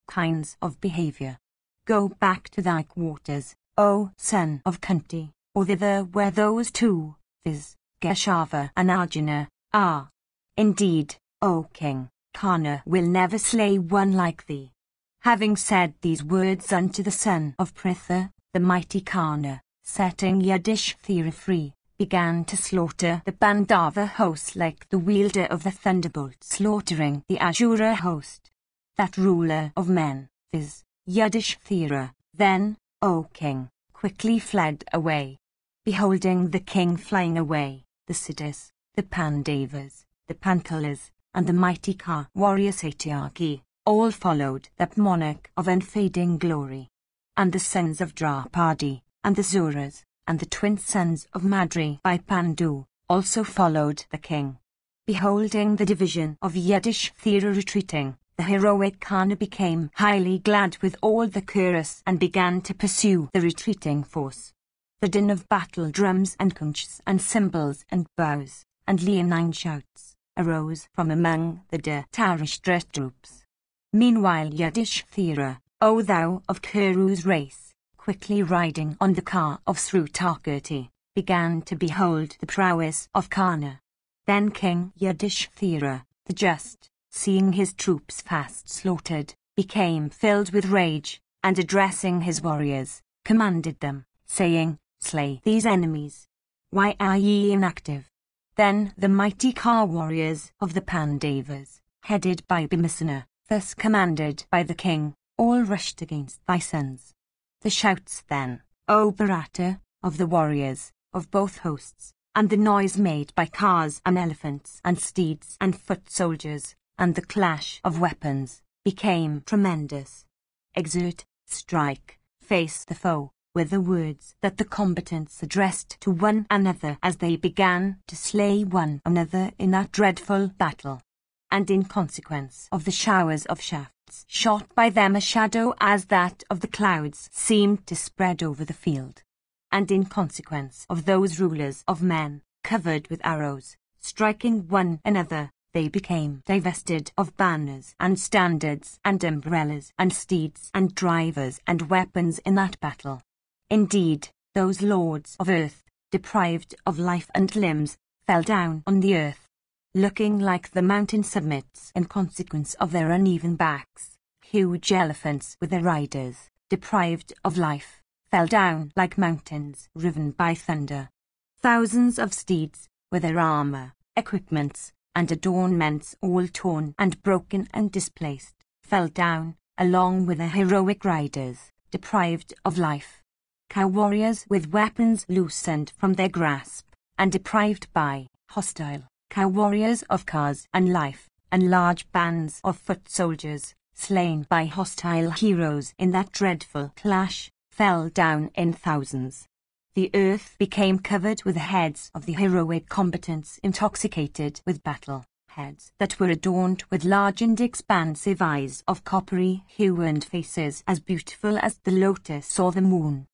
kinds of behavior. Go back to thy quarters, O son of Kunti, or thither where those two, viz., Geshava and Arjuna, are. Indeed, O king, Karna will never slay one like thee. Having said these words unto the son of Pritha, the mighty Karna, setting Yudhishthira free, began to slaughter the Pandava host like the wielder of the thunderbolt slaughtering the Asura host. That ruler of men, viz., Yudhishthira, then, O king, quickly fled away. Beholding the king flying away, the Siddhas, the Pandavas, the Panchalas, and the mighty Ka warrior Satyaki, all followed that monarch of unfading glory. And the sons of Draupadi, and the Zuras, and the twin sons of Madri by Pandu, also followed the king. Beholding the division of Yudhishthira retreating, the heroic Karna became highly glad with all the chorus and began to pursue the retreating force. The din of battle drums and conchs and cymbals and bows, and leonine shouts, arose from among the Dhritarashtra troops. Meanwhile Yudhishthira, O thou of Kuru's race, quickly riding on the car of Srutakirti, began to behold the prowess of Karna. Then King Yudhishthira, the just, seeing his troops fast slaughtered, became filled with rage, and addressing his warriors, commanded them, saying, Slay these enemies. Why are ye inactive? Then the mighty Ka warriors of the Pandavas, headed by Bhimisana, thus commanded by the king, all rushed against thy sons. The shouts then, O Bharata, of the warriors, of both hosts, and the noise made by cars and elephants and steeds and foot soldiers, and the clash of weapons, became tremendous. Exert, strike, face the foe, were the words that the combatants addressed to one another as they began to slay one another in that dreadful battle. And in consequence of the showers of shafts shot by them, a shadow as that of the clouds seemed to spread over the field. And in consequence of those rulers of men, covered with arrows, striking one another, they became divested of banners and standards and umbrellas and steeds and drivers and weapons in that battle. Indeed, those lords of earth, deprived of life and limbs, fell down on the earth, looking like the mountain summits in consequence of their uneven backs. Huge elephants with their riders, deprived of life, fell down like mountains riven by thunder. Thousands of steeds, with their armor, equipments, and adornments all torn and broken and displaced, fell down, along with their heroic riders, deprived of life. Cow warriors with weapons loosened from their grasp, and deprived by hostile cow warriors of cars and life, and large bands of foot soldiers, slain by hostile heroes in that dreadful clash, fell down in thousands. The earth became covered with the heads of the heroic combatants intoxicated with battle, heads that were adorned with large and expansive eyes of coppery hue and faces as beautiful as the lotus or the moon.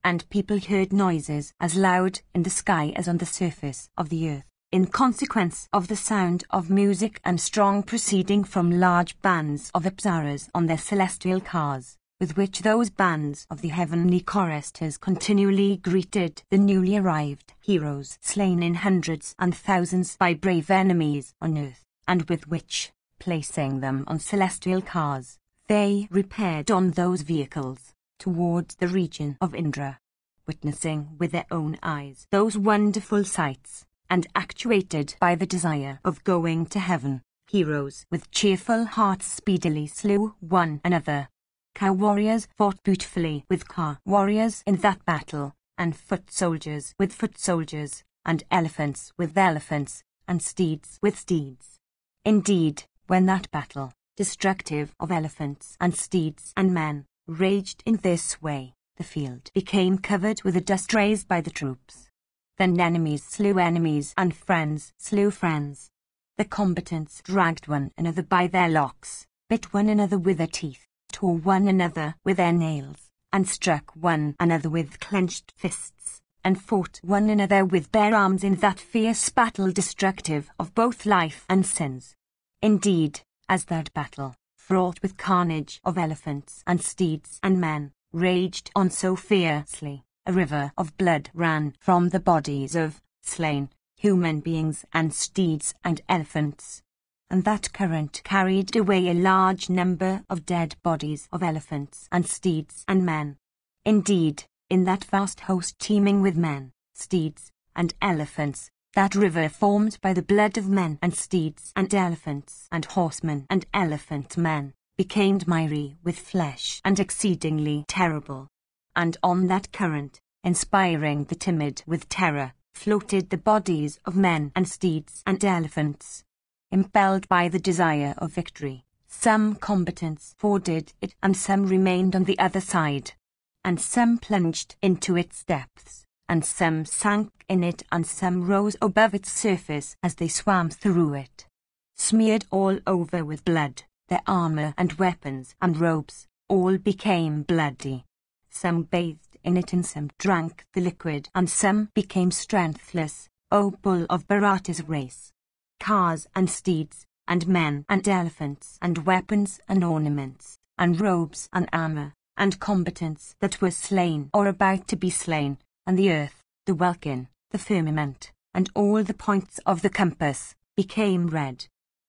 And people heard noises as loud in the sky as on the surface of the earth, in consequence of the sound of music and strong proceeding from large bands of apsaras on their celestial cars, with which those bands of the heavenly choristers continually greeted the newly arrived heroes slain in hundreds and thousands by brave enemies on earth, and with which, placing them on celestial cars, they repaired on those vehicles towards the region of Indra, witnessing with their own eyes those wonderful sights, and actuated by the desire of going to heaven, heroes with cheerful hearts speedily slew one another. Cow warriors fought beautifully with car warriors in that battle, and foot soldiers with foot soldiers, and elephants with elephants, and steeds with steeds. Indeed, when that battle, destructive of elephants and steeds and men, raged in this way, the field became covered with the dust raised by the troops. Then enemies slew enemies and friends slew friends. The combatants dragged one another by their locks, bit one another with their teeth, tore one another with their nails, and struck one another with clenched fists, and fought one another with bare arms in that fierce battle destructive of both life and sins. Indeed, as that battle, fraught with carnage of elephants and steeds and men, raged on so fiercely, a river of blood ran from the bodies of slain human beings and steeds and elephants. And that current carried away a large number of dead bodies of elephants and steeds and men. Indeed, in that vast host teeming with men, steeds, and elephants, that river formed by the blood of men and steeds and elephants and horsemen and elephant men, became miry with flesh and exceedingly terrible. And on that current, inspiring the timid with terror, floated the bodies of men and steeds and elephants. Impelled by the desire of victory, some combatants forded it and some remained on the other side, and some plunged into its depths, and some sank in it and some rose above its surface as they swam through it. Smeared all over with blood, their armor and weapons and robes, all became bloody. Some bathed in it and some drank the liquid and some became strengthless, O bull of Bharata's race. Cars and steeds, and men and elephants and weapons and ornaments, and robes and armor, and combatants that were slain or about to be slain, and the earth, the welkin, the firmament, and all the points of the compass, became red,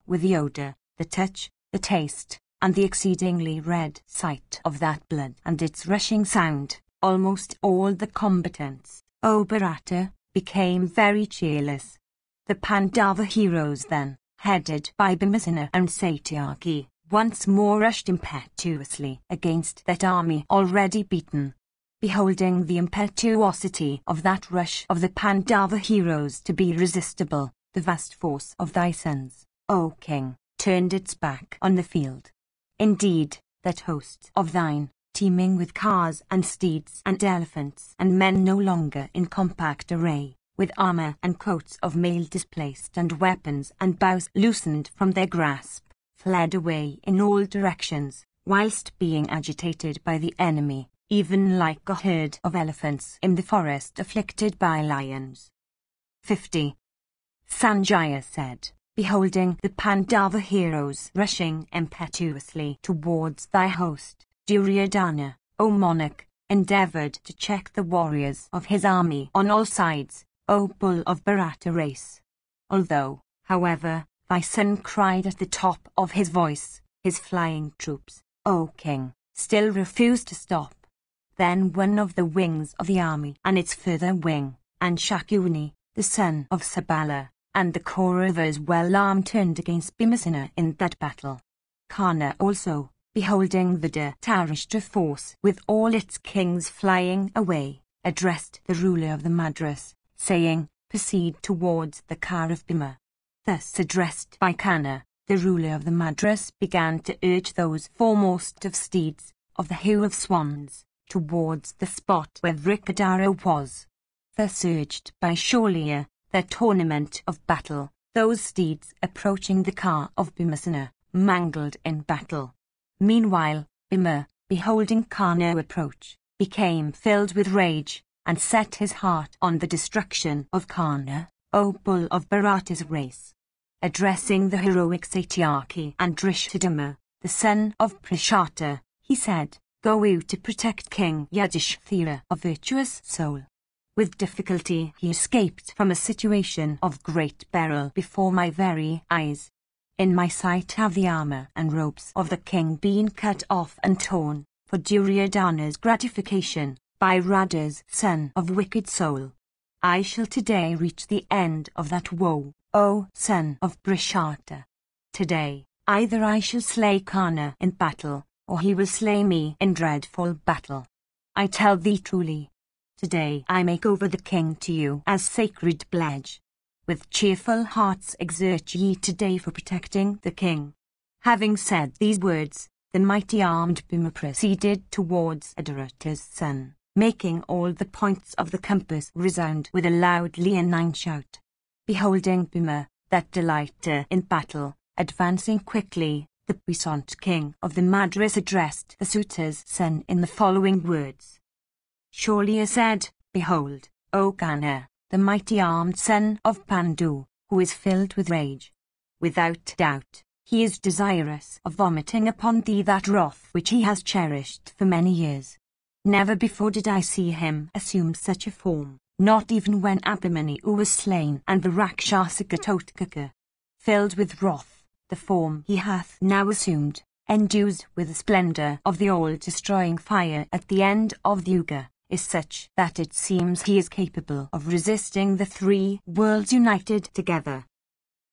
with the odour, the touch, the taste, and the exceedingly red sight of that blood and its rushing sound. Almost all the combatants, O Bharata, became very cheerless. The Pandava heroes then, headed by Bhimasena and Satyaki, once more rushed impetuously against that army already beaten. Beholding the impetuosity of that rush of the Pandava heroes to be irresistible, the vast force of thy sons, O king, turned its back on the field. Indeed, that host of thine, teeming with cars and steeds and elephants and men no longer in compact array, with armor and coats of mail displaced and weapons and bows loosened from their grasp, fled away in all directions, whilst being agitated by the enemy, even like a herd of elephants in the forest afflicted by lions. 50. Sanjaya said, beholding the Pandava heroes rushing impetuously towards thy host, Duryodhana, O monarch, endeavoured to check the warriors of his army on all sides, O bull of Bharata race. Although, however, thy son cried at the top of his voice, his flying troops, O king, still refused to stop. Then one of the wings of the army and its further wing, and Shakuni, the son of Sabala, and the Kauravas well armed turned against Bhimasena in that battle. Karna also, beholding the Dhritarashtra force with all its kings flying away, addressed the ruler of the Madras, saying, proceed towards the car of Bhima. Thus addressed by Karna, the ruler of the Madras began to urge those foremost of steeds, of the hue of swans, towards the spot where Vrikadara was. Thus urged by Sholya, their tournament of battle, those steeds approaching the car of Bhimasena, mangled in battle. Meanwhile, Bhima, beholding Karna approach, became filled with rage, and set his heart on the destruction of Karna, O bull of Bharata's race. Addressing the heroic Satyaki and Drishthadhyumna, the son of Prishata, he said, go you to protect King Yudhishthira, a virtuous soul. With difficulty he escaped from a situation of great peril before my very eyes. In my sight have the armor and robes of the king been cut off and torn, for Duryodhana's gratification, by Radha's son of wicked soul. I shall today reach the end of that woe, O son of Prishata. Today, either I shall slay Karna in battle, or he will slay me in dreadful battle. I tell thee truly. Today I make over the king to you as sacred pledge. With cheerful hearts exert ye today for protecting the king. Having said these words, the mighty armed Bhima proceeded towards Adhirata's son, making all the points of the compass resound with a loud leonine shout. Beholding Bhima, that delighter in battle, advancing quickly, the puissant king of the Madras addressed the suitor's son in the following words. Sholya said, behold, O Karna, the mighty armed son of Pandu, who is filled with rage. Without doubt, He is desirous of vomiting upon thee that wrath which he has cherished for many years. Never before did I see him assume such a form, not even when Abhimanyu was slain and the Rakshasa Ghatotkaca. Filled with wrath, the form he hath now assumed, endued with the splendor of the all-destroying fire at the end of the Yuga, is such that it seems he is capable of resisting the three worlds united together.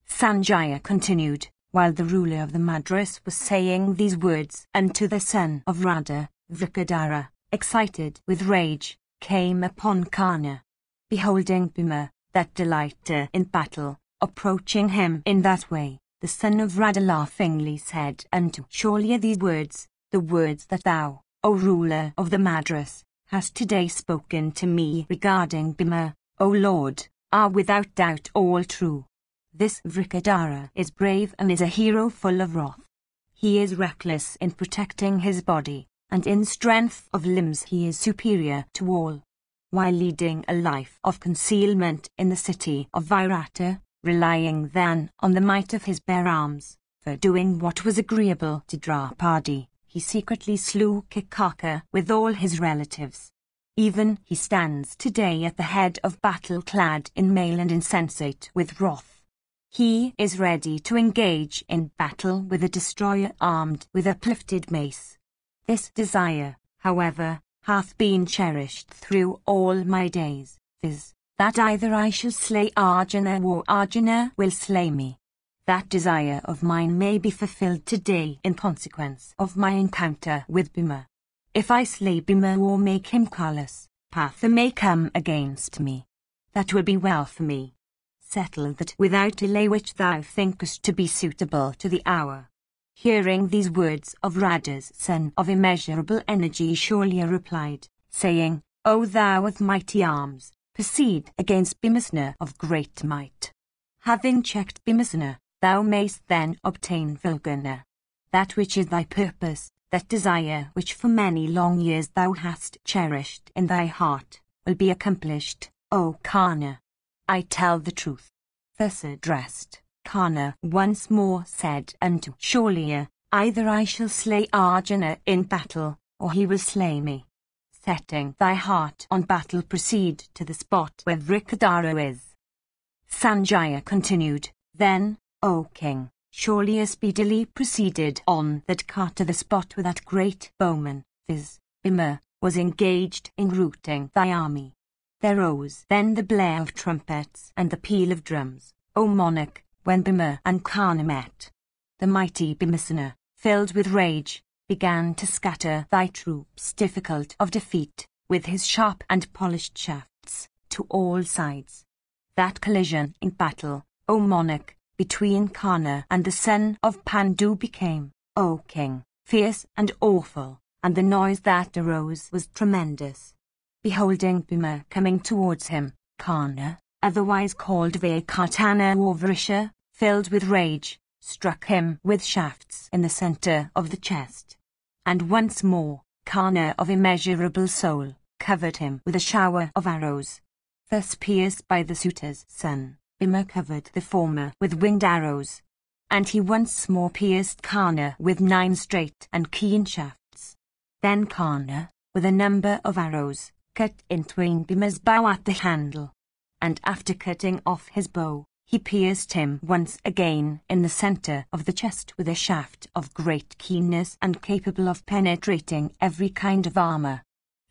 Sanjaya continued, while the ruler of the Madras was saying these words unto the son of Radha, Vrikadara, excited with rage, came upon Karna. Beholding Bhima, that delighter in battle, approaching him in that way, the son of Radha laughingly said unto Shalya these words, the words that thou, O ruler of the Madras, hast today spoken to me regarding Bhima, O Lord, are without doubt all true. This Vrikadara is brave and is a hero full of wrath. He is reckless in protecting his body, and in strength of limbs he is superior to all. While leading a life of concealment in the city of Virata, relying then on the might of his bare arms, for doing what was agreeable to Draupadi, he secretly slew Kikaka with all his relatives. Even he stands today at the head of battle clad in mail and insensate with wrath. He is ready to engage in battle with a destroyer armed with uplifted mace. This desire, however, hath been cherished through all my days, viz., that either I shall slay Arjuna or Arjuna will slay me. That desire of mine may be fulfilled today in consequence of my encounter with Bhima. If I slay Bhima or make him callous, Partha may come against me. That will be well for me. Settle that without delay which thou thinkest to be suitable to the hour. Hearing these words of Radha's son of immeasurable energy, Shalya replied, saying, O thou of mighty arms, proceed against Bhimasena of great might. Having checked Bhimasena, thou mayst then obtain Vilgana. That which is thy purpose, that desire which for many long years thou hast cherished in thy heart, will be accomplished, O Karna. I tell the truth. Thus addressed, Karna once more said unto Shalya, either I shall slay Arjuna in battle, or he will slay me. Setting thy heart on battle, proceed to the spot where Vrikadara is. Sanjaya continued, then, O king, Shalya speedily proceeded on that cart to the spot where that great bowman, viz., Bhima, was engaged in routing thy army. There rose then the blare of trumpets and the peal of drums, O monarch, when Bhima and Karna met. The mighty Bhimasena, filled with rage, began to scatter thy troops difficult of defeat, with his sharp and polished shafts, to all sides. That collision in battle, O monarch, between Karna and the son of Pandu became, O king, fierce and awful, and the noise that arose was tremendous. Beholding Bhima coming towards him, Karna, otherwise called Vaikartana or Vrisha, filled with rage, struck him with shafts in the center of the chest. And once more, Karna of immeasurable soul, covered him with a shower of arrows. Thus pierced by the suitor's son, Bhima covered the former with winged arrows. And he once more pierced Karna with 9 straight and keen shafts. Then Karna, with a number of arrows, cut in twain Bhima's bow at the handle. And after cutting off his bow, he pierced him once again in the center of the chest with a shaft of great keenness and capable of penetrating every kind of armor.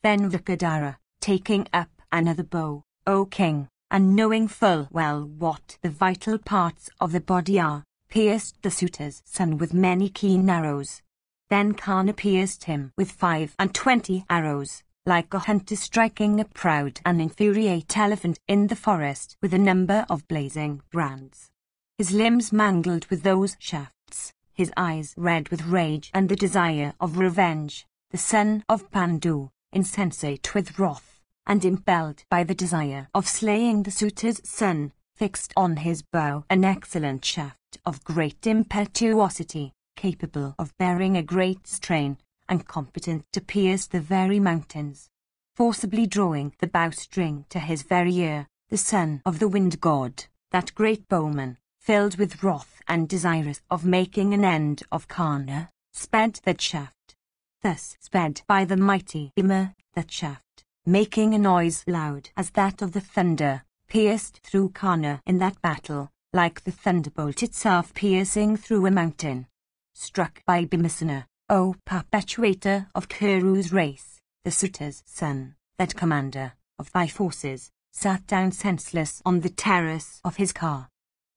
Then Vrikadara, taking up another bow, O king, and knowing full well what the vital parts of the body are, pierced the suitor's son with many keen arrows. Then Karna pierced him with 25 arrows, like a hunter striking a proud and infuriate elephant in the forest with a number of blazing brands. His limbs mangled with those shafts, his eyes red with rage and the desire of revenge, the son of Pandu, insensate with wrath, and impelled by the desire of slaying the suitor's son, fixed on his bow an excellent shaft of great impetuosity, capable of bearing a great strain, and competent to pierce the very mountains. Forcibly drawing the bowstring to his very ear, the son of the wind god, that great bowman, filled with wrath and desirous of making an end of Kana, sped that shaft. Thus sped by the mighty Bhima that shaft, making a noise loud as that of the thunder, pierced through Kana in that battle, like the thunderbolt itself piercing through a mountain. Struck by Bhimasena, O perpetuator of Kuru's race, the Suta's son, that commander of thy forces, sat down senseless on the terrace of his car.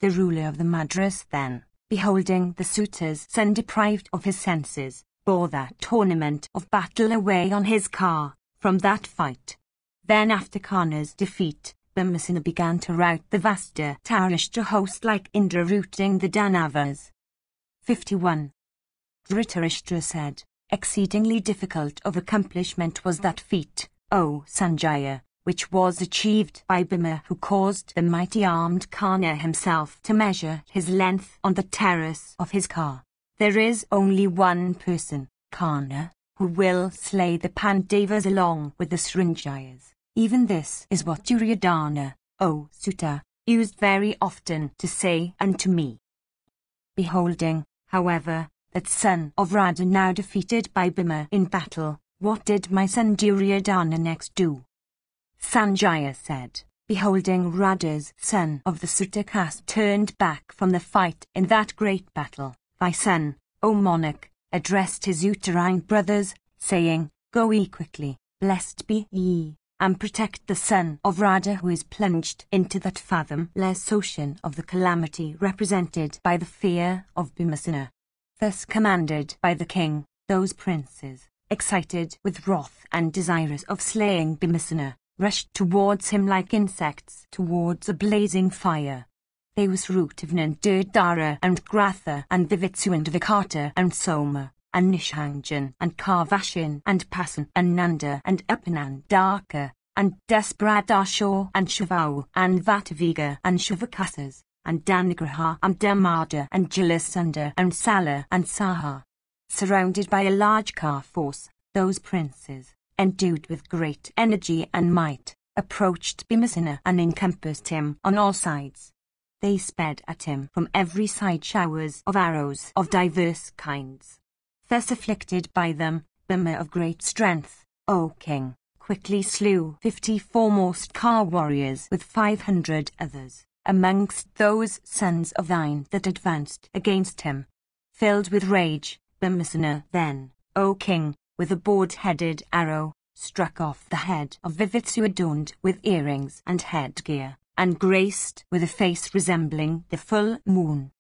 The ruler of the Madras then, beholding the Suta's son deprived of his senses, bore that tournament of battle away on his car, from that fight. Then after Kana's defeat, Bhimasena began to rout the Vasta Tarishta host like Indra routing the Danavas. 51. Dhritarashtra said, exceedingly difficult of accomplishment was that feat, O Sanjaya, which was achieved by Bhima, who caused the mighty armed Kana himself to measure his length on the terrace of his car. There is only one person, Kana, who will slay the Pandavas along with the Srinjayas. Even this is what Duryodhana, O Suta, used very often to say unto me. Beholding, however, that son of Radha now defeated by Bhima in battle, what did my son Duryodhana next do? Sanjaya said, beholding Radha's son of the Suta caste turned back from the fight in that great battle, thy son, O monarch, addressed his uterine brothers, saying, Go ye quickly, blessed be ye, and protect the son of Radha who is plunged into that fathomless ocean of the calamity represented by the fear of Bhimasena. Thus commanded by the king, those princes, excited with wrath and desirous of slaying Bhimasena, rushed towards him like insects towards a blazing fire. They was Rutavna, Durdara and Gratha and Vivitsu and Vikata and Soma and Nishanjan and Karvashin and Pasan and Nanda and Upanandaka and Despradasho and Shavau and Vataviga and Shivakasas and Danigraha and Damada and Jalasunda and Sala and Saha. Surrounded by a large car force, those princes, endued with great energy and might, approached Bhimasena and encompassed him on all sides. They sped at him from every side showers of arrows of diverse kinds. Thus afflicted by them, Bhima of great strength, O king, quickly slew 50 foremost car warriors with 500 others, amongst those sons of thine that advanced against him. Filled with rage, Bhimasena then, O king, with a board-headed arrow, struck off the head of Vivitsu adorned with earrings and headgear, and graced with a face resembling the full moon.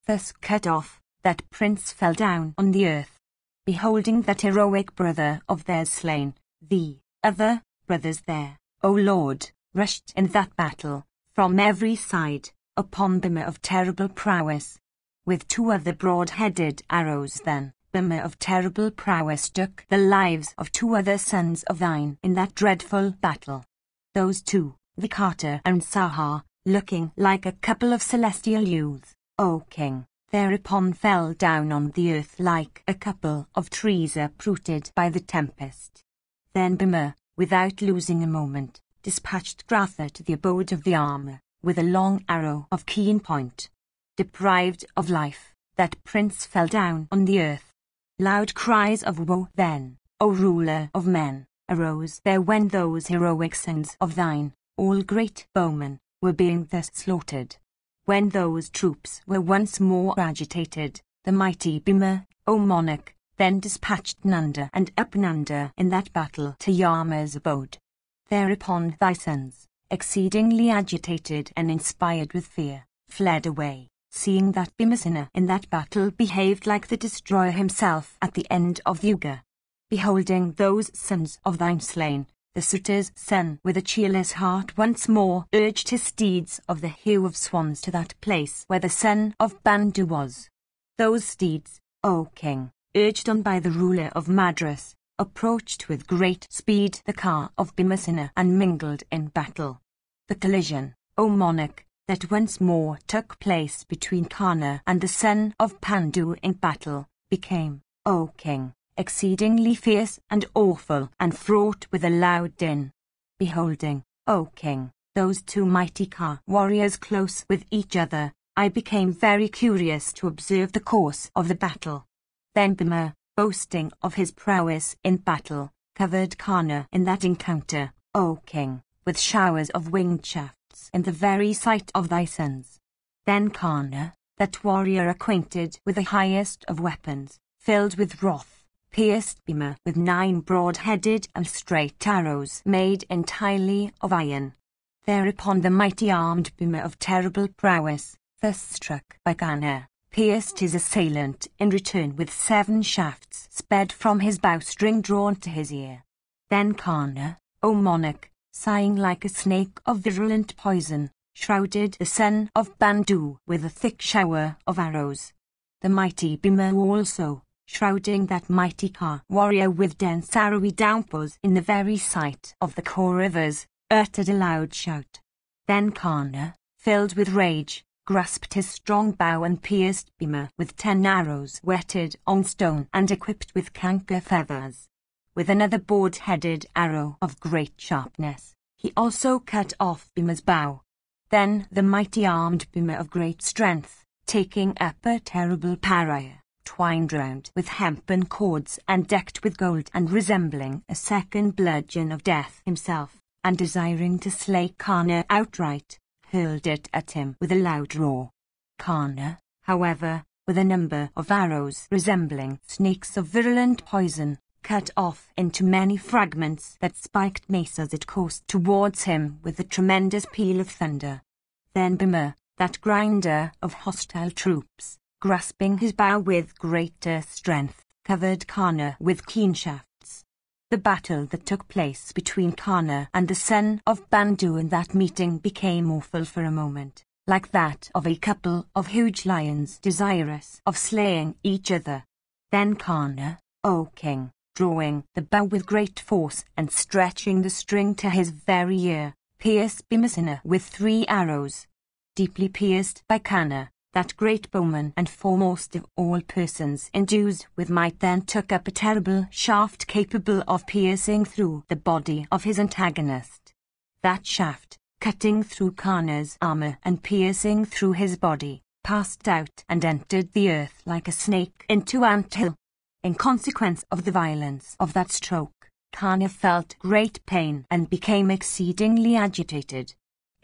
Thus cut off, that prince fell down on the earth. Beholding that heroic brother of theirs slain, the other brothers there, O Lord, rushed in that battle, from every side, upon Bhima of terrible prowess. With 2 other broad-headed arrows then, Bhima of terrible prowess took the lives of 2 other sons of thine in that dreadful battle. Those 2, Vikata and Saha, looking like a couple of celestial youths, O king, thereupon fell down on the earth like a couple of trees uprooted by the tempest. Then Bhima, without losing a moment, dispatched Gratha to the abode of the armor, with a long arrow of keen point. Deprived of life, that prince fell down on the earth. Loud cries of woe then, O ruler of men, arose there when those heroic sons of thine, all great bowmen, were being thus slaughtered. When those troops were once more agitated, the mighty Bhima, O monarch, then dispatched Nanda and Upananda in that battle to Yama's abode. Thereupon thy sons, exceedingly agitated and inspired with fear, fled away, seeing that Bhimasena in that battle behaved like the destroyer himself at the end of the Yuga. Beholding those sons of thine slain, the Suta's son with a cheerless heart once more urged his steeds of the hue of swans to that place where the son of Bandhu was. Those steeds, O king, urged on by the ruler of Madras, approached with great speed the car of Bhimasena and mingled in battle. The collision, O monarch, that once more took place between Kana and the son of Pandu in battle, became, O king, exceedingly fierce and awful and fraught with a loud din. Beholding, O king, those 2 mighty car warriors close with each other, I became very curious to observe the course of the battle. Then Bhima, boasting of his prowess in battle, covered Karna in that encounter, O king, with showers of winged shafts in the very sight of thy sons. Then Karna, that warrior acquainted with the highest of weapons, filled with wrath, pierced Bhima with 9 broad-headed and straight arrows made entirely of iron. Thereupon the mighty armed Bhima of terrible prowess, thus struck by Karna, pierced his assailant in return with 7 shafts sped from his bowstring drawn to his ear. Then Karna, O monarch, sighing like a snake of virulent poison, shrouded the son of Bandu with a thick shower of arrows. The mighty Bhima also, shrouding that mighty Ka warrior with dense arrowy downpours in the very sight of the Kauravas, uttered a loud shout. Then Karna, filled with rage, grasped his strong bow and pierced Bhima with 10 arrows whetted on stone and equipped with canker feathers. With another broad-headed arrow of great sharpness, he also cut off Bhima's bow. Then the mighty armed Bhima of great strength, taking up a terrible pariah, twined round with hempen cords and decked with gold and resembling a second bludgeon of death himself, and desiring to slay Karna outright, hurled it at him with a loud roar. Karna, however, with a number of arrows resembling snakes of virulent poison, cut off into many fragments that spiked mesas it coursed towards him with a tremendous peal of thunder. Then Bhima, that grinder of hostile troops, grasping his bow with greater strength, covered Karna with keen shafts. The battle that took place between Karna and the son of Bandu in that meeting became awful for a moment, like that of a couple of huge lions desirous of slaying each other. Then Karna, O king, drawing the bow with great force and stretching the string to his very ear, pierced Bhimasena with 3 arrows. Deeply pierced by Karna, that great bowman and foremost of all persons endued with might then took up a terrible shaft capable of piercing through the body of his antagonist. That shaft, cutting through Karna's armor and piercing through his body, passed out and entered the earth like a snake into ant-hill. In consequence of the violence of that stroke, Karna felt great pain and became exceedingly agitated.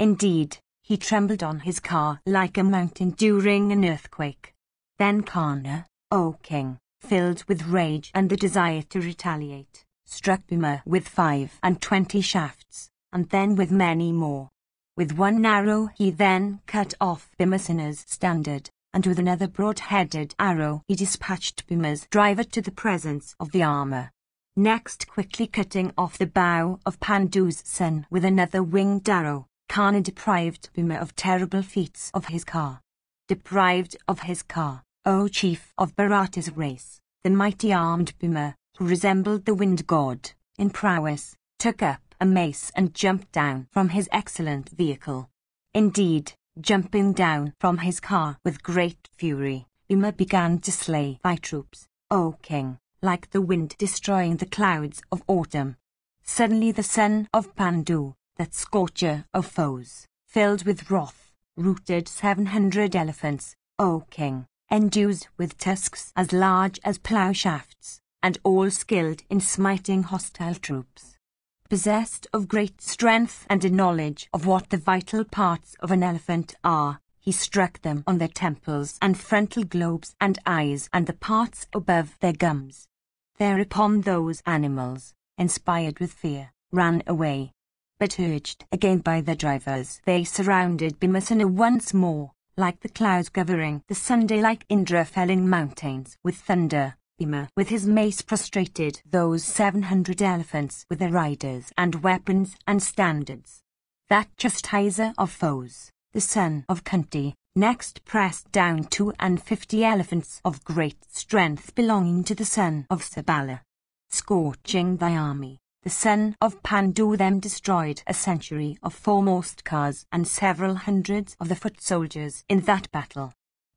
Indeed, he trembled on his car like a mountain during an earthquake. Then Karna, O king, filled with rage and the desire to retaliate, struck Bhima with 25 shafts, and then with many more. With 1 arrow he then cut off Bhimasena's standard, and with another broad-headed arrow he dispatched Bhima's driver to the presence of the armor. Next, quickly cutting off the bow of Pandu's son with another winged arrow, Karna deprived Bhima of terrible feats of his car. Deprived of his car, O chief of Bharata's race, the mighty armed Bhima, who resembled the wind god in prowess, took up a mace and jumped down from his excellent vehicle. Indeed, jumping down from his car with great fury, Bhima began to slay thy troops, O king, like the wind destroying the clouds of autumn. Suddenly the son of Pandu, that scorcher of foes, filled with wrath, routed 700 elephants, O king, endued with tusks as large as plough shafts, and all skilled in smiting hostile troops. Possessed of great strength and a knowledge of what the vital parts of an elephant are, he struck them on their temples and frontal globes and eyes and the parts above their gums. Thereupon those animals, inspired with fear, ran away. But urged again by their drivers, they surrounded Bhimasena once more, like the clouds covering the Sunday-like Indra felling mountains with thunder. Bhima, with his mace, prostrated those 700 elephants with their riders and weapons and standards. That chastiser of foes, the son of Kunti, next pressed down 250 elephants of great strength belonging to the son of Sabala. Scorching thy army, the son of Pandu then destroyed a century of foremost cars and several hundreds of the foot soldiers in that battle.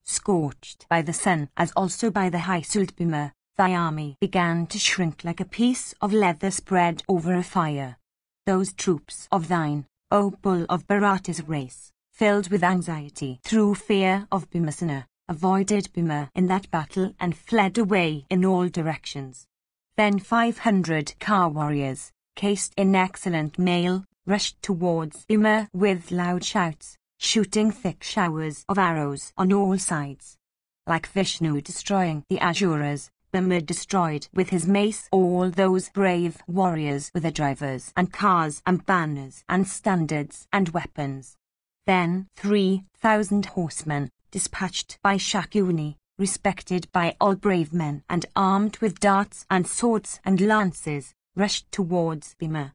Scorched by the sun as also by the high-souled Bhima, thy army began to shrink like a piece of leather spread over a fire. Those troops of thine, O bull of Bharata's race, filled with anxiety through fear of Bhimasena, avoided Bhima in that battle and fled away in all directions. Then 500 Ka warriors, cased in excellent mail, rushed towards Bhima with loud shouts, shooting thick showers of arrows on all sides. Like Vishnu destroying the Asuras, Bhima destroyed with his mace all those brave warriors with their drivers and cars and banners and standards and weapons. Then 3,000 horsemen, dispatched by Shakuni, respected by all brave men and armed with darts and swords and lances, rushed towards Bhima,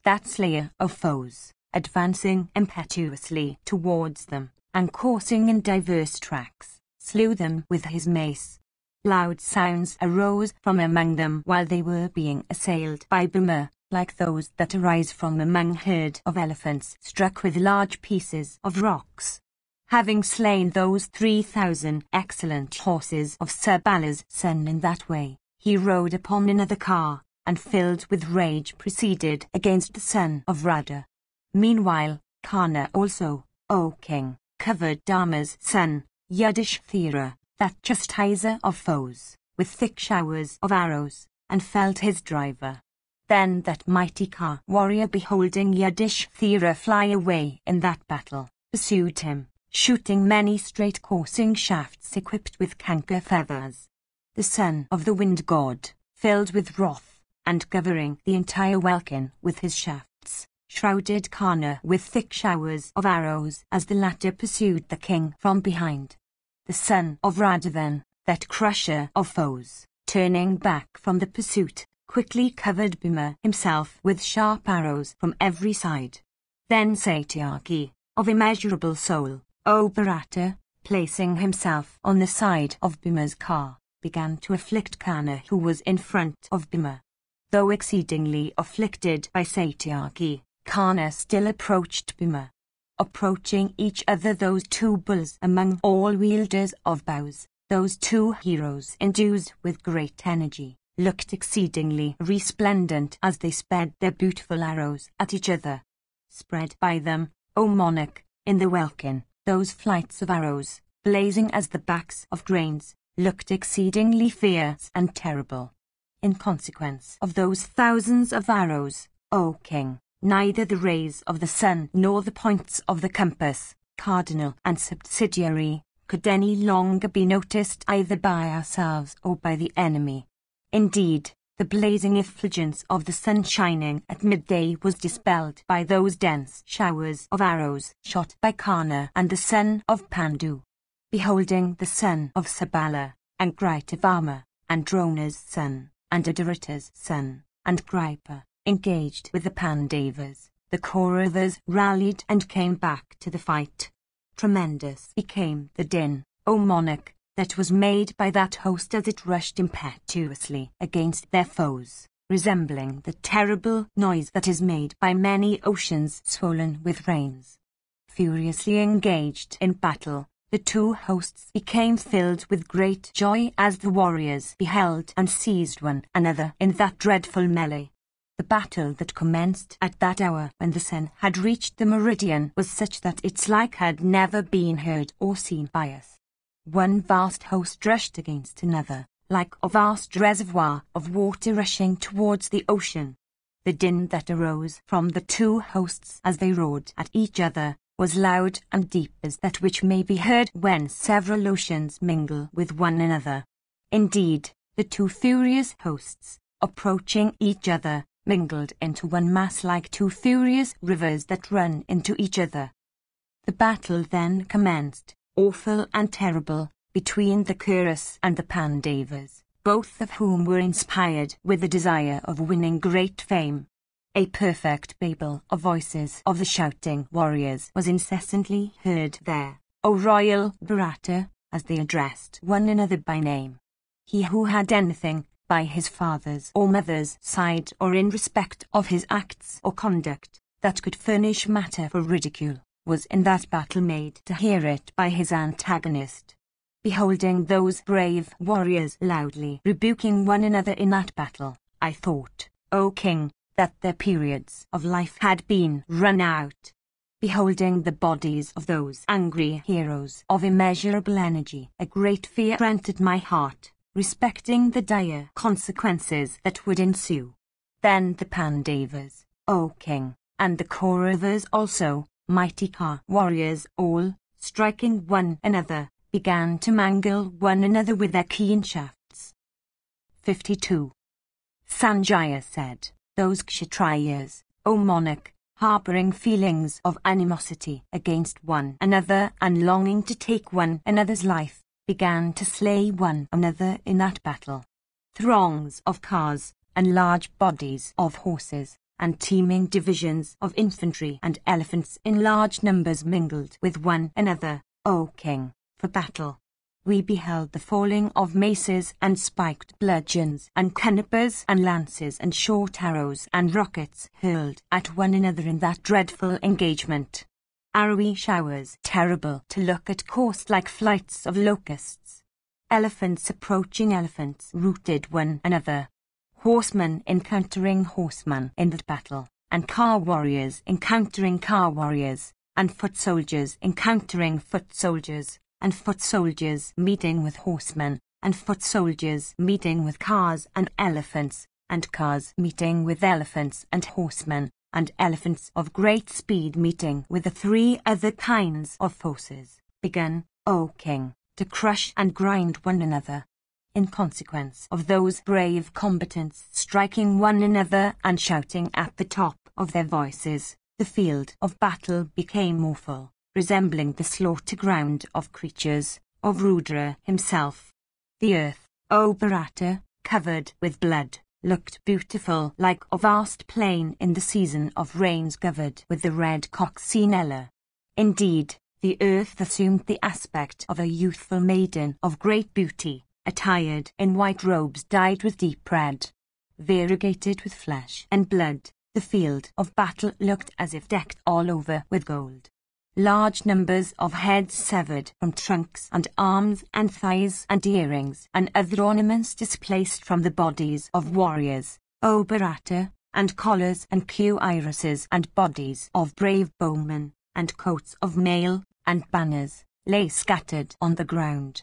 that slayer of foes, advancing impetuously towards them, and coursing in diverse tracks, slew them with his mace. Loud sounds arose from among them while they were being assailed by Bhima, like those that arise from among herd of elephants struck with large pieces of rocks. Having slain those 3,000 excellent horses of Sabala's son in that way, he rode upon another car, and filled with rage proceeded against the son of Radha. Meanwhile, Karna also, O king, covered Dharma's son, Yudhishthira, that chastiser of foes, with thick showers of arrows, and felled his driver. Then that mighty Ka warrior, beholding Yudhishthira fly away in that battle, pursued him, shooting many straight coursing shafts equipped with canker feathers. The son of the wind god, filled with wrath, and covering the entire welkin with his shafts, shrouded Karna with thick showers of arrows as the latter pursued the king from behind. The son of Radha then, that crusher of foes, turning back from the pursuit, quickly covered Bhima himself with sharp arrows from every side. Then Satyaki, of immeasurable soul, O Bharata, placing himself on the side of Bhima's car, began to afflict Karna, who was in front of Bhima. Though exceedingly afflicted by Satyaki, Karna still approached Bhima. Approaching each other, those two bulls among all wielders of bows, those two heroes endued with great energy, looked exceedingly resplendent as they sped their beautiful arrows at each other. Spread by them, O monarch, in the welkin, those flights of arrows, blazing as the backs of grains, looked exceedingly fierce and terrible. In consequence of those thousands of arrows, O king, neither the rays of the sun nor the points of the compass, cardinal and subsidiary, could any longer be noticed either by ourselves or by the enemy. Indeed, the blazing effulgence of the sun shining at midday was dispelled by those dense showers of arrows shot by Karna and the son of Pandu. Beholding the son of Sabala, and Gritavama, and Drona's son, and Adarita's son, and Gripa, engaged with the Pandavas, the Kauravas rallied and came back to the fight. Tremendous became the din, O monarch, that was made by that host as it rushed impetuously against their foes, resembling the terrible noise that is made by many oceans swollen with rains. Furiously engaged in battle, the two hosts became filled with great joy as the warriors beheld and seized one another in that dreadful melee. The battle that commenced at that hour when the sun had reached the meridian was such that its like had never been heard or seen by us. One vast host rushed against another, like a vast reservoir of water rushing towards the ocean. The din that arose from the two hosts as they roared at each other was loud and deep as that which may be heard when several oceans mingle with one another. Indeed, the two furious hosts, approaching each other, mingled into one mass like two furious rivers that run into each other. The battle then commenced, awful and terrible, between the Kauravas and the Pandavas, both of whom were inspired with the desire of winning great fame. A perfect babel of voices of the shouting warriors was incessantly heard there, O royal Bharata, as they addressed one another by name. He who had anything, by his father's or mother's side or in respect of his acts or conduct, that could furnish matter for ridicule, was in that battle made to hear it by his antagonist. Beholding those brave warriors loudly rebuking one another in that battle, I thought, O king, that their periods of life had been run out. beholding the bodies of those angry heroes of immeasurable energy, a great fear entered my heart, respecting the dire consequences that would ensue. Then the Pandavas, O king, and the Kauravas also, mighty Ka warriors all, striking one another, began to mangle one another with their keen shafts. 52. Sanjaya said, those Kshatriyas, O monarch, harboring feelings of animosity against one another and longing to take one another's life, began to slay one another in that battle. Throngs of cars, and large bodies of horses, and teeming divisions of infantry and elephants in large numbers mingled with one another, O king, for battle. We beheld the falling of maces and spiked bludgeons and canopers and lances and short arrows and rockets hurled at one another in that dreadful engagement. Arrowy showers terrible to look at coursed like flights of locusts. Elephants approaching elephants routed one another. Horsemen encountering horsemen in that battle, and car warriors encountering car warriors, and foot soldiers encountering foot soldiers, and foot soldiers meeting with horsemen, and foot soldiers meeting with cars and elephants, and cars meeting with elephants and horsemen, and elephants of great speed meeting with the three other kinds of forces, began, O king, to crush and grind one another. In consequence of those brave combatants striking one another and shouting at the top of their voices, the field of battle became awful, resembling the slaughter ground of creatures, of Rudra himself. The earth, O Bharata, covered with blood, looked beautiful like a vast plain in the season of rains covered with the red coccinella. Indeed, the earth assumed the aspect of a youthful maiden of great beauty, attired in white robes dyed with deep red, variegated with flesh and blood. The field of battle looked as if decked all over with gold. Large numbers of heads severed from trunks and arms and thighs and earrings and other ornaments displaced from the bodies of warriors, O Bharata, and collars and cuirasses and bodies of brave bowmen, and coats of mail, and banners, lay scattered on the ground.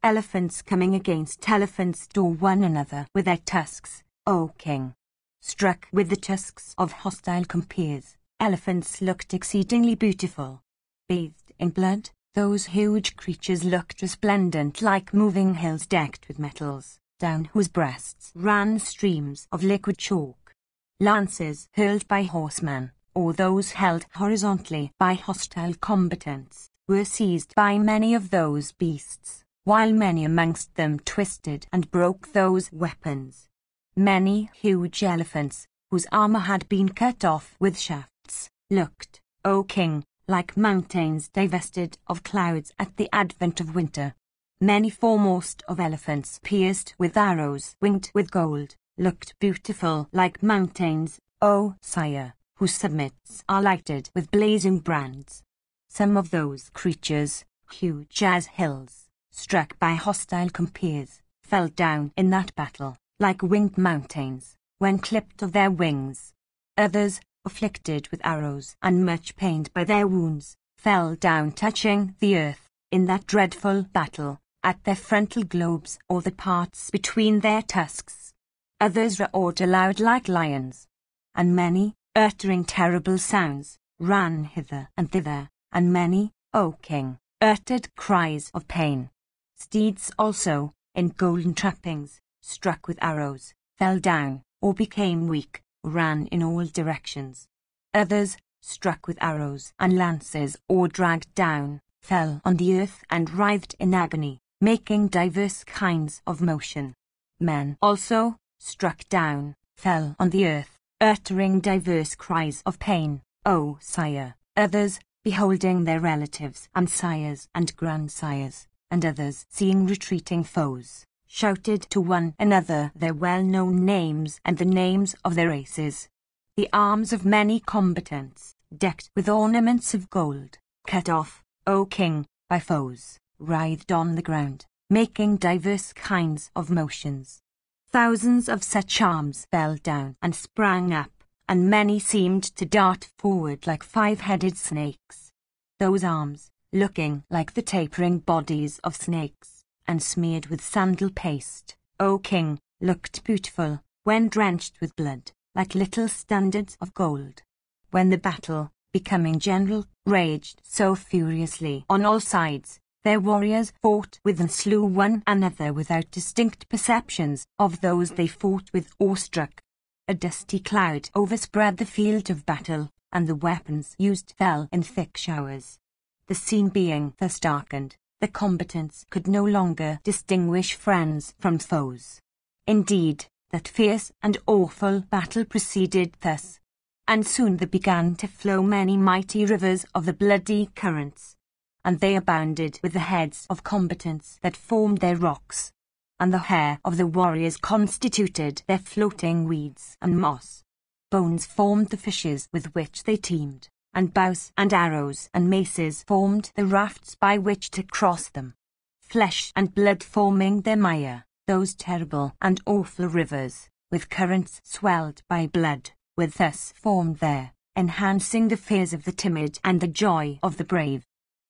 Elephants coming against elephants tore one another with their tusks, O king. Struck with the tusks of hostile compeers, elephants looked exceedingly beautiful. Bathed in blood, those huge creatures looked resplendent like moving hills decked with metals, down whose breasts ran streams of liquid chalk. Lances hurled by horsemen, or those held horizontally by hostile combatants, were seized by many of those beasts, while many amongst them twisted and broke those weapons. Many huge elephants, whose armor had been cut off with shafts, looked, O king, like mountains divested of clouds at the advent of winter. Many foremost of elephants pierced with arrows winged with gold, looked beautiful like mountains, O sire, whose summits are lighted with blazing brands. Some of those creatures, huge as hills, struck by hostile compeers, fell down in that battle, like winged mountains, when clipped of their wings. Others, afflicted with arrows and much pained by their wounds, fell down touching the earth, in that dreadful battle, at their frontal globes or the parts between their tusks. Others roared aloud like lions. And many, uttering terrible sounds, ran hither and thither, and many, O king, uttered cries of pain. Steeds also, in golden trappings, struck with arrows, fell down, or became weak, ran in all directions. Others, struck with arrows and lances or dragged down, fell on the earth and writhed in agony, making diverse kinds of motion. Men also, struck down, fell on the earth, uttering diverse cries of pain, O sire. Others, beholding their relatives and sires and grandsires, and others seeing retreating foes, shouted to one another their well-known names and the names of their races. The arms of many combatants, decked with ornaments of gold, cut off, O king, by foes, writhed on the ground, making diverse kinds of motions. Thousands of such arms fell down and sprang up, and many seemed to dart forward like five-headed snakes. Those arms, looking like the tapering bodies of snakes, and smeared with sandal paste, O king, looked beautiful, when drenched with blood, like little standards of gold. When the battle, becoming general, raged so furiously on all sides, their warriors fought with and slew one another without distinct perceptions of those they fought with awestruck. A dusty cloud overspread the field of battle, and the weapons used fell in thick showers. The scene being thus darkened, the combatants could no longer distinguish friends from foes. Indeed, that fierce and awful battle proceeded thus. And soon there began to flow many mighty rivers of the bloody currents, and they abounded with the heads of combatants that formed their rocks, and the hair of the warriors constituted their floating weeds and moss. Bones formed the fishes with which they teemed, and bows and arrows and maces formed the rafts by which to cross them. Flesh and blood forming their mire, those terrible and awful rivers, with currents swelled by blood, were thus formed there, enhancing the fears of the timid and the joy of the brave.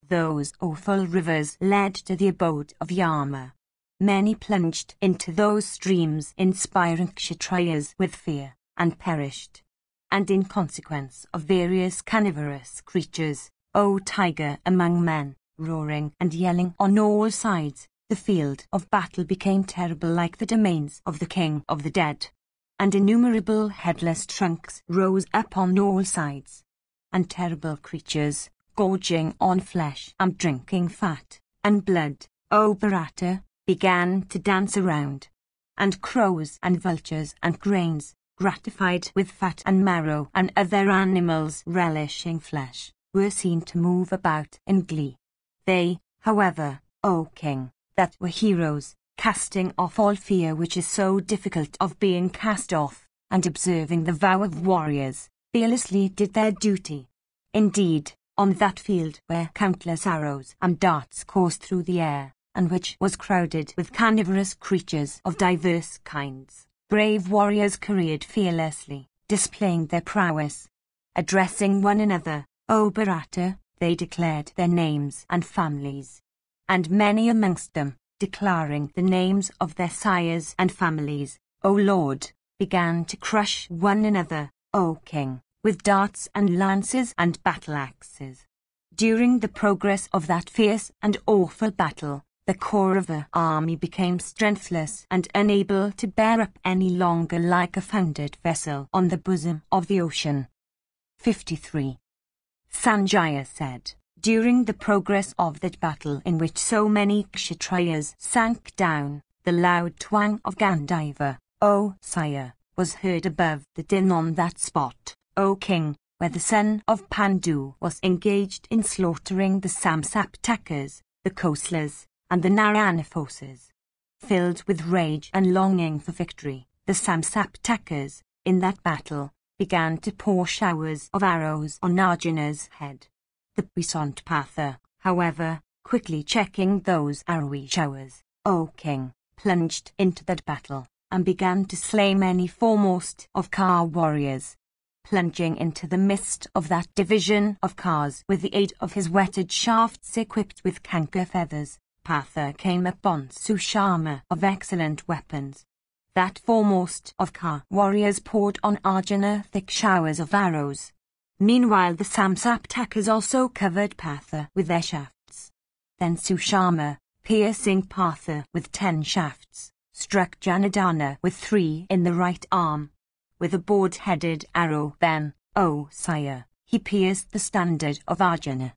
Those awful rivers led to the abode of Yama. Many plunged into those streams, inspiring Kshatriyas with fear, and perished. And in consequence of various carnivorous creatures, O tiger among men, roaring and yelling on all sides, the field of battle became terrible like the domains of the king of the dead. And innumerable headless trunks rose up on all sides. And terrible creatures, gorging on flesh and drinking fat and blood, O Bharata, began to dance around. And crows and vultures and cranes, gratified with fat and marrow and other animals relishing flesh, were seen to move about in glee. They, however, O king, that were heroes, casting off all fear which is so difficult of being cast off, and observing the vow of warriors, fearlessly did their duty. Indeed, on that field where countless arrows and darts coursed through the air, and which was crowded with carnivorous creatures of diverse kinds, brave warriors careered fearlessly, displaying their prowess. Addressing one another, O Bharata, they declared their names and families. And many amongst them, declaring the names of their sires and families, O Lord, began to crush one another, O King, with darts and lances and battle-axes. During the progress of that fierce and awful battle, the core of the army became strengthless and unable to bear up any longer like a foundered vessel on the bosom of the ocean. 53. Sanjaya said, during the progress of that battle in which so many Kshatriyas sank down, the loud twang of Gandiva, O sire, was heard above the din on that spot, O king, where the son of Pandu was engaged in slaughtering the Samsaptakas, the Koslas, and the Naranafoses. Filled with rage and longing for victory, the Samsaptakas, in that battle, began to pour showers of arrows on Arjuna's head. The puissant Partha, however, quickly checking those arrowy showers, O king, plunged into that battle, and began to slay many foremost of Ka warriors. Plunging into the midst of that division of Kas with the aid of his whetted shafts equipped with canker feathers, Partha came upon Sushama of excellent weapons. That foremost of Ka warriors poured on Arjuna thick showers of arrows. Meanwhile the Samsaptakas also covered Partha with their shafts. Then Sushama, piercing Partha with 10 shafts, struck Janardana with 3 in the right arm. With a board-headed arrow then, O sire, he pierced the standard of Arjuna.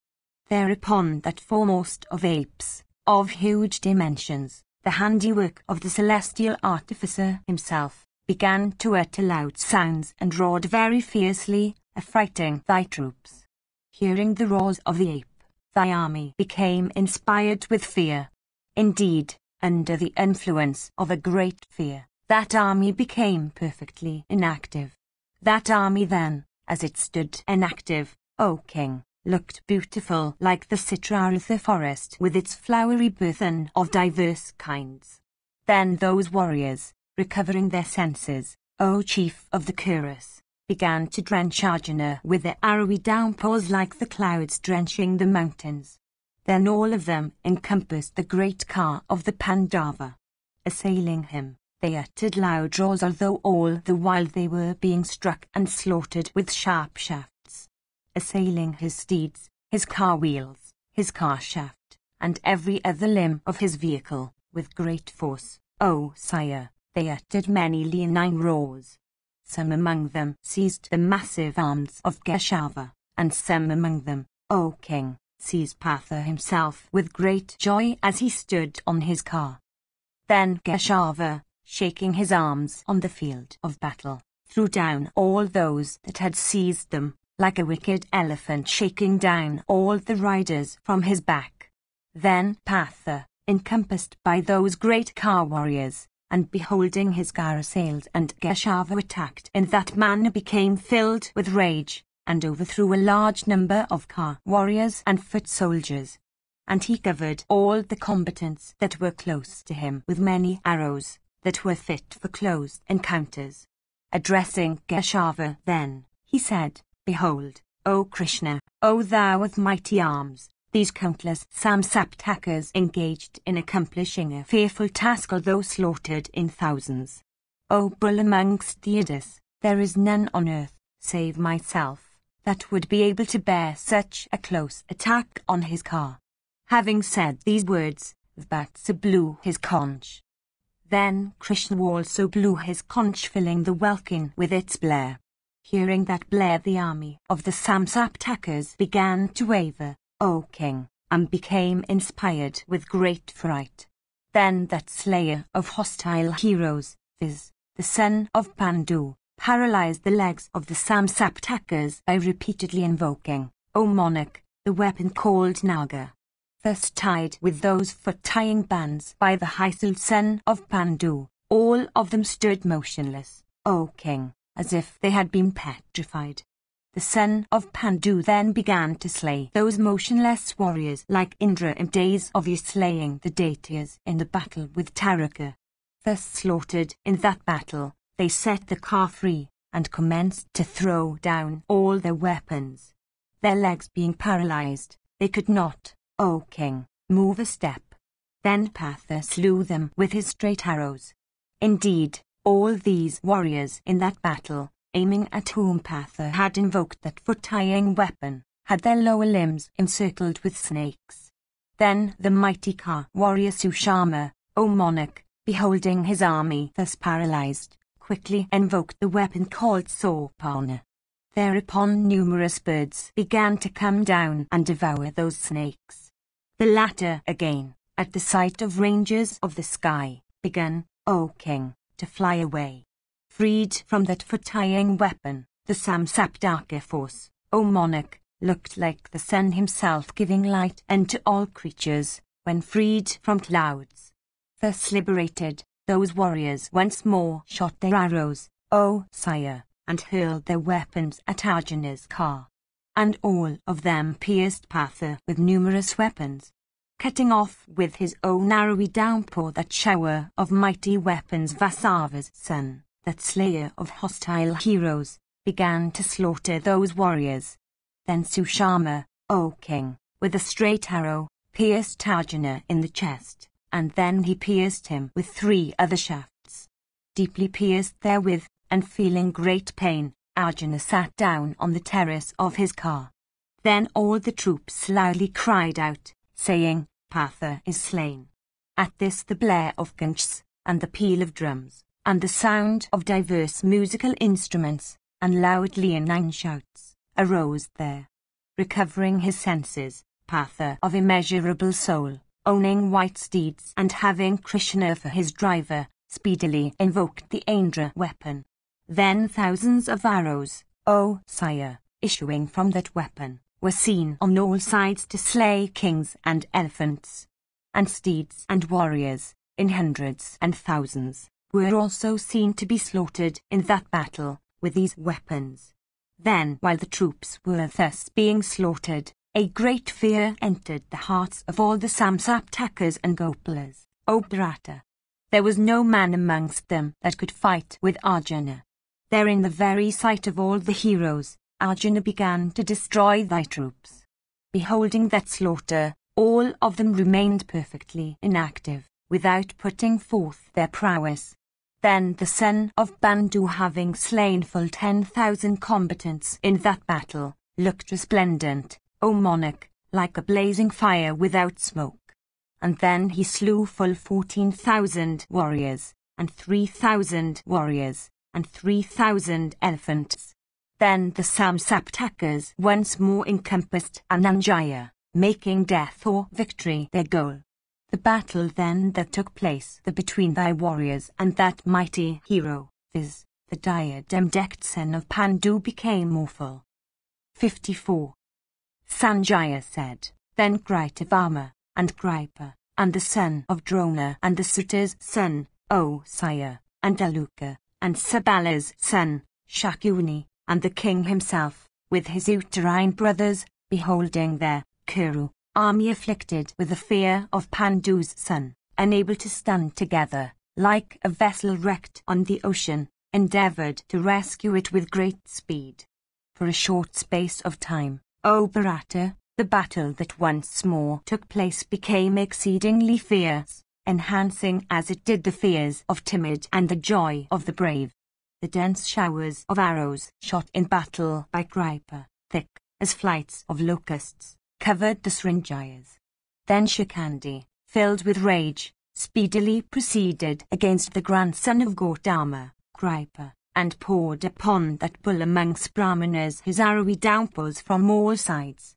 Thereupon that foremost of apes, of huge dimensions, the handiwork of the celestial artificer himself, began to utter loud sounds and roared very fiercely, affrighting thy troops. Hearing the roars of the ape, thy army became inspired with fear. Indeed, under the influence of a great fear, that army became perfectly inactive. That army then, as it stood inactive, O king, looked beautiful like the Citraritha forest with its flowery burthen of diverse kinds. Then those warriors, recovering their senses, O chief of the Kuras, began to drench Arjuna with their arrowy downpours like the clouds drenching the mountains. Then all of them encompassed the great car of the Pandava. Assailing him, they uttered loud roars, although all the while they were being struck and slaughtered with sharp shafts. Assailing his steeds, his car wheels, his car shaft, and every other limb of his vehicle, with great force, O sire, they uttered many leonine roars. Some among them seized the massive arms of Keshava, and some among them, O king, seized Partha himself with great joy as he stood on his car. Then Keshava, shaking his arms on the field of battle, threw down all those that had seized them, like a wicked elephant shaking down all the riders from his back. Then Partha, encompassed by those great car warriors, and beholding his car assailed and Keshava attacked in that manner, became filled with rage, and overthrew a large number of car warriors and foot soldiers. And he covered all the combatants that were close to him with many arrows, that were fit for close encounters. Addressing Keshava then, he said, Behold, O Krishna, O thou of mighty arms, these countless Samsaptakas engaged in accomplishing a fearful task, although slaughtered in thousands. O bull amongst the Eddas, there is none on earth, save myself, that would be able to bear such a close attack on his car. Having said these words, Vatsa blew his conch. Then Krishna also blew his conch, filling the welkin with its blare. Hearing that blare, the army of the Samsaptakas began to waver, O king, and became inspired with great fright. Then that slayer of hostile heroes, viz., the son of Pandu, paralyzed the legs of the Samsaptakas by repeatedly invoking, O monarch, the weapon called Naga. Thus tied with those foot-tying bands by the Hysul son of Pandu, all of them stood motionless, O king, as if they had been petrified. The son of Pandu then began to slay those motionless warriors like Indra in days of his slaying the Daityas in the battle with Taraka. Thus slaughtered in that battle, they set the car free, and commenced to throw down all their weapons. Their legs being paralyzed, they could not, O king, move a step. Then Partha slew them with his straight arrows. Indeed, all these warriors in that battle, aiming at whom Partha had invoked that foot-tying weapon, had their lower limbs encircled with snakes. Then the mighty car warrior Sushama, O monarch, beholding his army thus paralyzed, quickly invoked the weapon called Sorpana. Thereupon numerous birds began to come down and devour those snakes. The latter again, at the sight of ranges of the sky, began, O king, to fly away. Freed from that foot-tying weapon, the Samsaptaka force, O monarch, looked like the sun himself, giving light unto all creatures, when freed from clouds. Thus liberated, those warriors once more shot their arrows, O sire, and hurled their weapons at Arjuna's car. And all of them pierced Partha with numerous weapons, cutting off with his own arrowy downpour that shower of mighty weapons. Vasava's son, that slayer of hostile heroes, began to slaughter those warriors. Then Sushama, O king, with a straight arrow, pierced Arjuna in the chest, and then he pierced him with 3 other shafts. Deeply pierced therewith, and feeling great pain, Arjuna sat down on the terrace of his car. Then all the troops loudly cried out, saying, Partha is slain. At this the blare of conchs, and the peal of drums, and the sound of diverse musical instruments, and loud leonine shouts, arose there. Recovering his senses, Partha, of immeasurable soul, owning white steeds and having Krishna for his driver, speedily invoked the Indra weapon. Then thousands of arrows, O sire, issuing from that weapon, were seen on all sides to slay kings and elephants. And steeds and warriors, in hundreds and thousands, were also seen to be slaughtered in that battle with these weapons. Then, while the troops were thus being slaughtered, a great fear entered the hearts of all the Samsaptakas and Gopalas, O Bharata. There was no man amongst them that could fight with Arjuna. There in the very sight of all the heroes, Arjuna began to destroy thy troops. Beholding that slaughter, all of them remained perfectly inactive, without putting forth their prowess. Then the son of Bandu, having slain full 10,000 combatants in that battle, looked resplendent, O monarch, like a blazing fire without smoke. And then he slew full 14,000 warriors, and 3,000 warriors, and 3,000 elephants. Then the Samsaptakas once more encompassed Ananjaya, making death or victory their goal. The battle then that took place between thy warriors and that mighty hero, viz., the diadem-decked son of Pandu, became awful. 54. Sanjaya said, Then Gritavama, and Gripa, and the son of Drona, and the Suta's son, O sire, and Aluka, and Sabala's son, Shakuni, and the king himself, with his uterine brothers, beholding their Kuru army afflicted with the fear of Pandu's son, unable to stand together, like a vessel wrecked on the ocean, endeavoured to rescue it with great speed. For a short space of time, O Bharata, the battle that once more took place became exceedingly fierce, enhancing as it did the fears of timid and the joy of the brave. The dense showers of arrows shot in battle by Gripa, thick as flights of locusts, covered the Srinjayas. Then Shikandi, filled with rage, speedily proceeded against the grandson of Gautama, Gripa, and poured upon that bull amongst Brahmanas his arrowy downpours from all sides.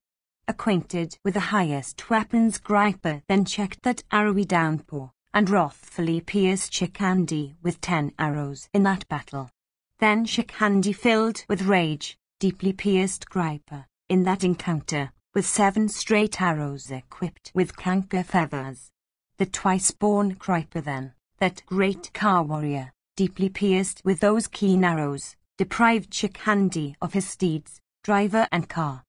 Acquainted with the highest weapons, Gripa then checked that arrowy downpour, and wrathfully pierced Shikandi with 10 arrows in that battle. Then Shikandi, filled with rage, deeply pierced Gripa, in that encounter, with 7 straight arrows equipped with canker feathers. The twice-born Gripa then, that great car warrior, deeply pierced with those keen arrows, deprived Shikandi of his steeds, driver and car.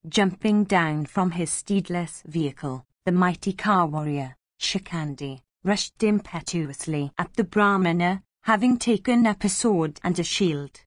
Jumping down from his steedless vehicle, the mighty car warrior, Shikandi, rushed impetuously at the Brahmana, having taken up a sword and a shield.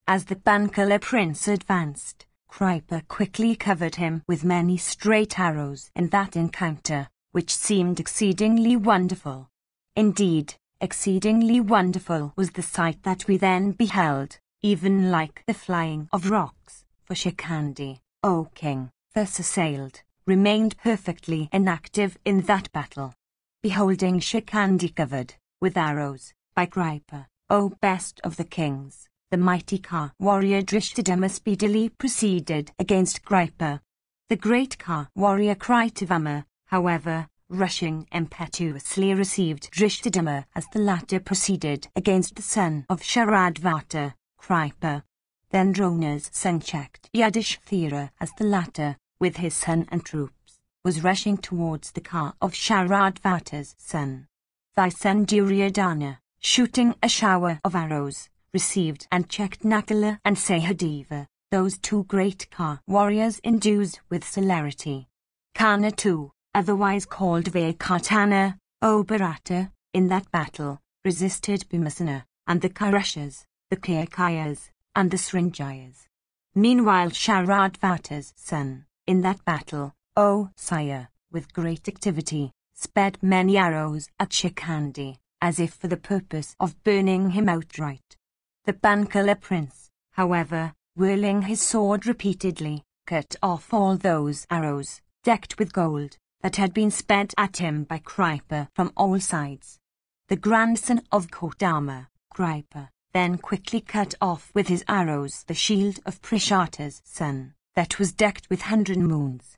As the Bankala prince advanced, Gripa quickly covered him with many straight arrows in that encounter, which seemed exceedingly wonderful. Indeed, exceedingly wonderful was the sight that we then beheld, even like the flying of rocks, for Shikandi, O king, thus assailed, remained perfectly inactive in that battle. Beholding Shikandi covered with arrows by Gripa, O best of the kings, the mighty car warrior Drishtadama speedily proceeded against Gripa. The great car warrior Kritavama, however, rushing impetuously received Drishtadama as the latter proceeded against the son of Sharadvata, Gripa. Then Drona's son checked Yudhishthira as the latter, with his son and troops, was rushing towards the car of Sharadvata's son. Thy son Duryodhana, shooting a shower of arrows, received and checked Nakula and Sahadeva, those 2 great car warriors endued with celerity. Karna too, otherwise called Vaikatana, O Bharata, in that battle, resisted Bhimasena, and the Kaurushas, the Kakayas, and the Srinjayas. Meanwhile Sharadvata's son, in that battle, O sire, with great activity, sped many arrows at Shikandi, as if for the purpose of burning him outright. The Bankala prince, however, whirling his sword repeatedly, cut off all those arrows, decked with gold, that had been sped at him by Gripa from all sides. The grandson of Gautama, Gripa, then quickly cut off with his arrows the shield of Prishata's son, that was decked with 100 moons.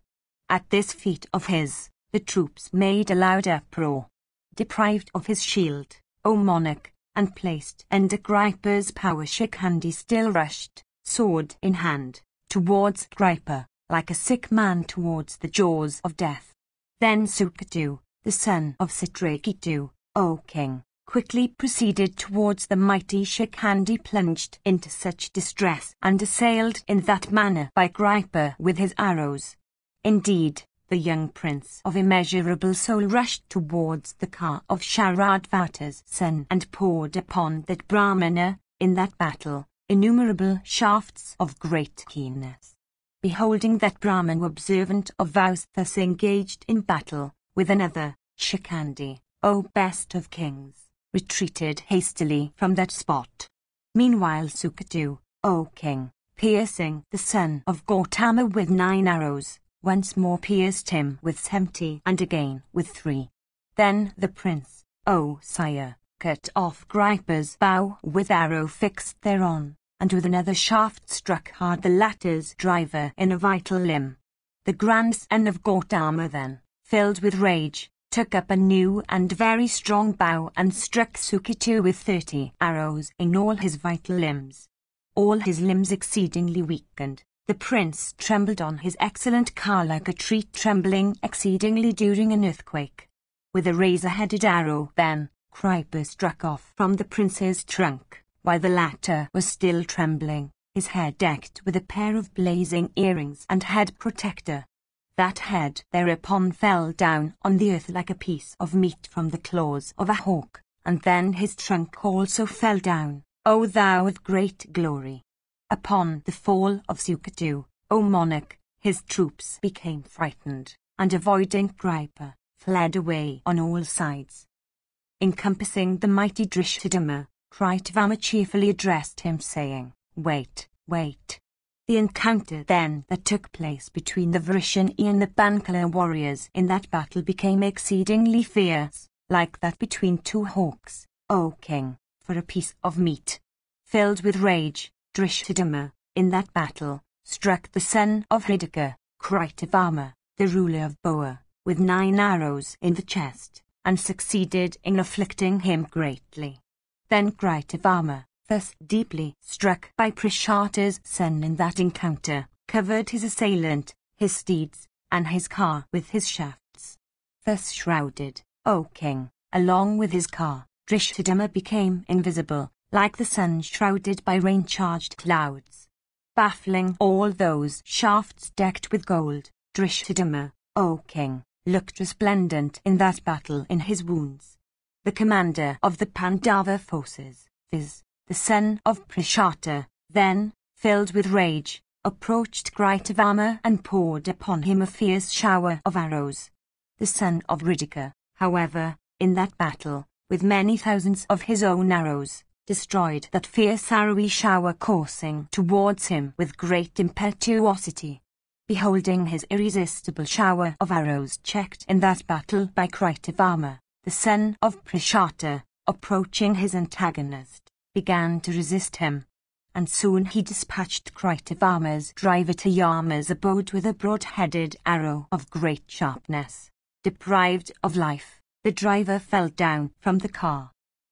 At this feat of his, the troops made a loud uproar. Deprived of his shield, O monarch, and placed under Gripa's power, Shikandi still rushed, sword in hand, towards Gripa, like a sick man towards the jaws of death. Then Sukatu, the son of Citraketu, O king, quickly proceeded towards the mighty Shikandi, plunged into such distress and assailed in that manner by Gripa with his arrows. Indeed, the young prince of immeasurable soul rushed towards the car of Sharadvata's son and poured upon that Brahmana, in that battle, innumerable shafts of great keenness. Beholding that Brahman observant of vows thus engaged in battle with another, Shikandi, O best of kings, retreated hastily from that spot. Meanwhile Sukatu, O king, piercing the son of Gautama with 9 arrows, once more pierced him with 70 and again with 3. Then the prince, O sire, cut off Kripa's bow with arrow fixed thereon, and with another shaft struck hard the latter's driver in a vital limb. The grandson of Gautama then, filled with rage, took up a new and very strong bow and struck Sukatu with 30 arrows in all his vital limbs. All his limbs exceedingly weakened, the prince trembled on his excellent car like a tree trembling exceedingly during an earthquake. With a razor-headed arrow then, Kripa struck off from the prince's trunk, while the latter was still trembling, his head decked with a pair of blazing earrings and head protector. That head thereupon fell down on the earth like a piece of meat from the claws of a hawk, and then his trunk also fell down, O thou of great glory. Upon the fall of Sukatu, O monarch, his troops became frightened, and avoiding Kripa, fled away on all sides. Encompassing the mighty Drishthadhyamna, Kritavama cheerfully addressed him saying, Wait, wait. The encounter then that took place between the Vrishani and the Bankala warriors in that battle became exceedingly fierce, like that between 2 hawks, O king, for a piece of meat. Filled with rage, Drishthadhyamna, in that battle, struck the son of Hridika, Kritavama, the ruler of Boa, with 9 arrows in the chest, and succeeded in afflicting him greatly. Then Kritavama, thus deeply struck by Prishata's son in that encounter, covered his assailant, his steeds, and his car with his shafts. Thus shrouded, O king, along with his car, Drishthadhyamna became invisible, like the sun shrouded by rain-charged clouds. Baffling all those shafts decked with gold, Drishthadhyamna, O king, looked resplendent in that battle in his wounds. The commander of the Pandava forces, viz., the son of Prishata, then, filled with rage, approached Kritavama and poured upon him a fierce shower of arrows. The son of Hridika, however, in that battle, with many thousands of his own arrows, destroyed that fierce arrowy shower coursing towards him with great impetuosity. Beholding his irresistible shower of arrows checked in that battle by Kritavama, the son of Prishata, approaching his antagonist, began to resist him, and soon he dispatched Kritavama's driver to Yama's abode with a broad-headed arrow of great sharpness. Deprived of life, the driver fell down from the car.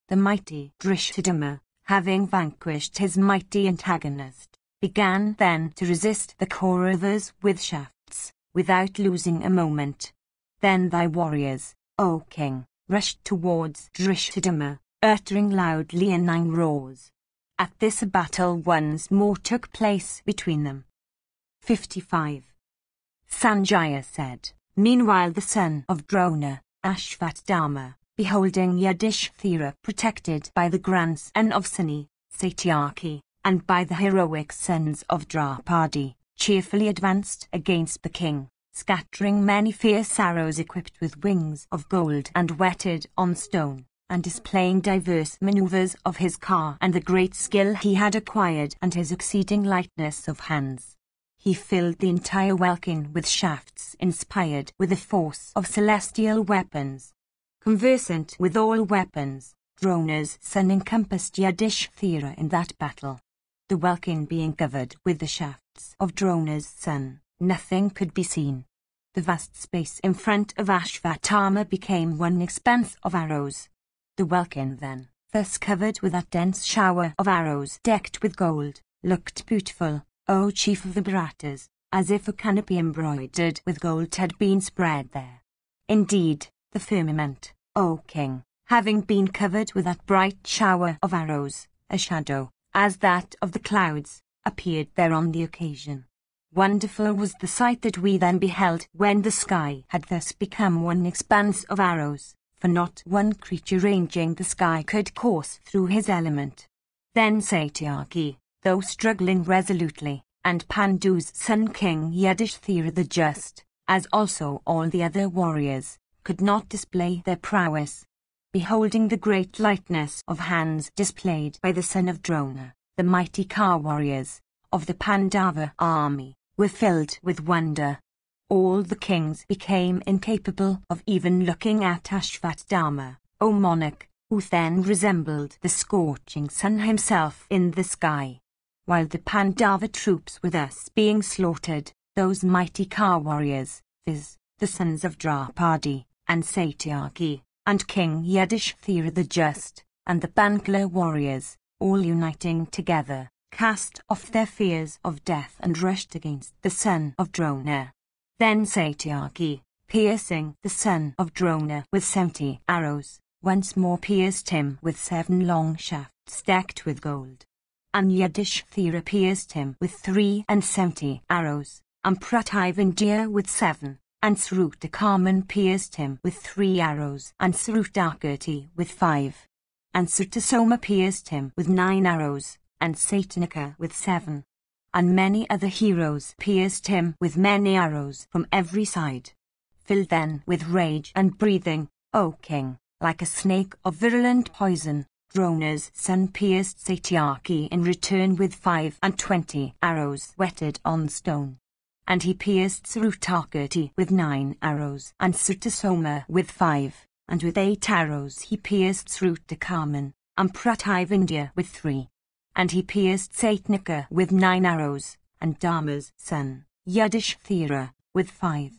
The mighty Drishthadhyamna, having vanquished his mighty antagonist, began then to resist the Kauravas with shafts, without losing a moment. Then thy warriors, O king, rushed towards Drishthadhyamna, uttering loudly in 9 roars. At this a battle once more took place between them. 55. Sanjaya said, Meanwhile the son of Drona, Ashvatthama, beholding Yudhishthira protected by the grandson of Sani, Satyaki, and by the heroic sons of Draupadi, cheerfully advanced against the king, scattering many fierce arrows equipped with wings of gold and whetted on stone, and displaying diverse maneuvers of his car and the great skill he had acquired and his exceeding lightness of hands. He filled the entire welkin with shafts inspired with the force of celestial weapons. Conversant with all weapons, Drona's son encompassed Yudhishthira in that battle. The welkin being covered with the shafts of Drona's son, nothing could be seen. The vast space in front of Ashvatthama became one expanse of arrows. The welkin then, thus covered with that dense shower of arrows decked with gold, looked beautiful, O chief of the Bharatas, as if a canopy embroidered with gold had been spread there. Indeed, the firmament, O king, having been covered with that bright shower of arrows, a shadow, as that of the clouds, appeared there on the occasion. Wonderful was the sight that we then beheld when the sky had thus become one expanse of arrows, for not one creature ranging the sky could course through his element. Then Satyaki, though struggling resolutely, and Pandu's son King Yudhishthira the Just, as also all the other warriors, could not display their prowess. Beholding the great lightness of hands displayed by the son of Drona, the mighty car warriors of the Pandava army were filled with wonder. All the kings became incapable of even looking at Ashvatthama, O monarch, who then resembled the scorching sun himself in the sky. While the Pandava troops were thus being slaughtered, those mighty car warriors, viz., the sons of Draupadi, and Satyaki, and King Yudhishthira the Just, and the Bankla warriors, all uniting together, cast off their fears of death and rushed against the son of Drona. Then Satyaki, piercing the son of Drona with 70 arrows, once more pierced him with 7 long shafts decked with gold. And Yudhishthira pierced him with 73 arrows, and Prativindya with 7, and Srutakarman pierced him with 3 arrows, and Srutakirti with 5. And Sutasoma pierced him with 9 arrows, and Satanika with 7. And many other heroes pierced him with many arrows from every side. Filled then with rage and breathing, O king, like a snake of virulent poison, Drona's son pierced Satyaki in return with 25 arrows whetted on stone. And he pierced Srutakirti with 9 arrows, and Sutasoma with 5, and with 8 arrows he pierced Srutakarman, and Prativindya with 3. And he pierced Satanika with 9 arrows, and Dharma's son, Yudhishthira, with 5.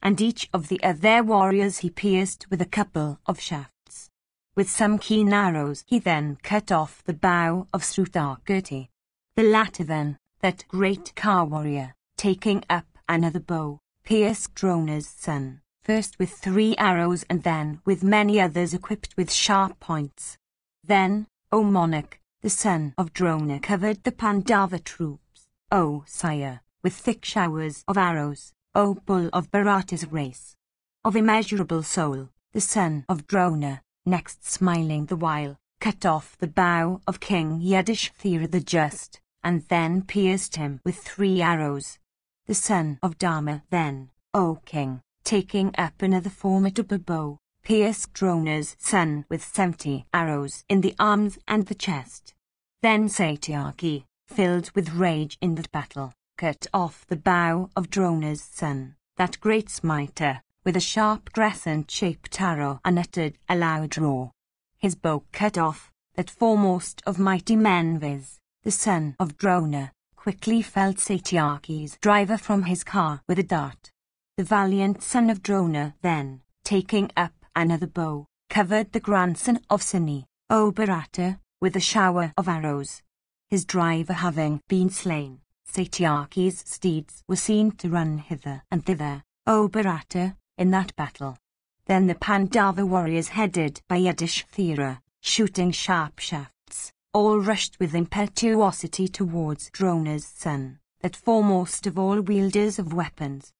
And each of the other warriors he pierced with a couple of shafts. With some keen arrows he then cut off the bow of Srutakirti. The latter then, that great car warrior, taking up another bow, pierced Drona's son, first with 3 arrows and then with many others equipped with sharp points. Then, O monarch, the son of Drona covered the Pandava troops, O sire, with thick showers of arrows, O bull of Bharata's race. Of immeasurable soul, the son of Drona, next smiling the while, cut off the bow of King Yudhishthira the Just, and then pierced him with 3 arrows. The son of Dharma then, O king, taking up another formidable bow, pierced Drona's son with 70 arrows in the arms and the chest. Then Satyaki, filled with rage in that battle, cut off the bow of Drona's son, that great smiter, with a sharp crescent-shaped arrow, and uttered a loud roar. His bow cut off, that foremost of mighty men, viz., the son of Drona, quickly felled Satyaki's driver from his car with a dart. The valiant son of Drona then, taking up another bow, covered the grandson of Suni, O Bharata, with a shower of arrows. His driver having been slain, Satyaki's steeds were seen to run hither and thither, O Bharata, in that battle. Then the Pandava warriors headed by Yudhishthira, shooting sharp shafts, all rushed with impetuosity towards Drona's son, that foremost of all wielders of weapons,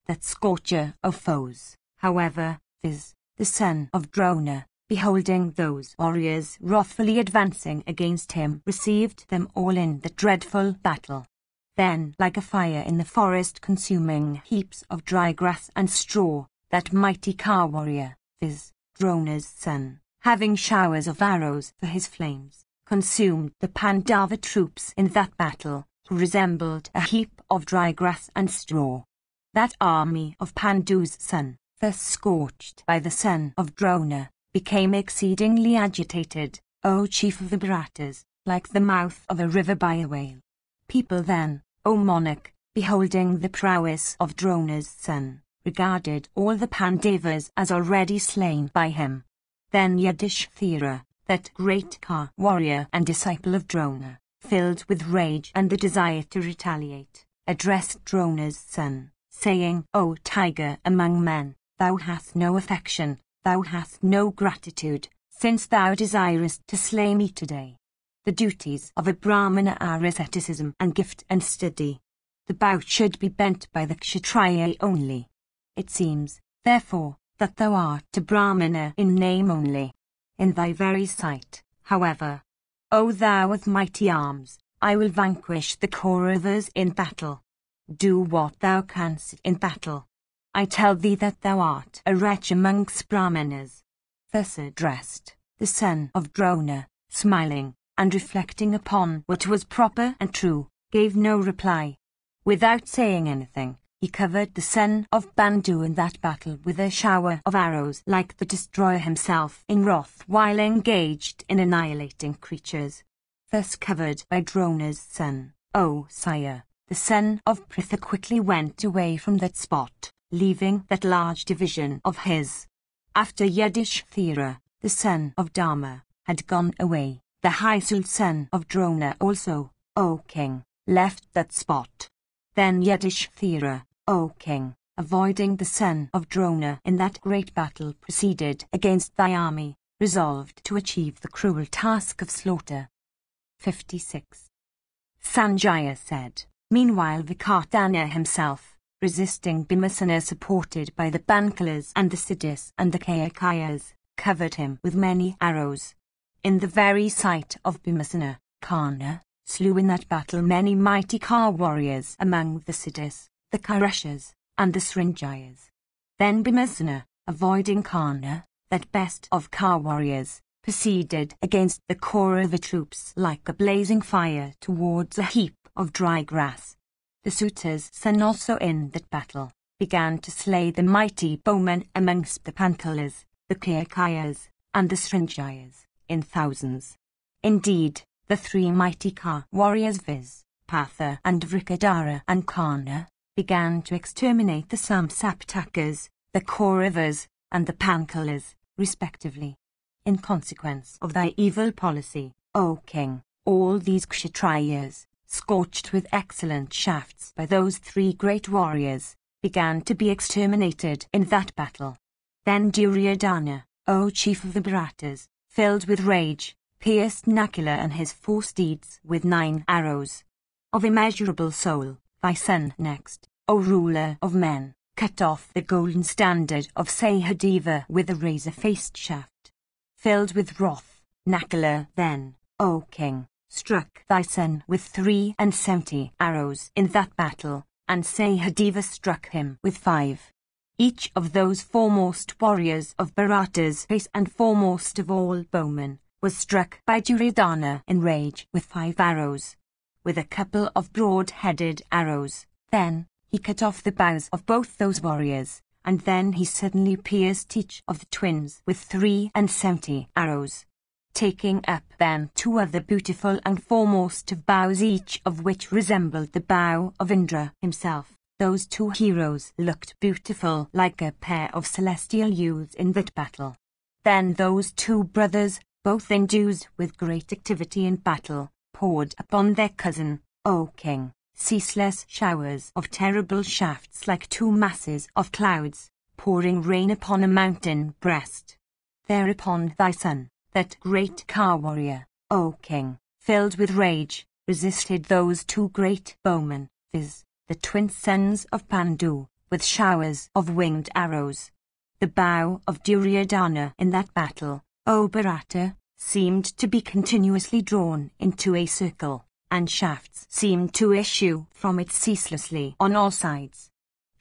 that scorcher of foes. However, viz., the son of Drona, beholding those warriors wrathfully advancing against him, received them all in the dreadful battle. Then, like a fire in the forest consuming heaps of dry grass and straw, that mighty car warrior, viz., Drona's son, having showers of arrows for his flames, consumed the Pandava troops in that battle, who resembled a heap of dry grass and straw. That army of Pandu's son, thus scorched by the son of Drona, became exceedingly agitated, O chief of the Bharatas, like the mouth of a river by a whale. People then, O monarch, beholding the prowess of Drona's son, regarded all the Pandavas as already slain by him. Then Yudhishthira, that great car warrior and disciple of Drona, filled with rage and the desire to retaliate, addressed Drona's son, saying, O tiger among men, thou hast no affection, thou hast no gratitude, since thou desirest to slay me today. The duties of a Brahmana are asceticism and gift and study. The bow should be bent by the Kshatriya only. It seems, therefore, that thou art a Brahmana in name only. In thy very sight, however, O thou of mighty arms, I will vanquish the Kauravas in battle. Do what thou canst in battle. I tell thee that thou art a wretch amongst Brahmanas. Thus addressed the son of Drona, smiling, and reflecting upon what was proper and true, gave no reply. Without saying anything, he covered the son of Bandu in that battle with a shower of arrows like the destroyer himself in wrath while engaged in annihilating creatures. Thus covered by Drona's son, O sire, the son of Pritha quickly went away from that spot, leaving that large division of his. After Yudhishthira, the son of Dharma, had gone away, the high-souled son of Drona also, O king, left that spot. Then Yudhishthira, O king, avoiding the son of Drona in that great battle proceeded against thy army, resolved to achieve the cruel task of slaughter. 56. Sanjaya said, meanwhile Vikardhana himself, resisting Bhimasena supported by the Bankalas and the Siddhis and the Kayakayas, covered him with many arrows. In the very sight of Bhimasena, Karna slew in that battle many mighty Ka warriors among the Siddhis, the Kaurushas, and the Srinjayas. Then Bhimasena, avoiding Karna, that best of Ka warriors, proceeded against the Kaurava troops like a blazing fire towards a heap of dry grass. The Suta's son also in that battle began to slay the mighty bowmen amongst the Pankalas, the Kayakayas, and the Srinjayas, in thousands. Indeed, the three mighty Ka warriors viz. Partha and Vrikadara and Karna, began to exterminate the Samsaptakas, the Kauravas, and the Pankalas, respectively. In consequence of thy evil policy, O king, all these Kshatriyas, scorched with excellent shafts by those three great warriors, began to be exterminated in that battle. Then Duryodhana, O chief of the Bharatas, filled with rage, pierced Nakula and his 4 steeds with 9 arrows. Of immeasurable soul, thy son next, O ruler of men, cut off the golden standard of Sahadeva with a razor-faced shaft. Filled with wrath, Nakula then, O king, struck thy son with 73 arrows in that battle, and Sahadeva struck him with 5. Each of those foremost warriors of Bharata's race and foremost of all bowmen, was struck by Duryodhana in rage with 5 arrows. With a couple of broad-headed arrows, then he cut off the bows of both those warriors, and then he suddenly pierced each of the twins with 73 arrows. Taking up then 2 other beautiful and foremost of bows, each of which resembled the bow of Indra himself, those 2 heroes looked beautiful like a pair of celestial youths in that battle. Then those 2 brothers, both endued with great activity in battle, poured upon their cousin, O king, ceaseless showers of terrible shafts like 2 masses of clouds, pouring rain upon a mountain breast. Thereupon thy son, that great Ka warrior, O king, filled with rage, resisted those 2 great bowmen, viz. the twin sons of Pandu, with showers of winged arrows. The bow of Duryodhana in that battle, O Bharata, seemed to be continuously drawn into a circle, and shafts seemed to issue from it ceaselessly on all sides.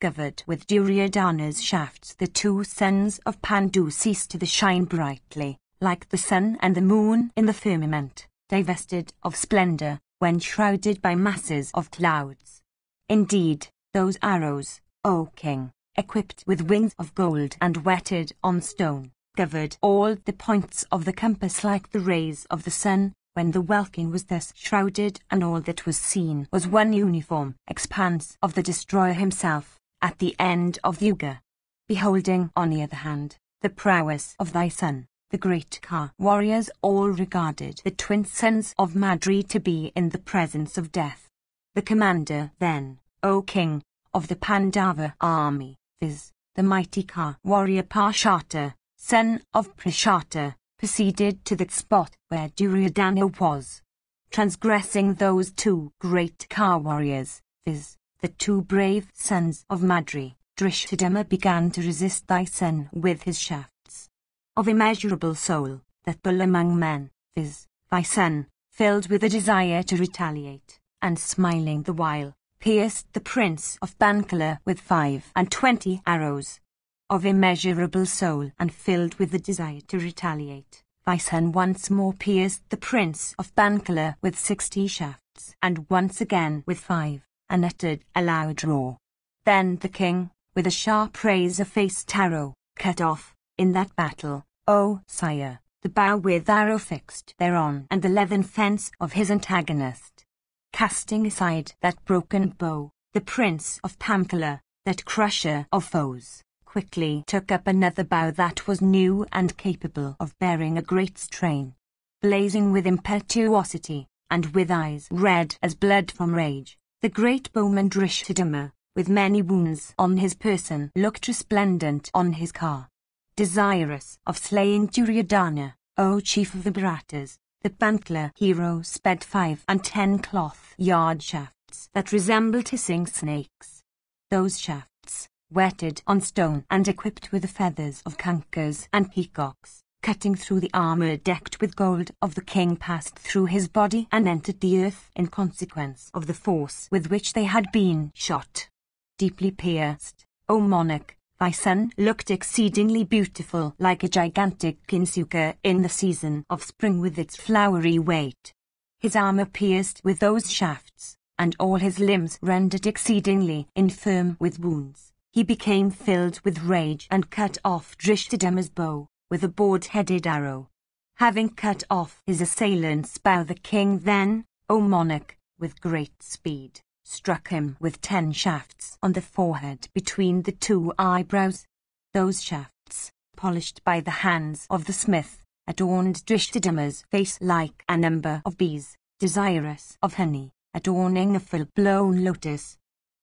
Covered with Duryodhana's shafts, the 2 sons of Pandu ceased to shine brightly, like the sun and the moon in the firmament, divested of splendor, when shrouded by masses of clouds. Indeed, those arrows, O king, equipped with wings of gold and whetted on stone, covered all the points of the compass like the rays of the sun, when the welkin was thus shrouded, and all that was seen was one uniform expanse of the destroyer himself, at the end of the Yuga. Beholding, on the other hand, the prowess of thy son, the great Ka warriors all regarded the twin sons of Madri to be in the presence of death. The commander then, O king, of the Pandava army, viz. the mighty Ka warrior Parshata, son of Prashata, proceeded to that spot where Duryodhana was. Transgressing those 2 great Ka warriors, viz. the 2 brave sons of Madri, Drishthadama began to resist thy son with his shafts. Of immeasurable soul, that bull among men, viz. thy son, filled with a desire to retaliate, and smiling the while, pierced the prince of Bankala with 25 arrows. Of immeasurable soul and filled with the desire to retaliate, thy son once more pierced the prince of Bankala with 60 shafts, and once again with 5, and uttered a loud roar. Then the king, with a sharp razor-faced arrow, cut off, in that battle, O sire, the bow with arrow fixed thereon and the leathern fence of his antagonist. Casting aside that broken bow, the prince of Pankala, that crusher of foes, quickly took up another bow that was new and capable of bearing a great strain. Blazing with impetuosity, and with eyes red as blood from rage, the great bowman Drishthadima, with many wounds on his person, looked resplendent on his car. Desirous of slaying Duryodhana, O chief of the Bharatas, the Pankala hero sped 5 and 10 cloth-yard shafts that resembled hissing snakes. Those shafts, whetted on stone and equipped with the feathers of kunkkas and peacocks, cutting through the armor decked with gold of the king, passed through his body and entered the earth in consequence of the force with which they had been shot. Deeply pierced, O monarch, thy son looked exceedingly beautiful, like a gigantic kinsuka in the season of spring with its flowery weight. His armor pierced with those shafts, and all his limbs rendered exceedingly infirm with wounds. He became filled with rage and cut off Drishthadama's bow with a board-headed arrow. Having cut off his assailant's bow, the king then, O monarch, with great speed, struck him with 10 shafts on the forehead between the 2 eyebrows. Those shafts, polished by the hands of the smith, adorned Drishthadama's face like a number of bees, desirous of honey, adorning a full-blown lotus.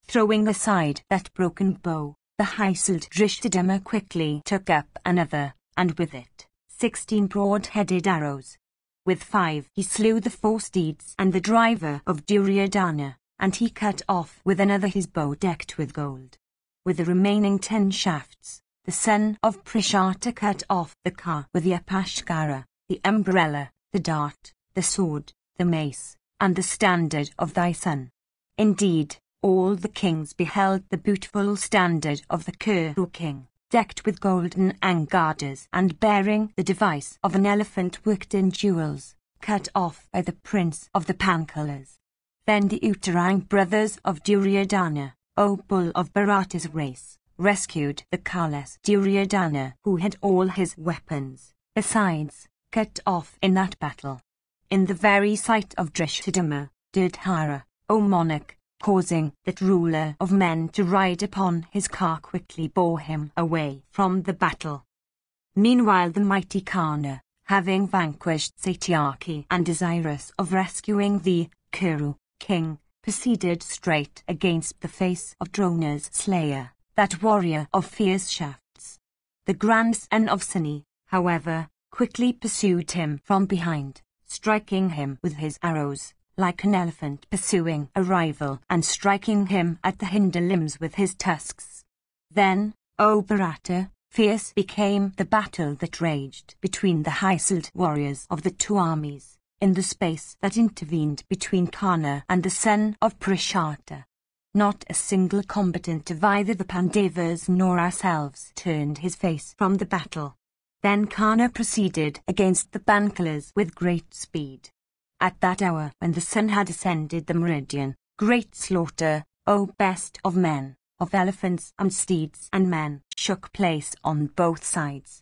Throwing aside that broken bow, the high-souled Drishthadama quickly took up another, and with it, 16 broad-headed arrows. With 5 he slew the 4 steeds and the driver of Duryodhana, and he cut off with another his bow decked with gold. With the remaining 10 shafts, the son of Prishata cut off the car with the apashkara, the umbrella, the dart, the sword, the mace, and the standard of thy son. Indeed, all the kings beheld the beautiful standard of the Kuru king, decked with golden angadas and bearing the device of an elephant worked in jewels, cut off by the prince of the Pankalas. Then the Uttarang brothers of Duryodhana, O bull of Bharata's race, rescued the carless Duryodhana, who had all his weapons, besides, cut off in that battle. In the very sight of Drishthadama, Durdhara, O monarch, causing that ruler of men to ride upon his car, quickly bore him away from the battle. Meanwhile the mighty Karna, having vanquished Satyaki and desirous of rescuing the Kuru king, proceeded straight against the face of Drona's slayer, that warrior of fierce shafts. The grandson of Suni, however, quickly pursued him from behind, striking him with his arrows, like an elephant pursuing a rival, and striking him at the hinder limbs with his tusks. Then, O Bharata, fierce became the battle that raged between the high-souled warriors of the 2 armies, in the space that intervened between Karna and the son of Prishata. Not a single combatant of either the Pandavas nor ourselves turned his face from the battle. Then Karna proceeded against the Pankalas with great speed. At that hour, when the sun had ascended the meridian, great slaughter, O best of men, of elephants and steeds and men, shook place on both sides.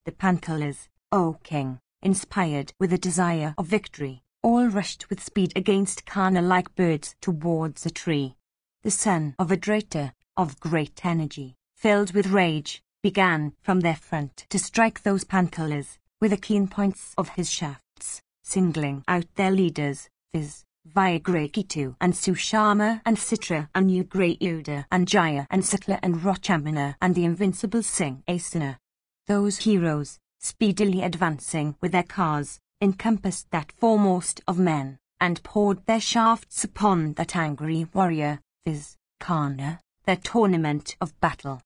The Pankalas, O king, inspired with a desire of victory, all rushed with speed against Karna like birds towards a tree. The son of Adrata, of great energy, filled with rage, began from their front to strike those Pankalas with the keen points of his shafts, singling out their leaders, viz. Vyagraketu and Sushama and Citra and Ugrayuda and Jaya and Sakla and Rochamana and the invincible Singh Asana. Those heroes, speedily advancing with their cars, encompassed that foremost of men, and poured their shafts upon that angry warrior, viz. Karna, their tournament of battle.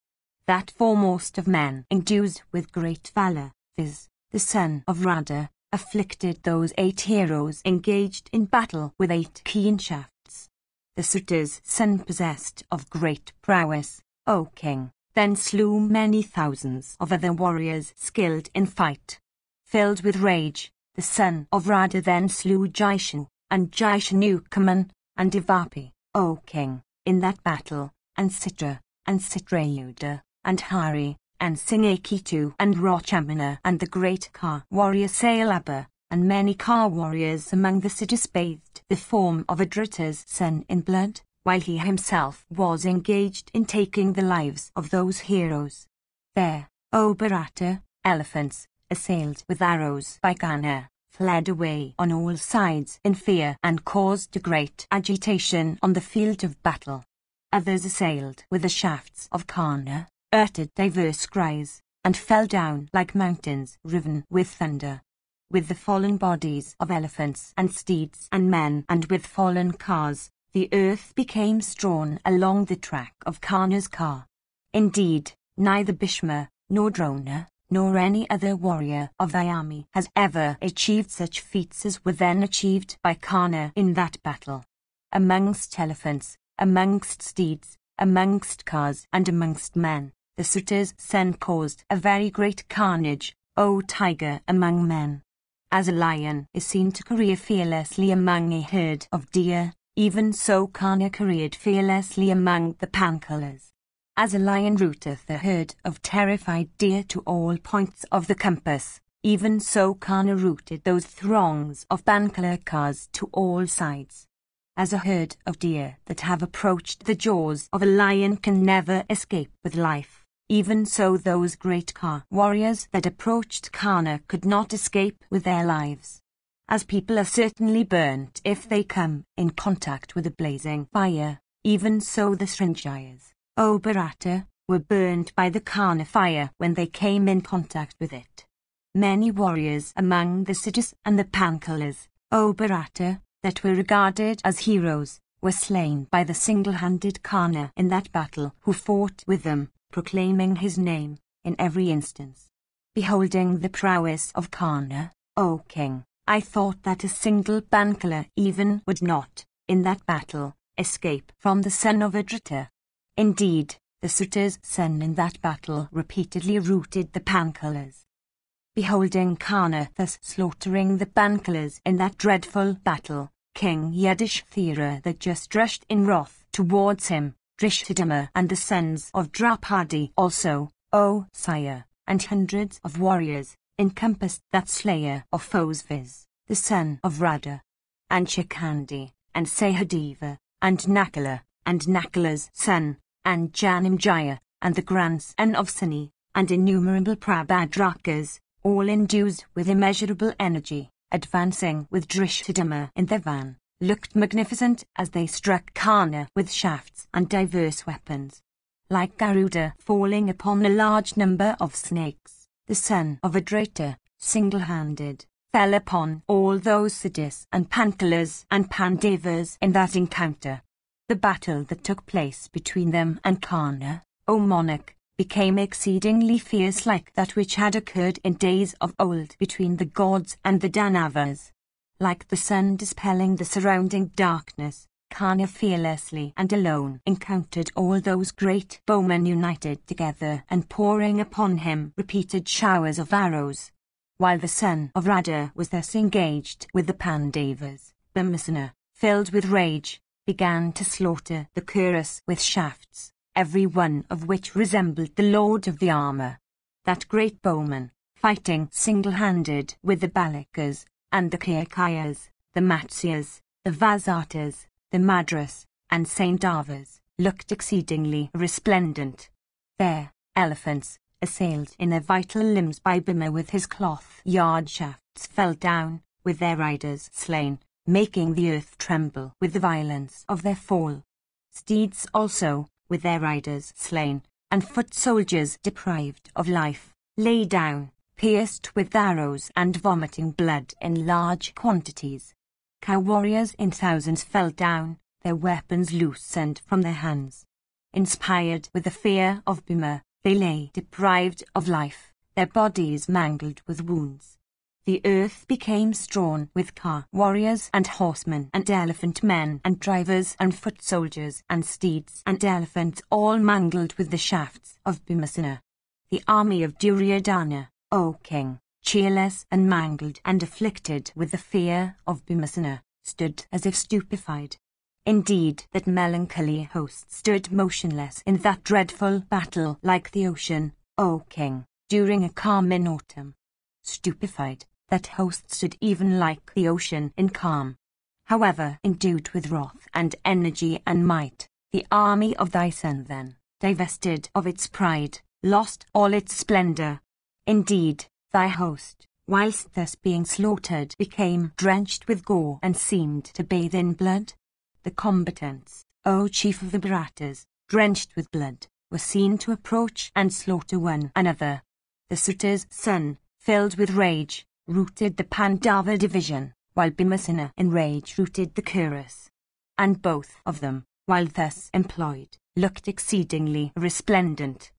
That foremost of men endued with great valour, viz. the son of Radha, afflicted those 8 heroes engaged in battle with 8 keen shafts. The suitor's son, possessed of great prowess, O king, then slew many thousands of other warriors skilled in fight. Filled with rage, the son of Radha then slew Jishu, and Jishnu, and Devapi, O king, in that battle, and Sitra, and Citrayuda, and Hari, and Singaketu, and Rachamana, and the great Ka warrior Sailabha, and many Ka warriors among the cities bathed the form of Adrita's son in blood, while he himself was engaged in taking the lives of those heroes. There, O Bharata, elephants, assailed with arrows by Kana, fled away on all sides in fear and caused a great agitation on the field of battle. Others assailed with the shafts of Kana, uttered diverse cries, and fell down like mountains riven with thunder. With the fallen bodies of elephants and steeds and men, and with fallen cars, the earth became strewn along the track of Kana's car. Indeed, neither Bhishma, nor Drona, nor any other warrior of the army has ever achieved such feats as were then achieved by Kana in that battle. Amongst elephants, amongst steeds, amongst cars, and amongst men, the suitor's son caused a very great carnage, O tiger among men. As a lion is seen to career fearlessly among a herd of deer, even so Kana careered fearlessly among the Pankalas. As a lion rooteth a herd of terrified deer to all points of the compass, even so Kana rooted those throngs of Pankalakas to all sides. As a herd of deer that have approached the jaws of a lion can never escape with life, even so those great Ka warriors that approached Kana could not escape with their lives. As people are certainly burnt if they come in contact with a blazing fire, even so the Srinjayas, O Bharata, were burned by the Kana fire when they came in contact with it. Many warriors among the Siddhis and the Pankalas, O Bharata, that were regarded as heroes, were slain by the single-handed Kana in that battle, who fought with them, proclaiming his name in every instance. Beholding the prowess of Kana, O king, I thought that a single Pankala even would not, in that battle, escape from the son of Adrita. Indeed, the suitor's son in that battle repeatedly routed the Pankalas. Beholding Kana thus slaughtering the Pankalas in that dreadful battle, King Yudhishthira that just rushed in wrath towards him, Drishthadhyumna and the sons of Draupadi also, O sire, and hundreds of warriors, encompassed that slayer of foes, viz., the son of Radha, and Shikandi, and Sahadeva, and Nakula, and Nakula's son, and Janamejaya, and the grandson of Suni, and innumerable Prabhadrakas, all endued with immeasurable energy, advancing with Drishthadhyumna in their van, looked magnificent as they struck Kana with shafts and diverse weapons. Like Garuda falling upon a large number of snakes, the son of Adrita, single-handed, fell upon all those Siddhis and Pankalas and Pandavas in that encounter. The battle that took place between them and Kana, O monarch, became exceedingly fierce, like that which had occurred in days of old between the gods and the Danavas. Like the sun dispelling the surrounding darkness, Kana fearlessly and alone encountered all those great bowmen united together and pouring upon him repeated showers of arrows. While the son of Radha was thus engaged with the Pandavas, Bhimasena, filled with rage, began to slaughter the Kurus with shafts, every one of which resembled the lord of the armor. That great bowman, fighting single-handed with the Balakas, and the Kayakayas, the Matsyas, the Vasatas, the Madras, and Saindavas, looked exceedingly resplendent. There, elephants, assailed in their vital limbs by Bhima with his cloth-yard shafts, fell down, with their riders slain, making the earth tremble with the violence of their fall. Steeds also, with their riders slain, and foot soldiers deprived of life, lay down, pierced with arrows and vomiting blood in large quantities. Cow warriors in thousands fell down, their weapons loosened from their hands. Inspired with the fear of Bhima, they lay deprived of life, their bodies mangled with wounds. the earth became strewn with car warriors and horsemen and elephant men and drivers and foot soldiers and steeds and elephants, all mangled with the shafts of Bhimasena. The army of Duryodhana, O king, cheerless and mangled and afflicted with the fear of Bhimasena, stood as if stupefied. Indeed, that melancholy host stood motionless in that dreadful battle like the ocean, O king, during a calm in autumn. Stupefied, that host stood even like the ocean in calm. However, endued with wrath and energy and might, the army of thy son then, divested of its pride, lost all its splendor. Indeed, thy host, whilst thus being slaughtered, became drenched with gore and seemed to bathe in blood. The combatants, O chief of the Bharatas, drenched with blood, were seen to approach and slaughter one another. The Suta's son, filled with rage, routed the Pandava division, while Bhimasena in rage routed the Kurus. And both of them, while thus employed, looked exceedingly resplendent.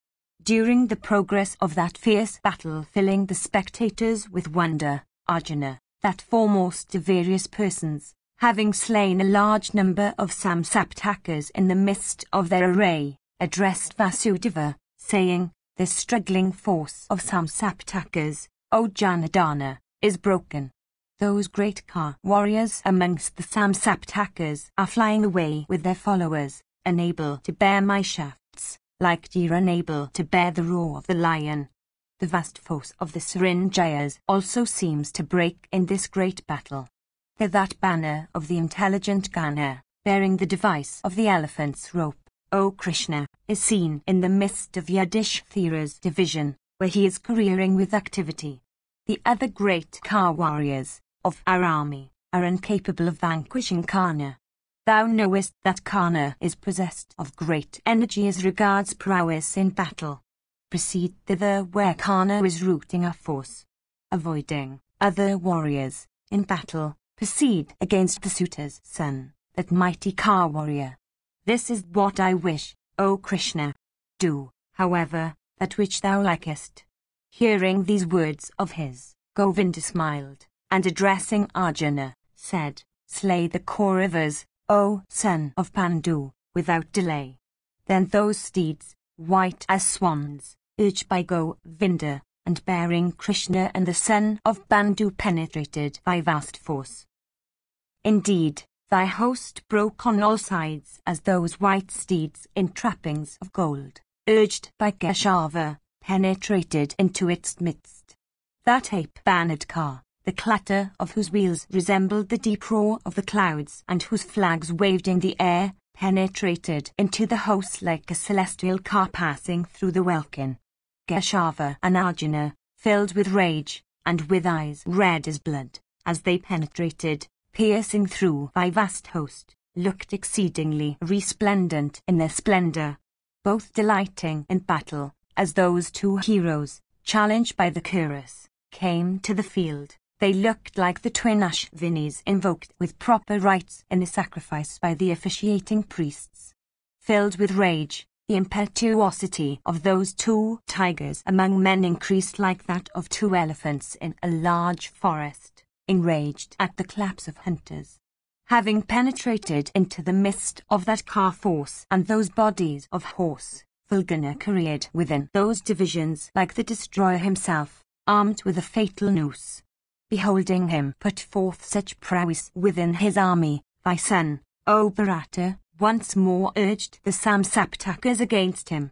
During the progress of that fierce battle, filling the spectators with wonder, Arjuna, that foremost of various persons, having slain a large number of Samsaptakas in the midst of their array, addressed Vasudeva, saying, "This struggling force of Samsaptakas, O Janardana, is broken. Those great car warriors amongst the Samsaptakas are flying away with their followers, unable to bear my shafts, like deer unable to bear the roar of the lion. The vast force of the Sarinjayas also seems to break in this great battle. That banner of the intelligent Gana, bearing the device of the elephant's rope, O Krishna, is seen in the midst of Yudhishthira's division, where he is careering with activity. The other great car warriors of our army are incapable of vanquishing Karna. Thou knowest that Karna is possessed of great energy as regards prowess in battle. Proceed thither where Karna is routing our force. Avoiding other warriors in battle, proceed against the Suta's son, that mighty car warrior. This is what I wish, O Krishna. Do, however, that which thou likest." Hearing these words of his, Govinda smiled, and addressing Arjuna, said, "Slay the Kauravas, O son of Pandu, without delay." Then those steeds, white as swans, urged by Govinda, and bearing Krishna and the son of Pandu, penetrated thy vast force. Indeed, thy host broke on all sides as those white steeds in trappings of gold, urged by Keshava, penetrated into its midst. That ape-bannered car, the clatter of whose wheels resembled the deep roar of the clouds and whose flags waved in the air, penetrated into the host like a celestial car passing through the welkin. Keshava and Arjuna, filled with rage, and with eyes red as blood, as they penetrated, piercing through thy vast host, looked exceedingly resplendent in their splendor, both delighting in battle, as those two heroes, challenged by the Kurus, came to the field. They looked like the twin Ashvinis invoked with proper rites in the sacrifice by the officiating priests. Filled with rage, the impetuosity of those two tigers among men increased like that of two elephants in a large forest, enraged at the claps of hunters. Having penetrated into the midst of that car force and those bodies of horse, Vulgana careered within those divisions like the destroyer himself, armed with a fatal noose. Beholding him put forth such prowess within his army, thy son, O Bharata, once more urged the Samsaptakas against him.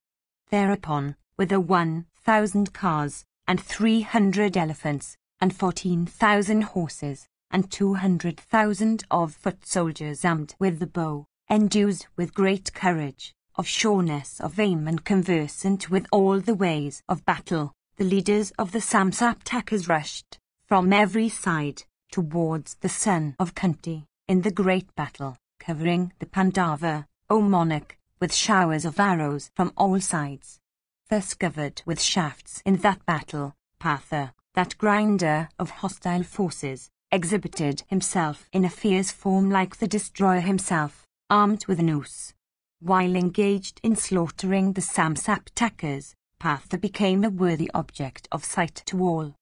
Thereupon, with the 1,000 cars, and 300 elephants, and 14,000 horses, and 200,000 of foot soldiers armed with the bow, endued with great courage, of sureness of aim and conversant with all the ways of battle, the leaders of the Samsaptakas rushed, from every side, towards the son of Kunti, in the great battle, covering the Pandava, O monarch, with showers of arrows from all sides. Thus covered with shafts in that battle, Partha, that grinder of hostile forces, exhibited himself in a fierce form like the destroyer himself, armed with a noose. While engaged in slaughtering the Samsaptakas, Partha became a worthy object of sight to all.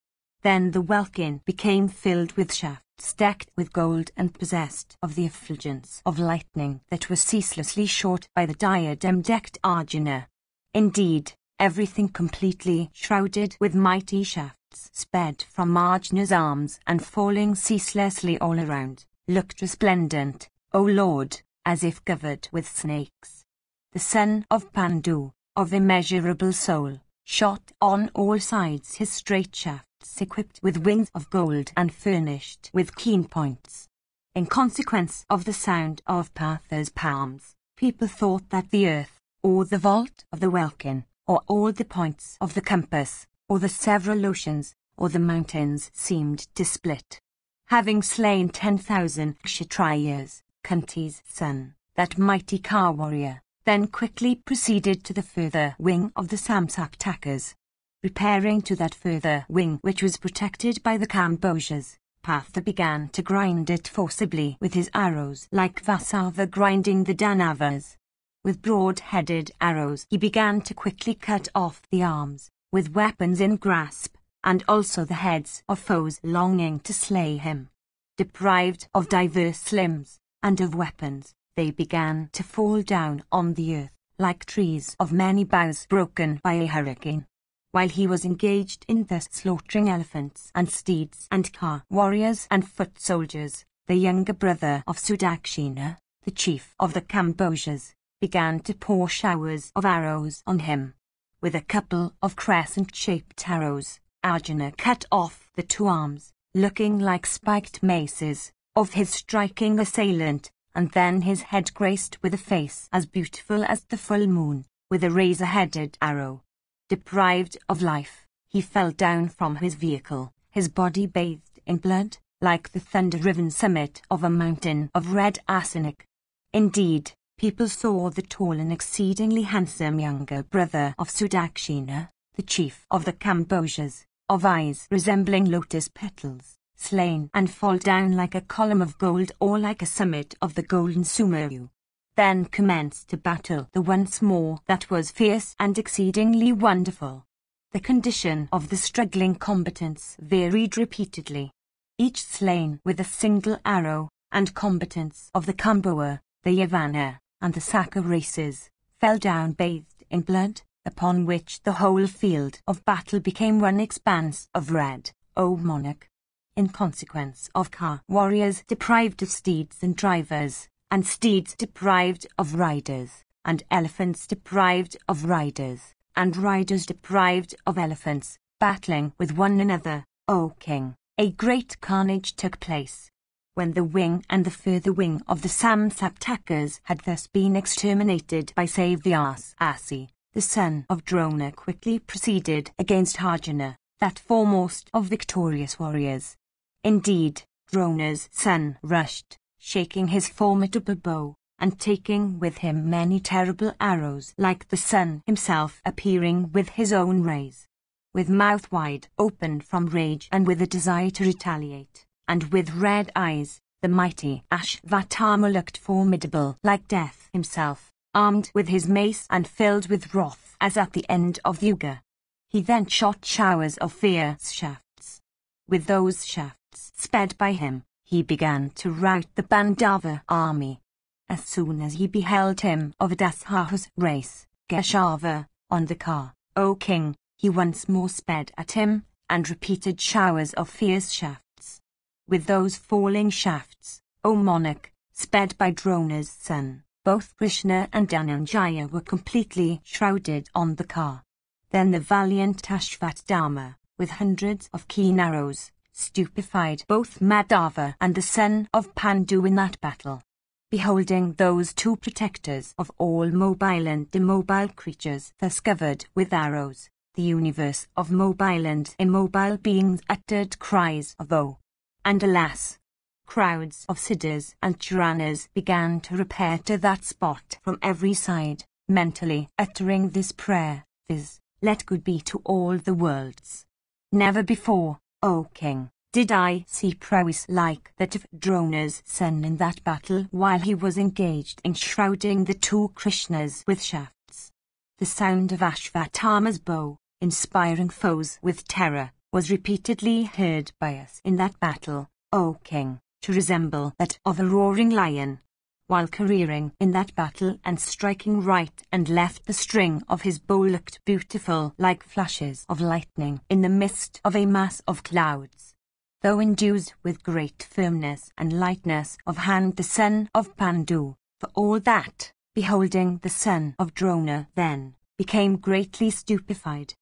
Then the welkin became filled with shafts decked with gold and possessed of the effulgence of lightning that was ceaselessly shot by the diadem-decked Arjuna. Indeed, everything completely shrouded with mighty shafts sped from Arjuna's arms and falling ceaselessly all around, looked resplendent, O Lord, as if covered with snakes. The son of Pandu, of immeasurable soul, shot on all sides his straight shafts equipped with wings of gold and furnished with keen points. In consequence of the sound of Partha's palms, people thought that the earth, or the vault of the welkin, or all the points of the compass, or the several oceans, or the mountains seemed to split. Having slain 10,000 Kshatriyas, Kunti's son, that mighty car warrior, then quickly proceeded to the further wing of the Samsaptakas. Repairing to that further wing which was protected by the Kambojas, Partha began to grind it forcibly with his arrows like Vasava grinding the Danavas. With broad-headed arrows he began to quickly cut off the arms, with weapons in grasp, and also the heads of foes longing to slay him. Deprived of diverse limbs, and of weapons, they began to fall down on the earth, like trees of many boughs broken by a hurricane. While he was engaged in thus slaughtering elephants and steeds and car warriors and foot soldiers, the younger brother of Sudakshina, the chief of the Kambojas, began to pour showers of arrows on him. With a couple of crescent-shaped arrows, Arjuna cut off the two arms, looking like spiked maces, of his striking assailant, and then his head graced with a face as beautiful as the full moon, with a razor-headed arrow. Deprived of life, he fell down from his vehicle, his body bathed in blood, like the thunder-riven summit of a mountain of red arsenic. Indeed, people saw the tall and exceedingly handsome younger brother of Sudakshina, the chief of the Kambojas, of eyes resembling lotus petals, slain and fall down like a column of gold or like a summit of the golden Sumeru. Then commenced to battle the once more that was fierce and exceedingly wonderful. The condition of the struggling combatants varied repeatedly, each slain with a single arrow, and combatants of the Kamboa, the Yavana, and the Saka races, fell down bathed in blood, upon which the whole field of battle became one expanse of red, O monarch. In consequence of car warriors deprived of steeds and drivers, and steeds deprived of riders, and elephants deprived of riders, and riders deprived of elephants, battling with one another, O king, a great carnage took place. When the wing and the further wing of the Samsaptakas had thus been exterminated by Savyasi, the son of Drona quickly proceeded against Arjuna, that foremost of victorious warriors. Indeed, Drona's son rushed, shaking his formidable bow, and taking with him many terrible arrows like the sun himself appearing with his own rays. With mouth wide open from rage and with a desire to retaliate, and with red eyes, the mighty Ashvatthama looked formidable like death himself, armed with his mace and filled with wrath as at the end of the Yuga. He then shot showers of fierce shafts. With those shafts sped by him, he began to rout the Pandava army. As soon as he beheld him of Dasha's race, Geshava, on the car, O king, he once more sped at him, and repeated showers of fierce shafts. With those falling shafts, O monarch, sped by Drona's son, both Krishna and Dhananjaya were completely shrouded on the car. Then the valiant Ashvatthama, with hundreds of keen arrows, stupefied both Madhava and the son of Pandu in that battle. Beholding those two protectors of all mobile and immobile creatures thus covered with arrows, the universe of mobile and immobile beings uttered cries of woe. And alas! Crowds of Siddhas and Charanas began to repair to that spot from every side, mentally uttering this prayer, viz., let good be to all the worlds. Never before, O king, did I see prowess like that of Drona's son in that battle while he was engaged in shrouding the two Krishnas with shafts. The sound of Ashvatthama's bow, inspiring foes with terror, was repeatedly heard by us in that battle, O king, to resemble that of a roaring lion. While careering in that battle and striking right and left, the string of his bow looked beautiful like flashes of lightning in the midst of a mass of clouds. Though endued with great firmness and lightness of hand, the son of Pandu, for all that, beholding the son of Drona then, became greatly stupefied.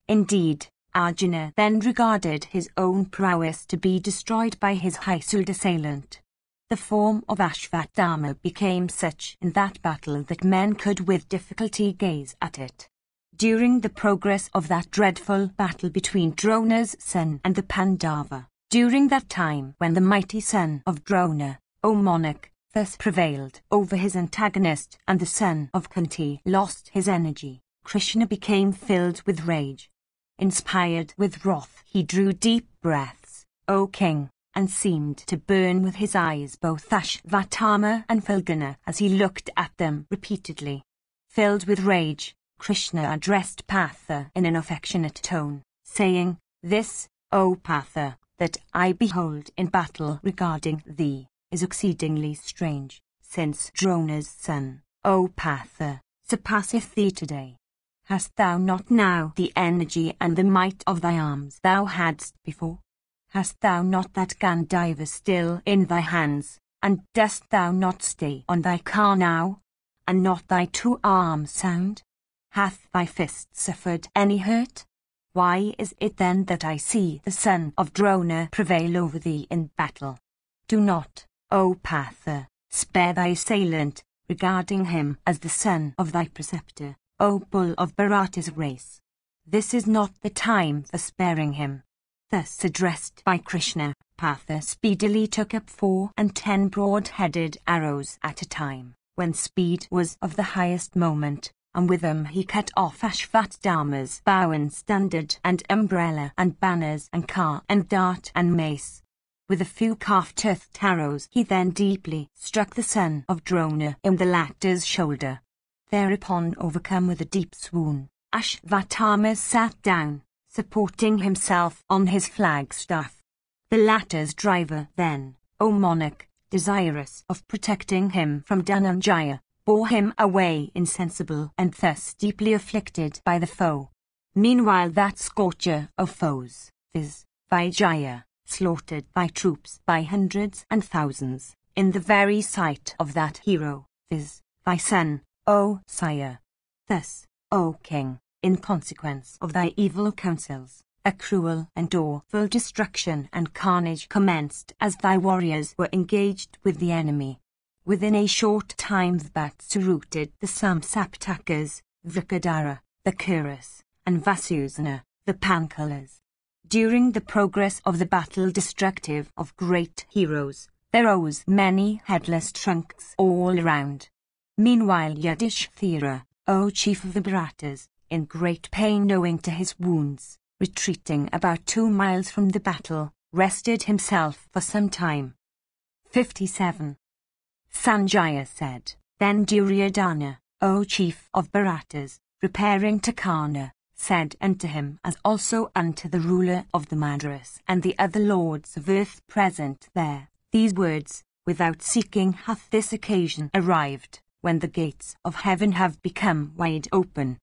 Indeed, Arjuna then regarded his own prowess to be destroyed by his high-souled assailant. The form of Ashvatthama became such in that battle that men could with difficulty gaze at it. During the progress of that dreadful battle between Drona's son and the Pandava, during that time when the mighty son of Drona, O monarch, thus prevailed over his antagonist and the son of Kunti lost his energy, Krishna became filled with rage. Inspired with wrath, he drew deep breaths, O king, and seemed to burn with his eyes both Ashvatthama and Falguna as he looked at them repeatedly. Filled with rage, Krishna addressed Partha in an affectionate tone, saying, "This, O Partha, that I behold in battle regarding thee, is exceedingly strange, since Drona's son, O Partha, surpasseth thee today. Hast thou not now the energy and the might of thy arms thou hadst before? Hast thou not that Gandiva still in thy hands, and dost thou not stay on thy car now? And not thy two arms sound? Hath thy fist suffered any hurt? Why is it then that I see the son of Drona prevail over thee in battle? Do not, O Partha, spare thy assailant, regarding him as the son of thy preceptor, O bull of Bharata's race. This is not the time for sparing him." Thus addressed by Krishna, Partha speedily took up 4 and 10 broad-headed arrows at a time, when speed was of the highest moment, and with them he cut off Ashvatthama's bow and standard and umbrella and banners and car and dart and mace. With a few calf-toothed arrows he then deeply struck the son of Drona in the latter's shoulder. Thereupon, overcome with a deep swoon, Ashvatthama sat down, supporting himself on his flagstaff. The latter's driver then, O monarch, desirous of protecting him from Dhananjaya, bore him away insensible and thus deeply afflicted by the foe. Meanwhile that scorcher of foes, viz. Vijaya, slaughtered thy troops by hundreds and thousands, in the very sight of that hero, viz. Thy son, O sire. Thus, O king, in consequence of thy evil counsels, a cruel and awful destruction and carnage commenced as thy warriors were engaged with the enemy. Within a short time the bats routed the Samsaptakas, Vrikadara, the Kuras, and Vasusana, the Pankalas. During the progress of the battle destructive of great heroes, there rose many headless trunks all around. Meanwhile Yudhishthira, O chief of the Bharatas, in great pain owing to his wounds, retreating about 2 miles from the battle, rested himself for some time. 57. Sanjaya said, Then Duryodhana, O chief of Bharatas, repairing to Karna, said unto him as also unto the ruler of the Madras and the other lords of earth present there, these words, without seeking hath this occasion arrived, when the gates of heaven have become wide open.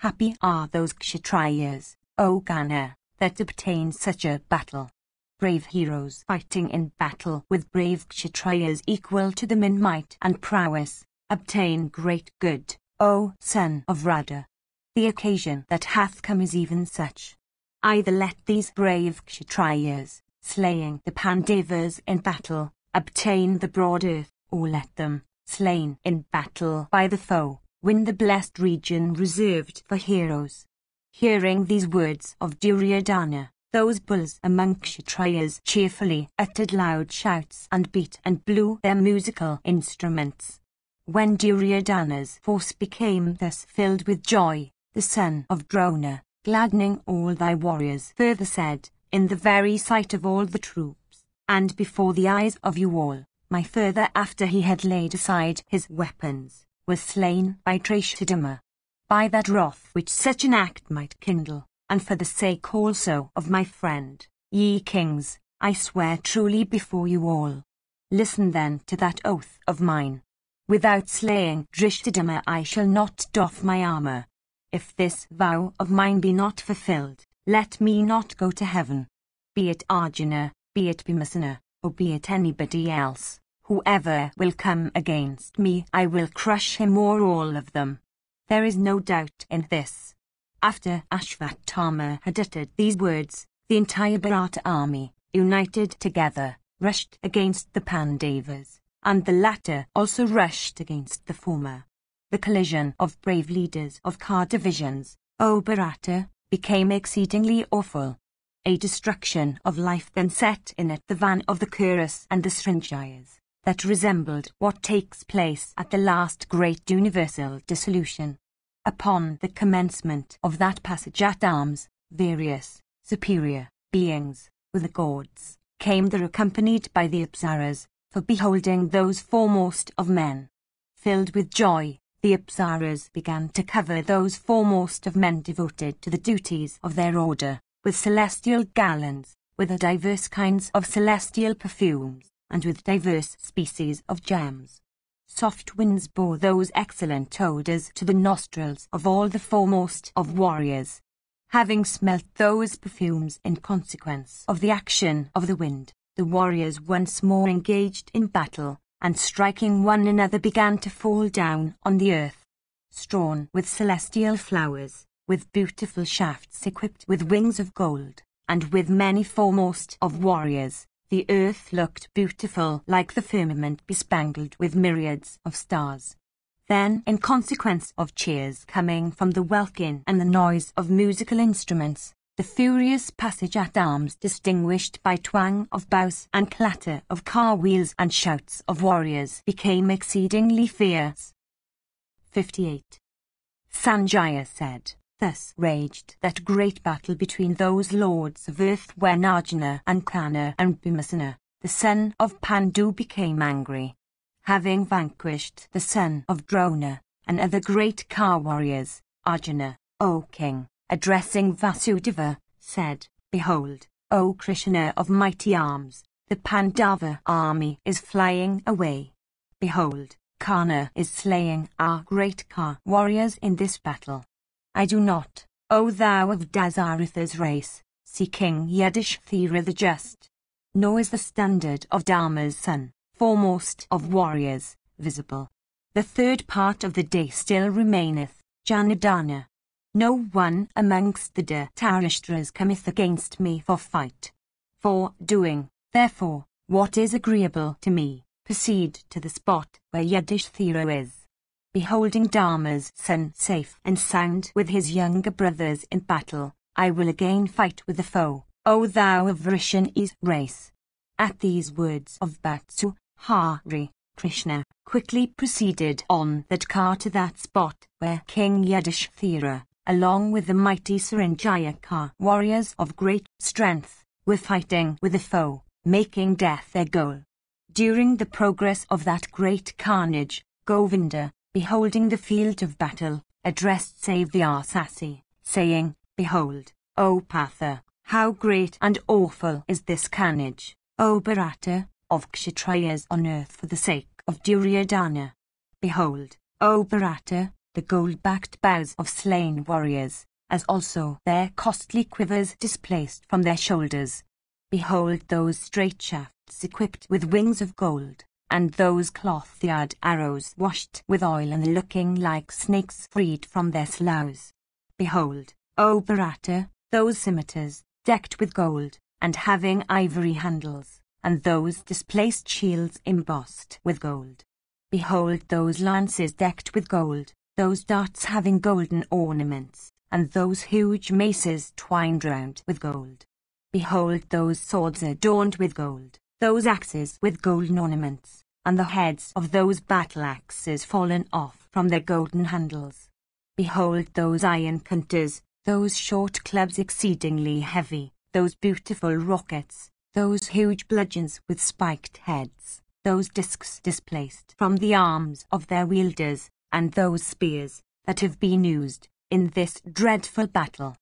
Happy are those Kshatriyas, O Gana, that obtain such a battle. Brave heroes fighting in battle with brave Kshatriyas equal to them in might and prowess, obtain great good, O son of Radha. The occasion that hath come is even such. Either let these brave Kshatriyas, slaying the Pandavas in battle, obtain the broad earth, or let them, slain in battle by the foe, win the blessed region reserved for heroes. Hearing these words of Duryodhana, those bulls among Kshatriyas cheerfully uttered loud shouts and beat and blew their musical instruments. When Duryodhana's force became thus filled with joy, the son of Drona, gladdening all thy warriors, further said, in the very sight of all the troops, and before the eyes of you all, my father, after he had laid aside his weapons, was slain by Trishadama. By that wrath which such an act might kindle, and for the sake also of my friend, ye kings, I swear truly before you all. Listen then to that oath of mine. Without slaying Drishthadumna I shall not doff my armor. If this vow of mine be not fulfilled, let me not go to heaven. Be it Arjuna, be it Bhimasena, or be it anybody else, whoever will come against me I will crush him or all of them. There is no doubt in this. After Ashvatthama had uttered these words, the entire Bharata army, united together, rushed against the Pandavas, and the latter also rushed against the former. The collision of brave leaders of car divisions, O Bharata, became exceedingly awful. A destruction of life then set in at the van of the Kurus and the Srinjayas, that resembled what takes place at the last great universal dissolution. Upon the commencement of that passage at arms, various, superior, beings, with the gods, came there accompanied by the Apsaras, for beholding those foremost of men. Filled with joy, the Apsaras began to cover those foremost of men devoted to the duties of their order, with celestial garlands, with the diverse kinds of celestial perfumes, and with diverse species of gems. Soft winds bore those excellent odours to the nostrils of all the foremost of warriors. Having smelt those perfumes in consequence of the action of the wind, the warriors once more engaged in battle, and striking one another began to fall down on the earth, strewn with celestial flowers, with beautiful shafts equipped with wings of gold, and with many foremost of warriors. The earth looked beautiful like the firmament bespangled with myriads of stars. Then, in consequence of cheers coming from the welkin and the noise of musical instruments, the furious passage at arms distinguished by twang of bows and clatter of car wheels and shouts of warriors became exceedingly fierce. 58. Sanjaya said, thus raged that great battle between those lords of earth when Arjuna and Karna and Bhimasena, the son of Pandu, became angry. Having vanquished the son of Drona and other great car warriors, Arjuna, O king, addressing Vasudeva, said, Behold, O Krishna of mighty arms, the Pandava army is flying away. Behold, Karna is slaying our great car warriors in this battle. I do not, O thou of Dasaratha's race, see King Yudhishthira the just. Nor is the standard of Dharma's son, foremost of warriors, visible. The third part of the day still remaineth, Janardana. No one amongst the Dhritarashtras cometh against me for fight. For doing, therefore, what is agreeable to me, proceed to the spot where Yudhishthira is. Beholding Dharma's son safe and sound with his younger brothers in battle, I will again fight with the foe, O thou of Vrishani's race. At these words of Vatsu, Hari, Krishna quickly proceeded on that car to that spot where King Yudhishthira, along with the mighty Srinjaya car warriors of great strength, were fighting with the foe, making death their goal. During the progress of that great carnage, Govinda, beholding the field of battle, addressed Savyasasi, saying, Behold, O Partha, how great and awful is this carnage, O Bharata, of Kshatriyas on earth for the sake of Duryodhana. Behold, O Bharata, the gold-backed bows of slain warriors, as also their costly quivers displaced from their shoulders. Behold those straight shafts equipped with wings of gold, and those cloth-yard arrows washed with oil and looking like snakes freed from their sloughs. Behold, O Bharata, those scimitars, decked with gold, and having ivory handles, and those displaced shields embossed with gold. Behold those lances decked with gold, those darts having golden ornaments, and those huge maces twined round with gold. Behold those swords adorned with gold, those axes with golden ornaments, and the heads of those battle-axes fallen off from their golden handles. Behold those iron counters, those short clubs exceedingly heavy, those beautiful rockets, those huge bludgeons with spiked heads, those discs displaced from the arms of their wielders, and those spears that have been used in this dreadful battle.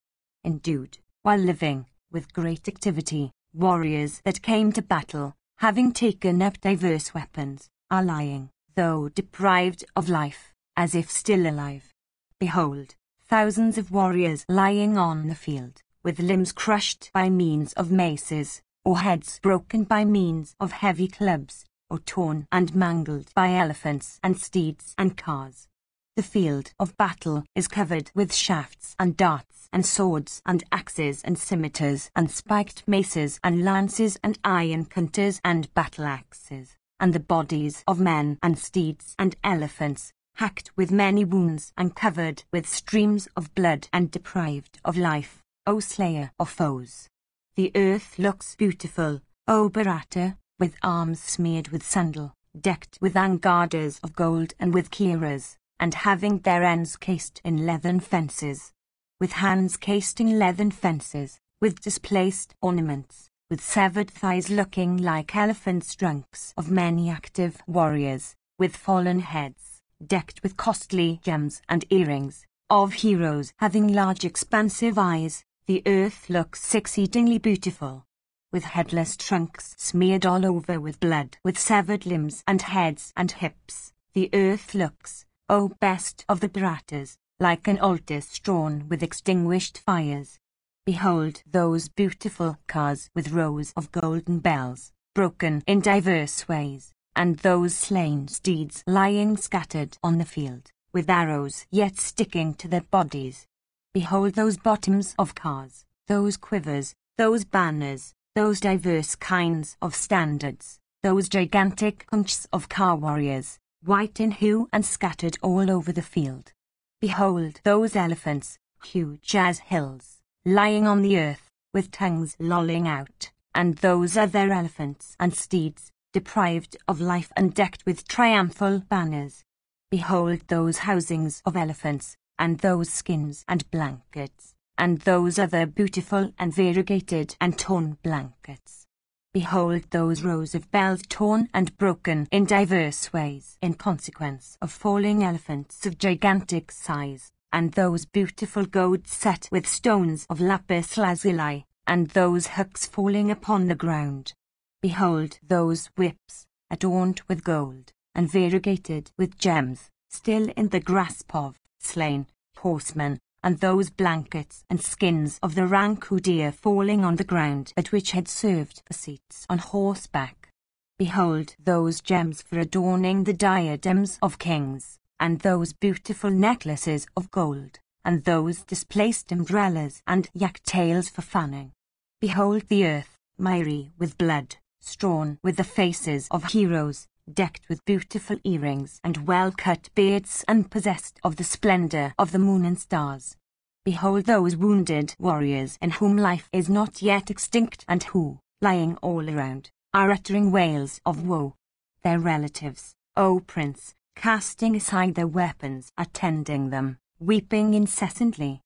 endued, while living, with great activity, warriors that came to battle, having taken up diverse weapons, are lying, though deprived of life, as if still alive. Behold, thousands of warriors lying on the field, with limbs crushed by means of maces, or heads broken by means of heavy clubs, or torn and mangled by elephants and steeds and cars. The field of battle is covered with shafts and darts and swords and axes and scimitars and spiked maces and lances and iron counters and battle axes, and the bodies of men and steeds and elephants, hacked with many wounds and covered with streams of blood and deprived of life, O slayer of foes. The earth looks beautiful, O Bharata, with arms smeared with sandal, decked with angardas of gold and with kiras, and having their ends cased in leathern fences. With hands cased in leathern fences, with displaced ornaments, with severed thighs looking like elephants' trunks of many active warriors, with fallen heads, decked with costly gems and earrings, of heroes having large expansive eyes, the earth looks exceedingly beautiful. With headless trunks smeared all over with blood, with severed limbs and heads and hips, the earth looks, O best of the Bharatas, like an altar strewn with extinguished fires. Behold those beautiful cars with rows of golden bells, broken in diverse ways, and those slain steeds lying scattered on the field, with arrows yet sticking to their bodies. Behold those bottoms of cars, those quivers, those banners, those diverse kinds of standards, those gigantic hunches of car warriors, white in hue and scattered all over the field. Behold those elephants, huge as hills, lying on the earth, with tongues lolling out, and those other elephants and steeds, deprived of life and decked with triumphal banners. Behold those housings of elephants, and those skins and blankets, and those other beautiful and variegated and torn blankets. Behold those rows of bells torn and broken in diverse ways in consequence of falling elephants of gigantic size, and those beautiful goads set with stones of lapis lazuli, and those hooks falling upon the ground. Behold those whips, adorned with gold, and variegated with gems, still in the grasp of slain horsemen, and those blankets and skins of the ranku deer falling on the ground, but which had served for seats on horseback. Behold those gems for adorning the diadems of kings, and those beautiful necklaces of gold, and those displaced umbrellas and yak-tails for fanning. Behold the earth, miry with blood, strewn with the faces of heroes, decked with beautiful earrings and well-cut beards and possessed of the splendor of the moon and stars. Behold those wounded warriors in whom life is not yet extinct and who, lying all around, are uttering wails of woe. Their relatives, O Prince, casting aside their weapons, are tending them, weeping incessantly.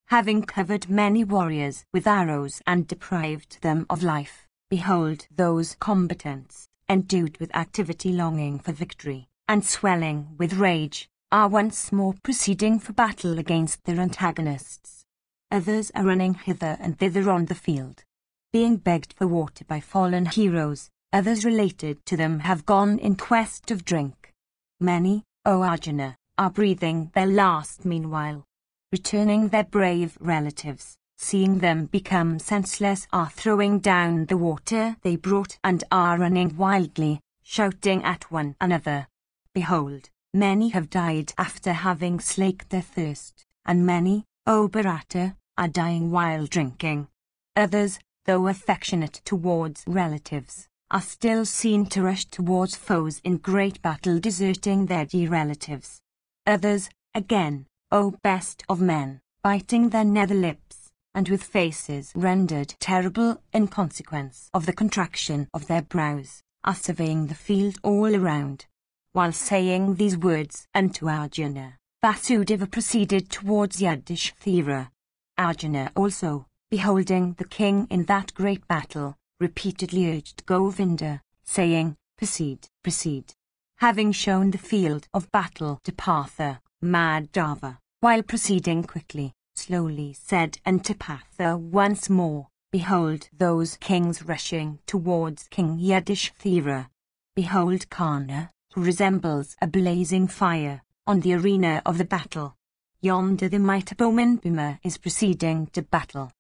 Having covered many warriors with arrows and deprived them of life, behold those combatants, endued with activity longing for victory, and swelling with rage, are once more proceeding for battle against their antagonists. Others are running hither and thither on the field, being begged for water by fallen heroes. Others related to them have gone in quest of drink. Many, O Arjuna, are breathing their last meanwhile. Returning their brave relatives, seeing them become senseless, are throwing down the water they brought and are running wildly, shouting at one another. Behold, many have died after having slaked their thirst, and many, O Bharata, are dying while drinking. Others, though affectionate towards relatives, are still seen to rush towards foes in great battle, deserting their dear relatives. Others, again, O best of men, biting their nether lips, and with faces rendered terrible in consequence of the contraction of their brows, are surveying the field all around. While saying these words unto Arjuna, Vasudeva proceeded towards Yudhishthira. Arjuna also, beholding the king in that great battle, repeatedly urged Govinda, saying, Proceed, proceed. Having shown the field of battle to Partha, Madhava, while proceeding quickly, slowly said Antipater once more, "Behold those kings rushing towards King Yudhishthira. Behold Karna, who resembles a blazing fire, on the arena of the battle. Yonder the mighty bowman Bhima is proceeding to battle.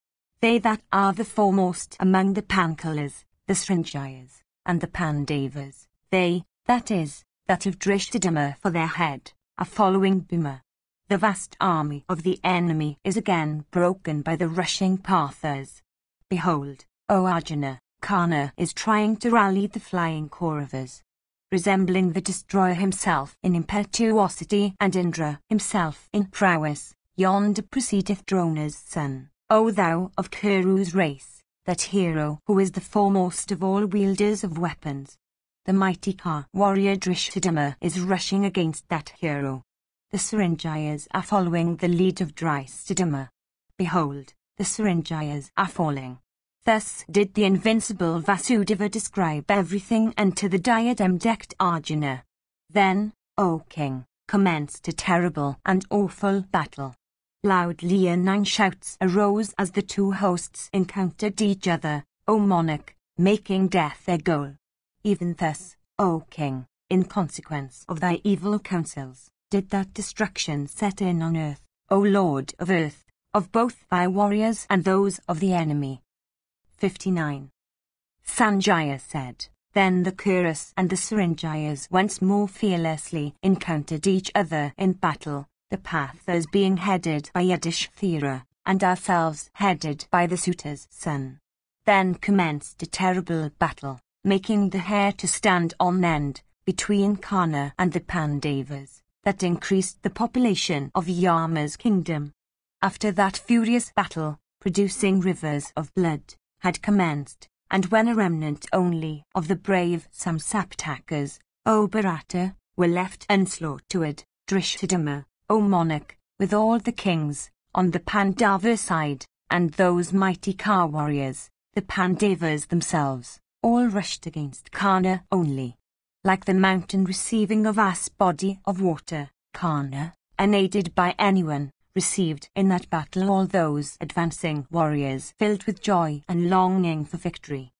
They that are the foremost among the Panchalas, the Srinjayas, and the Pandavas, they, that is, that have Drishthadhyumna for their head, are following Bhima. The vast army of the enemy is again broken by the rushing Parthas. Behold, O Arjuna, Karna is trying to rally the flying Kauravas. Resembling the destroyer himself in impetuosity and Indra himself in prowess, yonder proceedeth Drona's son, O thou of Kuru's race, that hero who is the foremost of all wielders of weapons. The mighty warrior Drishthadhyumna is rushing against that hero. The Srinjayas are following the lead of Drishthadhyumna. Behold, the Srinjayas are falling. Thus did the invincible Vasudeva describe everything unto the diadem-decked Arjuna. Then, O king, commenced a terrible and awful battle. Loud leonine shouts arose as the two hosts encountered each other, O monarch, making death their goal. Even thus, O king, in consequence of thy evil counsels, did that destruction set in on earth, O lord of earth, of both thy warriors and those of the enemy. 59. Sanjaya said, Then the Kurus and the Srinjayas once more fearlessly encountered each other in battle, the Pathas being headed by Yudhishthira, and ourselves headed by the suitor's son. Then commenced a terrible battle, making the hair to stand on end, between Karna and the Pandavas, that increased the population of Yama's kingdom. After that furious battle, producing rivers of blood, had commenced, and when a remnant only of the brave Samsaptakas, O Bharata, were left unslaughtered, Drishthadhyumna, O monarch, with all the kings, on the Pandava side, and those mighty warriors, the Pandavas themselves, all rushed against Karna only. Like the mountain receiving a vast body of water, Karna, unaided by anyone, received in that battle all those advancing warriors filled with joy and longing for victory.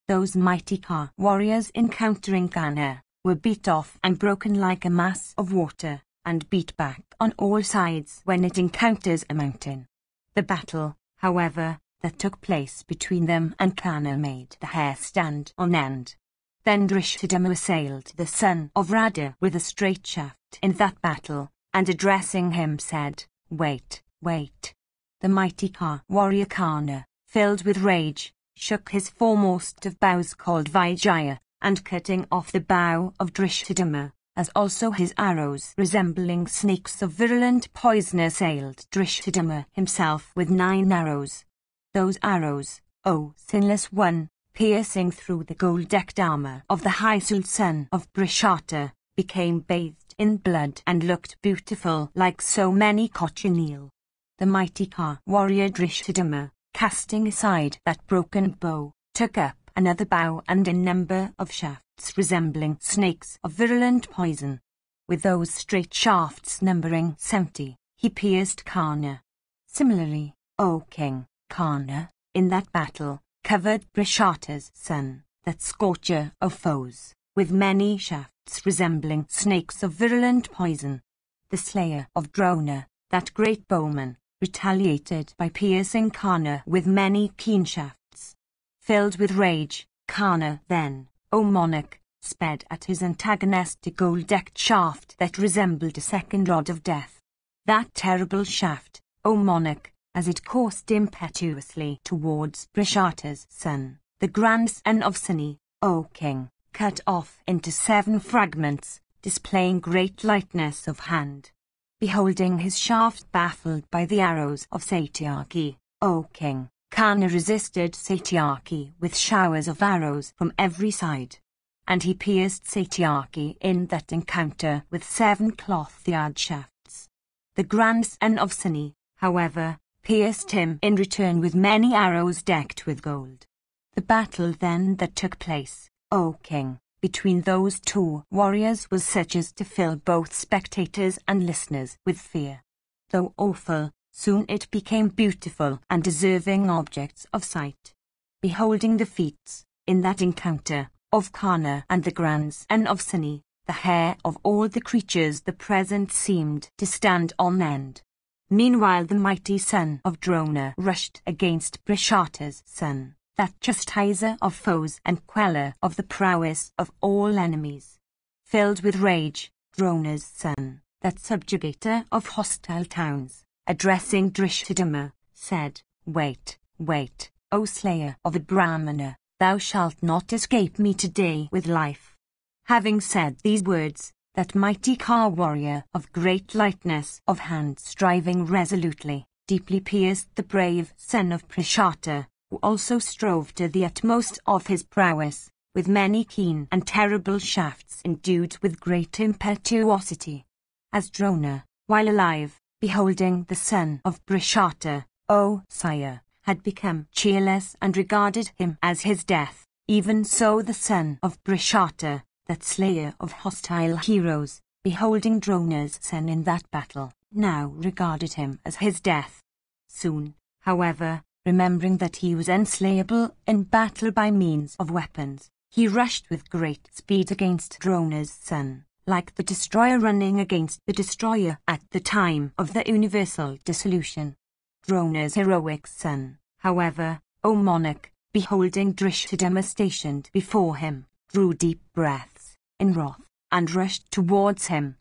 Those mighty warriors encountering Karna were beat off and broken like a mass of water, and beat back on all sides when it encounters a mountain. The battle, however, that took place between them and Karna made the hair stand on end. Then Drishthadhyumna assailed the son of Radha with a straight shaft in that battle, and addressing him said, Wait, wait. The mighty warrior Karna, filled with rage, shook his foremost of bows called Vijaya, and cutting off the bow of Drishthadhyumna, as also his arrows resembling snakes of virulent poison assailed Drishthadhyumna himself with 9 arrows. Those arrows, O sinless one, piercing through the gold-decked armor of the high-souled son of Brishata, became bathed in blood and looked beautiful like so many cochineal. The mighty warrior Drishthadhyumna, casting aside that broken bow, took up another bow and a number of shafts resembling snakes of virulent poison. With those straight shafts numbering 70, he pierced Karna. Similarly, O king, Karna, in that battle, covered Brishata's son, that scorcher of foes, with many shafts resembling snakes of virulent poison. The slayer of Drona, that great bowman, retaliated by piercing Karna with many keen shafts. Filled with rage, Karna then, O monarch, sped at his antagonist a gold-decked shaft that resembled a second rod of death. That terrible shaft, O monarch, as it coursed impetuously towards Brishata's son, the grandson of Suni, O king, cut off into 7 fragments, displaying great lightness of hand. Beholding his shaft baffled by the arrows of Satyaki, O king, Karna resisted Satyaki with showers of arrows from every side. And he pierced Satyaki in that encounter with 7 cloth-yard shafts. The grandson of Suni, however, pierced him in return with many arrows decked with gold. The battle then that took place, O king, between those 2 warriors was such as to fill both spectators and listeners with fear. Though awful, Soon it became beautiful and deserving objects of sight. Beholding the feats, in that encounter, of Karna and the grandson of Suni, the hair of all the creatures the present seemed to stand on end. Meanwhile the mighty son of Drona rushed against Brishata's son, that chastiser of foes and queller of the prowess of all enemies. Filled with rage, Drona's son, that subjugator of hostile towns, addressing Drishthadumna, said, "Wait, wait, O slayer of a Brahmana, thou shalt not escape me today with life." Having said these words, that mighty Ka warrior of great lightness of hand, striving resolutely, deeply pierced the brave son of Prishata, who also strove to the utmost of his prowess, with many keen and terrible shafts endued with great impetuosity. As Drona, while alive, beholding the son of Brishata, O sire, had become cheerless and regarded him as his death, even so the son of Brishata, that slayer of hostile heroes, beholding Drona's son in that battle, now regarded him as his death. Soon, however, remembering that he was unslayable in battle by means of weapons, he rushed with great speed against Drona's son, like the destroyer running against the destroyer at the time of the universal dissolution. Drona's heroic son, however, O monarch, beholding Drishthadumna stationed before him, drew deep breaths, in wrath, and rushed towards him.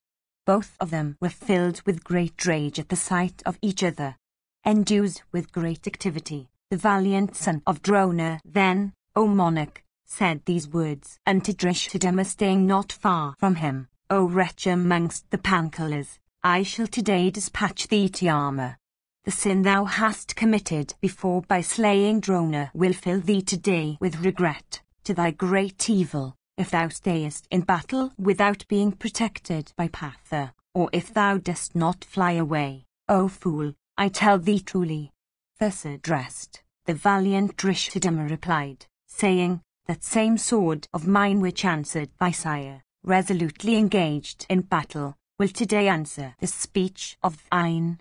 Both of them were filled with great rage at the sight of each other. Endued with great activity, the valiant son of Drona then, O monarch, said these words unto Drishthadumna, staying not far from him, "O wretch amongst the Panchalas, I shall today dispatch thee to Yama. The sin thou hast committed before by slaying Drona will fill thee today with regret, to thy great evil, if thou stayest in battle without being protected by Patha, or if thou dost not fly away, O fool, I tell thee truly." Thus addressed, the valiant Drishthadumna replied, saying, "That same sword of mine which answered thy sire, resolutely engaged in battle, will today answer the speech of thine.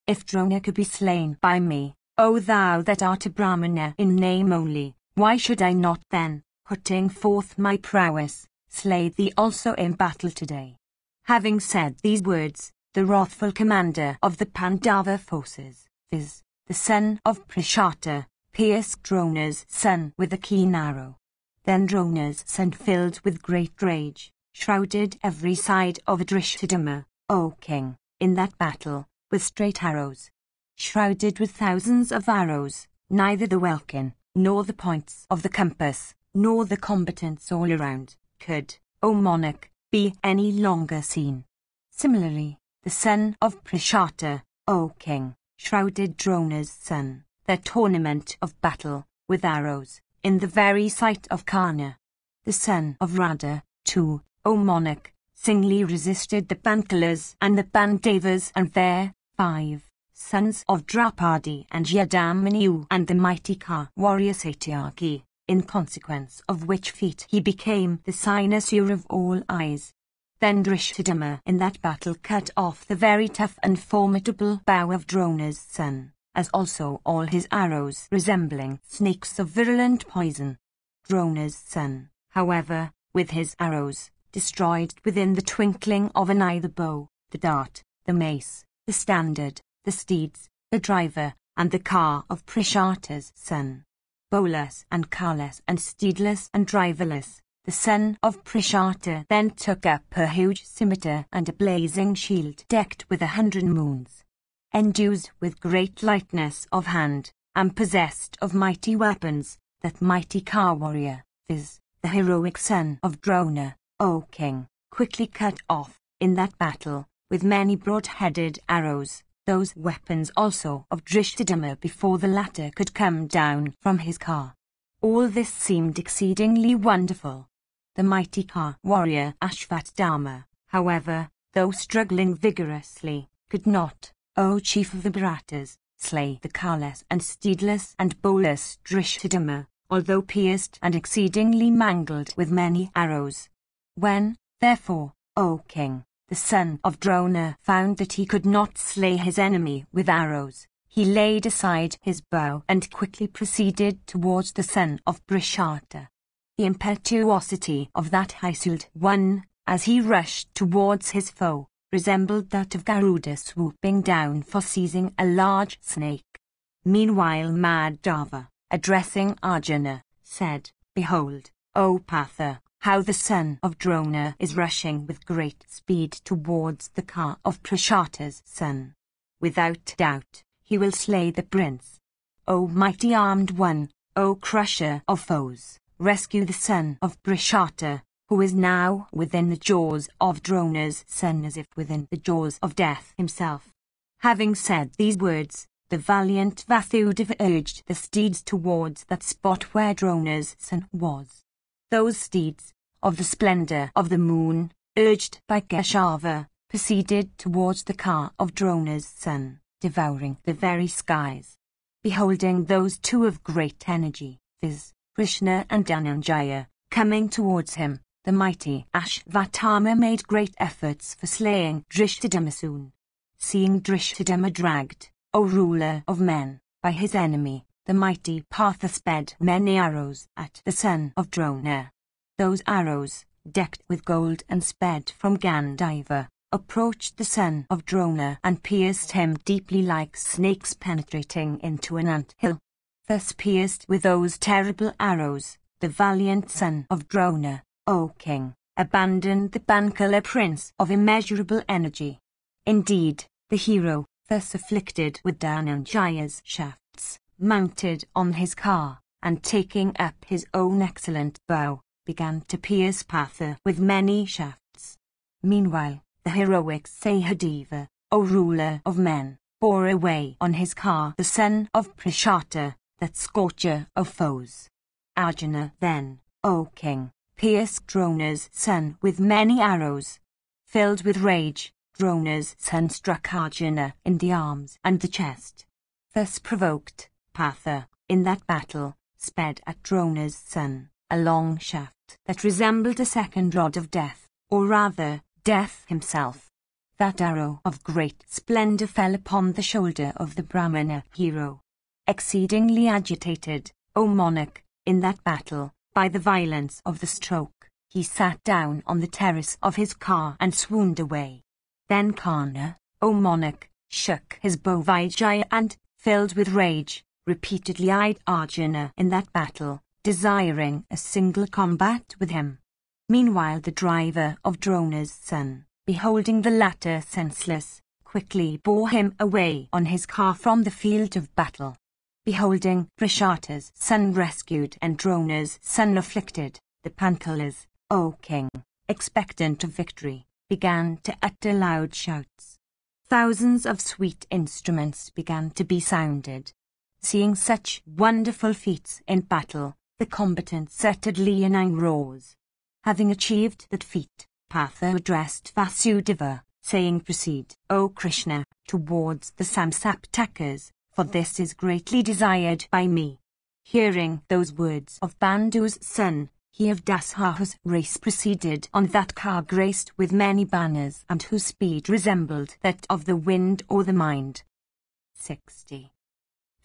If Drona could be slain by me, O thou that art a Brahmana in name only, why should I not then, putting forth my prowess, slay thee also in battle today?" Having said these words, the wrathful commander of the Pandava forces, viz., the son of Prishata, pierced Drona's son with a keen arrow. Then Drona's son, filled with great rage, shrouded every side of Drishthadumna, O king, in that battle, with straight arrows. Shrouded with thousands of arrows, neither the welkin, nor the points of the compass, nor the combatants all around, could, O monarch, be any longer seen. Similarly, the son of Prishata, O king, shrouded Drona's son, their tournament of battle, with arrows, in the very sight of Karna. The son of Radha, too, O monarch, singly resisted the Panchalas and the Pandavas and their 5 sons of Draupadi and Yadamanu and the mighty Ka warrior Satyaki, in consequence of which feat he became the cynosure of all eyes. Then Drishthadumna in that battle cut off the very tough and formidable bow of Drona's son, as also all his arrows resembling snakes of virulent poison. Drona's son, however, with his arrows, destroyed within the twinkling of an eye the bow, the dart, the mace, the standard, the steeds, the driver, and the car of Prishata's son. Bowless and carless and steedless and driverless, the son of Prishata then took up a huge scimitar and a blazing shield decked with 100 moons. Endued with great lightness of hand, and possessed of mighty weapons, that mighty Ka warrior, viz., the heroic son of Drona, O king, quickly cut off, in that battle, with many broad-headed arrows, those weapons also of Drishthadumna before the latter could come down from his car. All this seemed exceedingly wonderful. The mighty Ka warrior Ashvatthama, however, though struggling vigorously, could not, O chief of the Bharatas, slay the carless and steedless and bowless Drishthadumna, although pierced and exceedingly mangled with many arrows. When, therefore, O king, the son of Drona, found that he could not slay his enemy with arrows, he laid aside his bow and quickly proceeded towards the son of Brishata. The impetuosity of that Hysud one, as he rushed towards his foe, resembled that of Garuda swooping down for seizing a large snake. Meanwhile Madhava, addressing Arjuna, said, "Behold, O Partha, how the son of Drona is rushing with great speed towards the car of Prashata's son. Without doubt, he will slay the prince. O mighty armed one, O crusher of foes, rescue the son of Prashata, who is now within the jaws of Drona's son as if within the jaws of death himself." Having said these words, the valiant Vasudeva urged the steeds towards that spot where Drona's son was. Those steeds, of the splendor of the moon, urged by Keshava, proceeded towards the car of Drona's son, devouring the very skies. Beholding those two of great energy, viz., Krishna and Dhananjaya, coming towards him, the mighty Ashvatthama made great efforts for slaying Drishtadama soon. Seeing Drishtadama dragged, O ruler of men, by his enemy, the mighty Partha sped many arrows at the son of Drona. Those arrows, decked with gold and sped from Gandiva, approached the son of Drona and pierced him deeply like snakes penetrating into an ant-hill. Thus pierced with those terrible arrows, the valiant son of Drona, O king, abandoned the Panchala prince of immeasurable energy. Indeed, the hero, thus afflicted with Dhananjaya's shafts, mounted on his car, and taking up his own excellent bow, began to pierce Partha with many shafts. Meanwhile, the heroic Sahadeva, O ruler of men, bore away on his car the son of Prashata, that scorcher of foes. Arjuna then, O king, pierced Drona's son with many arrows. Filled with rage, Drona's son struck Arjuna in the arms and the chest. Thus provoked, Partha, in that battle, sped at Drona's son, a long shaft that resembled a second rod of death, or rather, death himself. That arrow of great splendor fell upon the shoulder of the Brahmana hero. Exceedingly agitated, O monarch, in that battle, by the violence of the stroke, he sat down on the terrace of his car and swooned away. Then Karna, O monarch, shook his bow Vijaya and, filled with rage, repeatedly eyed Arjuna in that battle, desiring a single combat with him. Meanwhile the driver of Drona's son, beholding the latter senseless, quickly bore him away on his car from the field of battle. Beholding Prashata's son rescued and Drona's son afflicted, the Panchalas, O king, expectant of victory, began to utter loud shouts. Thousands of sweet instruments began to be sounded. Seeing such wonderful feats in battle, the combatants uttered leonine roars. Having achieved that feat, Partha addressed Vasudeva, saying, "Proceed, O Krishna, towards the Samsaptakas, for this is greatly desired by me." Hearing those words of Bandhu's son, he of Dasha's race proceeded on that car graced with many banners and whose speed resembled that of the wind or the mind. 60.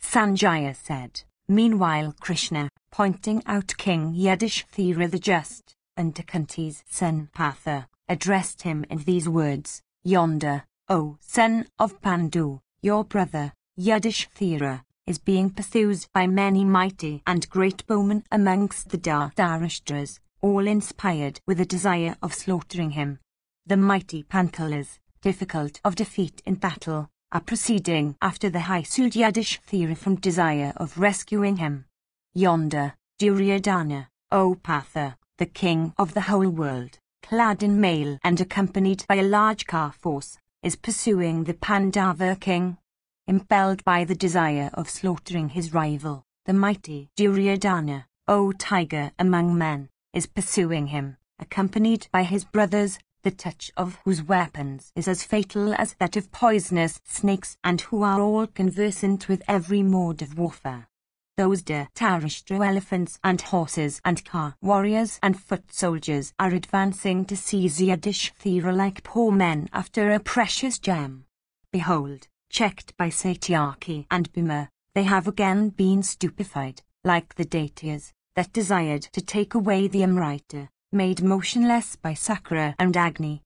Sanjaya said, "Meanwhile Krishna, pointing out King Yudhishthira the just, and Kunti's son Partha, addressed him in these words, Yonder, O son of Pandu, your brother, Yudhishthira, is being pursued by many mighty and great bowmen amongst the Dharashtas, all inspired with a desire of slaughtering him. The mighty Panchalas, difficult of defeat in battle, are proceeding after the Hysud Yudhishthira from desire of rescuing him. Yonder, Duryodhana, O Partha, the king of the whole world, clad in mail and accompanied by a large car force, is pursuing the Pandava king. Impelled by the desire of slaughtering his rival, the mighty Duryodhana, O tiger among men, is pursuing him, accompanied by his brothers, the touch of whose weapons is as fatal as that of poisonous snakes and who are all conversant with every mode of warfare. Those Dhritarashtra elephants and horses and car warriors and foot soldiers are advancing to seize Yudhishthira like poor men after a precious gem. Behold, checked by Satyaki and Bhima, they have again been stupefied, like the Daityas, that desired to take away the Amrita, made motionless by Sakra and Agni.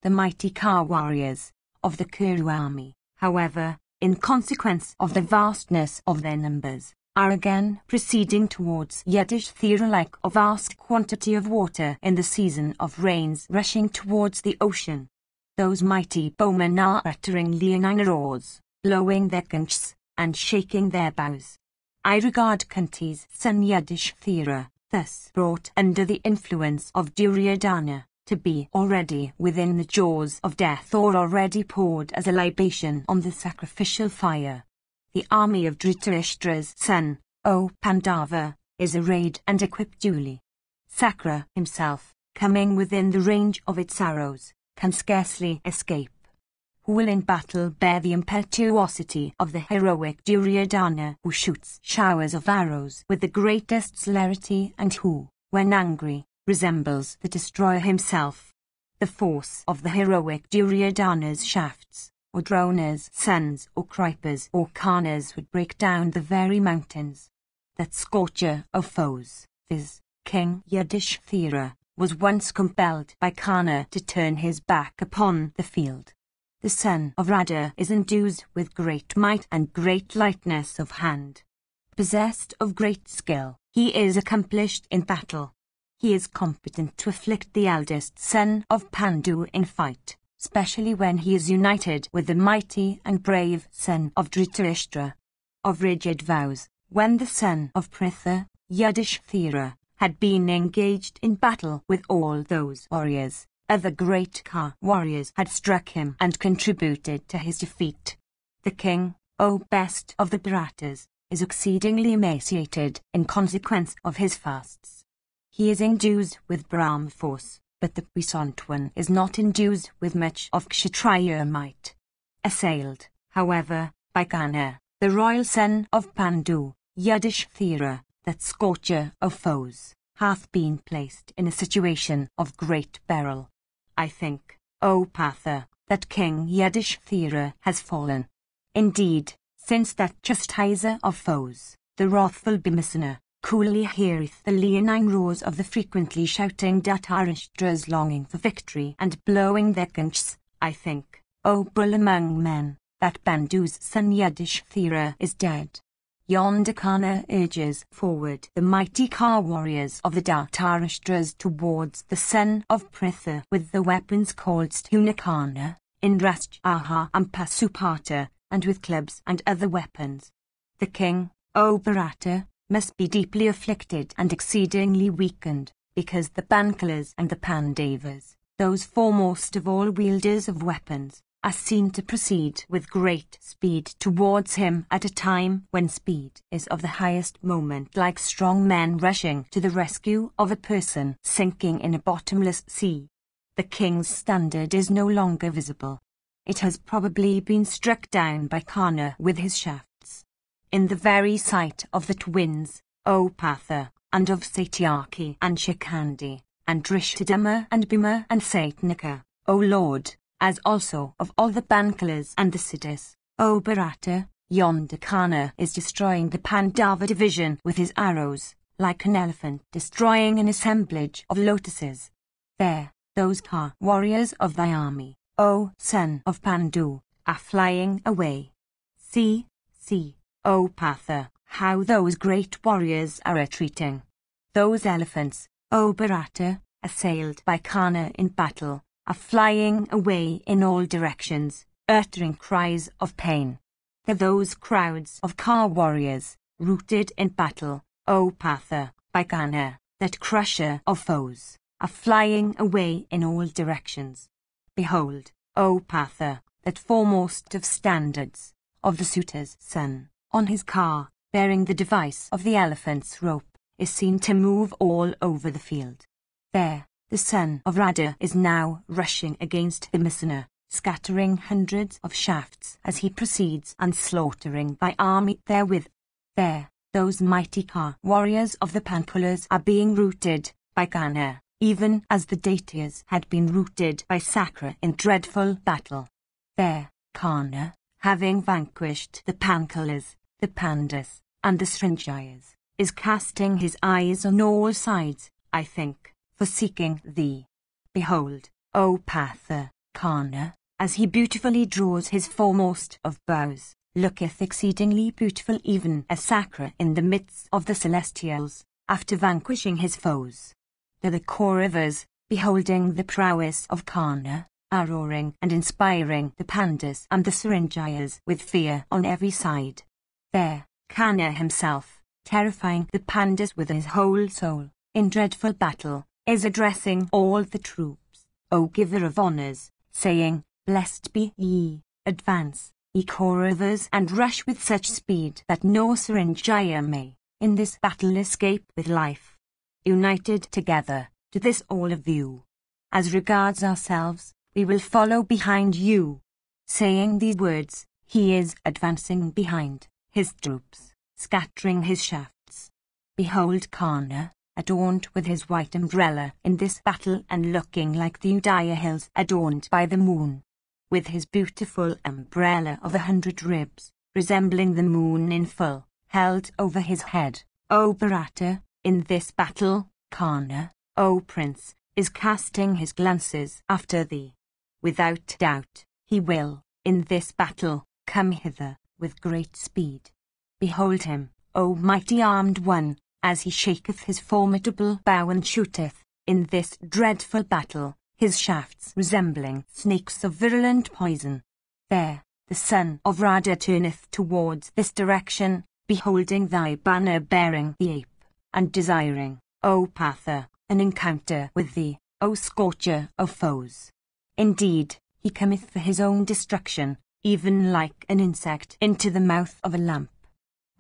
The mighty car warriors of the Kuru army, however, in consequence of the vastness of their numbers, are again proceeding towards Yudhishthira like a vast quantity of water in the season of rains rushing towards the ocean. Those mighty bowmen are uttering leonine roars, blowing their conchs, and shaking their bows. I regard Kunti's son Yudhishthira, thus brought under the influence of Duryodhana, to be already within the jaws of death or already poured as a libation on the sacrificial fire. The army of Dhritarashtra's son, O Pandava, is arrayed and equipped duly. Sakra himself, coming within the range of its arrows, can scarcely escape. Who will in battle bear the impetuosity of the heroic Duryodhana, who shoots showers of arrows with the greatest celerity and who, when angry, resembles the destroyer himself? The force of the heroic Duryodhana's shafts, or Drona's sons or Kripas or Karnas would break down the very mountains. That scorcher of foes, viz., King Yudhishthira, was once compelled by Karna to turn his back upon the field. The son of Radha is endued with great might and great lightness of hand. Possessed of great skill, he is accomplished in battle. He is competent to afflict the eldest son of Pandu in fight, especially when he is united with the mighty and brave son of Dhritarashtra. Of rigid vows, when the son of Pritha, Yudhishthira, had been engaged in battle with all those warriors, other great car warriors had struck him and contributed to his defeat. The king, O best of the Bharatas, is exceedingly emaciated in consequence of his fasts. He is endued with Brahm force, but the puissant one is not endued with much of Kshatriya might. Assailed, however, by Kana, the royal son of Pandu, Yudhishthira, that scorcher of foes, hath been placed in a situation of great peril. I think, O Partha, that King Yudhishthira has fallen. Indeed, since that chastiser of foes, the wrathful Bhimasena, coolly heareth the leonine roars of the frequently shouting Dhritarashtras longing for victory and blowing their conchs, I think, O bull among men, that Pandu's son Yudhishthira is dead. Yonder Karna urges forward the mighty car warriors of the Dhritarashtras towards the son of Pritha with the weapons called Stunakarna, Indrasjaha and Pasupata, and with clubs and other weapons. The king, O Bharata, must be deeply afflicted and exceedingly weakened, because the Bankalas and the Pandavas, those foremost of all wielders of weapons, are seen to proceed with great speed towards him at a time when speed is of the highest moment, like strong men rushing to the rescue of a person sinking in a bottomless sea. The king's standard is no longer visible. It has probably been struck down by Karna with his shafts. In the very sight of the twins, O Partha, and of Satyaki and Shikandi, and Drishtadama and Bhima and Satnika, O Lord, as also of all the Bankalas and the Siddhas, O Bharata, yonder Karna is destroying the Pandava division with his arrows, like an elephant destroying an assemblage of lotuses. There, those car warriors of thy army, O son of Pandu, are flying away. See, O Partha, how those great warriors are retreating. Those elephants, O Bharata, assailed by Karna in battle, are flying away in all directions, uttering cries of pain. Those crowds of car warriors, rooted in battle, O Partha, by Karna, that crusher of foes, are flying away in all directions. Behold, O Partha, that foremost of standards, of the suitor's son, on his car, bearing the device of the elephant's rope, is seen to move all over the field. There, the son of Radha is now rushing against the Bhimasena, scattering hundreds of shafts as he proceeds and slaughtering thy army therewith. There, those mighty Ka warriors of the Pankulas are being routed by Kana, even as the Daityas had been routed by Sakra in dreadful battle. There, Kana, having vanquished the Pankulas, the Pandas, and the Srinjayas, is casting his eyes on all sides, I think, for seeking thee. Behold, O Patha, Kana, as he beautifully draws his foremost of bows, looketh exceedingly beautiful even as Sakra in the midst of the celestials, after vanquishing his foes. The Kauravas, beholding the prowess of Kana, are roaring and inspiring the Pandas and the Srinjayas with fear on every side. There, Kana himself, terrifying the Pandas with his whole soul, in dreadful battle, is addressing all the troops, O giver of honours, saying, Blessed be ye, advance, ye Kauravas, and rush with such speed that no Srinjaya may, in this battle escape with life. United together, to this all of you. As regards ourselves, we will follow behind you. Saying these words, he is advancing behind his troops, scattering his shafts. Behold Kana, adorned with his white umbrella in this battle and looking like the Udaya hills adorned by the moon. With his beautiful umbrella of 100 ribs, resembling the moon in full, held over his head, O Bharata, in this battle, Kana, O Prince, is casting his glances after thee. Without doubt, he will, in this battle, come hither, with great speed. Behold him, O mighty armed one, as he shaketh his formidable bow and shooteth, in this dreadful battle, his shafts resembling snakes of virulent poison. There, the son of Radha turneth towards this direction, beholding thy banner bearing the ape, and desiring, O Patha, an encounter with thee, O scorcher of foes. Indeed, he cometh for his own destruction, even like an insect into the mouth of a lamp.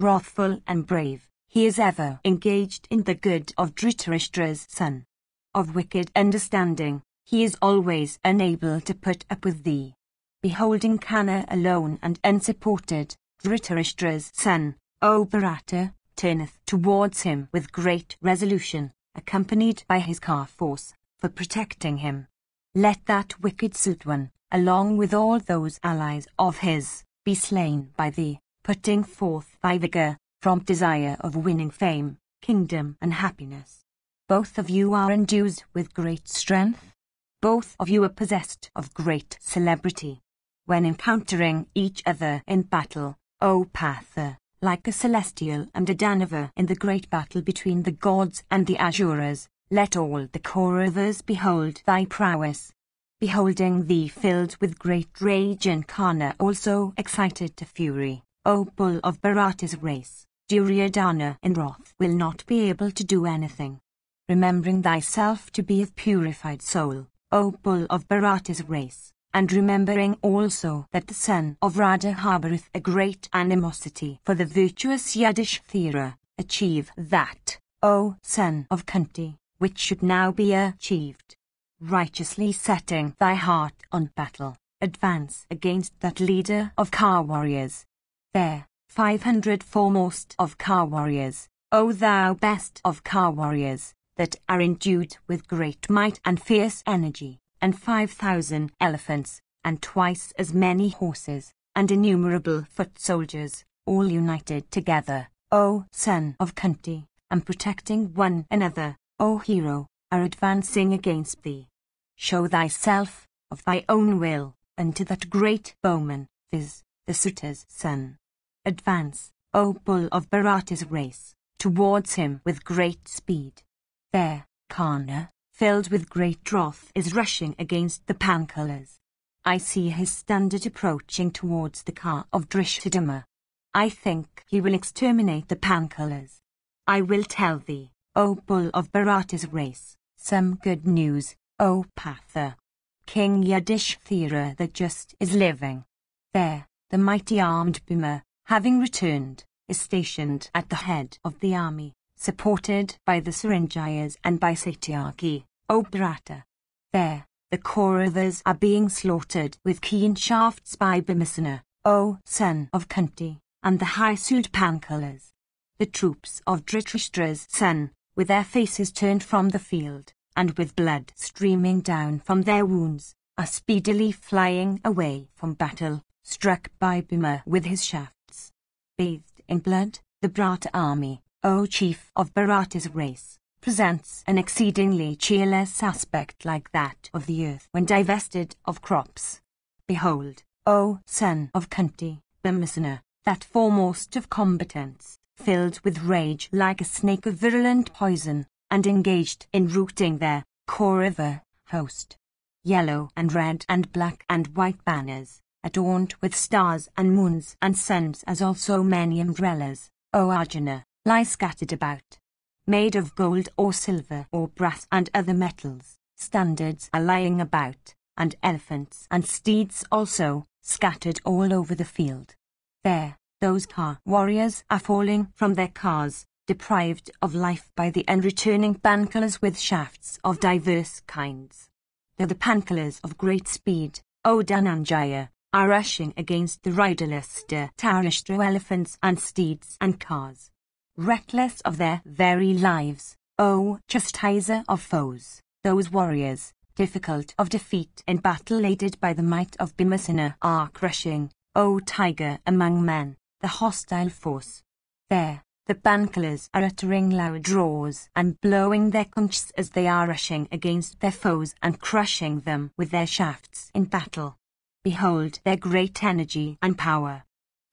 Wrathful and brave, he is ever engaged in the good of Dhritarashtra's son. Of wicked understanding, he is always unable to put up with thee. Beholding Kana alone and unsupported, Dhritarashtra's son, O Bharata, turneth towards him with great resolution, accompanied by his Ka force, for protecting him. Let that wicked Sutwan, along with all those allies of his, be slain by thee, putting forth thy vigour, from desire of winning fame, kingdom and happiness. Both of you are endued with great strength. Both of you are possessed of great celebrity. When encountering each other in battle, O Patha, like a celestial and a Danava in the great battle between the gods and the Asuras, let all the Kauravas behold thy prowess. Beholding thee filled with great rage and Kana also excited to fury, O bull of Bharata's race, Duryodhana in wrath will not be able to do anything. Remembering thyself to be of purified soul, O bull of Bharata's race, and remembering also that the son of Radha harboureth a great animosity for the virtuous Yudhishthira, achieve that, O son of Kunti, which should now be achieved. Righteously setting thy heart on battle, advance against that leader of Ka warriors. There, 500 foremost of Ka warriors, O thou best of Ka warriors, that are endued with great might and fierce energy, and 5,000 elephants, and twice as many horses, and innumerable foot soldiers, all united together, O son of Kunti, and protecting one another, O hero, are advancing against thee. Show thyself, of thy own will, unto that great bowman, viz., the Suta's son. Advance, O bull of Bharata's race, towards him with great speed. There, Kana, filled with great wrath, is rushing against the Pankulas. I see his standard approaching towards the Ka of Drishtadama. I think he will exterminate the Pankulas. I will tell thee, O bull of Bharata's race, some good news, O Patha. King Yudhishthira the just is living. There, the mighty armed Bhima, having returned, is stationed at the head of the army, supported by the Srinjayas and by Satyaki, O Bharata. There, the Kauravas are being slaughtered with keen shafts by Bhimasena, O son of Kunti, and the high-souled Pankulas. the troops of Dhritarashtra's son, with their faces turned from the field, and with blood streaming down from their wounds, are speedily flying away from battle, struck by Bhima with his shafts. Bathed in blood, the Bharata army, O chief of Bharata's race, presents an exceedingly cheerless aspect like that of the earth when divested of crops. Behold, O son of Kunti, Bhimasena, that foremost of combatants, filled with rage like a snake of virulent poison, and engaged in routing their Kaurava host. Yellow and red and black and white banners, adorned with stars and moons and suns, as also many umbrellas, O Arjuna, lie scattered about. Made of gold or silver or brass and other metals, standards are lying about, and elephants and steeds also, scattered all over the field. There, those car warriors are falling from their cars, deprived of life by the unreturning Pankalas with shafts of diverse kinds. Though the Pankalas of great speed, O Dhananjaya, are rushing against the riderless Dhritarashtra elephants and steeds and cars. Reckless of their very lives, O chastiser of foes, those warriors, difficult of defeat in battle aided by the might of Bhimasena, are crushing, O tiger among men, the hostile force. There, the Pankalas are uttering loud roars and blowing their conchs as they are rushing against their foes and crushing them with their shafts in battle. Behold their great energy and power.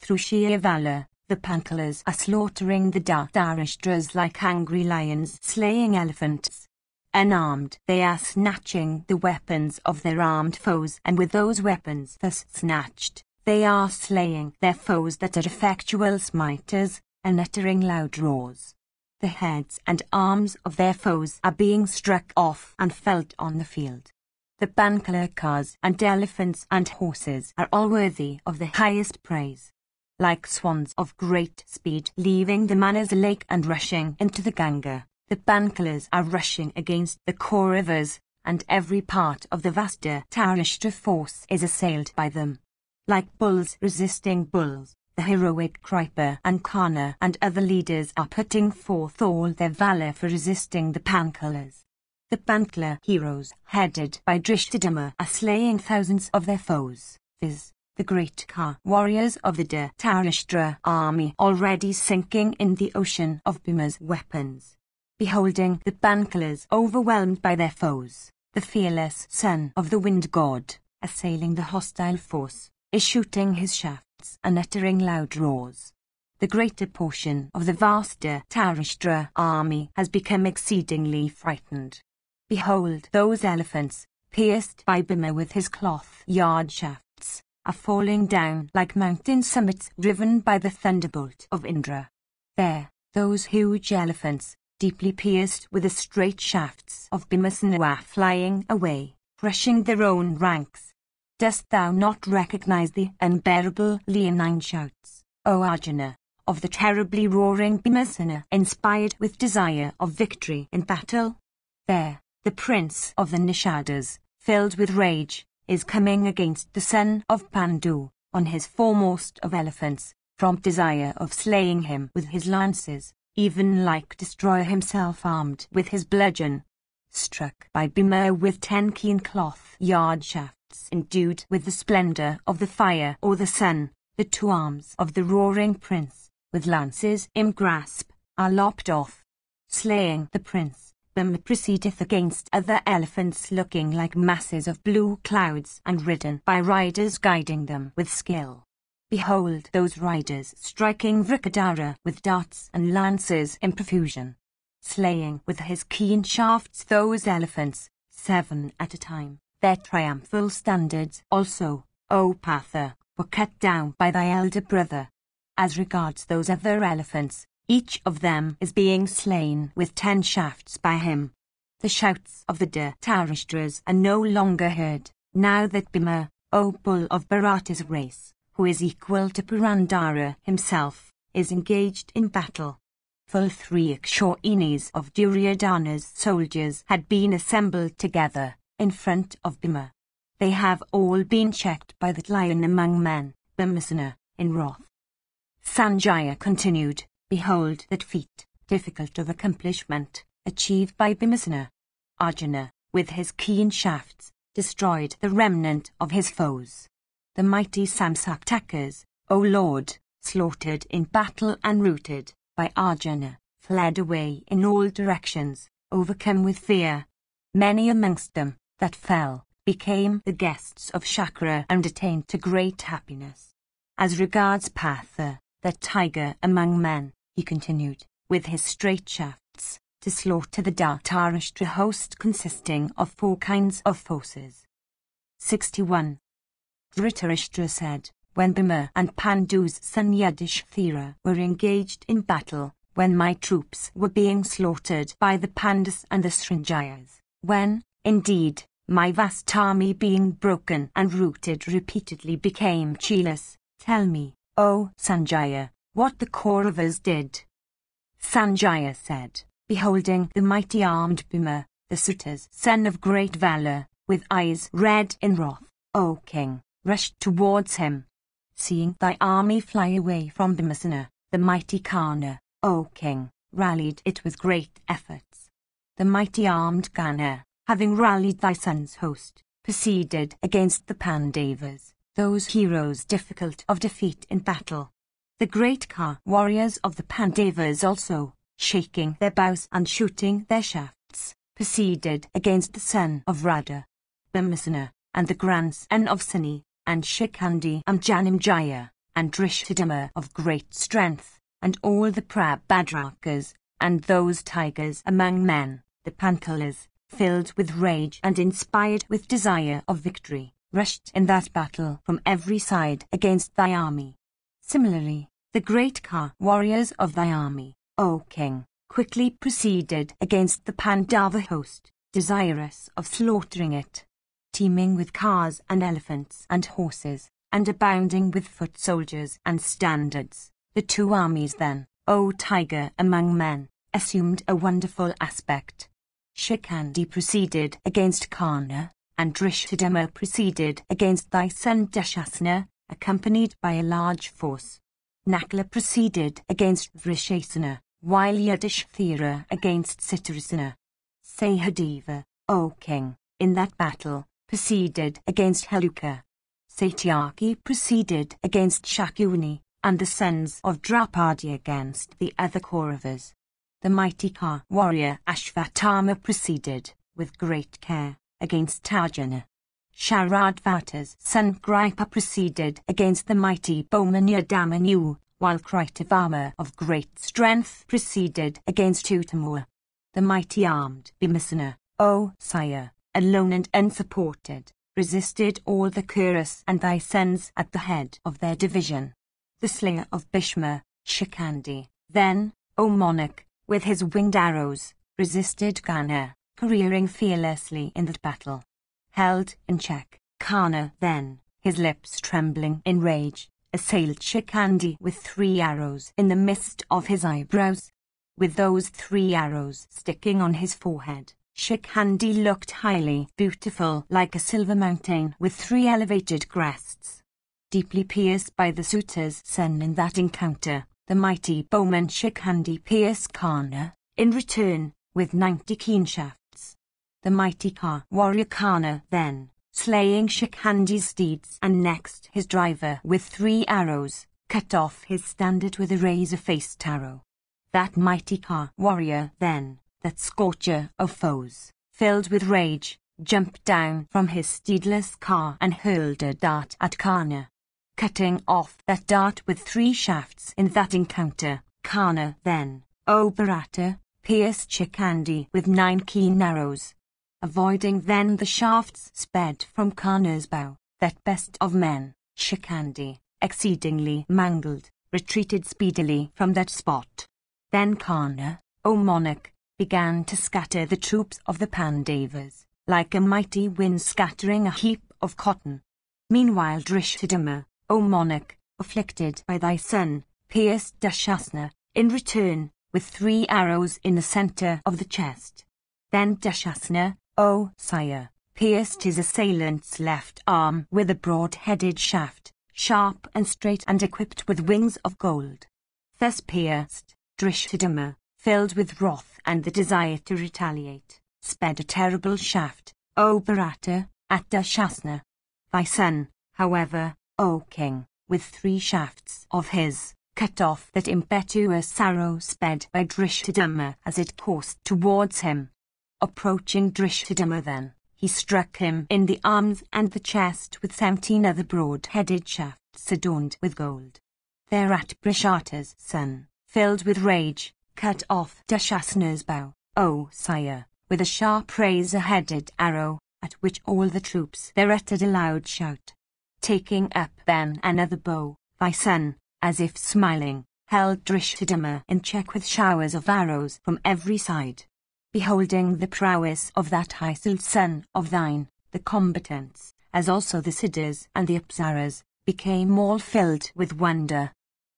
Through sheer valor, the Pankalas are slaughtering the Dhritarashtras like angry lions slaying elephants. Unarmed, they are snatching the weapons of their armed foes, and with those weapons thus snatched, they are slaying their foes that are effectual smiters, and uttering loud roars. The heads and arms of their foes are being struck off and felled on the field. The Pankala cars and elephants and horses are all worthy of the highest praise. Like swans of great speed leaving the Manas lake and rushing into the Ganga, the Pankalas are rushing against the Kauravas, and every part of the vast Dhritarashtra force is assailed by them. Like bulls resisting bulls, the heroic Kripa and Karna and other leaders are putting forth all their valor for resisting the Pankalas. The Pankala heroes, headed by Drishtadama, are slaying thousands of their foes, viz., the great car warriors of the Dhritarashtra army already sinking in the ocean of Bhima's weapons. Beholding the Pankalas overwhelmed by their foes, the fearless son of the wind god, assailing the hostile force, is shooting his shafts and uttering loud roars. The greater portion of the vast Dhritarashtra army has become exceedingly frightened. Behold, those elephants, pierced by Bhima with his cloth-yard shafts, are falling down like mountain summits riven by the thunderbolt of Indra. There, those huge elephants, deeply pierced with the straight shafts of Bhimasena, are flying away, crushing their own ranks. Dost thou not recognize the unbearable leonine shouts, O Arjuna, of the terribly roaring Bhimasena, inspired with desire of victory in battle? There, the prince of the Nishadas, filled with rage, is coming against the son of Pandu, on his foremost of elephants, from desire of slaying him with his lances, even like destroyer himself armed with his bludgeon. Struck by Bhima with 10 keen cloth-yard shafts endued with the splendor of the fire or the sun, the 2 arms of the roaring prince, with lances in grasp, are lopped off. Slaying the prince, Bhima proceedeth against other elephants looking like masses of blue clouds and ridden by riders guiding them with skill. Behold those riders striking Vrikadara with darts and lances in profusion. Slaying with his keen shafts those elephants, 7 at a time. Their triumphal standards also, O Partha, were cut down by thy elder brother. As regards those other elephants, each of them is being slain with 10 shafts by him. The shouts of the Dhritarashtras are no longer heard, now that Bhima, O bull of Bharata's race, who is equal to Purandara himself, is engaged in battle. Full 3 Akshayinis of Duryodhana's soldiers had been assembled together, in front of Bhima. They have all been checked by that lion among men, Bhimasena, in wrath. Sanjaya continued, Behold that feat, difficult of accomplishment, achieved by Bhimsena. Arjuna, with his keen shafts, destroyed the remnant of his foes. The mighty Samsaktakas, O Lord, slaughtered in battle and routed by Arjuna, fled away in all directions, overcome with fear. Many amongst them that fell became the guests of Shakra and attained to great happiness. As regards Partha, that tiger among men, he continued, with his straight shafts, to slaughter the Dhritarashtra host consisting of 4 kinds of forces. 61. Dhritarashtra said, when Bhima and Pandu's son Yudhishthira were engaged in battle, when my troops were being slaughtered by the Pandus and the Srinjayas, when, indeed, my vast army being broken and routed repeatedly became cheerless, tell me, O Sanjaya, what the Kauravas did. Sanjaya said, beholding the mighty armed Bhima, the Suta's son of great valour, with eyes red in wrath, O king, rushed towards him. Seeing thy army fly away from Bhimsena, the mighty Karna, O king, rallied it with great efforts. The mighty armed Gana, having rallied thy son's host, proceeded against the Pandavas, those heroes difficult of defeat in battle. The great warriors of the Pandavas also, shaking their bows and shooting their shafts, proceeded against the son of Radha, Bhimsena, and the grandson of Suni, and Shikhandi and Janimjaya, and Drishthadima of great strength, and all the Prabhadrakas, and those tigers among men, the Panchalas, filled with rage and inspired with desire of victory, rushed in that battle from every side against thy army. Similarly, the great warriors of thy army, O king, quickly proceeded against the Pandava host, desirous of slaughtering it. Teeming with cars and elephants and horses, and abounding with foot soldiers and standards, the 2 armies then, O tiger among men, assumed a wonderful aspect. Shikhandi proceeded against Karna, and Drishthadima proceeded against thy son Dushasana, accompanied by a large force. Nakula proceeded against Vrishasana, while Yudhishthira against Citrasana. Sahadeva, O king, in that battle, proceeded against Heluka. Satyaki proceeded against Shakuni, and the sons of Draupadi against the other Kauravas. The mighty warrior Ashvatthama proceeded, with great care, against Arjuna. Sharadvata's son Gripa proceeded against the mighty bowman Yadamanyu, while Kritavama of great strength proceeded against Uttamua. The mighty armed Bhimsena, O sire, alone and unsupported, resisted all the Kurus and thy sons at the head of their division. The slayer of Bhishma, Shikhandi, then, O monarch, with his winged arrows, resisted Gana, careering fearlessly in that battle. Held in check, Karna then, his lips trembling in rage, assailed Shikhandi with 3 arrows in the midst of his eyebrows. With those 3 arrows sticking on his forehead, Shikhandi looked highly beautiful like a silver mountain with 3 elevated crests. Deeply pierced by the Suta's son in that encounter, the mighty bowman Shikhandi pierced Karna, in return, with 90 keen shafts. The mighty warrior Karna then, slaying Shikhandi's steeds and next his driver with 3 arrows, cut off his standard with a razor-faced arrow. That mighty warrior then, that scorcher of foes, filled with rage, jumped down from his steedless car and hurled a dart at Karna. Cutting off that dart with 3 shafts in that encounter, Karna then, O Bharata, pierced Shikhandi with 9 keen arrows. Avoiding then the shafts sped from Karna's bow, that best of men, Shikhandi, exceedingly mangled, retreated speedily from that spot. Then Karna, O monarch, began to scatter the troops of the Pandavas, like a mighty wind scattering a heap of cotton. Meanwhile Drishthadima, O monarch, afflicted by thy son, pierced Dushasana, in return, with 3 arrows in the centre of the chest. Then Dushasana, O sire, pierced his assailant's left arm with a broad-headed shaft, sharp and straight and equipped with wings of gold. Thus pierced, Drishthadumna, filled with wrath and the desire to retaliate, sped a terrible shaft, O Bharata, at Dushasana. Thy son, however, O king, with 3 shafts of his, cut off that impetuous arrow sped by Drishthadumna as it coursed towards him. Approaching Drishthadumna then, he struck him in the arms and the chest with 17 other broad-headed shafts adorned with gold. Thereat Brishata's son, filled with rage, cut off Dushasana's bow, O sire, with a sharp razor-headed arrow, at which all the troops there uttered a loud shout. Taking up then another bow, thy son, as if smiling, held Drishthadumna in check with showers of arrows from every side. Beholding the prowess of that high-souled son of thine, the combatants, as also the Siddhas and the Apsaras, became all filled with wonder.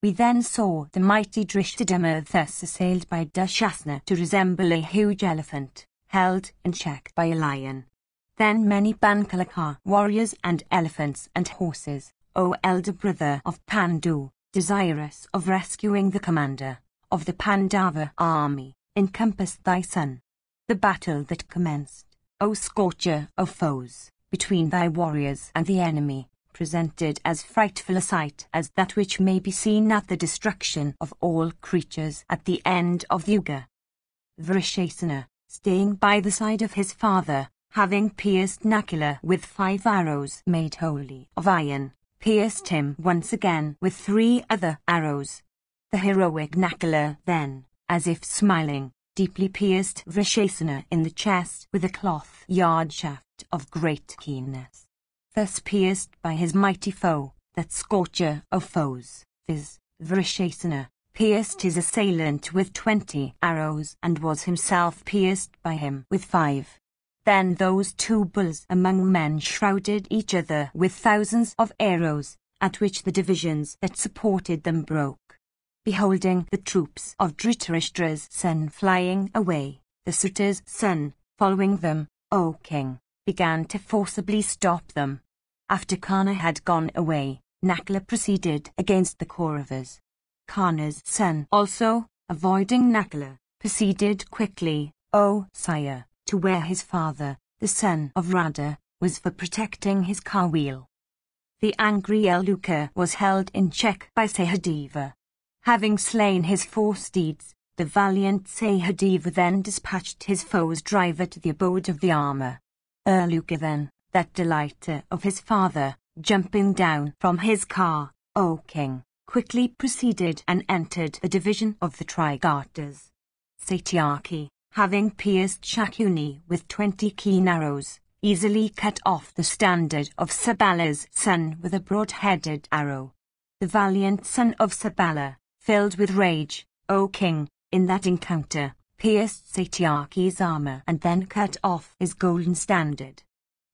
We then saw the mighty Drishthadumna thus assailed by Dushasana to resemble a huge elephant, held in check by a lion. Then many Bankalaka warriors and elephants and horses, O elder brother of Pandu, desirous of rescuing the commander of the Pandava army, encompassed thy son. The battle that commenced, O scorcher of foes, between thy warriors and the enemy, presented as frightful a sight as that which may be seen at the destruction of all creatures at the end of the Yuga. Vrishasana, staying by the side of his father, having pierced Nakula with 5 arrows made wholly of iron, pierced him once again with 3 other arrows. The heroic Nakula then, as if smiling, deeply pierced Vrishasana in the chest with a cloth-yard shaft of great keenness. Thus pierced by his mighty foe, that scorcher of foes, viz. Vrishasana, pierced his assailant with 20 arrows and was himself pierced by him with 5. Then those 2 bulls among men shrouded each other with thousands of arrows, at which the divisions that supported them broke. Beholding the troops of Dhritarashtra's son flying away, the Suta's son, following them, O king, began to forcibly stop them. After Karna had gone away, Nakula proceeded against the Kauravas. Karna's son also, avoiding Nakula, proceeded quickly, O sire, to where his father, the son of Radha, was for protecting his car wheel. The angry Eluka was held in check by Sahadeva. Having slain his 4 steeds, the valiant Sahadeva then dispatched his foe's driver to the abode of the armor. Eluka then, that delighter of his father, jumping down from his car, O king, quickly proceeded and entered the division of the Trigartas. Satyaki, having pierced Shakuni with 20 keen arrows, easily cut off the standard of Sabala's son with a broad-headed arrow. The valiant son of Sabala, filled with rage, O king, in that encounter, pierced Satyaki's armor and then cut off his golden standard.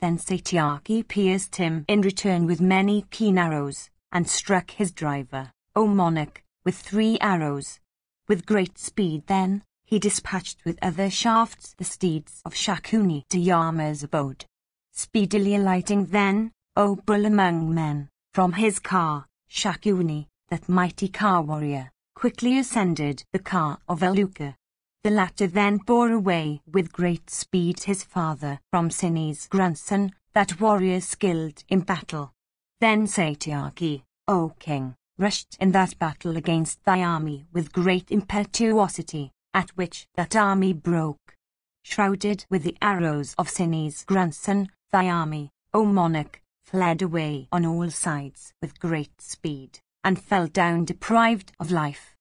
Then Satyaki pierced him in return with many keen arrows, and struck his driver, O monarch, with 3 arrows. With great speed then, he dispatched with other shafts the steeds of Shakuni to Yama's abode. Speedily alighting then, O bull among men, from his car, Shakuni, that mighty car warrior, quickly ascended the car of Eluka. The latter then bore away with great speed his father from Sini's grandson, that warrior skilled in battle. Then Satyaki, O king, rushed in that battle against thy army with great impetuosity, at which that army broke. Shrouded with the arrows of Sini's grandson, thy army, O monarch, fled away on all sides with great speed, and fell down deprived of life.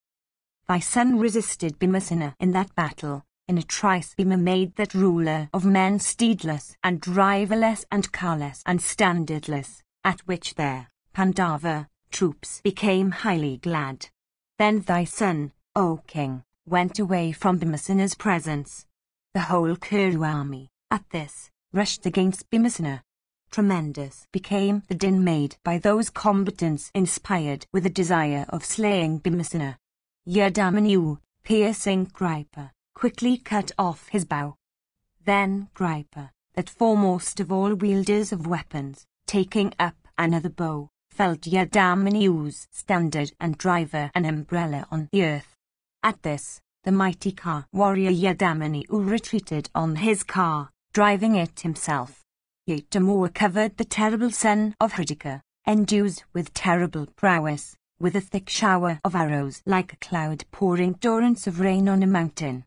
Thy son resisted Bhimasena in that battle. In a trice Bhima made that ruler of men steedless and driverless and carless and standardless, at which their Pandava troops became highly glad. Then thy son, O king, went away from Bhimasena's presence. The whole Kuru army, at this, rushed against Bhimasena. Tremendous became the din made by those combatants inspired with a desire of slaying Bhimasena. Yadamanu, piercing Kripa, quickly cut off his bow. Then Kripa, that foremost of all wielders of weapons, taking up another bow, felled Yadamanu's standard and driver and umbrella on the earth. At this, the mighty car warrior Yadamani retreated on his car, driving it himself. Yatamur covered the terrible son of Hridika, endued with terrible prowess, with a thick shower of arrows like a cloud pouring torrents of rain on a mountain.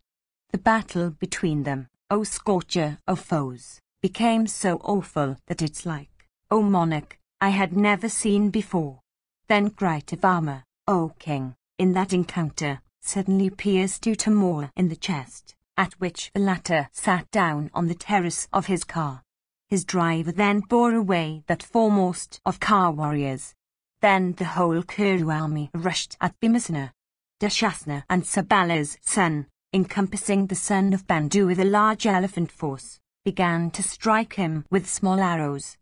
The battle between them, O scorcher of foes, became so awful that it's like, O monarch, I had never seen before. Then Kritavama, O king, in that encounter, suddenly pierced Utamur in the chest, at which the latter sat down on the terrace of his car. His driver then bore away that foremost of car warriors. Then the whole Kuru army rushed at Bhimasena. Dushasana and Sabala's son, encompassing the son of Bandu with a large elephant force, began to strike him with small arrows.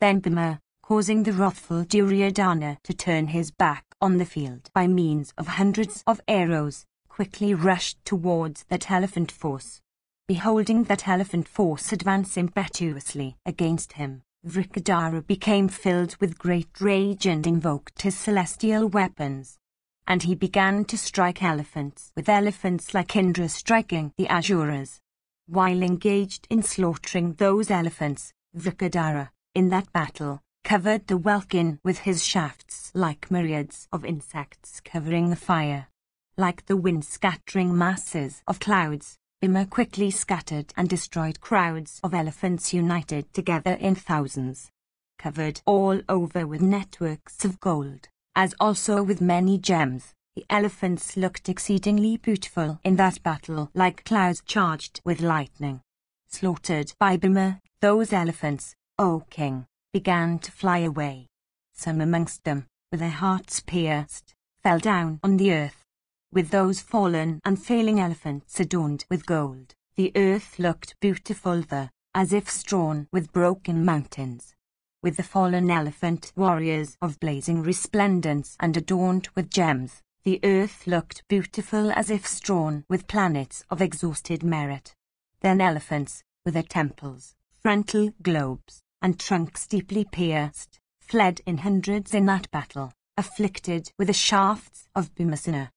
Then Bhima, causing the wrathful Duryodhana to turn his back on the field by means of hundreds of arrows, quickly rushed towards that elephant force. Beholding that elephant force advance impetuously against him, Vrikadara became filled with great rage and invoked his celestial weapons. And he began to strike elephants with elephants like Indra striking the Asuras. While engaged in slaughtering those elephants, Vrikadara, in that battle, covered the welkin with his shafts like myriads of insects covering the fire. Like the wind-scattering masses of clouds, Bhima quickly scattered and destroyed crowds of elephants united together in thousands. Covered all over with networks of gold, as also with many gems, the elephants looked exceedingly beautiful in that battle like clouds charged with lightning. Slaughtered by Bhima, those elephants, O king, began to fly away. Some amongst them, with their hearts pierced, fell down on the earth. With those fallen and failing elephants adorned with gold, the earth looked beautiful there, as if strewn with broken mountains. With the fallen elephant warriors of blazing resplendence and adorned with gems, the earth looked beautiful as if strewn with planets of exhausted merit. Then elephants, with their temples, frontal globes, and trunks deeply pierced, fled in hundreds in that battle, afflicted with the shafts of Bhimasena.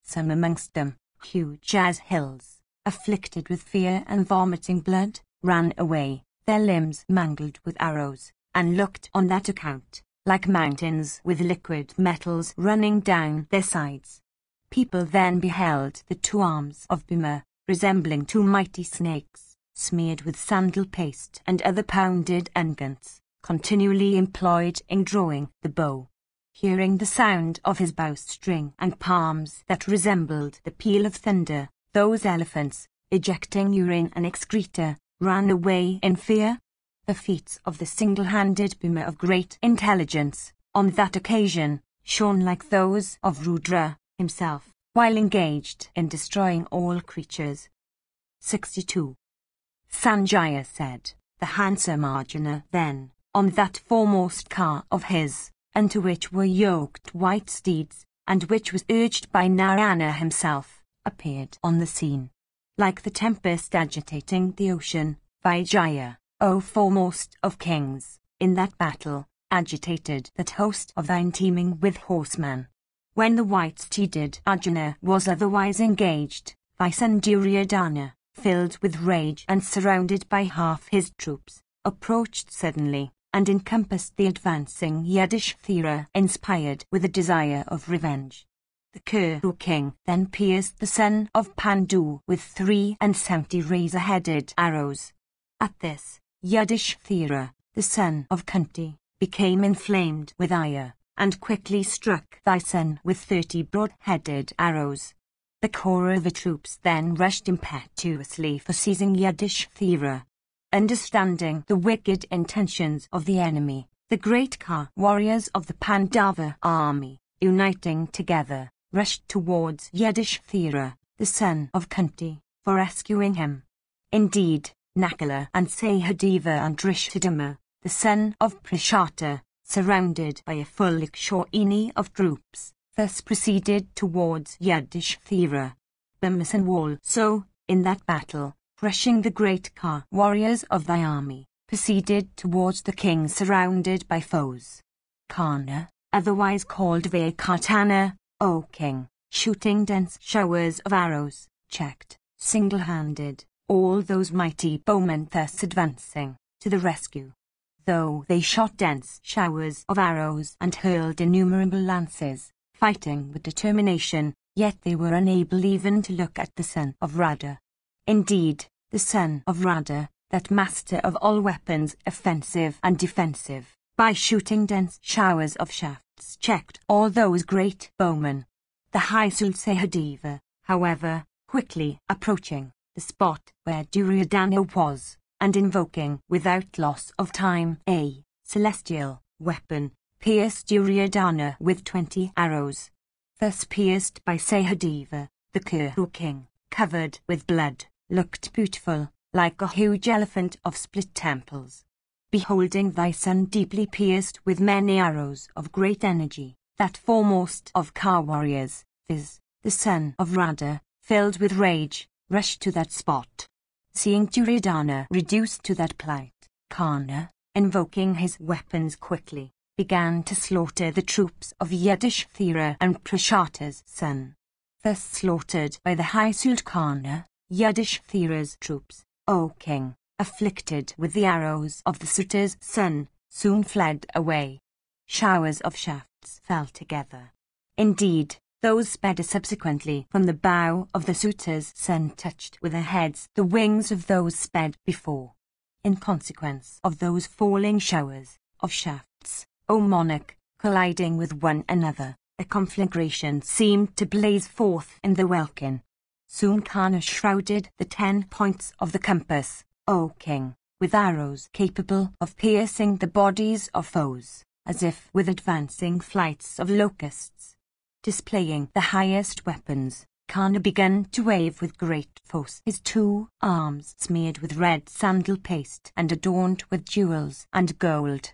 Some amongst them, huge as hills, afflicted with fear and vomiting blood, ran away, their limbs mangled with arrows, and looked on that account like mountains with liquid metals running down their sides. People then beheld the two arms of Bhima, resembling two mighty snakes, smeared with sandal paste and other pounded unguents, continually employed in drawing the bow. Hearing the sound of his bowstring and palms that resembled the peal of thunder, those elephants, ejecting urine and excreta, ran away in fear. The feats of the single-handed Bhima of great intelligence, on that occasion, shone like those of Rudra himself, while engaged in destroying all creatures. 62. Sanjaya said, the handsome Arjuna then, on that foremost car of his, unto which were yoked white steeds, and which was urged by Narayana himself, appeared on the scene. Like the tempest agitating the ocean, Vijaya, O foremost of kings, in that battle, agitated that host of thine teeming with horsemen. When the white-steeded Arjuna was otherwise engaged, thy son Duryodhana, filled with rage and surrounded by half his troops, approached suddenly, and encompassed the advancing Yudhishthira, inspired with a desire of revenge. The Kuru king then pierced the son of Pandu with 73 razor-headed arrows. At this, Yudhishthira, the son of Kunti, became inflamed with ire, and quickly struck thy son with 30 broad-headed arrows. The Kaurava troops then rushed impetuously for seizing Yudhishthira. Understanding the wicked intentions of the enemy, the great Ka warriors of the Pandava army, uniting together, rushed towards Yudhishthira, the son of Kunti, for rescuing him. Indeed, Nakula and Sahadeva and Drishadama, the son of Prashata, surrounded by a full Ikshwaini of troops, thus proceeded towards Yudhishthira. Bhimasen also, in that battle, crushing the great Ka warriors of thy army, proceeded towards the king surrounded by foes. Karna, otherwise called Vaikatana, O king, shooting dense showers of arrows, checked, single-handed, all those mighty bowmen thus advancing to the rescue. Though they shot dense showers of arrows and hurled innumerable lances, fighting with determination, yet they were unable even to look at the son of Radha. Indeed, the son of Radha, that master of all weapons offensive and defensive, by shooting dense showers of shafts checked all those great bowmen. The high Sahadeva, however, quickly approaching the spot where Duryodhana was, and invoking without loss of time a celestial weapon, pierced Duryodhana with 20 arrows. Thus pierced by Sahadeva, the Kuru king, covered with blood, looked beautiful, like a huge elephant of split temples. Beholding thy son deeply pierced with many arrows of great energy, that foremost of Ka warriors, viz., the son of Radha, filled with rage, rushed to that spot. Seeing Duryodhana reduced to that plight, Karna, invoking his weapons quickly, began to slaughter the troops of Yudhishthira and Prashata's son. Thus slaughtered by the high Karna, Yudhishthira's troops, O king, afflicted with the arrows of the Suta's son, soon fled away. Showers of shafts fell together. Indeed, those sped subsequently from the bow of the Suta's son touched with their heads the wings of those sped before. In consequence of those falling showers of shafts, O monarch, colliding with one another, a conflagration seemed to blaze forth in the welkin. Soon Karna shrouded the 10 points of the compass, O king, with arrows capable of piercing the bodies of foes, as if with advancing flights of locusts. Displaying the highest weapons, Karna began to wave with great force his 2 arms smeared with red sandal paste and adorned with jewels and gold.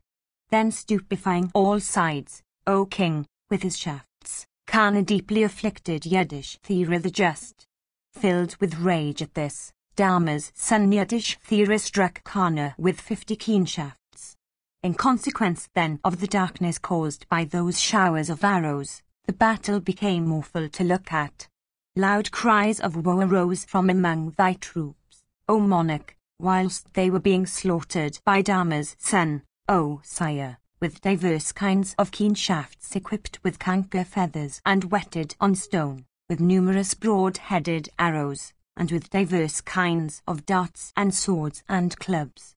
Then stupefying all sides, O king, with his shafts, Karna deeply afflicted Yudhishthira the just. Filled with rage at this, Dharma's son Yudhishthira struck Karna with 50 keen shafts. In consequence then of the darkness caused by those showers of arrows, the battle became awful to look at. Loud cries of woe arose from among thy troops, O monarch, whilst they were being slaughtered by Dharma's son, O sire, with diverse kinds of keen shafts equipped with canker feathers and whetted on stone, with numerous broad-headed arrows, and with diverse kinds of darts and swords and clubs.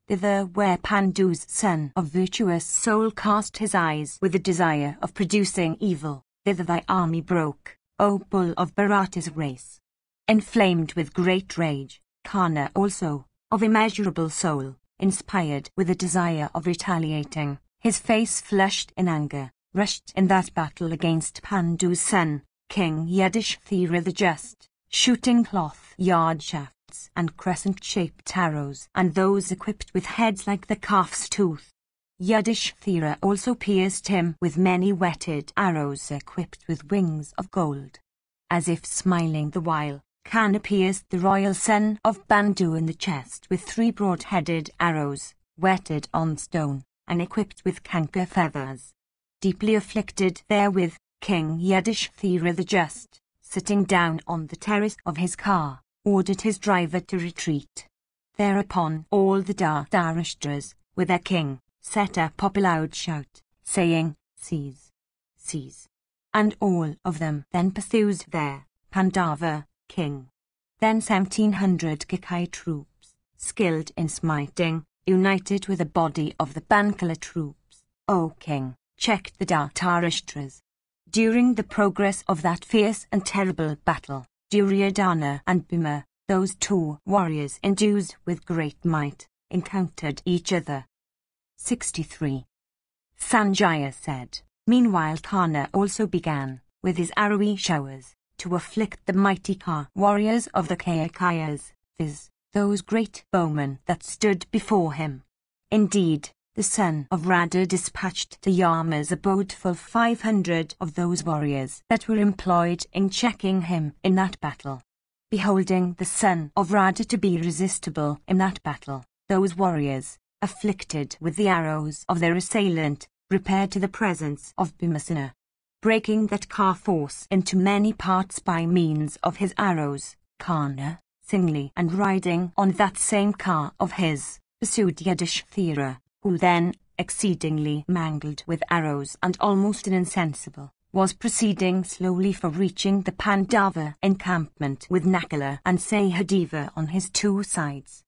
Thither where Pandu's son of virtuous soul cast his eyes with the desire of producing evil, thither thy army broke, O bull of Bharata's race. Inflamed with great rage, Karna also, of immeasurable soul, inspired with a desire of retaliating, his face flushed in anger, rushed in that battle against Pandu's son, King Yudhishthira the Just, shooting cloth-yard shafts and crescent-shaped arrows and those equipped with heads like the calf's tooth. Yudhishthira also pierced him with many whetted arrows equipped with wings of gold. As if smiling the while, Karna pierced the royal son of Bandu in the chest with 3 broad-headed arrows, whetted on stone, and equipped with canker feathers. Deeply afflicted therewith, King Yudhishthira the Just, sitting down on the terrace of his car, ordered his driver to retreat. Thereupon all the Dhritarashtras, with their king, set up a loud shout, saying, Seize! Seize! And all of them then pursued their Pandava king. Then 1,700 Kakai troops, skilled in smiting, united with a body of the Bankala troops, O king, checked the Dhritarashtras. During the progress of that fierce and terrible battle, Duryodhana and Bhima, those 2 warriors endued with great might, encountered each other. 63. Sanjaya said, Meanwhile Karna also began, with his arrowy showers, to afflict the mighty Ka warriors of the Kayakayas, viz., those great bowmen that stood before him. Indeed, the son of Radha dispatched to Yama's abode full 500 of those warriors that were employed in checking him in that battle. Beholding the son of Radha to be irresistible in that battle, those warriors, afflicted with the arrows of their assailant, repaired to the presence of Bhimasena. breaking that car force into many parts by means of his arrows. Kana, singly and riding on that same car of his, pursued Yudhishthira, who then, exceedingly mangled with arrows and almost insensible, was proceeding slowly for reaching the Pandava encampment with Nakula and Sahadeva on his two sides.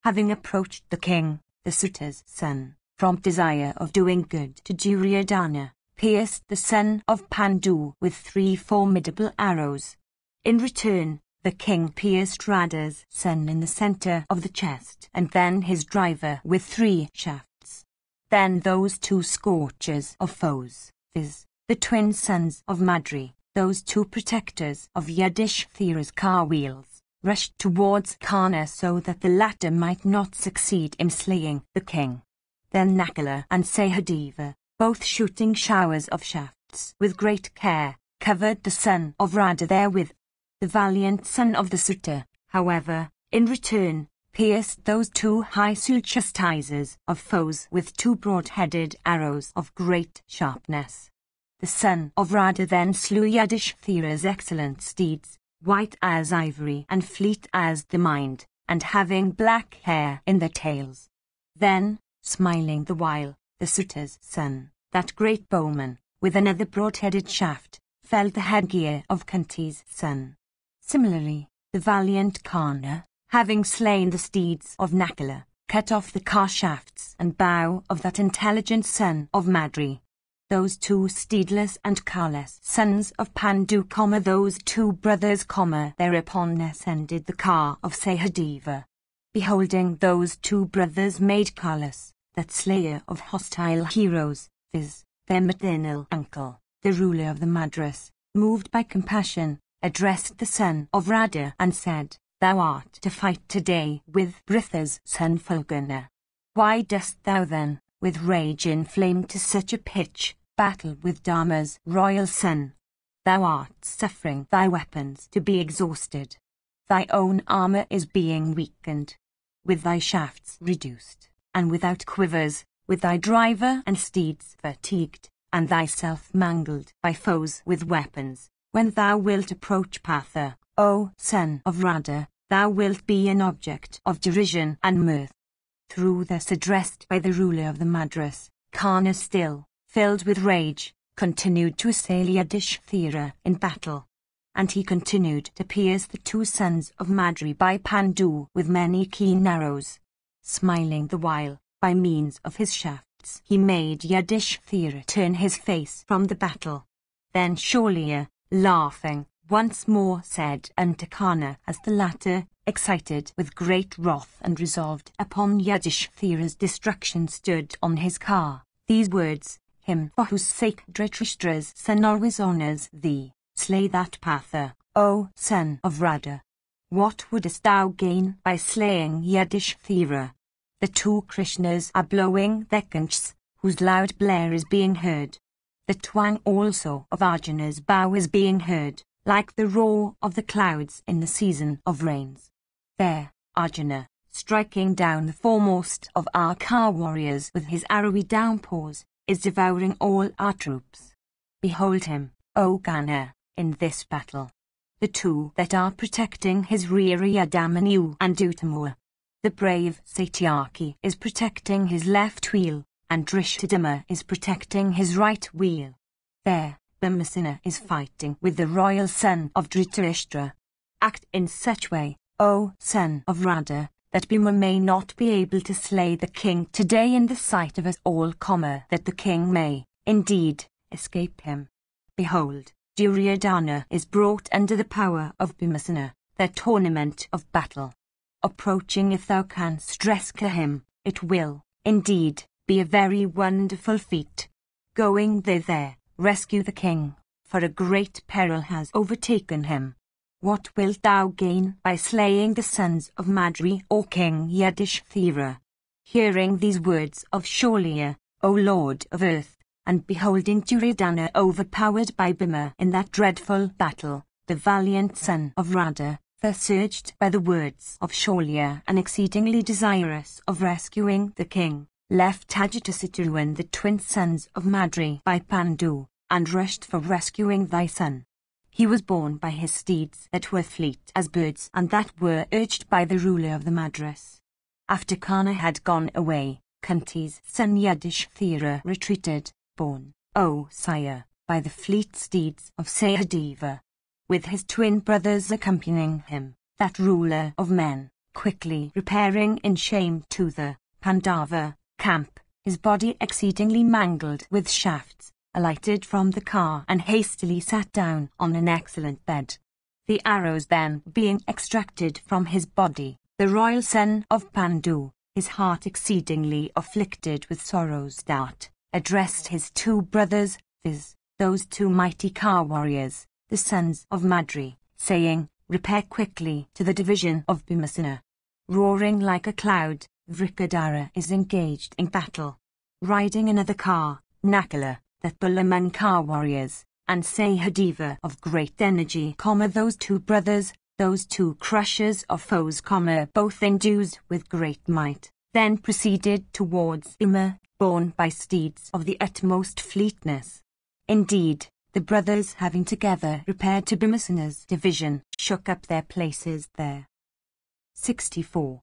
Having approached the king, the Suta's son, from desire of doing good to Duryodhana, pierced the son of Pandu with 3 formidable arrows. In return, the king pierced Radha's son in the centre of the chest and then his driver with 3 shafts. Then those 2 scorchers of foes, viz., the twin sons of Madri, those 2 protectors of Yudhishthira's car wheels, rushed towards Kana so that the latter might not succeed in slaying the king. Then Nakula and Sahadeva, both shooting showers of shafts with great care, covered the son of Radha therewith. The valiant son of the Suta, however, in return, pierced those 2 high chastisers of foes with 2 broad-headed arrows of great sharpness. The son of Radha then slew Yudhishthira's excellent steeds, white as ivory and fleet as the mind, and having black hair in their tails. Then, smiling the while, the Suta's son, that great bowman, with another broad-headed shaft, felled the headgear of Kunti's son. Similarly, the valiant Kana, having slain the steeds of Nakula, cut off the car shafts and bow of that intelligent son of Madri. Those 2 steedless and carless sons of Pandu, those 2 brothers, thereupon ascended the car of Sahadeva. Beholding those 2 brothers made carless, that slayer of hostile heroes, viz., their maternal uncle, the ruler of the Madras, moved by compassion, addressed the son of Radha and said, "Thou art to fight today with Britha's son Fulgana. Why dost thou then, with rage inflamed to such a pitch, battle with Dharma's royal son? Thou art suffering thy weapons to be exhausted. Thy own armour is being weakened, with thy shafts reduced, and without quivers, with thy driver and steeds fatigued, and thyself mangled by foes with weapons. When thou wilt approach Patha, O son of Radha, thou wilt be an object of derision and mirth." Through thus addressed by the ruler of the Madras, Kana, still filled with rage, continued to assail Yudhishthira in battle. And he continued to pierce the 2 sons of Madri by Pandu with many keen arrows. Smiling the while, by means of his shafts, he made Yudhishthira turn his face from the battle. Then Sholya, laughing, once more said unto Kana, as the latter, excited with great wrath and resolved upon Yudhishthira's destruction, stood on his car, these words, "Him for whose sake Dhritarashtra's son always honours thee, slay that Patha, O son of Radha. What wouldest thou gain by slaying Yudhishthira?" The 2 Krishnas are blowing their conchs, whose loud blare is being heard. The twang also of Arjuna's bow is being heard, like the roar of the clouds in the season of rains. There, Arjuna, striking down the foremost of our car warriors with his arrowy downpours, is devouring all our troops. Behold him, O Gana, in this battle. The 2 that are protecting his rear are Yadamanyu and Uttamura. The brave Satyaki is protecting his left wheel, and Drishtadama is protecting his right wheel. There, Bhimasena is fighting with the royal son of Dhritarashtra. Act in such way, O son of Radha, that Bhima may not be able to slay the king today in the sight of us all, that the king may, indeed, escape him. Behold, Duryodhana is brought under the power of Bhimasena, their tournament of battle. Approaching, if thou canst rescue him, it will, indeed, be a very wonderful feat. Going thither, rescue the king, for a great peril has overtaken him. What wilt thou gain by slaying the sons of Madri, O King Yudhishthira?" Hearing these words of Sholya, O Lord of earth, and beholding Duryodhana overpowered by Bhima in that dreadful battle, the valiant son of Radha, thus urged by the words of Sholya and exceedingly desirous of rescuing the king, left Ajatasattu and the twin sons of Madri by Pandu, and rushed for rescuing thy son. He was borne by his steeds that were fleet as birds and that were urged by the ruler of the Madras. After Kana had gone away, Kunti's son Yudhishthira retreated, borne, O sire, by the fleet steeds of Sahadeva, with his twin brothers accompanying him, that ruler of men, quickly repairing in shame to the Pandava camp, his body exceedingly mangled with shafts, alighted from the car and hastily sat down on an excellent bed. The arrows then being extracted from his body, the royal son of Pandu, his heart exceedingly afflicted with sorrows doubt, addressed his two brothers, viz., those two mighty car warriors, the sons of Madri, saying, Repair quickly to the division of Bhimasena. Roaring like a cloud, Vrikadara is engaged in battle. Riding another car, Nakula, that Balaman car warriors, and Sahadeva of great energy, those two brothers, those two crushers of foes, both endued with great might, then proceeded towards Bhima, borne by steeds of the utmost fleetness. Indeed, the brothers having together repaired to Bhimasena's division, shook up their places there. 64.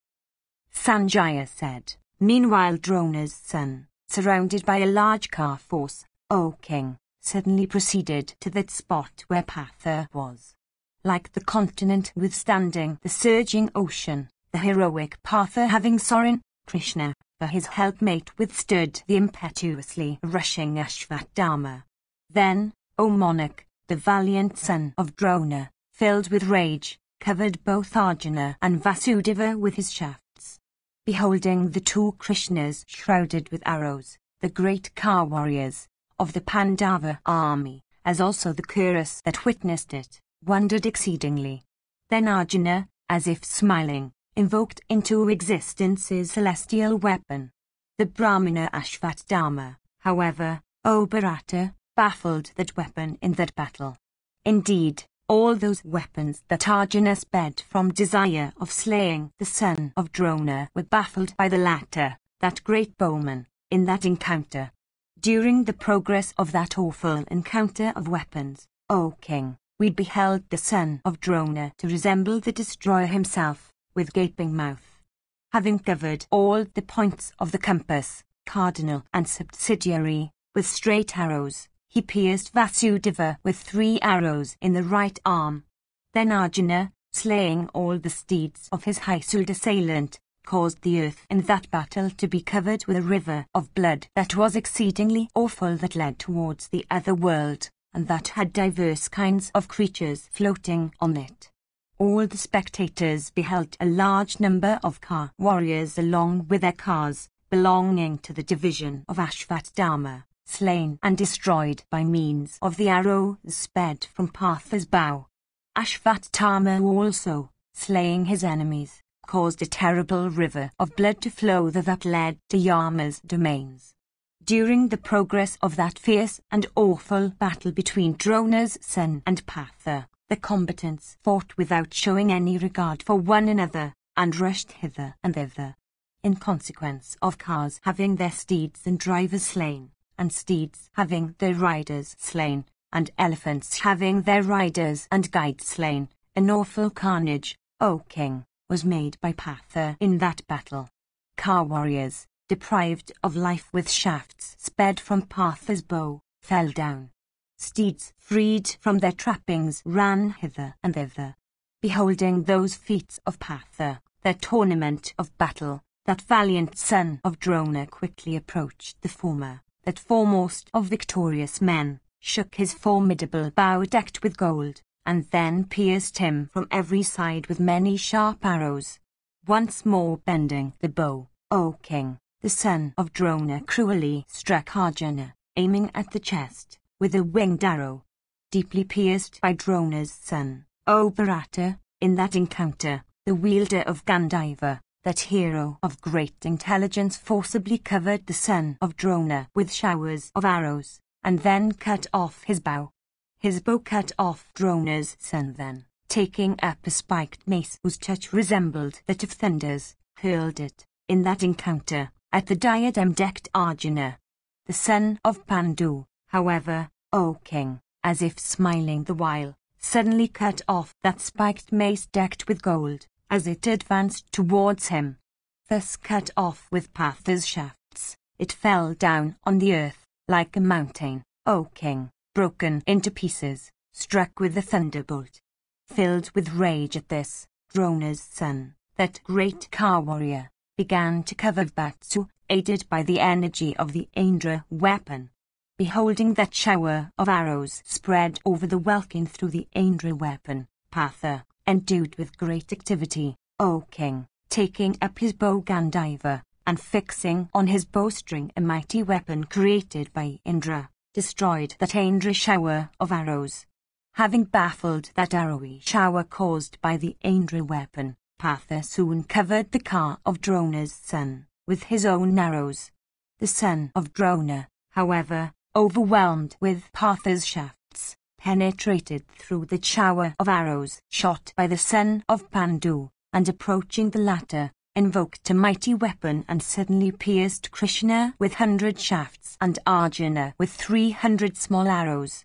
Sanjaya said, Meanwhile Drona's son, surrounded by a large car force, O king, suddenly proceeded to that spot where Patha was. Like the continent withstanding the surging ocean, the heroic Partha having Sorin, Krishna, for his helpmate withstood the impetuously rushing Ashvatthama. Then, O monarch, the valiant son of Drona, filled with rage, covered both Arjuna and Vasudeva with his shafts. Beholding the two Krishnas shrouded with arrows, the great car warriors of the Pandava army, as also the Kurus that witnessed it, wondered exceedingly. Then Arjuna, as if smiling, invoked into existence his celestial weapon. The Brahmana Ashvatthama, however, O Bharata, baffled that weapon in that battle. Indeed, all those weapons that Arjuna sped from desire of slaying the son of Drona were baffled by the latter, that great bowman, in that encounter. During the progress of that awful encounter of weapons, O king, we beheld the son of Drona to resemble the destroyer himself, with gaping mouth. Having covered all the points of the compass, cardinal and subsidiary, with straight arrows, he pierced Vasudeva with 3 arrows in the right arm. Then Arjuna, slaying all the steeds of his high-souled assailant, caused the earth in that battle to be covered with a river of blood that was exceedingly awful, that led towards the other world, and that had diverse kinds of creatures floating on it. All the spectators beheld a large number of car warriors along with their cars, belonging to the division of Ashvatthama, slain and destroyed by means of the arrow sped from Partha's bow. Ashvatthama also, slaying his enemies, caused a terrible river of blood to flow that led to Yama's domains. During the progress of that fierce and awful battle between Drona's son and Partha, the combatants fought without showing any regard for one another, and rushed hither and thither. In consequence of cars having their steeds and drivers slain, and steeds having their riders slain, and elephants having their riders and guides slain, an awful carnage, O king, was made by Partha in that battle. Car warriors, deprived of life with shafts sped from Partha's bow, fell down. Steeds, freed from their trappings, ran hither and thither. Beholding those feats of Partha, their tournament of battle, that valiant son of Drona quickly approached the former, that foremost of victorious men, shook his formidable bow decked with gold, and then pierced him from every side with many sharp arrows. Once more bending the bow, O king, the son of Drona cruelly struck Arjuna, aiming at the chest, with a winged arrow. Deeply pierced by Drona's son, O Bharata, in that encounter, the wielder of Gandhiva, that hero of great intelligence, forcibly covered the son of Drona with showers of arrows, and then cut off his bow. His bow cut off Drona's son then, taking up a spiked mace whose touch resembled that of thunders, hurled it, in that encounter, at the diadem-decked Arjuna. The son of Pandu, however, O king, as if smiling the while, suddenly cut off that spiked mace decked with gold, as it advanced towards him. Thus cut off with Partha's shafts, it fell down on the earth, like a mountain, O king, broken into pieces, struck with the thunderbolt. Filled with rage at this, Drona's son, that great car warrior, began to cover Vatsu, aided by the energy of the Indra weapon. Beholding that shower of arrows spread over the welkin through the Indra weapon, Partha, endued with great activity, O king, taking up his bow Gandiva, and fixing on his bowstring a mighty weapon created by Indra, destroyed that Indra shower of arrows. Having baffled that arrowy shower caused by the Indra weapon, Partha soon covered the car of Drona's son with his own arrows. The son of Drona, however, overwhelmed with Partha's shafts, penetrated through the shower of arrows shot by the son of Pandu, and approaching the latter, invoked a mighty weapon and suddenly pierced Krishna with 100 shafts and Arjuna with 300 small arrows.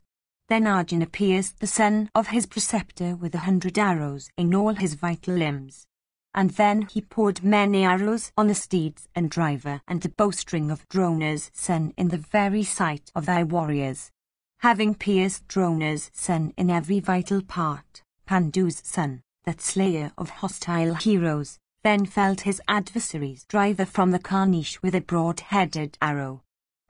Then Arjuna pierced the son of his preceptor with 100 arrows in all his vital limbs. And then he poured many arrows on the steeds and driver and the bowstring of Drona's son in the very sight of thy warriors. Having pierced Drona's son in every vital part, Pandu's son, that slayer of hostile heroes, then felled his adversary's driver from the Karnish with a broad-headed arrow.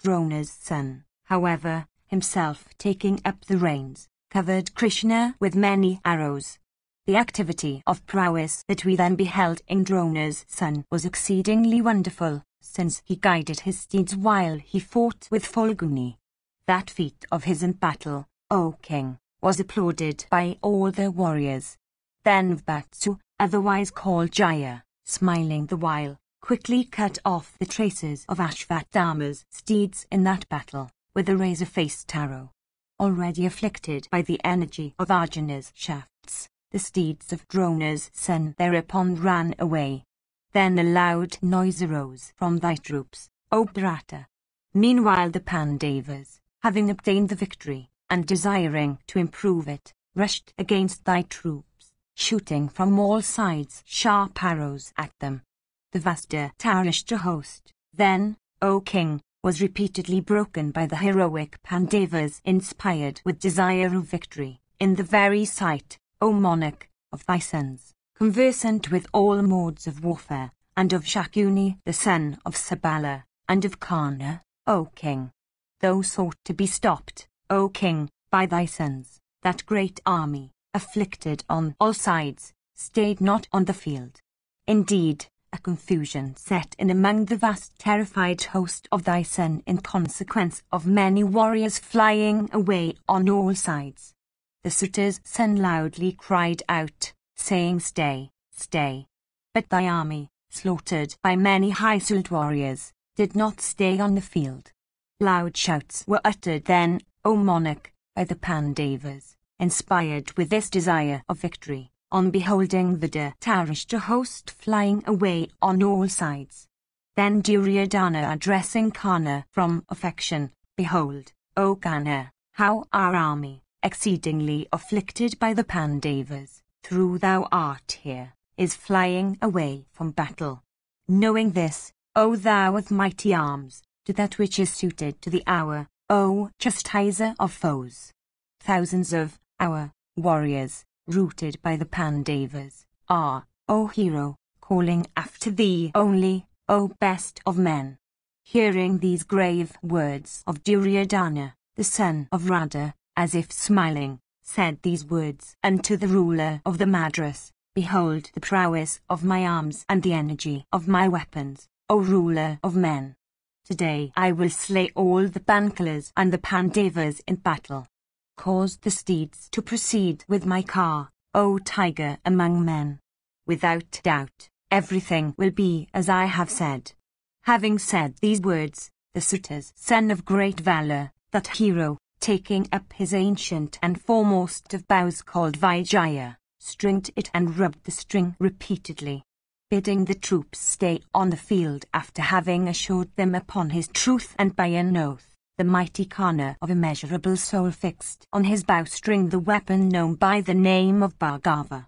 Drona's son, however, himself taking up the reins, covered Krishna with many arrows. The activity of prowess that we then beheld in Drona's son was exceedingly wonderful, since he guided his steeds while he fought with Falguni. That feat of his in battle, O king, was applauded by all the warriors. Then Vatsu, otherwise called Jaya, smiling the while, quickly cut off the traces of Ashvatthama's steeds in that battle, with a razor-faced arrow. Already afflicted by the energy of Arjuna's shafts, the steeds of Drona's son thereupon ran away. Then a loud noise arose from thy troops, O Bharata. Meanwhile the Pandavas, having obtained the victory, and desiring to improve it, rushed against thy troops, shooting from all sides sharp arrows at them. The vast Tarishta host, then, O king, was repeatedly broken by the heroic Pandavas inspired with desire of victory, in the very sight, O monarch, of thy sons, conversant with all modes of warfare, and of Shakuni the son of Sabala, and of Karna, O king. Though sought to be stopped, O king, by thy sons, that great army, afflicted on all sides, stayed not on the field. Indeed, a confusion set in among the vast terrified host of thy son in consequence of many warriors flying away on all sides. The Suta's son loudly cried out, saying, Stay, stay. But thy army, slaughtered by many high-souled warriors, did not stay on the field. Loud shouts were uttered then, O monarch, by the Pandavas, inspired with this desire of victory, on beholding the Tarishta host flying away on all sides. Then Duryodhana addressing Karna from affection, Behold, O Karna, how our army, exceedingly afflicted by the Pandavas, through thou art here, is flying away from battle. Knowing this, O thou of mighty arms, do that which is suited to the hour, O chastiser of foes. Thousands of our warriors, rooted by the Pandavas, are, O hero, calling after thee only, O best of men. Hearing these grave words of Duryodhana, the son of Radha, as if smiling, said these words unto the ruler of the Madras, Behold the prowess of my arms and the energy of my weapons, O ruler of men. Today I will slay all the Bankalas and the Pandavas in battle. Cause the steeds to proceed with my car, O tiger among men. Without doubt, everything will be as I have said. Having said these words, the Suta's son of great valor, that hero, taking up his ancient and foremost of bows called Vijaya, stringed it and rubbed the string repeatedly, bidding the troops stay on the field after having assured them upon his truth and by an oath, the mighty Kana of immeasurable soul fixed on his bowstring the weapon known by the name of Bhargava.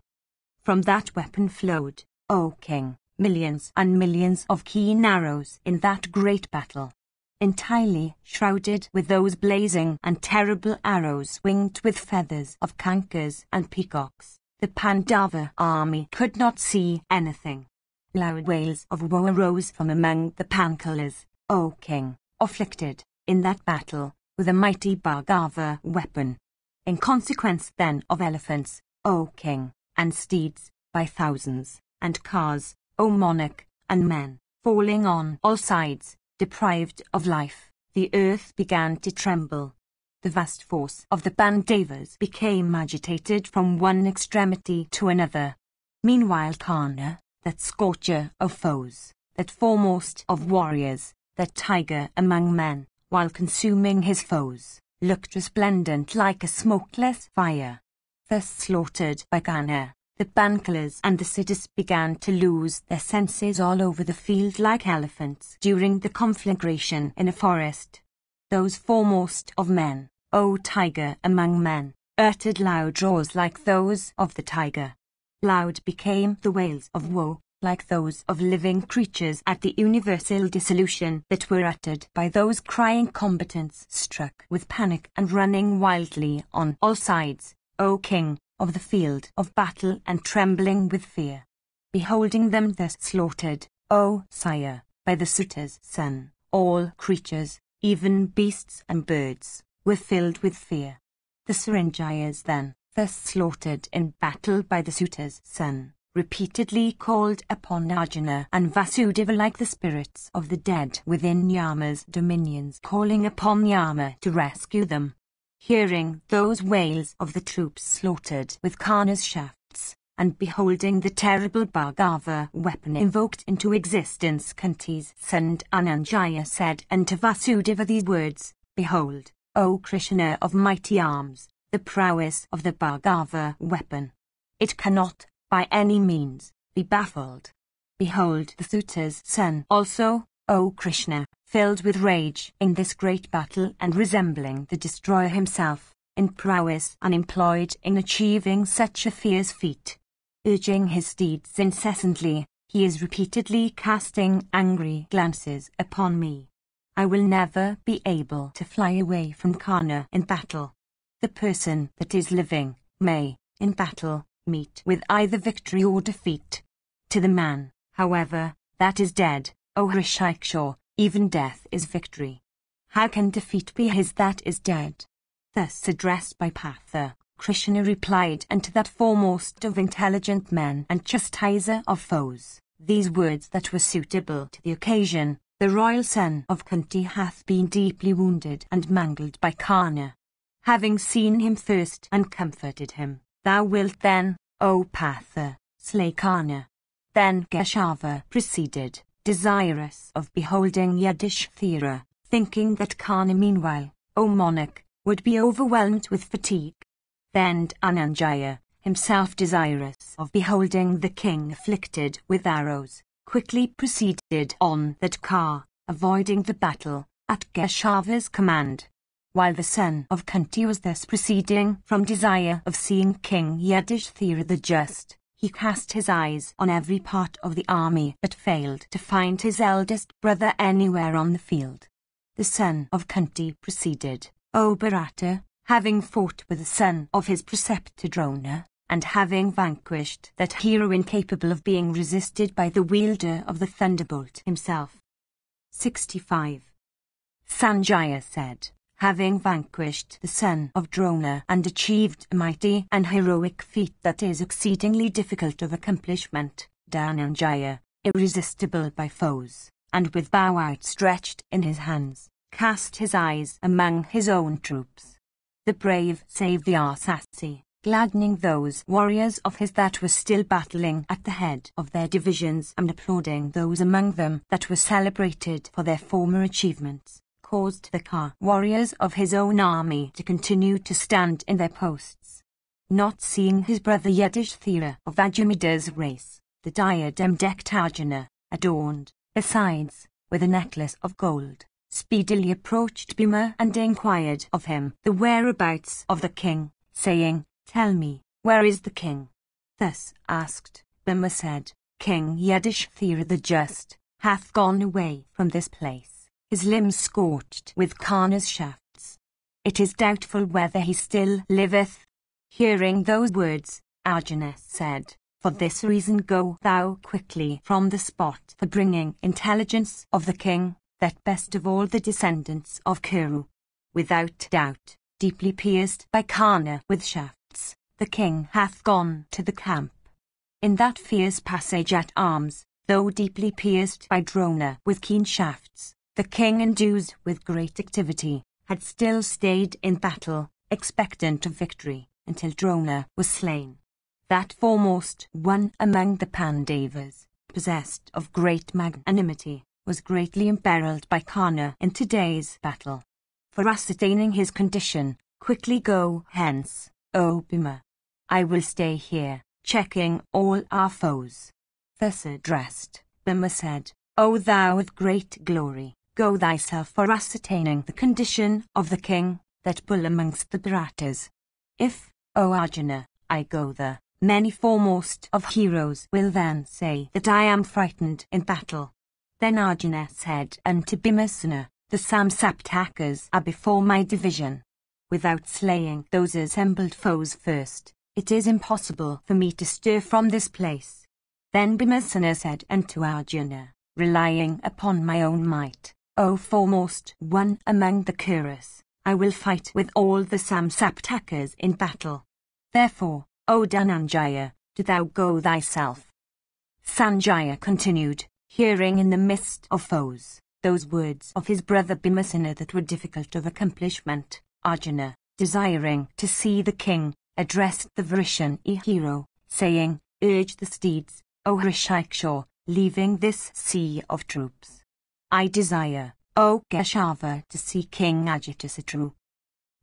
From that weapon flowed, O king, millions and millions of keen arrows in that great battle. Entirely shrouded with those blazing and terrible arrows winged with feathers of kankars and peacocks, the Pandava army could not see anything. Loud wails of woe arose from among the Panchalas, O king, afflicted, in that battle, with a mighty Bhargava weapon. In consequence then of elephants, O king, and steeds, by thousands, and cars, O monarch, and men, falling on all sides, deprived of life, the earth began to tremble. The vast force of the Pandavas became agitated from one extremity to another. Meanwhile Kana, that scorcher of foes, that foremost of warriors, that tiger among men, while consuming his foes, looked resplendent like a smokeless fire. Thus slaughtered by Kana, the Panchalas and the cities began to lose their senses all over the field like elephants during the conflagration in a forest. Those foremost of men, O tiger among men, uttered loud roars like those of the tiger. Loud became the wails of woe, like those of living creatures at the universal dissolution that were uttered by those crying combatants struck with panic and running wildly on all sides, O king, of the field of battle and trembling with fear. Beholding them thus slaughtered, O sire, by the Suta's son, all creatures, even beasts and birds, were filled with fear. The Saranjayas then, thus slaughtered in battle by the Suta's son, repeatedly called upon Arjuna and Vasudeva like the spirits of the dead within Yama's dominions, calling upon Yama to rescue them. Hearing those wails of the troops slaughtered with Kana's shafts, and beholding the terrible Bhargava weapon invoked into existence, Kunti's son Dhananjaya said unto Vasudeva these words, Behold, O Krishna of mighty arms, the prowess of the Bhargava weapon. It cannot, by any means, be baffled. Behold the Suta's son also, O Krishna, filled with rage in this great battle and resembling the destroyer himself, in prowess and employed in achieving such a fierce feat. Urging his steeds incessantly, he is repeatedly casting angry glances upon me. I will never be able to fly away from Kana in battle. The person that is living may, in battle, meet with either victory or defeat. To the man, however, that is dead, O Hrishikesh, even death is victory. How can defeat be his that is dead? Thus addressed by Partha, Krishna replied unto that foremost of intelligent men and chastiser of foes, these words that were suitable to the occasion, the royal son of Kunti hath been deeply wounded and mangled by Kana. Having seen him first and comforted him, thou wilt then, O Partha, slay Kana. Then Keshava proceeded, desirous of beholding Yudhishthira, thinking that Kana meanwhile, O monarch, would be overwhelmed with fatigue. Then Dhananjaya, himself desirous of beholding the king afflicted with arrows, quickly proceeded on that car, avoiding the battle, at Keshava's command. While the son of Kunti was thus proceeding from desire of seeing King Yudhishthira the Just, he cast his eyes on every part of the army but failed to find his eldest brother anywhere on the field. The son of Kunti proceeded, O Bharata, having fought with the son of his preceptor Drona, and having vanquished that hero incapable of being resisted by the wielder of the thunderbolt himself. 65. Sanjaya said, having vanquished the son of Drona and achieved a mighty and heroic feat that is exceedingly difficult of accomplishment, Dhananjaya, irresistible by foes, and with bow outstretched in his hands, cast his eyes among his own troops. The brave saved the Arsasi, gladdening those warriors of his that were still battling at the head of their divisions and applauding those among them that were celebrated for their former achievements, caused the Ka warriors of his own army to continue to stand in their posts. Not seeing his brother Yudhishthira of Ajumida's race, the diadem-decked Arjuna, adorned, besides, with a necklace of gold, speedily approached Bhima and inquired of him the whereabouts of the king, saying, "Tell me, where is the king?" Thus asked, Bhima said, "King Yudhishthira the Just hath gone away from this place, his limbs scorched with Karna's shafts. It is doubtful whether he still liveth." Hearing those words, Arjuna said, "For this reason go thou quickly from the spot for bringing intelligence of the king, that best of all the descendants of Kuru. Without doubt, deeply pierced by Karna with shafts, the king hath gone to the camp. In that fierce passage at arms, though deeply pierced by Drona with keen shafts, the king, endued with great activity, had still stayed in battle, expectant of victory, until Drona was slain. That foremost one among the Pandavas, possessed of great magnanimity, was greatly imperiled by Karna in today's battle. For ascertaining his condition, quickly go hence, O Bhima. I will stay here, checking all our foes." Thus addressed, Bhima said, "O thou of great glory, go thyself for ascertaining the condition of the king, that bull amongst the Bharatas. If, O Arjuna, I go there, many foremost of heroes will then say that I am frightened in battle." Then Arjuna said unto Bhimasena, "The Samsaptakas are before my division. Without slaying those assembled foes first, it is impossible for me to stir from this place." Then Bhimasena said unto Arjuna, "Relying upon my own might, O foremost one among the Kurus, I will fight with all the Samsaptakas in battle. Therefore, O Dhananjaya, do thou go thyself." Sanjaya continued, hearing in the midst of foes those words of his brother Bhimasena that were difficult of accomplishment. Arjuna, desiring to see the king, addressed the Vrishani hero, saying, "Urge the steeds, O Hrishikesh, leaving this sea of troops. I desire, O Keshava, to see King Ajatasattu."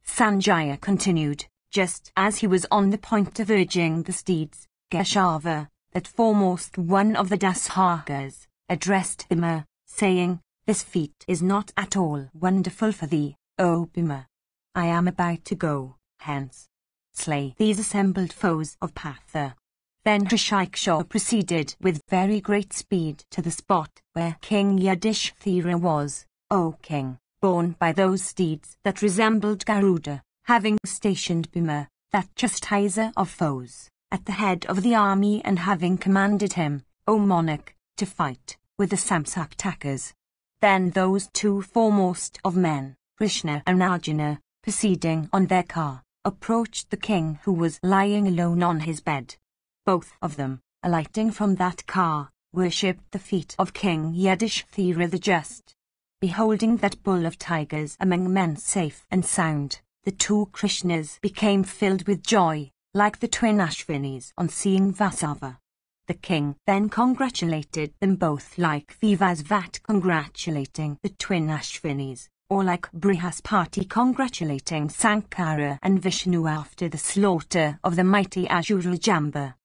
Sanjaya continued, just as he was on the point of urging the steeds, Keshava, that foremost one of the Dashakas, addressed Bhima, saying, "This feat is not at all wonderful for thee, O Bhima. I am about to go hence. Slay these assembled foes of Patha." Then Hrishikesh proceeded with very great speed to the spot where King Yudhishthira was, O king, borne by those steeds that resembled Garuda, having stationed Bhima, that chastiser of foes, at the head of the army, and having commanded him, O monarch, to fight with the Samsaptakas. Then those two foremost of men, Krishna and Arjuna, proceeding on their car, approached the king, who was lying alone on his bed. Both of them, alighting from that car, worshipped the feet of King Yudhishthira the Just. Beholding that bull of tigers among men safe and sound, the two Krishnas became filled with joy, like the twin Ashvinis on seeing Vasava. The king then congratulated them both like Vivasvat congratulating the twin Ashvinis, or like Brihaspati congratulating Sankara and Vishnu after the slaughter of the mighty Asura Jamba.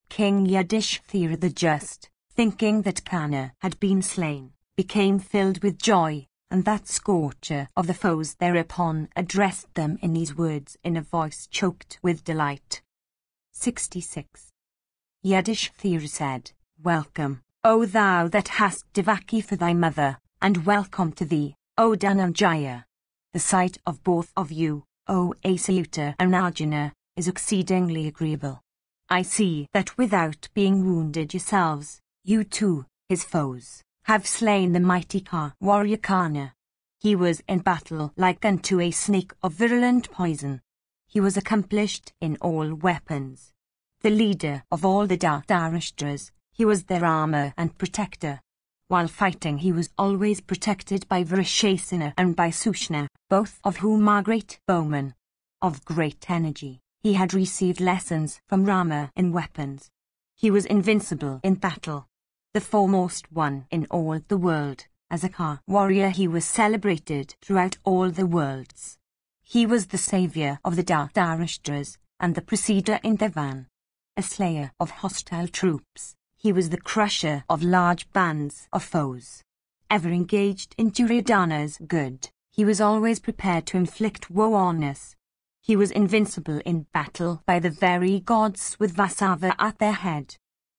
King Yudhishthira the Just, thinking that Karna had been slain, became filled with joy, and that scorcher of the foes thereupon addressed them in these words in a voice choked with delight. 66. Yudhishthira said, "Welcome, O thou that hast Devaki for thy mother, and welcome to thee, O Dhananjaya. The sight of both of you, O Achyuta and Arjuna, is exceedingly agreeable. I see that without being wounded yourselves, you too, his foes, have slain the mighty warrior Karna. He was in battle like unto a snake of virulent poison. He was accomplished in all weapons. The leader of all the Dharashtas, he was their armor and protector. While fighting he was always protected by Vrishasena and by Sushna, both of whom are great bowmen. Of great energy, he had received lessons from Rama in weapons. He was invincible in battle. The foremost one in all the world, as a warrior he was celebrated throughout all the worlds. He was the saviour of the Dharashtas, and the preceder in their van. A slayer of hostile troops, he was the crusher of large bands of foes. ever engaged in Duryodhana's good, he was always prepared to inflict woe on us. He was invincible in battle by the very gods with Vasava at their head.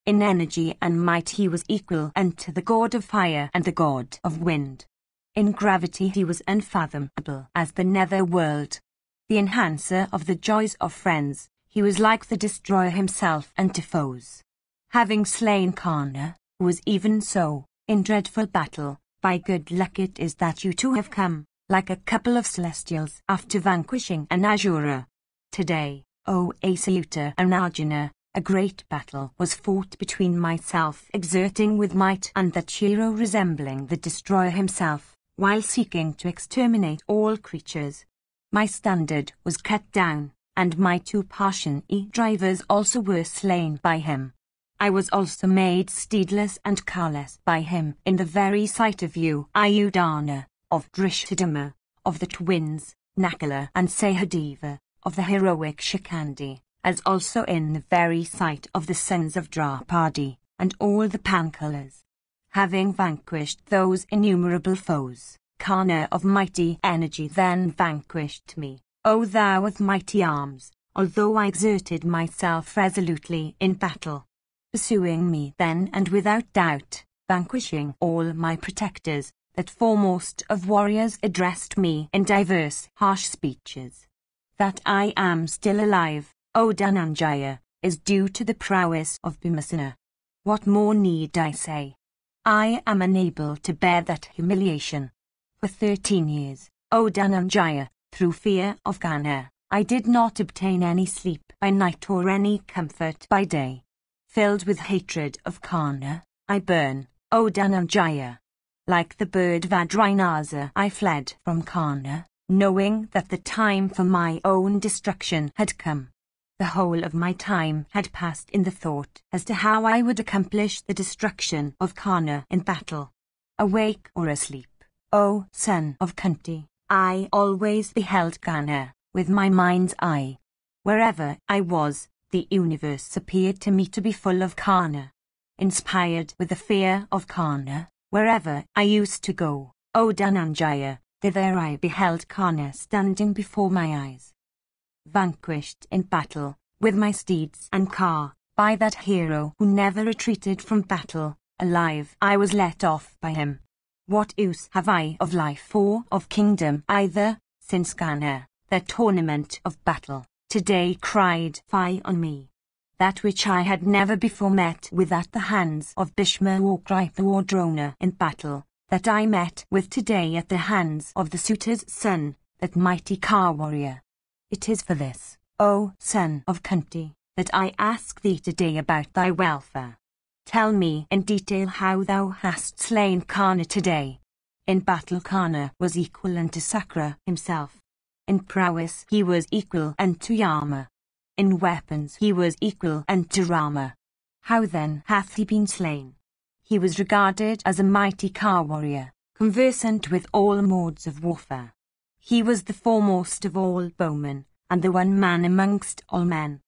In energy and might he was equal unto the god of fire and the god of wind. In gravity he was unfathomable as the nether world. The enhancer of the joys of friends, he was like the destroyer himself unto foes. Having slain Karna, who was even so, in dreadful battle, by good luck it is that you two have come, like a couple of celestials after vanquishing an Asura. Today, O Achyuta and Arjuna, a great battle was fought between myself exerting with might and that hero resembling the destroyer himself, while seeking to exterminate all creatures. My standard was cut down, and my two Parshani drivers also were slain by him. I was also made steedless and carless by him in the very sight of you, Ayudhana, of Drishthadhyumna, of the twins, Nakula and Sahadeva, of the heroic Shikandi, as also in the very sight of the sons of Draupadi, and all the Panchalas. Having vanquished those innumerable foes, Karna of mighty energy then vanquished me, O thou of mighty arms, although I exerted myself resolutely in battle. Pursuing me then and without doubt, vanquishing all my protectors, that foremost of warriors addressed me in diverse harsh speeches. That I am still alive, O Dhananjaya, is due to the prowess of Bhimasena. What more need I say? I am unable to bear that humiliation. For 13 years, O Dhananjaya, through fear of Karna, I did not obtain any sleep by night or any comfort by day. Filled with hatred of Karna, I burn, O Dhananjaya. Like the bird Vajranasa I fled from Karna, knowing that the time for my own destruction had come. The whole of my time had passed in the thought as to how I would accomplish the destruction of Karna in battle. Awake or asleep, O son of Kunti, I always beheld Karna with my mind's eye. Wherever I was, the universe appeared to me to be full of Karna. Inspired with the fear of Karna, wherever I used to go, O Dhananjaya, thither I beheld Karna standing before my eyes. Vanquished in battle, with my steeds and car, by that hero who never retreated from battle, alive I was let off by him. What use have I of life or of kingdom either, since Karna, the tournament of battle, today cried fie on me? That which I had never before met with at the hands of Bhishma or Krita or Drona in battle, that I met with today at the hands of the suitor's son, that mighty car warrior. It is for this, O son of Kunti, that I ask thee today about thy welfare. Tell me in detail how thou hast slain Karna today. In battle Karna was equal unto Sakra himself. In prowess he was equal unto Yama. In weapons he was equal unto Rama. How then hath he been slain? He was regarded as a mighty car warrior, conversant with all modes of warfare. He was the foremost of all bowmen, and the one man amongst all men.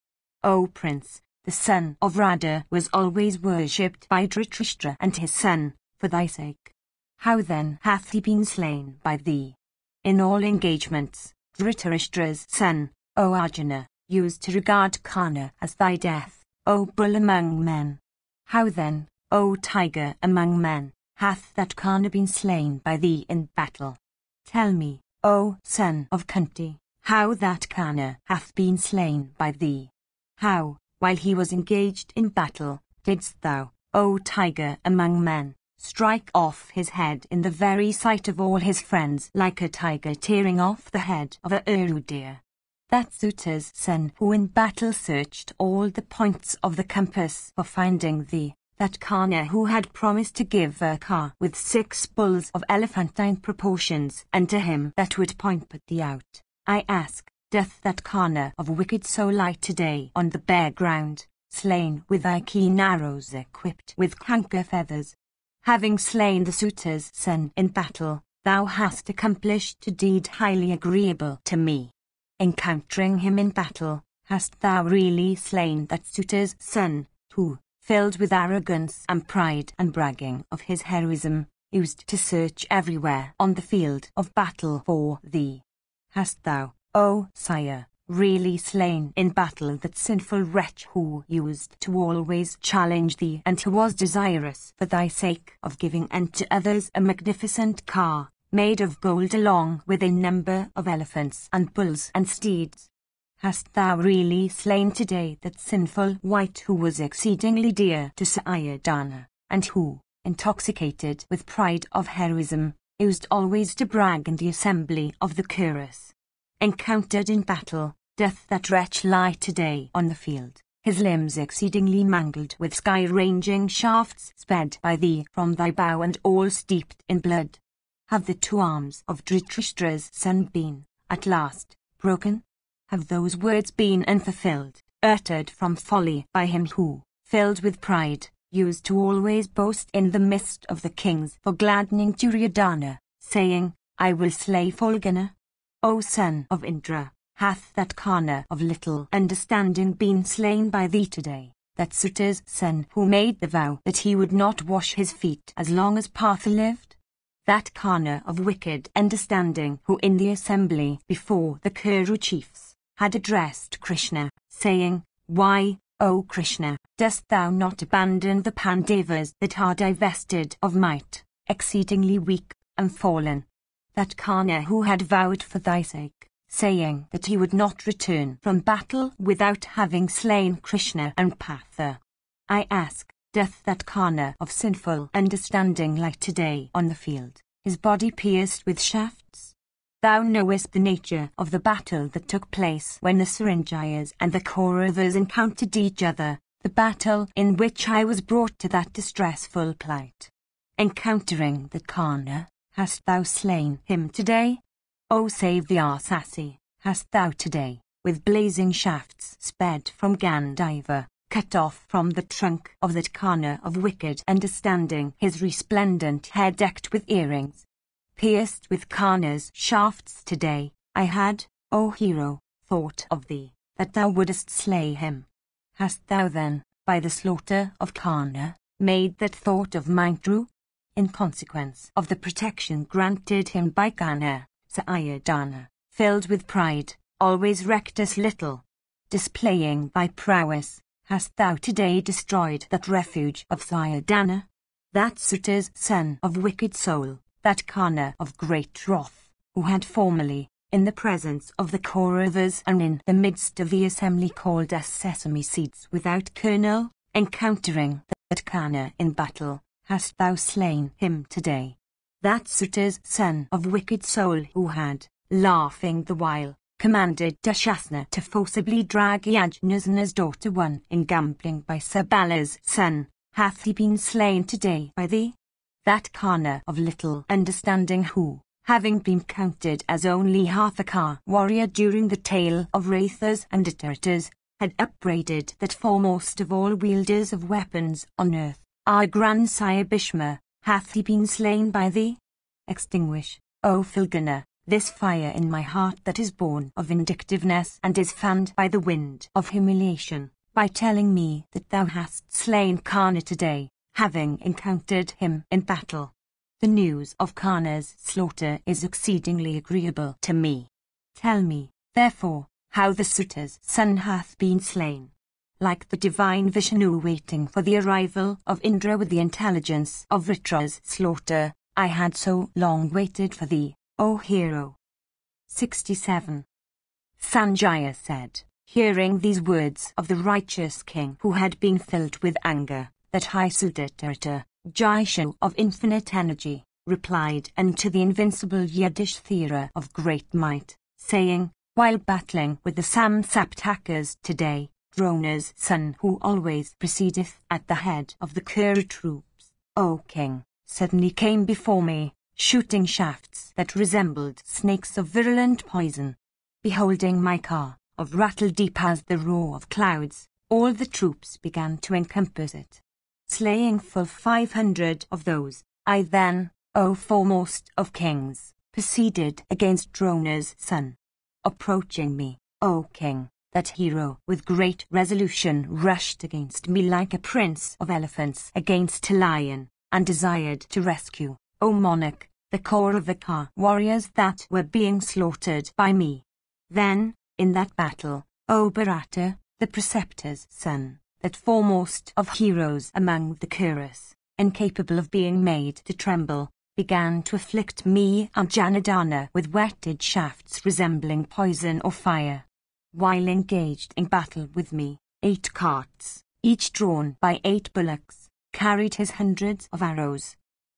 O Prince, the son of Radha was always worshipped by Dhritarashtra and his son, for thy sake. How then hath he been slain by thee? In all engagements, Dhritarashtra's son, O Arjuna, used to regard Karna as thy death, O bull among men. How then, O tiger among men, hath that Karna been slain by thee in battle? Tell me, O son of Kunti, how that Karna hath been slain by thee. How, while he was engaged in battle, didst thou, O tiger among men, strike off his head in the very sight of all his friends like a tiger tearing off the head of a uru deer? That suitor's son who in battle searched all the points of the compass for finding thee, that Karna who had promised to give a car with 6 bulls of elephantine proportions unto him that would point thee out, I ask, doth that Karna of wicked soul lie today on the bare ground, slain with thy keen arrows equipped with canker feathers? Having slain the suitor's son in battle, thou hast accomplished a deed highly agreeable to me. Encountering him in battle, hast thou really slain that suitor's son, who, filled with arrogance and pride and bragging of his heroism, used to search everywhere on the field of battle for thee. Hast thou, O sire, really slain in battle that sinful wretch who used to always challenge thee and who was desirous for thy sake of giving unto others a magnificent car, made of gold along with a number of elephants and bulls and steeds? Hast thou really slain today that sinful wight who was exceedingly dear to Sayadana, and who, intoxicated with pride of heroism, used always to brag in the assembly of the Kuras? Encountered in battle, doth that wretch lie today on the field, his limbs exceedingly mangled with sky-ranging shafts sped by thee from thy bow and all steeped in blood? Have the two arms of Dhritarashtra's son been, at last, broken? Have those words been unfulfilled, uttered from folly by him who, filled with pride, used to always boast in the midst of the kings for gladdening Duryodhana, saying, I will slay Fulgana? O son of Indra, hath that Kana of little understanding been slain by thee today, that Suta's son who made the vow that he would not wash his feet as long as Partha lived? That Kana of wicked understanding who in the assembly before the Kuru chiefs had addressed Krishna, saying, Why, O Krishna, dost thou not abandon the Pandavas that are divested of might, exceedingly weak and fallen? That Kana who had vowed for thy sake, saying that he would not return from battle without having slain Krishna and Partha. I ask, doth that Kana of sinful understanding lie today on the field, his body pierced with shafts? Thou knowest the nature of the battle that took place when the Saranjayas and the Kauravas encountered each other, the battle in which I was brought to that distressful plight. Encountering the Kana, hast thou slain him today? O save the Arsasi, hast thou today, with blazing shafts sped from Gandiva, cut off from the trunk of that Kana of wicked understanding his resplendent head decked with earrings? Pierced with Kana's shafts today, I had, O hero, thought of thee, that thou wouldest slay him. Hast thou then, by the slaughter of Kana, made that thought of mine true? In consequence of the protection granted him by Kana, Sayadana, filled with pride, always recked us little. Displaying thy prowess, hast thou today destroyed that refuge of Sayadana? That Suta's son of wicked soul, that Kana of great wrath, who had formerly, in the presence of the Kauravas and in the midst of the assembly called us sesame seeds without kernel, encountering that Kana in battle, hast thou slain him today? That Suta's son of wicked soul who had, laughing the while, commanded Dushasana to forcibly drag Yajnasana's daughter won in gambling by Sabala's son, hath he been slain today by thee? That Kana of little understanding who, having been counted as only half a car warrior during the tale of Rathas and Iteratas, had upbraided that foremost of all wielders of weapons on earth, our grandsire Bhishma, hath he been slain by thee? Extinguish, O Fulgana, this fire in my heart that is born of vindictiveness and is fanned by the wind of humiliation, by telling me that thou hast slain Kana today, having encountered him in battle. The news of Kana's slaughter is exceedingly agreeable to me. Tell me, therefore, how the Suta's son hath been slain. Like the divine Vishnu waiting for the arrival of Indra with the intelligence of Vritra's slaughter, I had so long waited for thee, O hero. 67. Sanjaya said, hearing these words of the righteous king who had been filled with anger, that high Sudatarata, Jaishu of infinite energy, replied unto the invincible Yudhishthira of great might, saying, while battling with the Samsaptakas today, Drona's son who always proceedeth at the head of the Kuru troops, O king, suddenly came before me, shooting shafts that resembled snakes of virulent poison. Beholding my car, of rattle deep as the roar of clouds, all the troops began to encompass it. Slaying full 500 of those, I then, O foremost of kings, proceeded against Drona's son. Approaching me, O king, that hero with great resolution rushed against me like a prince of elephants against a lion, and desired to rescue, O monarch, the core of the Ka warriors that were being slaughtered by me. Then, in that battle, O Bharata, the preceptor's son, that foremost of heroes among the Kuras, incapable of being made to tremble, began to afflict me and Janardana with whetted shafts resembling poison or fire. While engaged in battle with me, 8 carts, each drawn by 8 bullocks, carried his hundreds of arrows.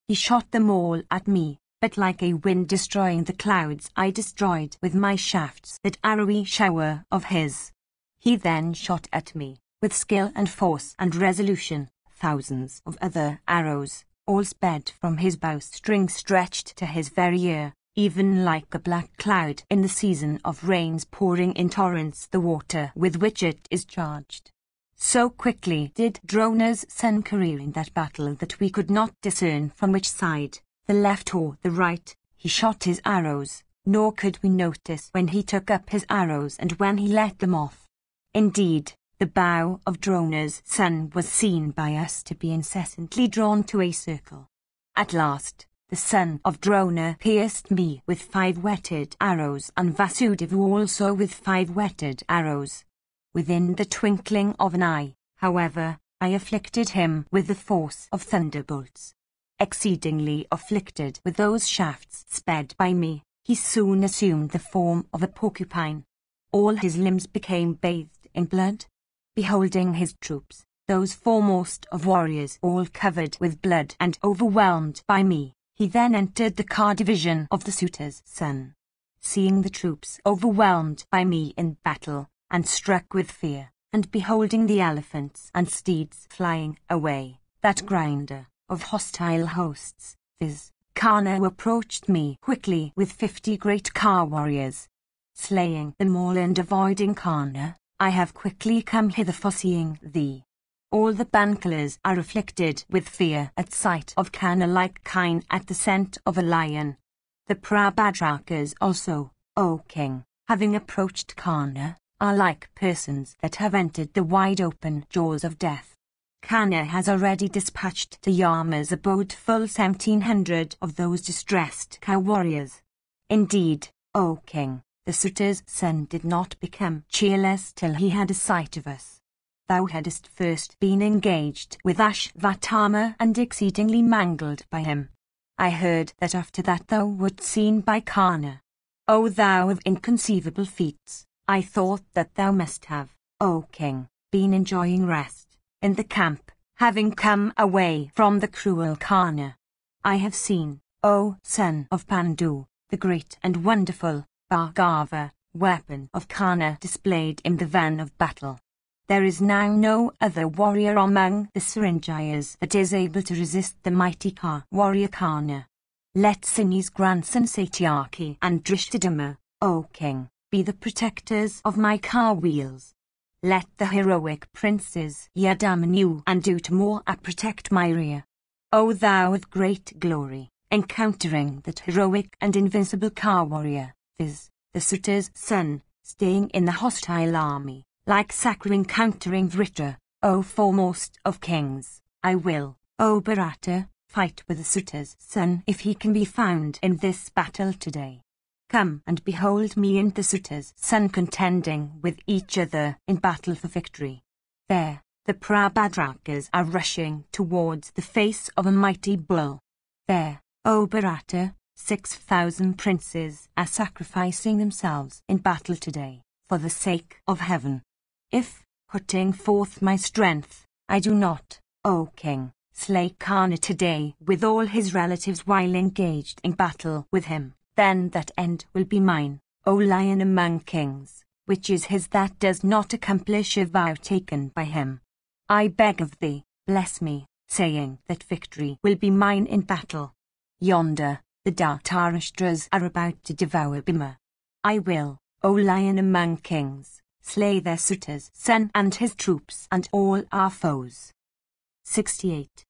He shot them all at me, but like a wind destroying the clouds I destroyed with my shafts that arrowy shower of his. He then shot at me, with skill and force and resolution, thousands of other arrows, all sped from his bowstring stretched to his very ear, even like a black cloud in the season of rains pouring in torrents the water with which it is charged. So quickly did Drona's son career in that battle that we could not discern from which side, the left or the right, he shot his arrows, nor could we notice when he took up his arrows and when he let them off. Indeed, the bow of Drona's son was seen by us to be incessantly drawn to a circle. At last, the son of Drona pierced me with 5 whetted arrows and Vasudeva also with 5 whetted arrows. Within the twinkling of an eye, however, I afflicted him with the force of thunderbolts. Exceedingly afflicted with those shafts sped by me, he soon assumed the form of a porcupine. All his limbs became bathed in blood. Beholding his troops, those foremost of warriors all covered with blood and overwhelmed by me, he then entered the car division of the suitor's son. Seeing the troops overwhelmed by me in battle, and struck with fear, and beholding the elephants and steeds flying away, that grinder of hostile hosts, viz. Kana, approached me quickly with 50 great car warriors. Slaying them all and avoiding Kana, I have quickly come hither for seeing thee. All the Bankalas are afflicted with fear at sight of Kana like kine at the scent of a lion. The Prabhadrakas also, O king, having approached Kana, are like persons that have entered the wide-open jaws of death. Kana has already dispatched to Yama's abode full 1,700 of those distressed cow warriors. Indeed, O king, the suitor's son did not become cheerless till he had a sight of us. Thou hadst first been engaged with Ashvatthama and exceedingly mangled by him. I heard that after that thou wert seen by Kana. O thou of inconceivable feats, I thought that thou must have, O king, been enjoying rest in the camp, having come away from the cruel Kana. I have seen, O son of Pandu, the great and wonderful Bhargava, weapon of Kana displayed in the van of battle. There is now no other warrior among the Saranjayas that is able to resist the mighty Ka warrior Kana. Let Sini's grandson Satyaki and Drishtadama, O king, be the protectors of my car wheels. Let the heroic princes Yadamanyu and Uttamora protect my rear. O thou of great glory, encountering that heroic and invincible car warrior, viz. the suitor's son, staying in the hostile army, like Sakra encountering Vritra, O foremost of kings, I will, O Bharata, fight with the suitor's son if he can be found in this battle today. Come and behold me and the suitor's son contending with each other in battle for victory. There, the Prabhadrakas are rushing towards the face of a mighty bull. There, O Bharata, 6,000 princes are sacrificing themselves in battle today, for the sake of heaven. If, putting forth my strength, I do not, O king, slay Kana today with all his relatives while engaged in battle with him, then that end will be mine, O lion among kings, which is his that does not accomplish a vow taken by him. I beg of thee, bless me, saying that victory will be mine in battle. Yonder, the Dhartarashtras are about to devour Bhima. I will, O lion among kings, slay their suitor's son and his troops and all our foes. 68.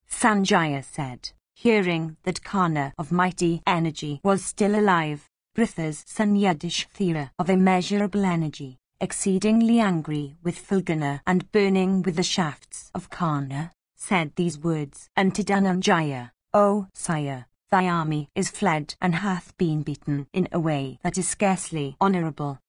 Sanjaya said, hearing that Kana of mighty energy was still alive, Pritha's son Yudhishthira of immeasurable energy, exceedingly angry with Fulgana and burning with the shafts of Kana, said these words unto Dhananjaya, O sire, thy army is fled and hath been beaten in a way that is scarcely honourable.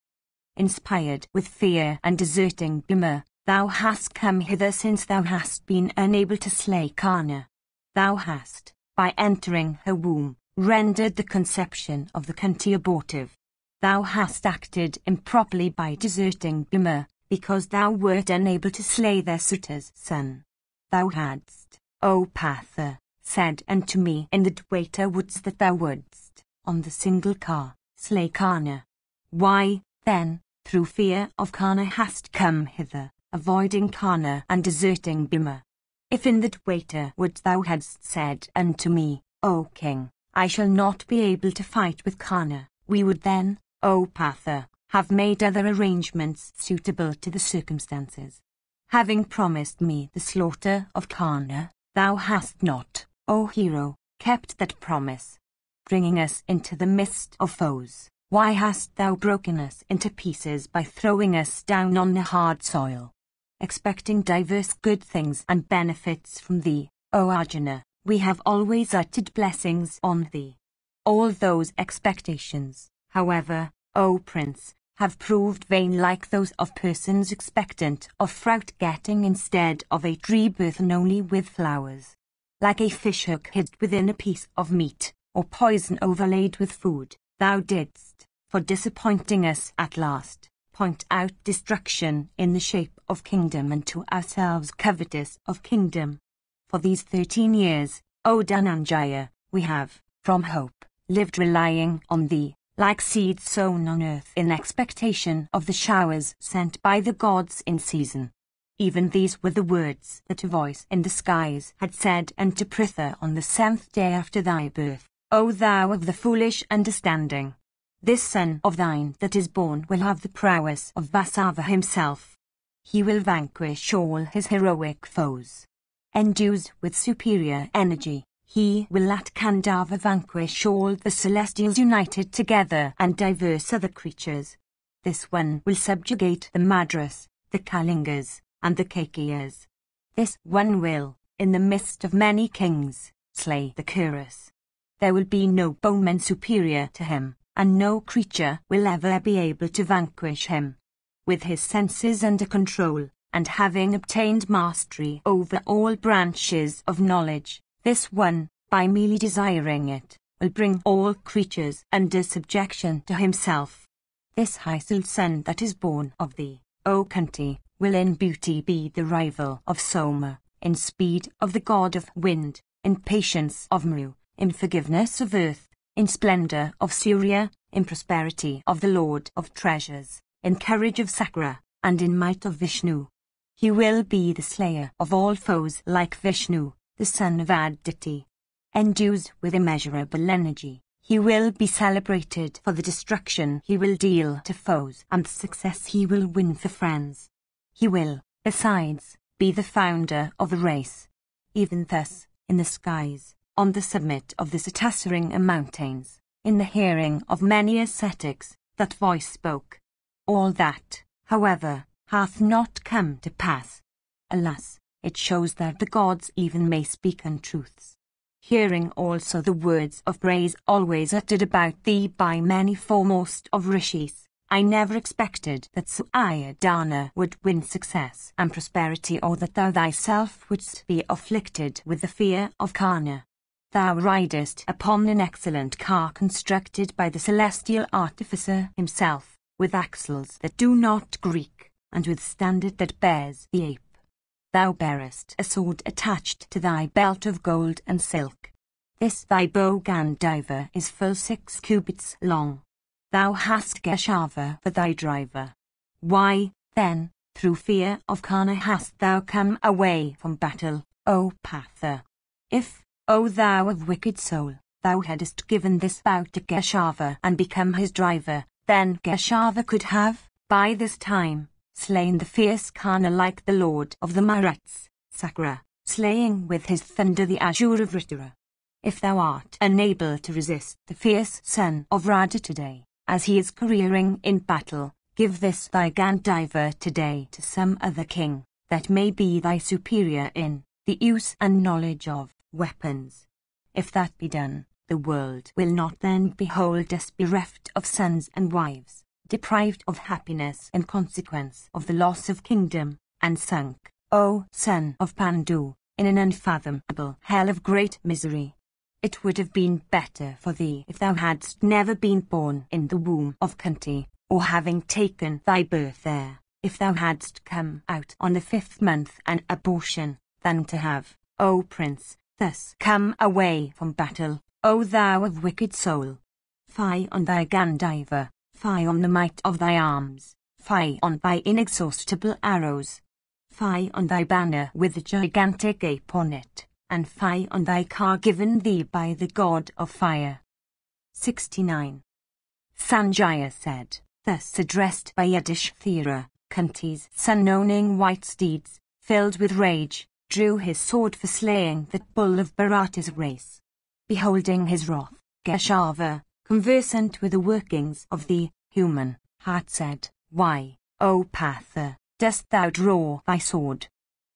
Inspired with fear and deserting Bhima, thou hast come hither since thou hast been unable to slay Karna. Thou hast, by entering her womb, rendered the conception of the Kunti abortive. Thou hast acted improperly by deserting Bhima, because thou wert unable to slay their suitor's son. Thou hadst, O Patha, said unto me in the Dwaita woods that thou wouldst, on the single car, slay Karna. Why, then, through fear of Karna hast come hither, avoiding Karna and deserting Bhima? If in the Dwaita woods thou hadst said unto me, O king, I shall not be able to fight with Karna, we would then, O Patha, have made other arrangements suitable to the circumstances. Having promised me the slaughter of Karna, thou hast not, O hero, kept that promise. Bringing us into the midst of foes, why hast thou broken us into pieces by throwing us down on the hard soil? Expecting diverse good things and benefits from thee, O Arjuna, we have always uttered blessings on thee. All those expectations, however, O Prince, have proved vain, like those of persons expectant of fruit getting instead of a tree burthen only with flowers. Like a fishhook hid within a piece of meat, or poison overlaid with food, thou didst, for disappointing us at last, point out destruction in the shape of kingdom, and to ourselves covetous of kingdom. For these 13 years, O Dhananjaya, we have, from hope, lived relying on thee, like seeds sown on earth in expectation of the showers sent by the gods in season. Even these were the words that a voice in the skies had said unto Pritha on the 7th day after thy birth, O thou of the foolish understanding! This son of thine that is born will have the prowess of Vasava himself. He will vanquish all his heroic foes. Endued with superior energy, he will at Kandava vanquish all the celestials united together and diverse other creatures. This one will subjugate the Madras, the Kalingas, and the Kakiyas. This one will, in the midst of many kings, slay the Kuras. There will be no bowman superior to him, and no creature will ever be able to vanquish him. With his senses under control, and having obtained mastery over all branches of knowledge, this one, by merely desiring it, will bring all creatures under subjection to himself. This high-souled son that is born of thee, O Kunti, will in beauty be the rival of Soma, in speed of the god of wind, in patience of Mru, in forgiveness of earth, in splendor of Surya, in prosperity of the Lord of treasures, in courage of Sakra, and in might of Vishnu. He will be the slayer of all foes like Vishnu, the son of Aditi. Endued with immeasurable energy, he will be celebrated for the destruction he will deal to foes and the success he will win for friends. He will, besides, be the founder of a race. Even thus, in the skies, on the summit of the Satasringa mountains, in the hearing of many ascetics, that voice spoke. All that, however, hath not come to pass. Alas, it shows that the gods even may speak untruths. Hearing also the words of praise always uttered about thee by many foremost of rishis, I never expected that Suayodhana would win success and prosperity, or that thou thyself wouldst be afflicted with the fear of Karna. Thou ridest upon an excellent car constructed by the celestial artificer himself, with axles that do not creak, and with standard that bears the ape. Thou bearest a sword attached to thy belt of gold and silk. This thy bow Gandiva is full 6 cubits long. Thou hast Geshava for thy driver. Why, then, through fear of Karna hast thou come away from battle, O Patha? If, O thou of wicked soul, thou hadst given this bow to Geshava and become his driver, then Geshava could have, by this time, slain the fierce Karna like the lord of the Maruts, Sakra, slaying with his thunder the Azure of Ritara. If thou art unable to resist the fierce son of Radha today, as he is careering in battle, give this thy Gandiva today to some other king, that may be thy superior in the use and knowledge of weapons. If that be done, the world will not then behold us bereft of sons and wives, deprived of happiness in consequence of the loss of kingdom, and sunk, O son of Pandu, in an unfathomable hell of great misery. It would have been better for thee if thou hadst never been born in the womb of Kunti, or having taken thy birth there, if thou hadst come out on the 5th month an abortion, than to have, O prince, thus come away from battle, O thou of wicked soul. Fie on thy Gandiva, fie on the might of thy arms, fie on thy inexhaustible arrows, fie on thy banner with the gigantic ape on it, and fie on thy car given thee by the god of fire. 69. Sanjaya said, thus addressed by Yudhishthira, Kunti's son, owning white steeds, filled with rage, drew his sword for slaying that bull of Bharata's race. Beholding his wrath, Keshava, conversant with the workings of the human heart, said, Why, O Patha, dost thou draw thy sword?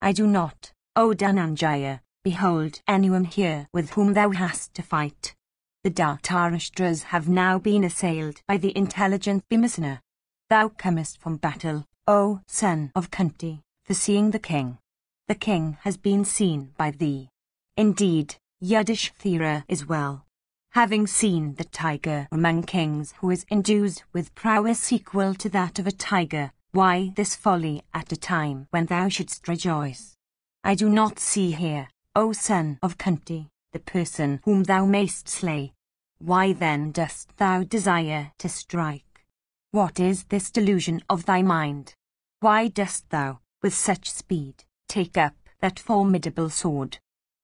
I do not, O Dhananjaya, behold anyone here with whom thou hast to fight. The Dhartarashtras have now been assailed by the intelligent Bhimasena. Thou comest from battle, O son of Kunti, for seeing the king. The king has been seen by thee. Indeed, Yudhishthira is well. Having seen the tiger among kings who is endued with prowess equal to that of a tiger, why this folly at a time when thou shouldst rejoice? I do not see here, O son of Kunti, the person whom thou mayst slay. Why then dost thou desire to strike? What is this delusion of thy mind? Why dost thou, with such speed, take up that formidable sword?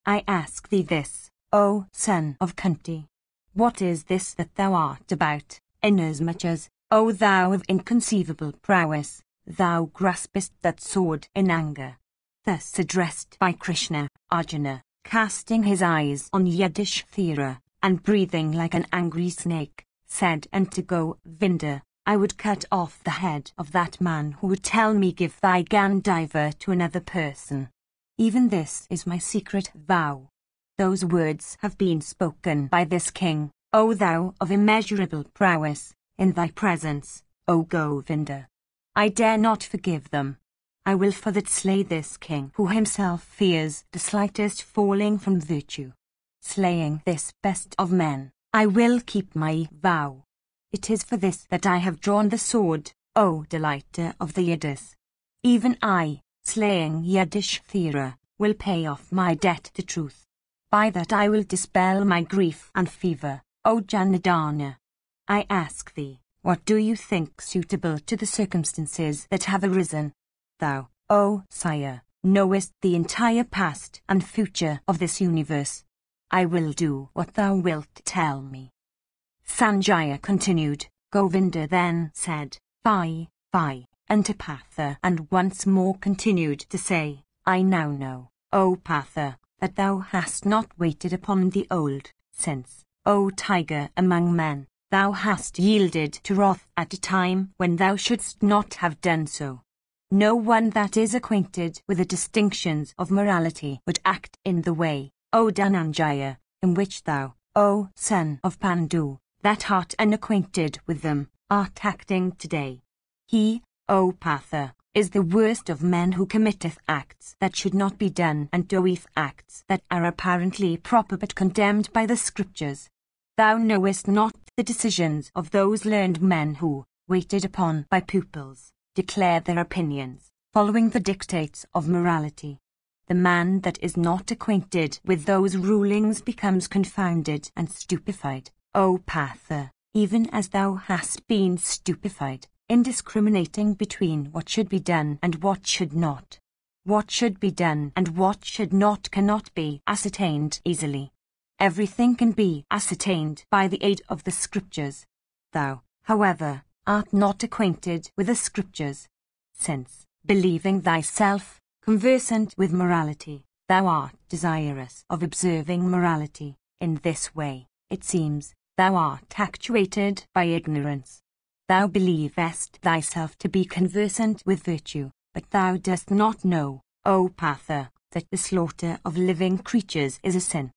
I ask thee this, O son of Kunti. What is this that thou art about, inasmuch as, O thou of inconceivable prowess, thou graspest that sword in anger? Thus addressed by Krishna, Arjuna, casting his eyes on Yudhishthira, and breathing like an angry snake, said unto Govinda, I would cut off the head of that man who would tell me give thy Gandiva to another person. Even this is my secret vow. Those words have been spoken by this king, O thou of immeasurable prowess, in thy presence, O Govinda. I dare not forgive them. I will for that slay this king who himself fears the slightest falling from virtue. Slaying this best of men, I will keep my vow. It is for this that I have drawn the sword, O delighter of the Yidis. Even I, slaying Yudhishthira, will pay off my debt to truth. By that I will dispel my grief and fever, O Janardana. I ask thee, what do you think suitable to the circumstances that have arisen? Thou, O sire, knowest the entire past and future of this universe. I will do what thou wilt tell me. Sanjaya continued. Govinda then said, Fie, fie, unto Patha, and once more continued to say, I now know, O Patha, that thou hast not waited upon the old, since, O tiger among men, thou hast yielded to wrath at a time when thou shouldst not have done so. No one that is acquainted with the distinctions of morality would act in the way, O Dhananjaya, in which thou, O son of Pandu, that art unacquainted with them, art acting today. He, O Patha, is the worst of men who committeth acts that should not be done and doeth acts that are apparently proper but condemned by the scriptures. Thou knowest not the decisions of those learned men who, waited upon by pupils, declare their opinions, following the dictates of morality. The man that is not acquainted with those rulings becomes confounded and stupefied, O Patha, even as thou hast been stupefied, in discriminating between what should be done and what should not. What should be done and what should not cannot be ascertained easily. Everything can be ascertained by the aid of the scriptures. Thou, however, art not acquainted with the scriptures, since, believing thyself conversant with morality, thou art desirous of observing morality. In this way, it seems, thou art actuated by ignorance. Thou believest thyself to be conversant with virtue, but thou dost not know, O Patha, that the slaughter of living creatures is a sin.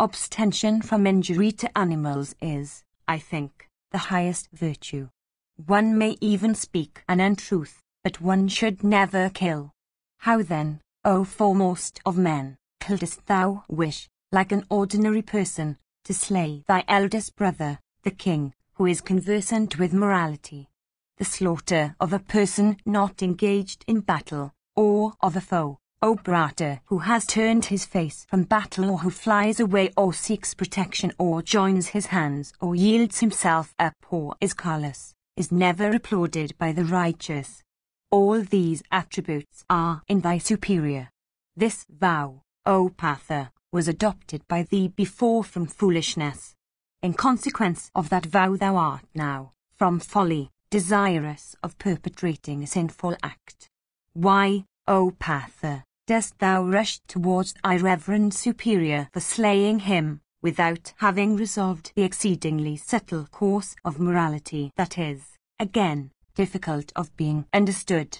Abstention from injury to animals is, I think, the highest virtue. One may even speak an untruth, but one should never kill. How then, O foremost of men, couldst thou wish, like an ordinary person, to slay thy eldest brother, the king, who is conversant with morality? The slaughter of a person not engaged in battle, or of a foe, O Bharata, who has turned his face from battle, or who flies away, or seeks protection, or joins his hands, or yields himself up, or is callous, is never applauded by the righteous. All these attributes are in thy superior. This vow, O Partha, was adopted by thee before from foolishness. In consequence of that vow thou art now, from folly, desirous of perpetrating a sinful act. Why, O Partha, dost thou rush towards thy reverend superior for slaying him, without having resolved the exceedingly subtle course of morality that is, again, difficult of being understood?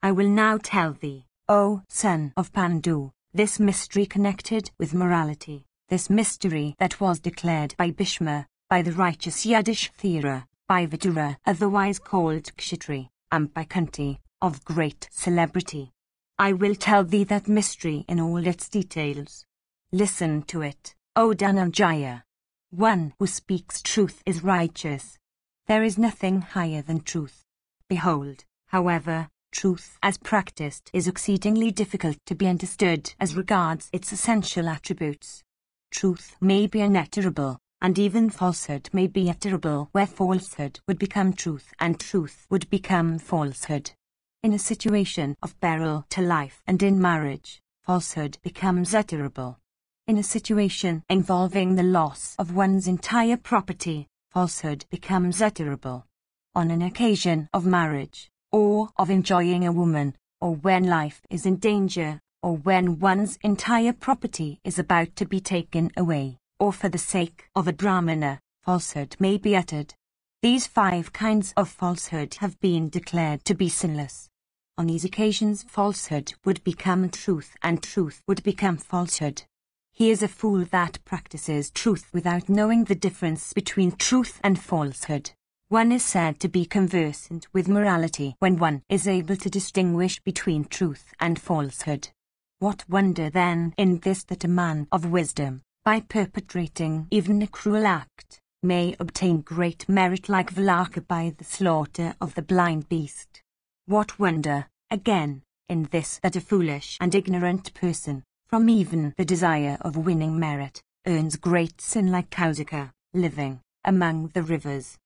I will now tell thee, O son of Pandu, this mystery connected with morality, this mystery that was declared by Bhishma, by the righteous Yudhishthira, by Vidura, otherwise called Kshatri, and by Kunti, of great celebrity. I will tell thee that mystery in all its details. Listen to it, O Dhananjaya. One who speaks truth is righteous. There is nothing higher than truth. Behold, however, truth as practiced is exceedingly difficult to be understood as regards its essential attributes. Truth may be unutterable, and even falsehood may be utterable where falsehood would become truth and truth would become falsehood. In a situation of peril to life and in marriage, falsehood becomes utterable. In a situation involving the loss of one's entire property, falsehood becomes utterable. On an occasion of marriage, or of enjoying a woman, or when life is in danger, or when one's entire property is about to be taken away, or for the sake of a brahmana, falsehood may be uttered. These 5 kinds of falsehood have been declared to be sinless. On these occasions falsehood would become truth and truth would become falsehood. He is a fool that practices truth without knowing the difference between truth and falsehood. One is said to be conversant with morality when one is able to distinguish between truth and falsehood. What wonder then in this that a man of wisdom, by perpetrating even a cruel act, may obtain great merit like Valaka by the slaughter of the blind beast? What wonder, again, in this that a foolish and ignorant person, from even the desire of winning merit, earns great sin like Kausika, living among the rivers?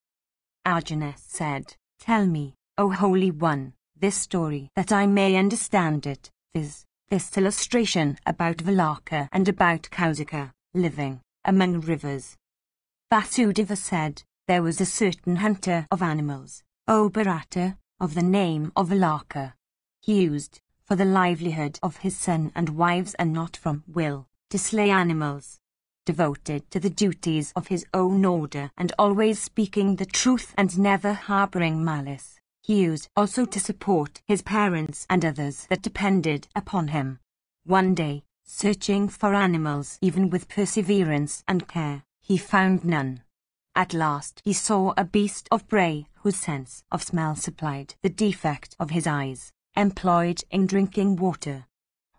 Arjuna said, Tell me, O Holy One, this story that I may understand it, viz., this illustration about Valaka and about Kausika, living among rivers. Vasudeva said, There was a certain hunter of animals, O Bharata, of the name of Valaka. He used, for the livelihood of his son and wives and not from will, to slay animals. Devoted to the duties of his own order and always speaking the truth and never harboring malice, he used also to support his parents and others that depended upon him. One day, searching for animals even with perseverance and care, he found none. At last he saw a beast of prey whose sense of smell supplied the defect of his eyes, employed in drinking water.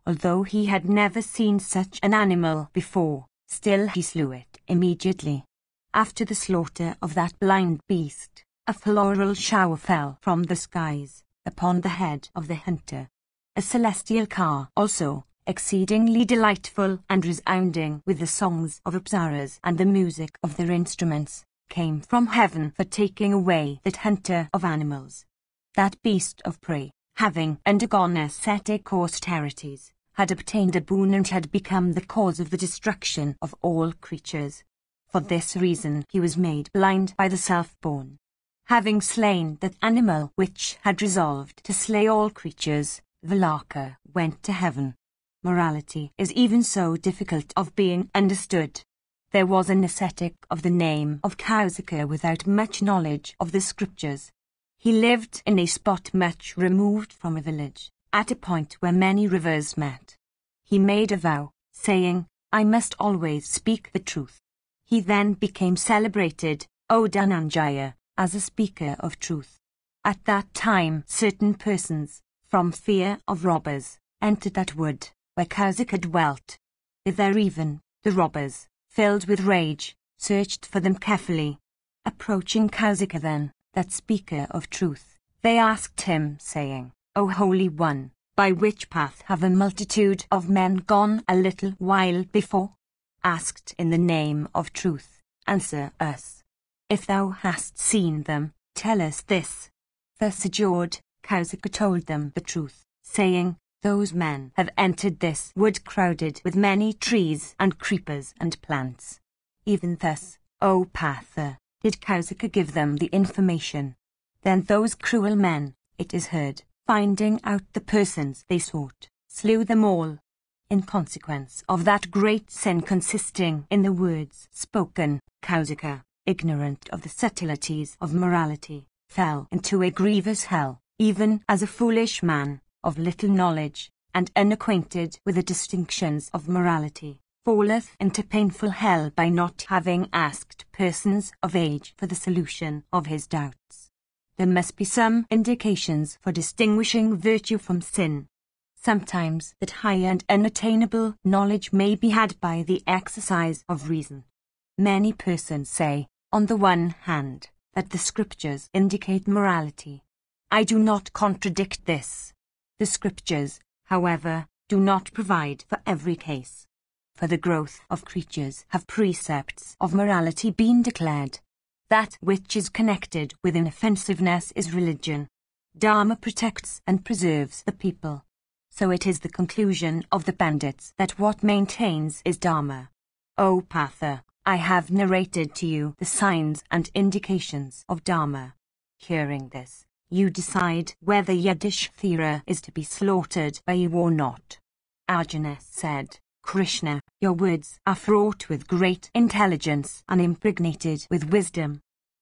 Although he had never seen such an animal before, still he slew it immediately. After the slaughter of that blind beast, a floral shower fell from the skies upon the head of the hunter. A celestial car also, exceedingly delightful and resounding with the songs of apsaras and the music of their instruments, came from heaven for taking away that hunter of animals. That beast of prey, having undergone ascetic austerities, had obtained a boon and had become the cause of the destruction of all creatures. For this reason he was made blind by the self-born. Having slain that animal which had resolved to slay all creatures, Valaka went to heaven. Morality is even so difficult of being understood. There was an ascetic of the name of Kausika without much knowledge of the scriptures. He lived in a spot much removed from a village, at a point where many rivers met. He made a vow, saying, I must always speak the truth. He then became celebrated, O Dhananjaya, as a speaker of truth. At that time certain persons, from fear of robbers, entered that wood, where Kausika dwelt. Thither even, the robbers, filled with rage, searched for them carefully. Approaching Kausika then, that speaker of truth, they asked him, saying, O Holy One, by which path have a multitude of men gone a little while before? Asked in the name of truth, answer us. If thou hast seen them, tell us this. Thus adjured, Kausika told them the truth, saying, Those men have entered this wood crowded with many trees and creepers and plants. Even thus, O Partha, did Kausika give them the information. Then those cruel men, it is heard, finding out the persons they sought, slew them all. In consequence of that great sin consisting in the words spoken, Kausika, ignorant of the subtleties of morality, fell into a grievous hell, even as a foolish man, of little knowledge, and unacquainted with the distinctions of morality, falleth into painful hell by not having asked persons of age for the solution of his doubts. There must be some indications for distinguishing virtue from sin. Sometimes that high and unattainable knowledge may be had by the exercise of reason. Many persons say, on the one hand, that the scriptures indicate morality. I do not contradict this. The scriptures, however, do not provide for every case. For the growth of creatures have precepts of morality been declared. That which is connected with inoffensiveness is religion. Dharma protects and preserves the people. So it is the conclusion of the Pandits that what maintains is Dharma. O Partha, I have narrated to you the signs and indications of Dharma. Hearing this, you decide whether Yudhishthira is to be slaughtered by you or not. Arjuna said, Krishna, your words are fraught with great intelligence and impregnated with wisdom.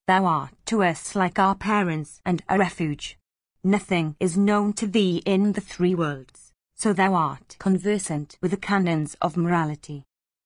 Thou art to us like our parents and a refuge. Nothing is known to thee in the three worlds, so thou art conversant with the canons of morality.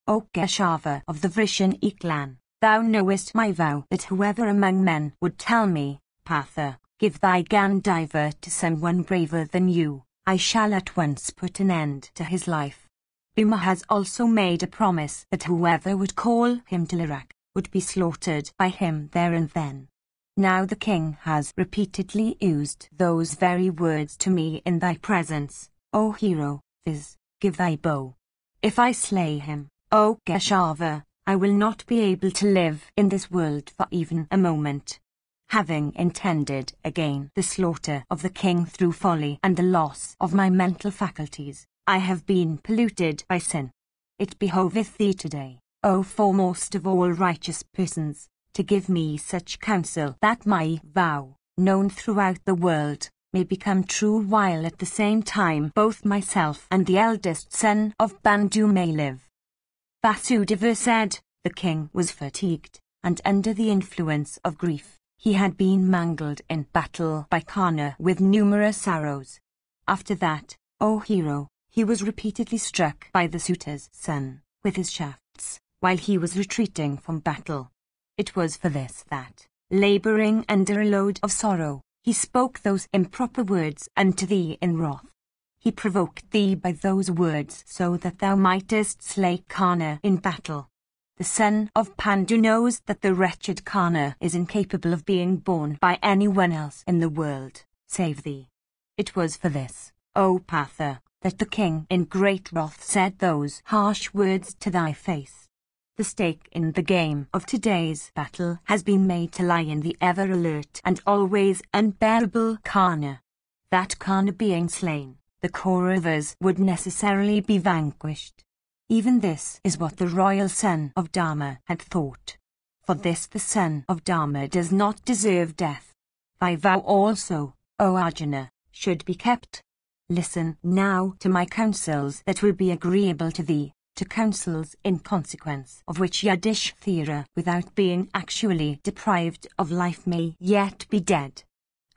O Keshava of the Vrishyani clan, thou knowest my vow that whoever among men would tell me, Partha, give thy Gandiva to someone braver than you, I shall at once put an end to his life. Bhima has also made a promise that whoever would call him to Lirak would be slaughtered by him there and then. Now the king has repeatedly used those very words to me in thy presence, O hero, viz., give thy bow. If I slay him, O Keshava, I will not be able to live in this world for even a moment. Having intended again the slaughter of the king through folly and the loss of my mental faculties, I have been polluted by sin. It behoveth thee today, O foremost of all righteous persons, to give me such counsel that my vow, known throughout the world, may become true while at the same time both myself and the eldest son of Bandhu may live. Vasudeva said, the king was fatigued, and under the influence of grief, he had been mangled in battle by Karna with numerous arrows. After that, O hero, he was repeatedly struck by the suitor's son, with his shafts, while he was retreating from battle. It was for this that, labouring under a load of sorrow, he spoke those improper words unto thee in wrath. He provoked thee by those words so that thou mightest slay Karna in battle. The son of Pandu knows that the wretched Karna is incapable of being born by anyone else in the world, save thee. It was for this, O Partha, that the king in great wrath said those harsh words to thy face. The stake in the game of today's battle has been made to lie in the ever alert and always unbearable Karna. That Karna being slain, the Kauravas would necessarily be vanquished. Even this is what the royal son of Dharma had thought. For this the son of Dharma does not deserve death. Thy vow also, O Arjuna, should be kept. Listen now to my counsels that will be agreeable to thee, to counsels in consequence of which Yudhishthira, without being actually deprived of life, may yet be dead.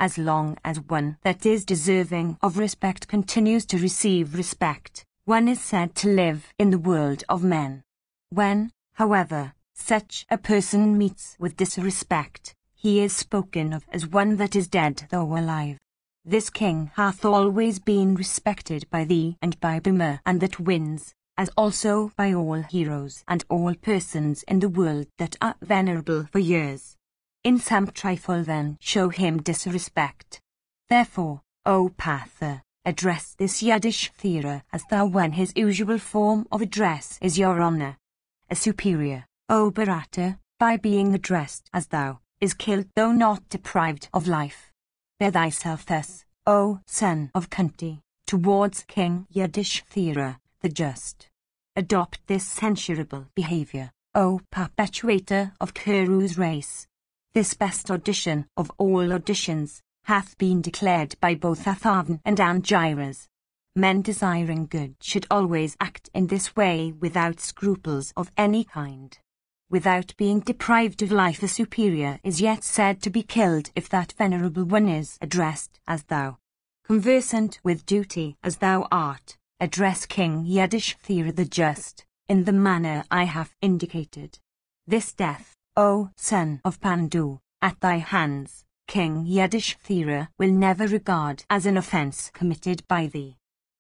As long as one that is deserving of respect continues to receive respect, one is said to live in the world of men. When, however, such a person meets with disrespect, he is spoken of as one that is dead though alive. This king hath always been respected by thee and by Bhima, and that wins, as also by all heroes and all persons in the world that are venerable for years. In some trifle then show him disrespect. Therefore, O Partha, address this Yudhishthira as thou when his usual form of address is your honour. A superior, O Bharata, by being addressed as thou, is killed though not deprived of life. Bear thyself thus, O son of Kunti, towards King Yudhishthira, the just. Adopt this censurable behaviour, O perpetuator of Kuru's race. This best audition of all auditions hath been declared by both Atharvan and Angiras. Men desiring good should always act in this way without scruples of any kind. Without being deprived of life, a superior is yet said to be killed if that venerable one is addressed as thou. Conversant with duty as thou art, address King Yudhishthira the just, in the manner I have indicated. This death, O son of Pandu, at thy hands, King Yudhishthira will never regard as an offence committed by thee.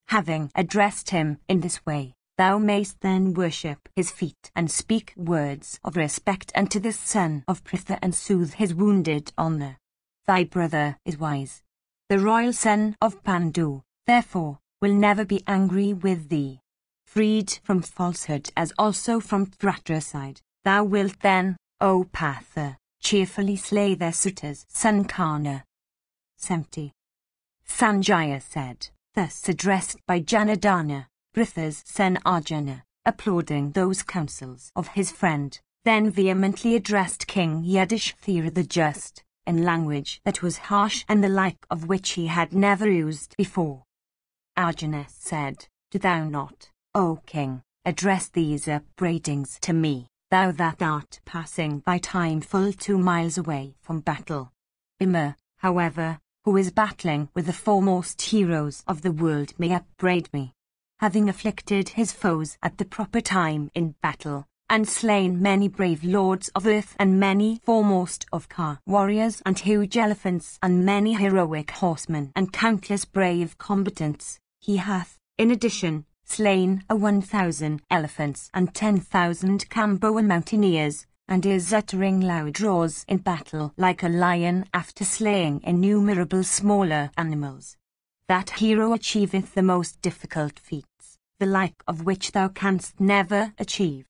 Having addressed him in this way, thou mayst then worship his feet and speak words of respect unto this son of Pritha and soothe his wounded honour. Thy brother is wise. The royal son of Pandu, therefore, will never be angry with thee. Freed from falsehood as also from fratricide, thou wilt then, O Partha, cheerfully slay their suitors. Sankarna. 70. Sanjaya said, thus addressed by Janardana, Pritha's son Arjuna, applauding those counsels of his friend, then vehemently addressed King Yudhishthira the just, in language that was harsh and the like of which he had never used before. Arjuna said, do thou not, O king, address these upbraidings to me, thou that art passing thy time full 2 miles away from battle. Bhima, however, who is battling with the foremost heroes of the world, may upbraid me. Having afflicted his foes at the proper time in battle, and slain many brave lords of earth and many foremost of Ka warriors and huge elephants and many heroic horsemen and countless brave combatants, he hath, in addition, slain 1,000 elephants and 10,000 Kamboan mountaineers, and is uttering loud roars in battle like a lion after slaying innumerable smaller animals. That hero achieveth the most difficult feats, the like of which thou canst never achieve.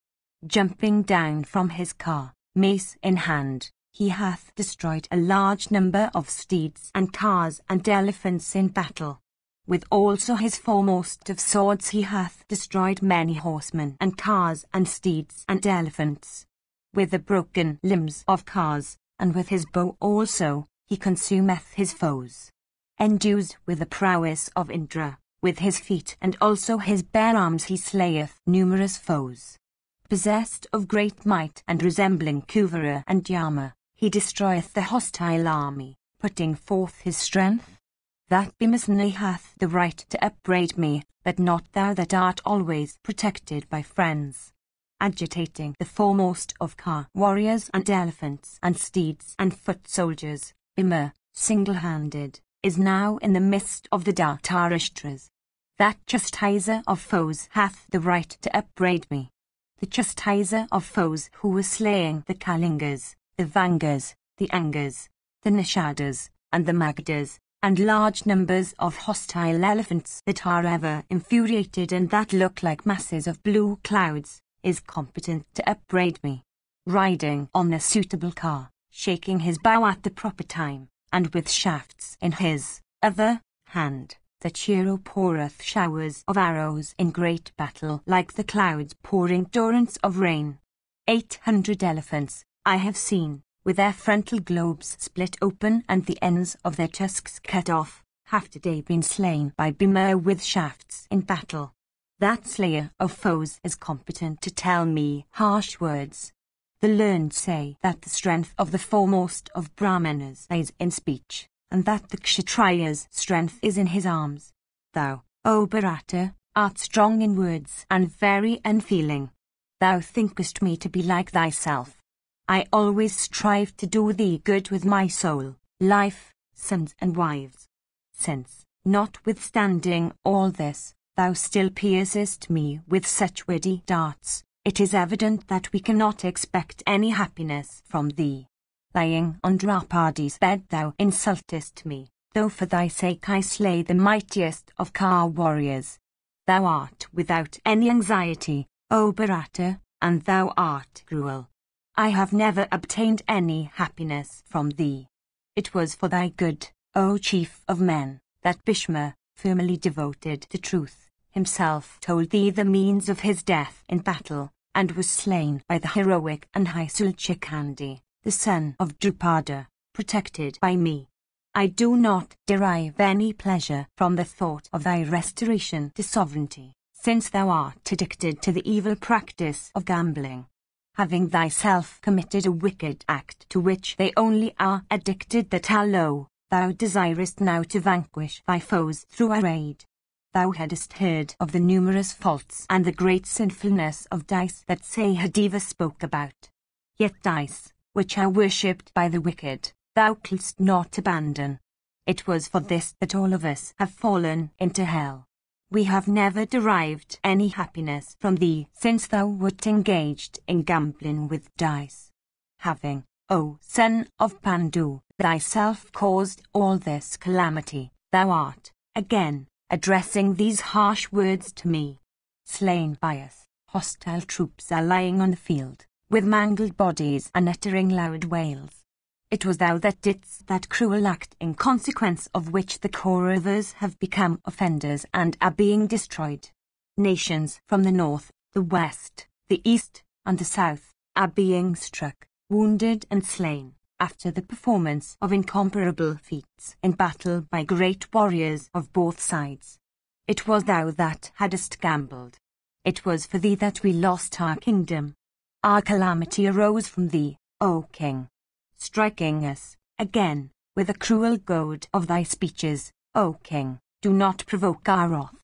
Jumping down from his car, mace in hand, he hath destroyed a large number of steeds and cars and elephants in battle. With also his foremost of swords he hath destroyed many horsemen and cars and steeds and elephants. With the broken limbs of cars, and with his bow also, he consumeth his foes. Endued with the prowess of Indra, with his feet and also his bare arms he slayeth numerous foes. Possessed of great might and resembling Kuvara and Yama, he destroyeth the hostile army, putting forth his strength. That Bhimasena hath the right to upbraid me, but not thou that art always protected by friends. Agitating the foremost of Ka warriors and elephants and steeds and foot soldiers, Bhima, single-handed, is now in the midst of the Dhartarashtras. That chastiser of foes hath the right to upbraid me. The chastiser of foes who was slaying the Kalingas, the Vangas, the Angas, the Nishadas, and the Magadhas, and large numbers of hostile elephants that are ever infuriated and that look like masses of blue clouds, is competent to upbraid me. Riding on a suitable car, shaking his bow at the proper time, and with shafts in his other hand, the hero poureth showers of arrows in great battle like the clouds pouring torrents of rain. 800 elephants, I have seen, with their frontal globes split open and the ends of their tusks cut off, have today been slain by Bhima with shafts in battle. That slayer of foes is competent to tell me harsh words. The learned say that the strength of the foremost of Brahmanas lies in speech, and that the Kshatriya's strength is in his arms. Thou, O Bharata, art strong in words and very unfeeling. Thou thinkest me to be like thyself. I always strive to do thee good with my soul, life, sons and wives. Since, notwithstanding all this, thou still piercest me with such witty darts, it is evident that we cannot expect any happiness from thee. Lying on Draupadi's bed thou insultest me, though for thy sake I slay the mightiest of Ka warriors. Thou art without any anxiety, O Bharata, and thou art cruel. I have never obtained any happiness from thee. It was for thy good, O chief of men, that Bhishma, firmly devoted to truth, himself told thee the means of his death in battle, and was slain by the heroic Anhisulchikandi, the son of Drupada, protected by me. I do not derive any pleasure from the thought of thy restoration to sovereignty, since thou art addicted to the evil practice of gambling. Having thyself committed a wicked act to which they only are addicted that are low, thou desirest now to vanquish thy foes through our aid. Thou hadst heard of the numerous faults and the great sinfulness of dice that Sahadeva spoke about. Yet dice, which are worshipped by the wicked, thou couldst not abandon. It was for this that all of us have fallen into hell. We have never derived any happiness from thee since thou wert engaged in gambling with dice. Having, O son of Pandu, thyself caused all this calamity, thou art, again, addressing these harsh words to me. Slain by us, hostile troops are lying on the field, with mangled bodies and uttering loud wails. It was thou that didst that cruel act in consequence of which the Kauravas have become offenders and are being destroyed. Nations from the north, the west, the east, and the south are being struck, wounded and slain, after the performance of incomparable feats in battle by great warriors of both sides. It was thou that hadst gambled. It was for thee that we lost our kingdom. Our calamity arose from thee, O king. Striking us, again, with the cruel goad of thy speeches, O king, do not provoke our wrath.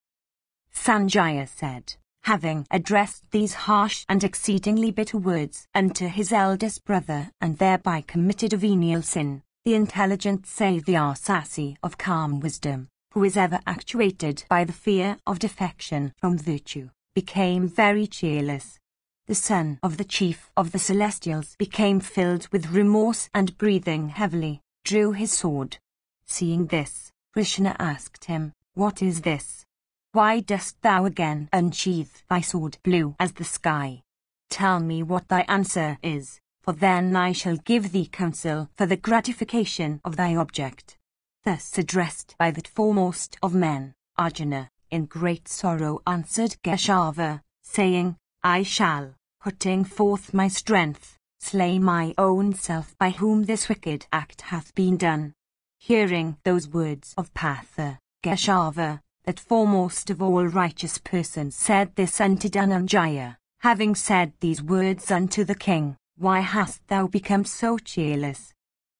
Sanjaya said, having addressed these harsh and exceedingly bitter words unto his eldest brother and thereby committed a venial sin, the intelligent Savyasasi of calm wisdom, who is ever actuated by the fear of defection from virtue, became very cheerless. The son of the chief of the Celestials became filled with remorse and breathing heavily, drew his sword. Seeing this, Krishna asked him, What is this? Why dost thou again unsheath thy sword blue as the sky? Tell me what thy answer is, for then I shall give thee counsel for the gratification of thy object. Thus addressed by that foremost of men, Arjuna, in great sorrow answered Keshava, saying, I shall, putting forth my strength, slay my own self by whom this wicked act hath been done. Hearing those words of Partha, Keshava, that foremost of all righteous persons, said this unto Dhananjaya, having said these words unto the king, Why hast thou become so cheerless?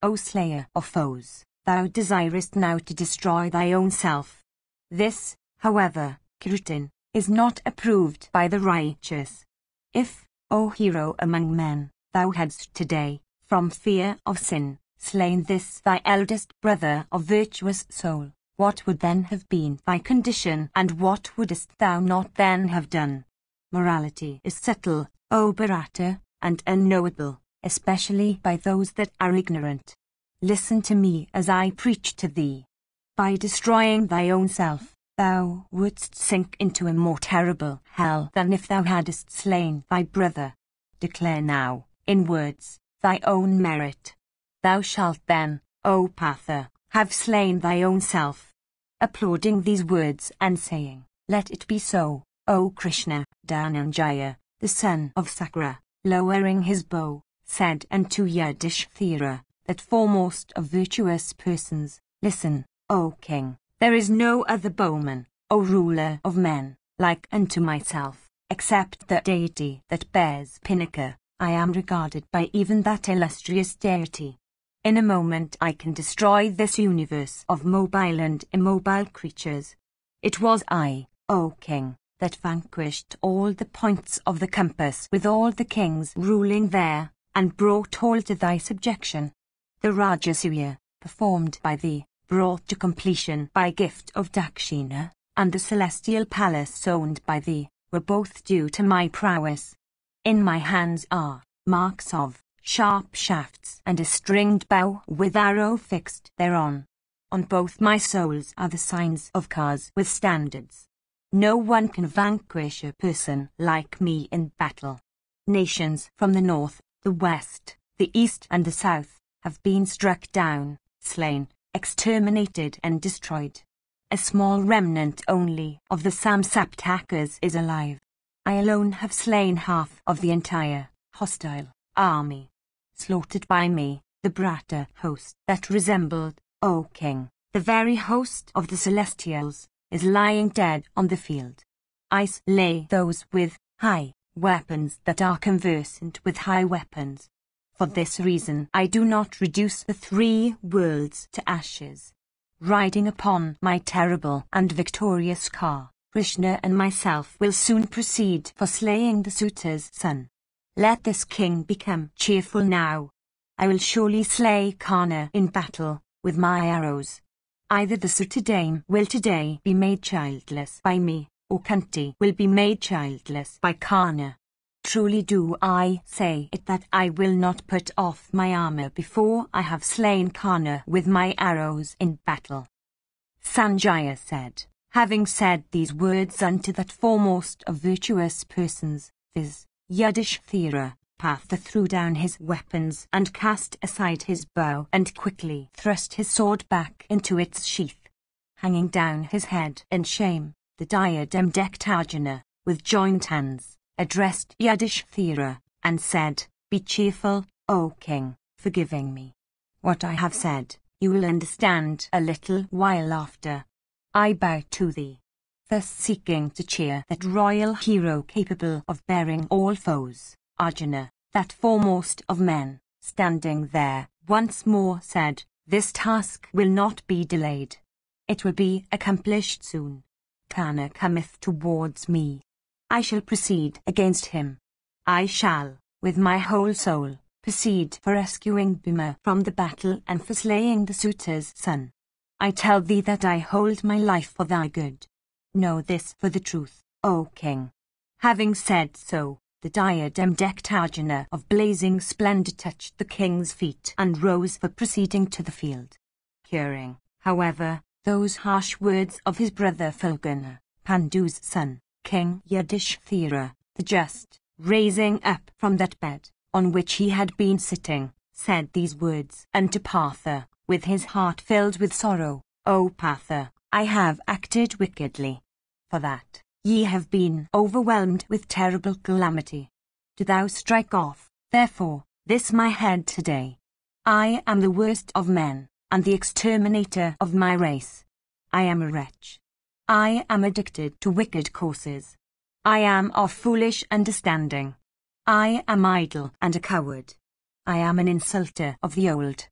O slayer of foes, thou desirest now to destroy thy own self. This, however, Kirtan, is not approved by the righteous. If, O hero among men, thou hadst today, from fear of sin, slain this thy eldest brother of virtuous soul, what would then have been thy condition, and what wouldst thou not then have done? Morality is subtle, O Bharata, and unknowable, especially by those that are ignorant. Listen to me as I preach to thee. By destroying thy own self, thou wouldst sink into a more terrible hell than if thou hadst slain thy brother. Declare now, in words, thy own merit. Thou shalt then, O Partha, have slain thy own self. Applauding these words and saying, Let it be so, O Krishna, Dhananjaya, the son of Sakra, lowering his bow, said unto Yudhishthira, that foremost of virtuous persons, Listen, O king. There is no other bowman, O ruler of men, like unto myself, except the deity that bears Pinaka. I am regarded by even that illustrious deity. In a moment I can destroy this universe of mobile and immobile creatures. It was I, O king, that vanquished all the points of the compass with all the kings ruling there, and brought all to thy subjection. The Rajasuya, performed by thee, brought to completion by gift of Dakshina, and the celestial palace owned by thee, were both due to my prowess. In my hands are marks of sharp shafts and a stringed bow with arrow fixed thereon. On both my soles are the signs of cars with standards. No one can vanquish a person like me in battle. Nations from the north, the west, the east and the south have been struck down, slain, exterminated and destroyed. A small remnant only of the Samsaptakas is alive. I alone have slain half of the entire hostile army. Slaughtered by me, the Brata host that resembled, O king, the very host of the Celestials, is lying dead on the field. I slay those with high weapons that are conversant with high weapons. For this reason I do not reduce the 3 worlds to ashes. Riding upon my terrible and victorious car, Krishna and myself will soon proceed for slaying the suitor's son. Let this king become cheerful now. I will surely slay Karna in battle with my arrows. Either the suitor dame will today be made childless by me, or Kunti will be made childless by Karna. Truly do I say it that I will not put off my armor before I have slain Karna with my arrows in battle. Sanjaya said, having said these words unto that foremost of virtuous persons, viz. Yudhishthira, Partha threw down his weapons and cast aside his bow and quickly thrust his sword back into its sheath. Hanging down his head in shame, the diadem-decked Arjuna, with joined hands, addressed Yudhishthira, and said, Be cheerful, O king, forgiving me. What I have said, you will understand a little while after. I bow to thee. Thus seeking to cheer that royal hero capable of bearing all foes, Arjuna, that foremost of men, standing there, once more said, This task will not be delayed. It will be accomplished soon. Karna cometh towards me. I shall proceed against him. I shall, with my whole soul, proceed for rescuing Bhima from the battle and for slaying the suitor's son. I tell thee that I hold my life for thy good. Know this for the truth, O king. Having said so, the diadem-decked Arjuna of blazing splendor touched the king's feet and rose for proceeding to the field. Hearing, however, those harsh words of his brother Falguna, Pandu's son, King Yudhishthira, the just, raising up from that bed, on which he had been sitting, said these words unto Partha, with his heart filled with sorrow, O Partha, I have acted wickedly. For that, ye have been overwhelmed with terrible calamity. Do thou strike off, therefore, this my head today. I am the worst of men, and the exterminator of my race. I am a wretch. I am addicted to wicked courses. I am of foolish understanding. I am idle and a coward. I am an insulter of the old.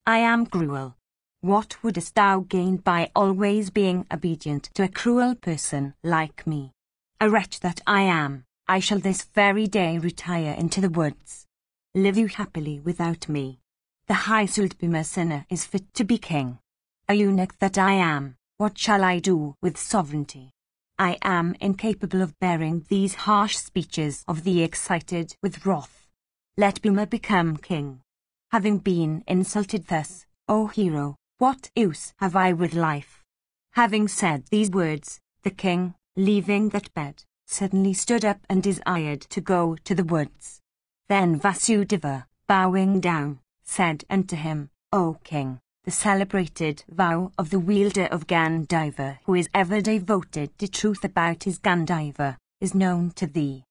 I am cruel. What wouldst thou gain by always being obedient to a cruel person like me? A wretch that I am, I shall this very day retire into the woods. Live you happily without me. The high Sultbhimasena is fit to be king. A eunuch that I am, what shall I do with sovereignty? I am incapable of bearing these harsh speeches of thee excited with wrath. Let Bhima become king. Having been insulted thus, O hero, what use have I with life? Having said these words, the king, leaving that bed, suddenly stood up and desired to go to the woods. Then Vasudeva, bowing down, said unto him, O king, the celebrated vow of the wielder of Gandiva, who is ever devoted to truth about his Gandiva, is known to thee.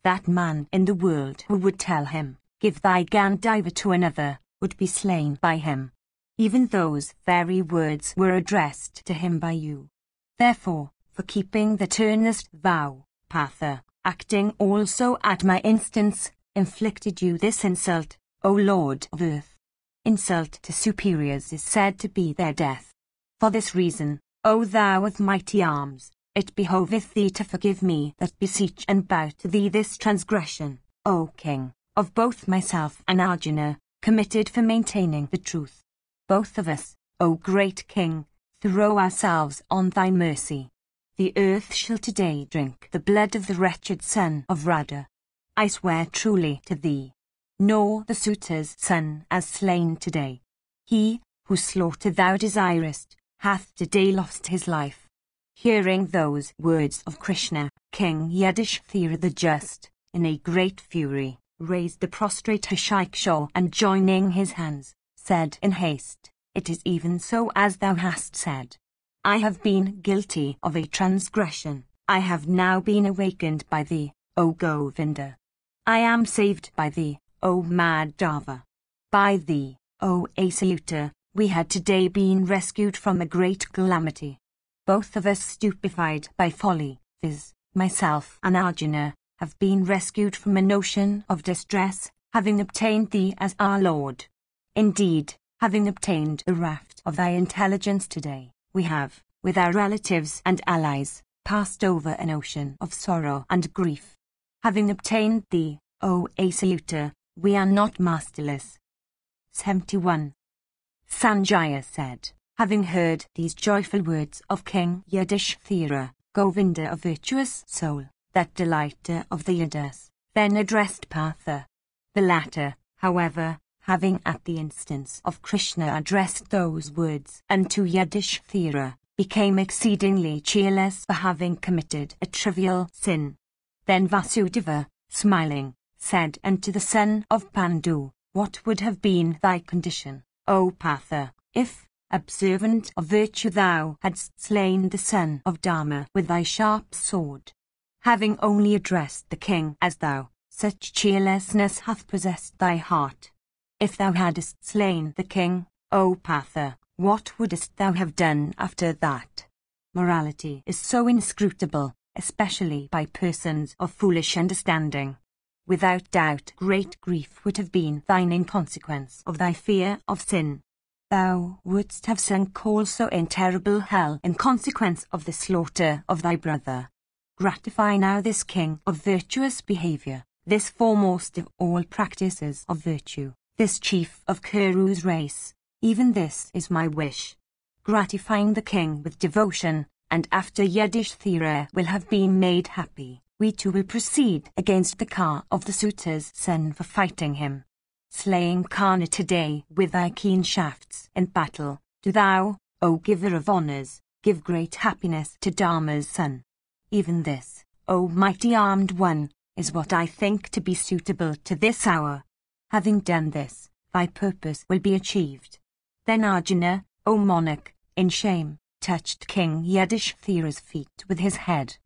That man in the world who would tell him, Give thy Gandiva to another, would be slain by him. Even those very words were addressed to him by you. Therefore, for keeping that earnest vow, Partha, acting also at my instance, inflicted you this insult, O Lord of earth. Insult to superiors is said to be their death. For this reason, O thou of mighty arms, It behoveth thee to forgive me that beseech and bow to thee this transgression, O King, of both myself and Arjuna, committed for maintaining the truth. Both of us, O great King, throw ourselves on thy mercy. The earth shall today drink the blood of the wretched son of Radha. I swear truly to thee, nor the suitor's son as slain today. He, whose slaughter thou desirest, hath today lost his life. Hearing those words of Krishna, King Yudhishthira the Just, in a great fury, raised the prostrate Hashiksha and joining his hands, said in haste, It is even so as thou hast said. I have been guilty of a transgression. I have now been awakened by thee, O Govinda. I am saved by thee, O Madhava. By thee, O Achyuta, we had today been rescued from a great calamity. Both of us stupefied by folly, viz., myself and Arjuna, have been rescued from an ocean of distress, having obtained thee as our Lord. Indeed, having obtained a raft of thy intelligence today, we have, with our relatives and allies, passed over an ocean of sorrow and grief. Having obtained thee, O Achyuta, we are not masterless. 71. Sanjaya said, having heard these joyful words of King Yudhishthira, Govinda, a virtuous soul, that delighter of the Yadas, then addressed Partha. The latter, however, having at the instance of Krishna addressed those words unto Yudhishthira, became exceedingly cheerless for having committed a trivial sin. Then Vasudeva, smiling, said unto the son of Pandu, What would have been thy condition, O Partha, if, observant of virtue, thou hadst slain the son of Dharma with thy sharp sword? Having only addressed the king as thou, such cheerlessness hath possessed thy heart. If thou hadst slain the king, O Partha, what wouldst thou have done after that? Morality is so inscrutable, especially by persons of foolish understanding. Without doubt great grief would have been thine in consequence of thy fear of sin. Thou wouldst have sunk also in terrible hell in consequence of the slaughter of thy brother. Gratify now this king of virtuous behavior, this foremost of all practices of virtue, this chief of Kuru's race. Even this is my wish. Gratifying the king with devotion, and after Yudhishthira will have been made happy, we too will proceed against the car of the suitor's son for fighting him. Slaying Karna today with thy keen shafts in battle, do thou, O giver of honours, give great happiness to Dharma's son. Even this, O mighty armed one, is what I think to be suitable to this hour. Having done this, thy purpose will be achieved. Then Arjuna, O monarch, in shame, touched King Yudhishthira's feet with his head.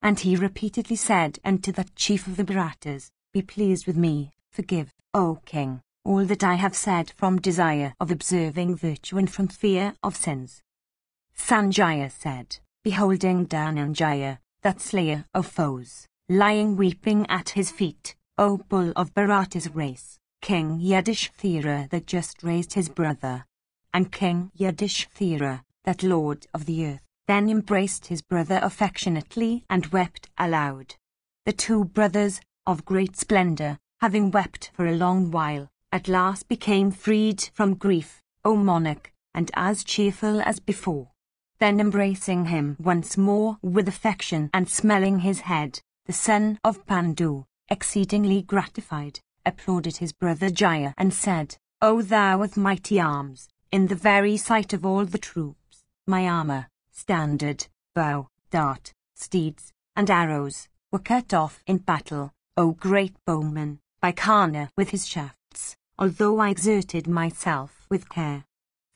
And he repeatedly said unto that chief of the Bharatas, Be pleased with me, forgive, O king, all that I have said from desire of observing virtue and from fear of sins. Sanjaya said, beholding Dhananjaya, that slayer of foes, lying weeping at his feet, O bull of Bharata's race, King Yudhishthira that just raised his brother. And King Yudhishthira, that lord of the earth, then embraced his brother affectionately and wept aloud. The two brothers, of great splendour, having wept for a long while, at last became freed from grief, O monarch, and as cheerful as before. Then embracing him once more with affection and smelling his head, the son of Pandu, exceedingly gratified, applauded his brother Jaya and said, O thou of mighty arms, in the very sight of all the troops, my armour, standard, bow, dart, steeds, and arrows, were cut off in battle, O great bowman, by Karna with his shafts, although I exerted myself with care.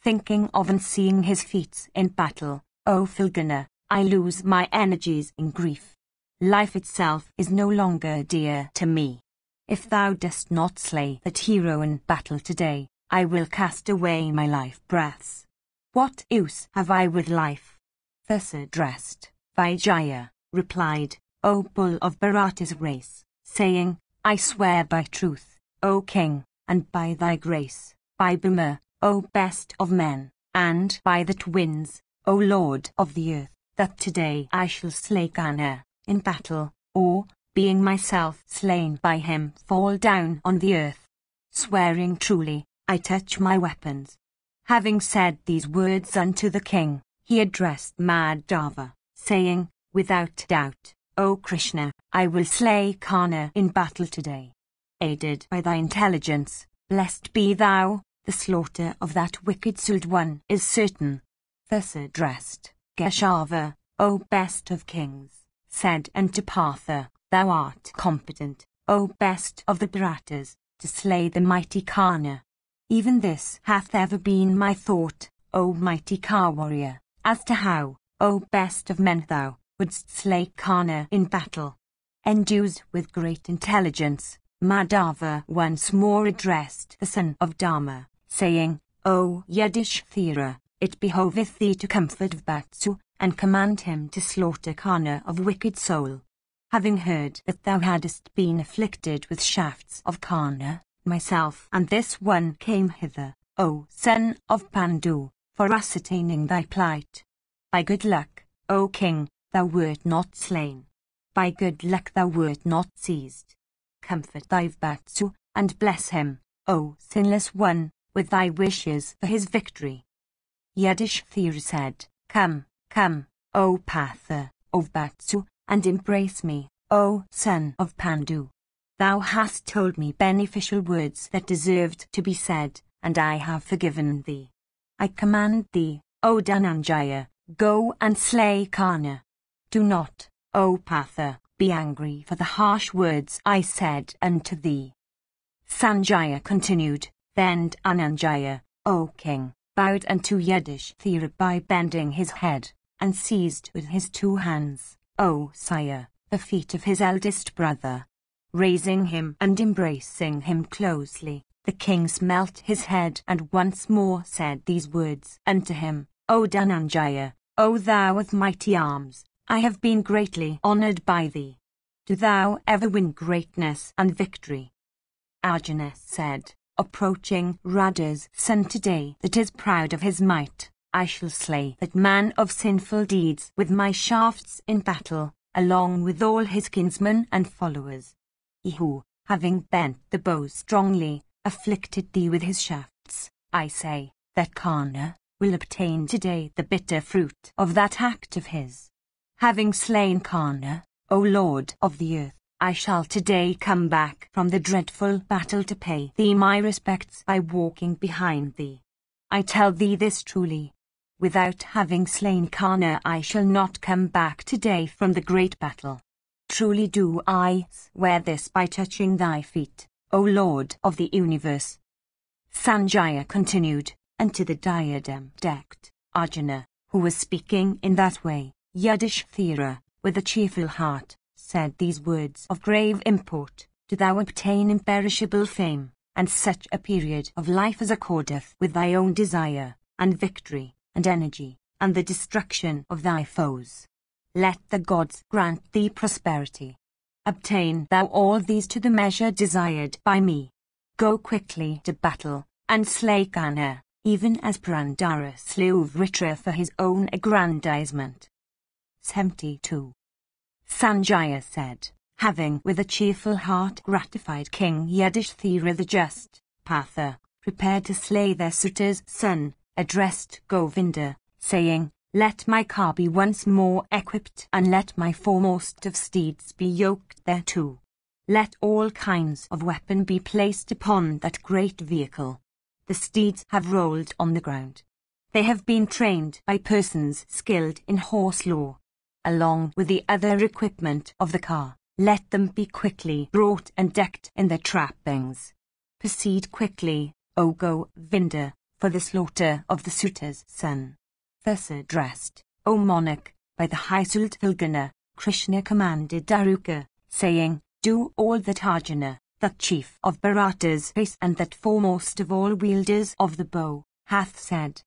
Thinking of and seeing his feats in battle, O Filgana, I lose my energies in grief. Life itself is no longer dear to me. If thou dost not slay that hero in battle today, I will cast away my life breaths. What use have I with life? Thus addressed, Vijaya replied, O bull of Bharata's race, saying, I swear by truth, O king, and by thy grace, by Bhima, O best of men, and by the twins, O lord of the earth, that today I shall slay Kana in battle, or, being myself slain by him, fall down on the earth. Swearing truly, I touch my weapons. Having said these words unto the king, he addressed Madhava, saying, without doubt, O Krishna, I will slay Kana in battle today. Aided by thy intelligence, blessed be thou, the slaughter of that wicked souled one is certain. Thus addressed, Keshava, O best of kings, said unto Partha, thou art competent, O best of the Bharatas, to slay the mighty Kana. Even this hath ever been my thought, O mighty Ka warrior, as to how, O best of men, thou wouldst slay Kana in battle. Endued with great intelligence, Madhava once more addressed the son of Dharma, saying, O Yudhishthira, it behoveth thee to comfort Vatsu, and command him to slaughter Kana of wicked soul. Having heard that thou hadst been afflicted with shafts of Kana, myself and this one came hither, O son of Pandu, for ascertaining thy plight. By good luck, O king, thou wert not slain. By good luck thou wert not seized. Comfort thy Vatsu, and bless him, O sinless one, with thy wishes for his victory. Yudhishthira said, Come, come, O Partha, O Vatsu, and embrace me, O son of Pandu. Thou hast told me beneficial words that deserved to be said, and I have forgiven thee. I command thee, O Dhananjaya, go and slay Kana. Do not, O Partha, be angry for the harsh words I said unto thee. Sanjaya continued, Then Dhananjaya, O king, bowed unto Yudhishthira by bending his head, and seized with his two hands, O sire, the feet of his eldest brother. Raising him and embracing him closely, the king smelt his head and once more said these words unto him, O Dhananjaya, O thou of mighty arms, I have been greatly honored by thee. Do thou ever win greatness and victory? Arjuna said, approaching Radha's son today that is proud of his might, I shall slay that man of sinful deeds with my shafts in battle, along with all his kinsmen and followers. He who, having bent the bow strongly, afflicted thee with his shafts, I say, that Kana will obtain today the bitter fruit of that act of his. Having slain Kana, O Lord of the earth, I shall today come back from the dreadful battle to pay thee my respects by walking behind thee. I tell thee this truly. Without having slain Kana I shall not come back today from the great battle. Truly do I swear this by touching thy feet, O Lord of the universe. Sanjaya continued, unto the diadem-decked Arjuna, who was speaking in that way, Yudhishthira, with a cheerful heart, said these words of grave import, Do thou obtain imperishable fame, and such a period of life as accordeth with thy own desire, and victory, and energy, and the destruction of thy foes. Let the gods grant thee prosperity. Obtain thou all these to the measure desired by me. Go quickly to battle, and slay Kana, even as Purandara slew Vritra for his own aggrandizement. 72. Sanjaya said, having with a cheerful heart gratified King Yudhishthira the just, Partha, prepared to slay their suitor's son, addressed Govinda, saying, Let my car be once more equipped, and let my foremost of steeds be yoked thereto. Let all kinds of weapon be placed upon that great vehicle. The steeds have rolled on the ground. They have been trained by persons skilled in horse lore. Along with the other equipment of the car, let them be quickly brought and decked in their trappings. Proceed quickly, O Govinda, for the slaughter of the suitor's son. Thus addressed, O monarch, by the high Sultana, Krishna commanded Daruka, saying, Do all that Arjuna, that chief of Bharatas and that foremost of all wielders of the bow, hath said.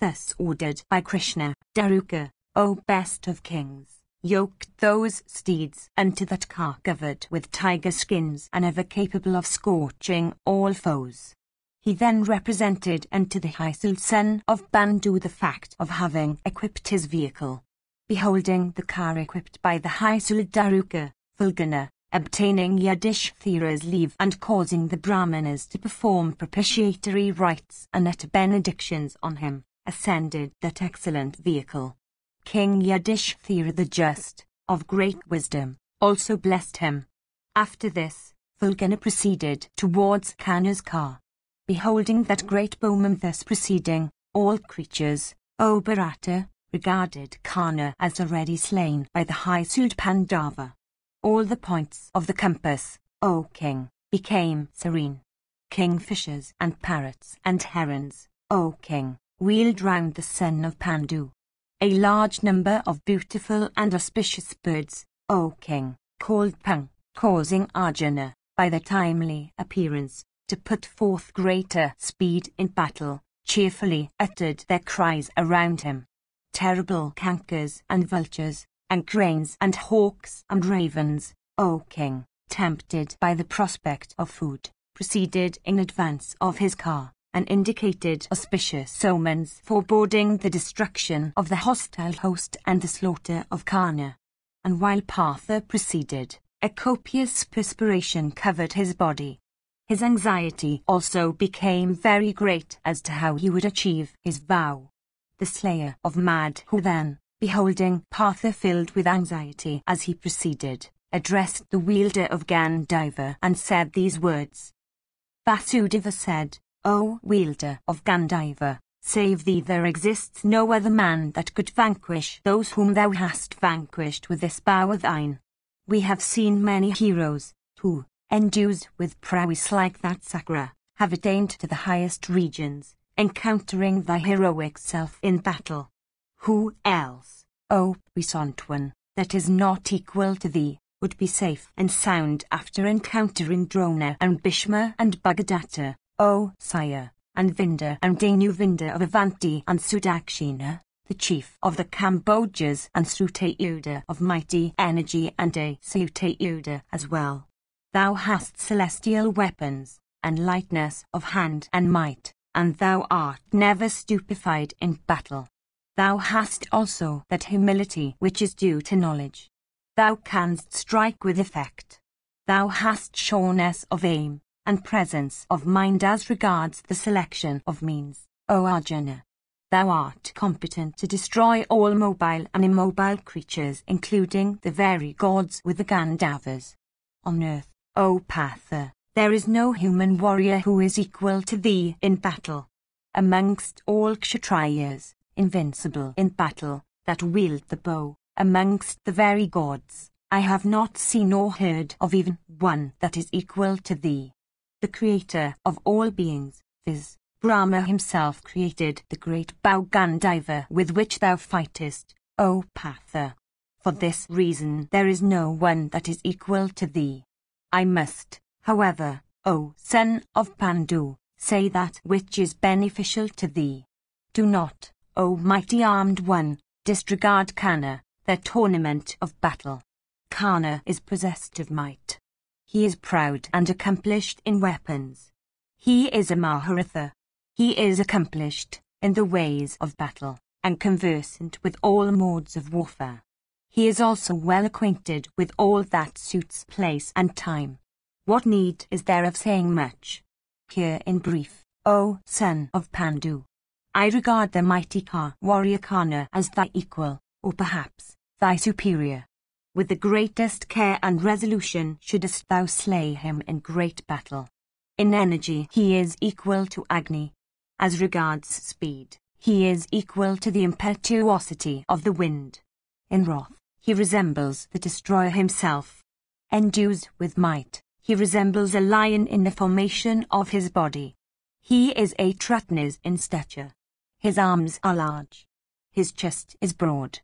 Thus ordered by Krishna, Daruka, O best of kings, yoked those steeds unto that car covered with tiger skins and ever capable of scorching all foes. He then represented unto the Hysel son of Bandu the fact of having equipped his vehicle. beholding the car equipped by the high Daruka, Fulgana, obtaining Yudhishthira's leave and causing the Brahmanas to perform propitiatory rites and utter benedictions on him, ascended that excellent vehicle. King Yudhishthira the Just, of great wisdom, also blessed him. After this, Fulgana proceeded towards Kanna's car. Beholding that great bowman thus proceeding, all creatures, O Bharata, regarded Kanna as already slain by the high-souled Pandava. All the points of the compass, O king, became serene. Kingfishers and parrots and herons, O king, wheeled round the son of Pandu. A large number of beautiful and auspicious birds, O king, called Pang, causing Arjuna, by their timely appearance, to put forth greater speed in battle, cheerfully uttered their cries around him. Terrible cankers and vultures, and cranes and hawks and ravens, O king, tempted by the prospect of food, proceeded in advance of his car, and indicated auspicious omens foreboding the destruction of the hostile host and the slaughter of Kanna. And while Partha proceeded, a copious perspiration covered his body. His anxiety also became very great as to how he would achieve his vow. The slayer of Madhu then, beholding Partha filled with anxiety as he proceeded, addressed the wielder of Gandiva and said these words. Vasudeva said, O wielder of Gandiva, save thee there exists no other man that could vanquish those whom thou hast vanquished with this bow of thine. We have seen many heroes, who, endued with prowess like that Sakra, have attained to the highest regions, encountering thy heroic self in battle. Who else, O puissant one, that is not equal to thee, would be safe and sound after encountering Drona and Bhishma and Bhagadatta, O sire, and Vinda and Danuvinda of Avanti and Sudakshina, the chief of the Kambodjas and Srutayuda of mighty energy and Asutayuda as well. Thou hast celestial weapons, and lightness of hand and might, and thou art never stupefied in battle. Thou hast also that humility which is due to knowledge. Thou canst strike with effect. Thou hast sureness of aim, and presence of mind as regards the selection of means, O Arjuna. Thou art competent to destroy all mobile and immobile creatures, including the very gods with the Gandharvas. On earth, O Partha, there is no human warrior who is equal to thee in battle. Amongst all Kshatriyas, invincible in battle, that wield the bow, amongst the very gods, I have not seen or heard of even one that is equal to thee. The creator of all beings, viz. Brahma himself created the great bow Gandiva with which thou fightest, O Partha. For this reason there is no one that is equal to thee. I must, however, O son of Pandu, say that which is beneficial to thee. Do not, O mighty armed one, disregard Kanna, the tournament of battle. Kanna is possessed of might. He is proud and accomplished in weapons. He is a Mahabharata. He is accomplished in the ways of battle, and conversant with all modes of warfare. He is also well acquainted with all that suits place and time. What need is there of saying much? Here in brief, O son of Pandu, I regard the mighty warrior Kanna as thy equal, or perhaps thy superior. With the greatest care and resolution shouldest thou slay him in great battle. In energy he is equal to Agni. As regards speed, he is equal to the impetuosity of the wind. In wrath, he resembles the destroyer himself. Endued with might, he resembles a lion in the formation of his body. He is a Tratnis in stature. His arms are large. His chest is broad.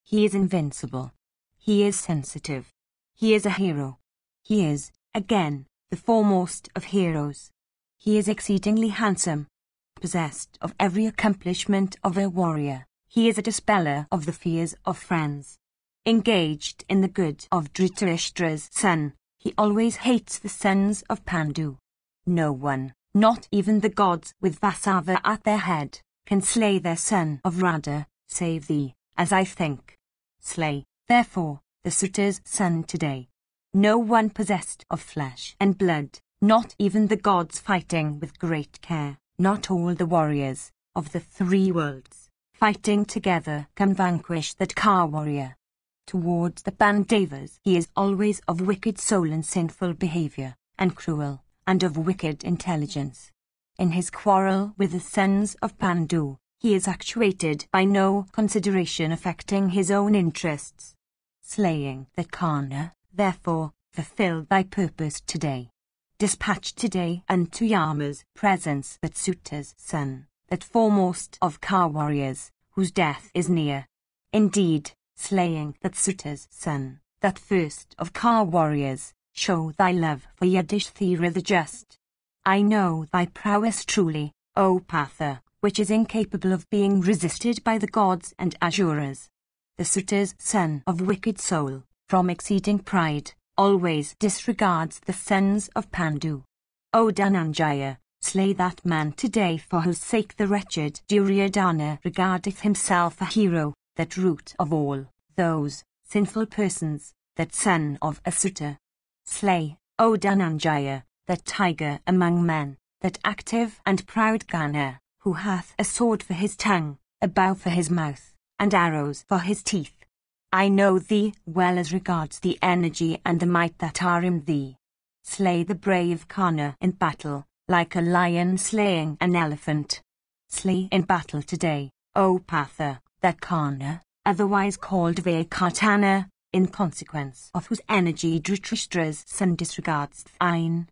He is invincible. He is sensitive. He is a hero. He is, again, the foremost of heroes. He is exceedingly handsome. Possessed of every accomplishment of a warrior, he is a dispeller of the fears of friends. Engaged in the good of Dhritarashtra's son, he always hates the sons of Pandu. No one, not even the gods with Vasava at their head, can slay their son of Radha, save thee, as I think. Slay, therefore, the suitor's son today. No one possessed of flesh and blood, not even the gods fighting with great care, not all the warriors of the three worlds, fighting together can vanquish that Ka warrior. Towards the Pandavas he is always of wicked soul and sinful behavior, and cruel, and of wicked intelligence. In his quarrel with the sons of Pandu, he is actuated by no consideration affecting his own interests. Slaying the Kana, therefore, fulfill thy purpose today. Dispatch today unto Yama's presence that suitor's son, that foremost of Ka warriors, whose death is near. Indeed, slaying that suitor's son, that first of Ka warriors, show thy love for Yudhishthira the just. I know thy prowess truly, O Patha, which is incapable of being resisted by the gods and Asuras. The suitor's son of wicked soul, from exceeding pride, always disregards the sons of Pandu. O Dhananjaya, slay that man today for whose sake the wretched Duryodhana regardeth himself a hero, that root of all those sinful persons, that son of a suitor. Slay, O Dhananjaya, that tiger among men, that active and proud Gana, who hath a sword for his tongue, a bow for his mouth, and arrows for his teeth. I know thee well as regards the energy and the might that are in thee. Slay the brave Kana in battle, like a lion slaying an elephant. Slay in battle today, O Patha, that Kana, otherwise called Vaikatana, in consequence of whose energy Dhritarashtra's son disregards thine.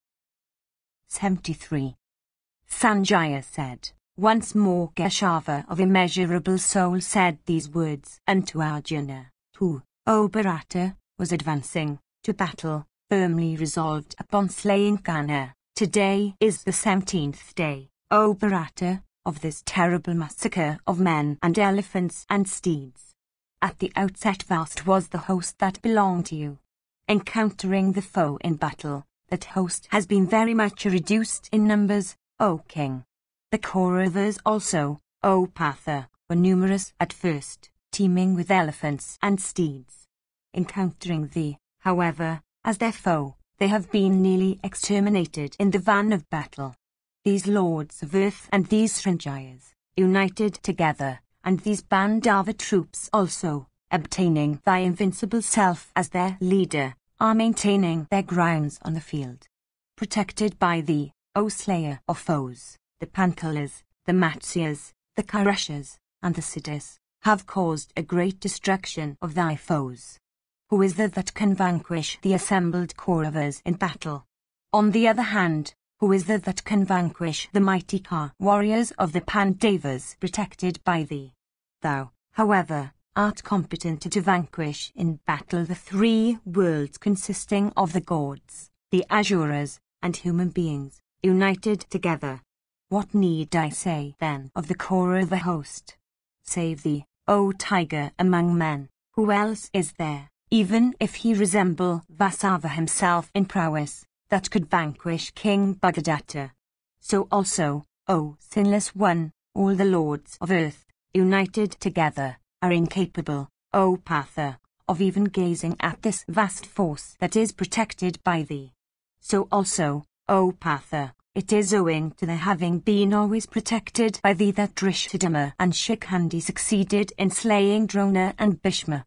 73. Sanjaya said, once more Keshava of immeasurable soul said these words unto Arjuna, who, O Bharata, was advancing to battle, firmly resolved upon slaying Kana. Today is the 17th day, O Bharata, of this terrible massacre of men and elephants and steeds. At the outset vast was the host that belonged to you. Encountering the foe in battle, that host has been very much reduced in numbers, O king. The Kauravas also, O Patha, were numerous at first, teeming with elephants and steeds. Encountering thee, however, as their foe, they have been nearly exterminated in the van of battle. These lords of earth and these Srinjayas, united together, and these Pandava troops also, obtaining thy invincible self as their leader, are maintaining their grounds on the field. Protected by thee, O slayer of foes, the Panchalas, the Matsyas, the Kaurushas, and the Siddhas, have caused a great destruction of thy foes. Who is there that can vanquish the assembled Kauravas in battle? On the other hand, who is there that can vanquish the mighty Ka warriors of the Pandavas protected by thee? Thou, however, art competent to vanquish in battle the three worlds consisting of the gods, the Asuras, and human beings, united together. What need I say, then, of the Kaurava host? Save thee, O tiger among men, who else is there, even if he resemble Vasava himself in prowess, that could vanquish King Bhagadatta? So also, O sinless one, all the lords of earth, united together, are incapable, O Patha, of even gazing at this vast force that is protected by thee. So also, O Patha, it is owing to their having been always protected by thee that Drishthadhyumna and Shikhandi succeeded in slaying Drona and Bhishma.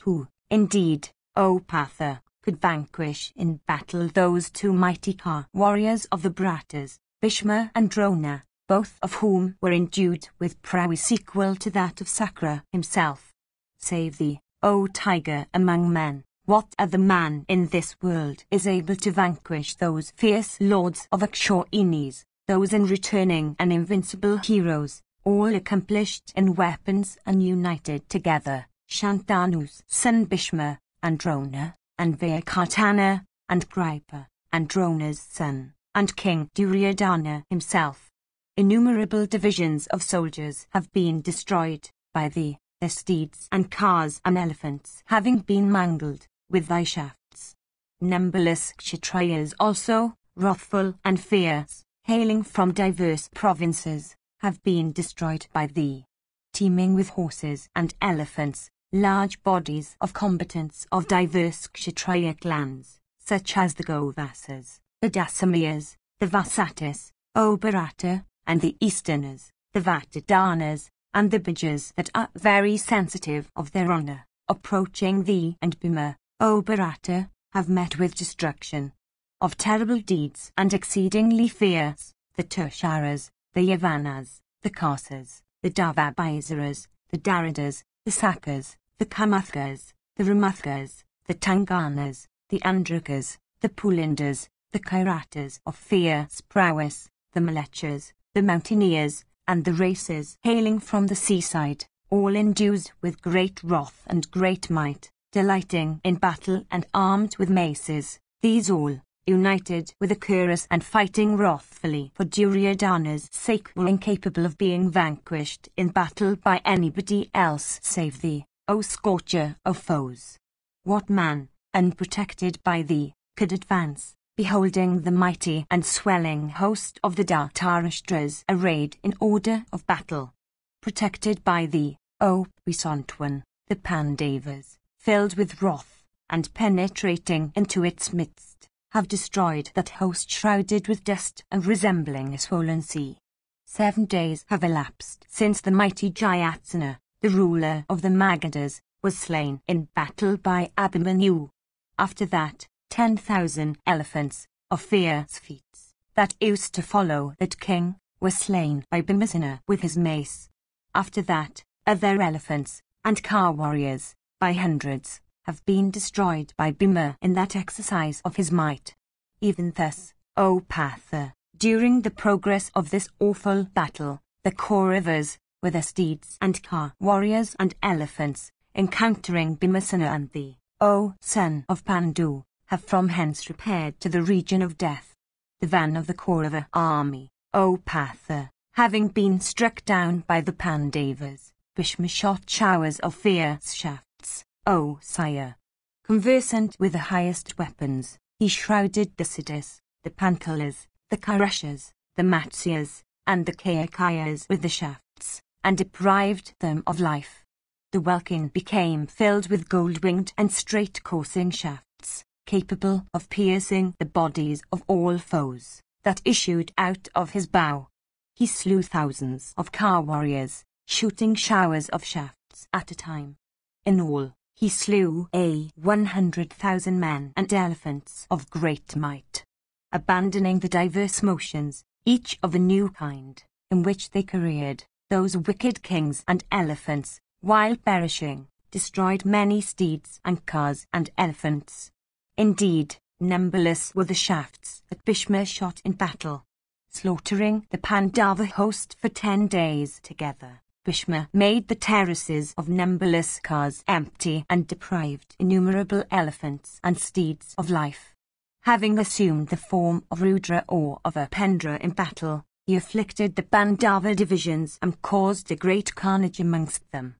Who, indeed, O Patha, could vanquish in battle those two mighty Ka warriors of the Bhratas, Bhishma and Drona, both of whom were endued with prowess equal to that of Sakra himself. Save thee, O tiger among men, what other man in this world is able to vanquish those fierce lords of Akshauhinis, those in returning and invincible heroes, all accomplished in weapons and united together, Shantanu's son Bhishma, and Drona, and Vaikatana, and Kripa, and Drona's son, and King Duryodhana himself. Innumerable divisions of soldiers have been destroyed by thee, their steeds and cars and elephants having been mangled with thy shafts. Numberless Kshatriyas also, wrathful and fierce, hailing from diverse provinces, have been destroyed by thee. Teeming with horses and elephants, large bodies of combatants of diverse Kshatriya clans, such as the Govasas, the Dasamayas, the Vasatis, Bharata, and the Easterners, the Vatadanas, and the Bhajas that are very sensitive of their honor, approaching thee and Bhima, Bharata, have met with destruction of terrible deeds and exceedingly fierce, the Tusharas, the Yavanas, the Karsas, the Davabaisaras, the Daridas, the Sakas, the Kamathkas, the Ramathkas, the Tanganas, the Andrakas, the Pulindas, the Kairatas of fierce prowess, the Malechas, the Mountaineers, and the races hailing from the seaside, all endued with great wrath and great might, delighting in battle and armed with maces, these all, united with a chorus and fighting wrathfully for Duryodhana's sake, were incapable of being vanquished in battle by anybody else save thee, O scorcher of foes. What man, unprotected by thee, could advance, beholding the mighty and swelling host of the Dhartarashtras arrayed in order of battle? Protected by thee, O puissant one, the Pandavas, filled with wrath, and penetrating into its midst, have destroyed that host shrouded with dust and resembling a swollen sea. 7 days have elapsed since the mighty Jayatsena, the ruler of the Magadhas, was slain in battle by Abhimanyu. After that, 10,000 elephants, of fierce feats, that used to follow that king, were slain by Bhimasena with his mace. After that, other elephants, and car warriors, by hundreds, have been destroyed by Bhima in that exercise of his might. Even thus, O Partha, during the progress of this awful battle, the Kauravas, with their steeds and car warriors and elephants, encountering Bhimasena and thee, O son of Pandu, have from hence repaired to the region of death. The van of the Kaurava army, O Partha, having been struck down by the Pandavas, Bhishma shot showers of fierce shafts, O sire. Conversant with the highest weapons, he shrouded the Siddhas, the Panchalas, the Kairashas, the Matsyas, and the Kayakayas with the shafts, and deprived them of life. The welkin became filled with gold-winged and straight-coursing shafts, capable of piercing the bodies of all foes, that issued out of his bow. He slew thousands of car warriors, shooting showers of shafts at a time. In all, he slew 100,000 men and elephants of great might, abandoning the diverse motions, each of a new kind, in which they careered. Those wicked kings and elephants, while perishing, destroyed many steeds and cars and elephants. Indeed, numberless were the shafts that Bhishma shot in battle. Slaughtering the Pandava host for 10 days together, Bhishma made the terraces of numberless cars empty and deprived innumerable elephants and steeds of life. Having assumed the form of Rudra or of a Pendra in battle, he afflicted the Pandava divisions and caused a great carnage amongst them.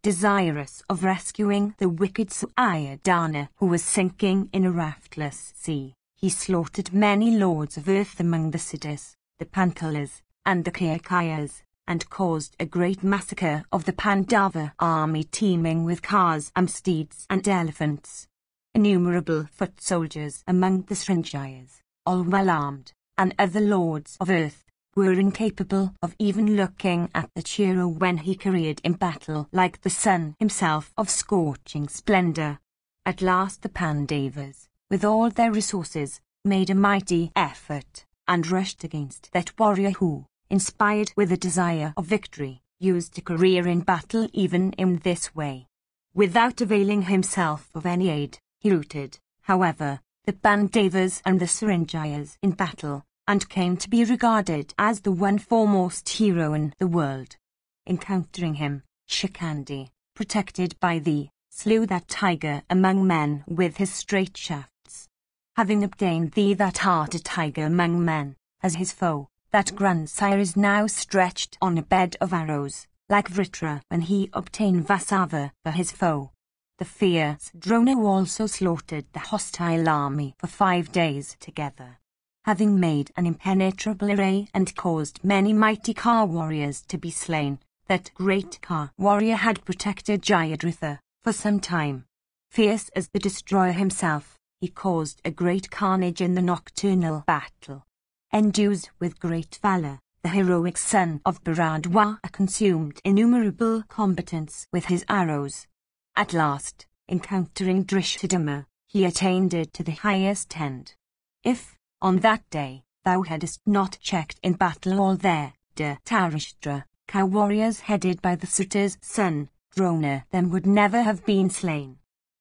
Desirous of rescuing the wicked Suryodhana, who was sinking in a raftless sea, he slaughtered many lords of earth among the Siddhas, the Panchalas, and the Kayakayas, and caused a great massacre of the Pandava army teeming with cars and steeds and elephants. Innumerable foot soldiers among the Srinjayas, all well armed, and other lords of earth, were incapable of even looking at the hero when he careered in battle like the sun himself of scorching splendor. At last the Pandavas, with all their resources, made a mighty effort, and rushed against that warrior who, inspired with a desire of victory, used to career in battle even in this way. Without availing himself of any aid, he routed, however, the Pandavas and the Srinjayas in battle, and came to be regarded as the one foremost hero in the world. Encountering him, Shikandi, protected by thee, slew that tiger among men with his straight shafts. Having obtained thee that hardy tiger among men, as his foe, that grandsire is now stretched on a bed of arrows, like Vritra when he obtained Vasava for his foe. The fierce Drona also slaughtered the hostile army for 5 days together. Having made an impenetrable array and caused many mighty car warriors to be slain, that great car warrior had protected Jayadratha, For some time, fierce as the destroyer himself, he caused a great carnage in the nocturnal battle. Endued with great valor, the heroic son of Bharadwaj consumed innumerable combatants with his arrows. At last, encountering Drishthadumna, he attained it to the highest end. If, on that day, thou hadst not checked in battle all their Dhritarashtra cow-warriors headed by the Suta's son, Drona, then would never have been slain.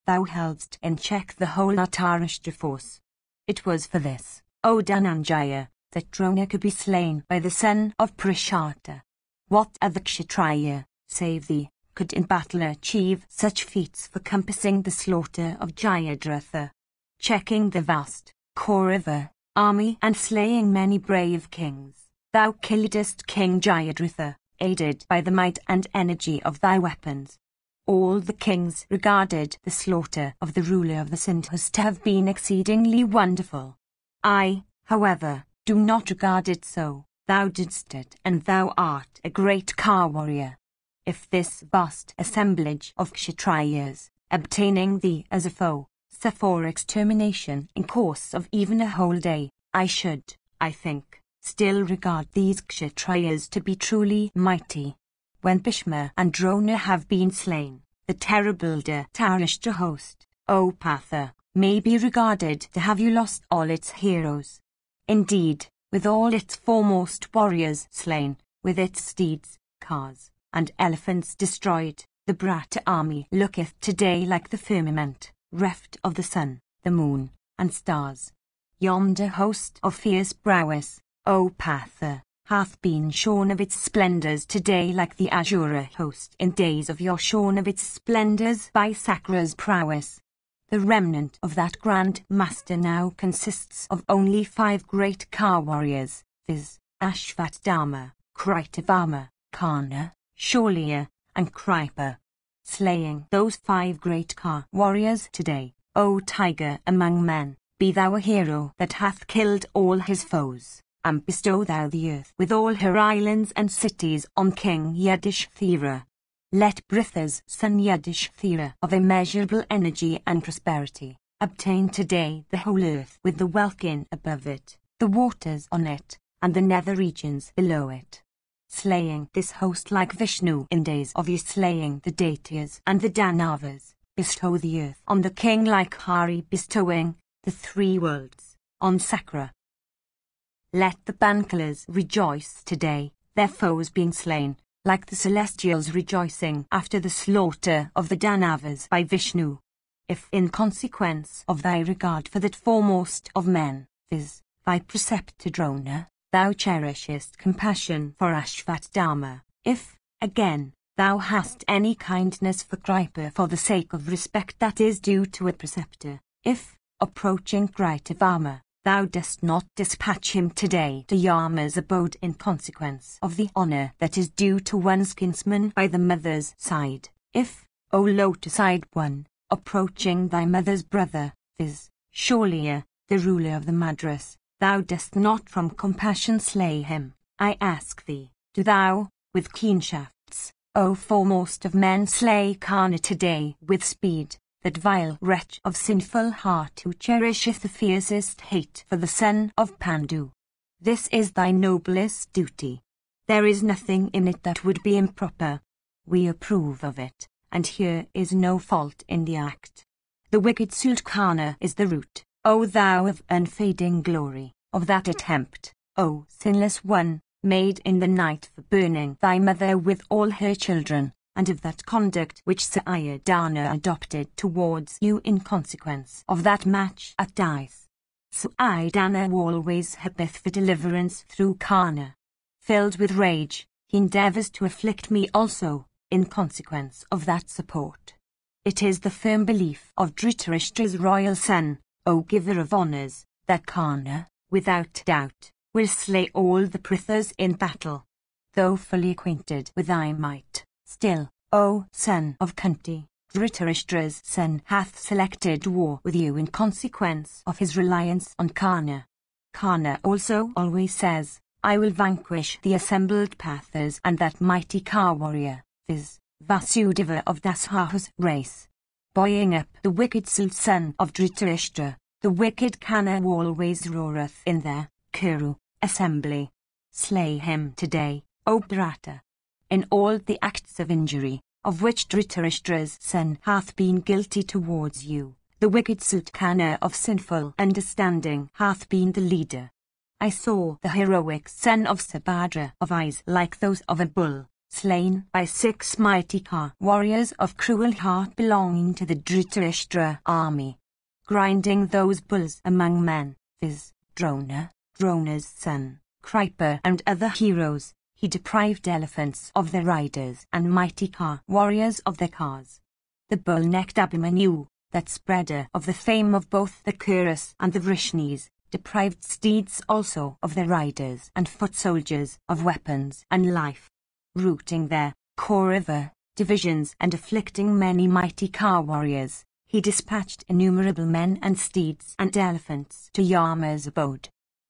Thou heldst in check the whole Dhritarashtra force. It was for this, O Dhananjaya, that Drona could be slain by the son of Prishata. What other Kshatriya, save thee, could in battle achieve such feats for compassing the slaughter of Jayadratha, checking the vast Kaurava army and slaying many brave kings? Thou killedst King Jayadratha, aided by the might and energy of thy weapons. All the kings regarded the slaughter of the ruler of the Sindhus to have been exceedingly wonderful. I, however, do not regard it so. Thou didst it, and thou art a great cow-warrior. If this vast assemblage of Kshatriyas, obtaining thee as a foe, suffer extermination in course of even a whole day, I should, I think, still regard these Kshatriyas to be truly mighty. When Bhishma and Drona have been slain, the terrible Dhritarashtra host, O Partha, may be regarded to have you lost all its heroes. Indeed, with all its foremost warriors slain, with its steeds, cars, and elephants destroyed, the Bharata army looketh today like the firmament, reft of the sun, the moon, and stars. Yonder host of fierce prowess, O Partha, hath been shorn of its splendours today like the Asura host in days of yore shorn of its splendours by Sakra's prowess. The remnant of that grand master now consists of only 5 great cow-warriors, viz., Ashvatthama, Kritavama, Karna, Shaulya, and Kripa. Slaying those 5 great cow-warriors today, O tiger among men, be thou a hero that hath killed all his foes, and bestow thou the earth with all her islands and cities on King Yudhishthira. Let Britha's son Yudhishthira, of immeasurable energy and prosperity, obtain today the whole earth with the welkin above it, the waters on it, and the nether regions below it. Slaying this host like Vishnu in days of his slaying the Daityas and the Danavas, bestow the earth on the king like Hari bestowing the 3 worlds on Sakra. Let the Bankalas rejoice today, their foes being slain, like the celestials rejoicing after the slaughter of the Danavas by Vishnu. If in consequence of thy regard for that foremost of men, viz., thy preceptor Drona, thou cherishest compassion for Ashvatthama, if, again, thou hast any kindness for Kripa for the sake of respect that is due to a preceptor, if, approaching Kritavama, thou dost not dispatch him today to Yama's abode in consequence of the honour that is due to one's kinsman by the mother's side, if, O lotus-eyed one, approaching thy mother's brother, viz., Shaulya, the ruler of the Madras, thou dost not from compassion slay him, I ask thee, do thou, with keen shafts, O foremost of men, slay Karna today with speed, that vile wretch of sinful heart who cherisheth the fiercest hate for the son of Pandu. This is thy noblest duty. There is nothing in it that would be improper. We approve of it, and here is no fault in the act. The wicked Sultana is the root, O thou of unfading glory, of that attempt, O sinless one, made in the night for burning thy mother with all her children, and of that conduct which Sayadana adopted towards you in consequence of that match at dice. Sayadana always hopeth for deliverance through Karna. Filled with rage, he endeavours to afflict me also, in consequence of that support. It is the firm belief of Dhritarashtra's royal son, O giver of honours, that Karna, without doubt, will slay all the Prithas in battle. Though fully acquainted with thy might, still, O son of Kunti, Dhritarashtra's son hath selected war with you in consequence of his reliance on Karna. Karna also always says, I will vanquish the assembled Pathas and that mighty cow-warrior, viz., Vasudeva of Dasaha's race, buoying up the wicked son of Dhritarashtra. The wicked Kana always roareth in their Kuru assembly. Slay him today, O Bharata. In all the acts of injury, of which Dhritarashtra's son hath been guilty towards you, the wicked Kana of sinful understanding hath been the leader. I saw the heroic son of Subhadra of eyes like those of a bull, slain by 6 mighty Ka warriors of cruel heart belonging to the Dhritarashtra army. Grinding those bulls among men, viz. Drona's son, Kripa and other heroes, he deprived elephants of their riders and mighty Ka warriors of their cars. The bull-necked Abhimanyu, that spreader of the fame of both the Kurus and the Vrishnis, deprived steeds also of their riders and foot soldiers of weapons and life. Routing their Kaurava divisions and afflicting many mighty Ka warriors, he dispatched innumerable men and steeds and elephants to Yama's abode.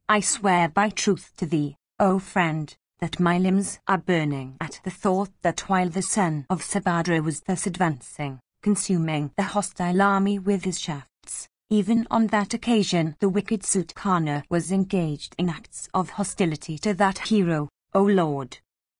I swear by truth to thee, O friend, that my limbs are burning at the thought that while the son of Subhadra was thus advancing, consuming the hostile army with his shafts, even on that occasion the wicked Kana was engaged in acts of hostility to that hero, O Lord.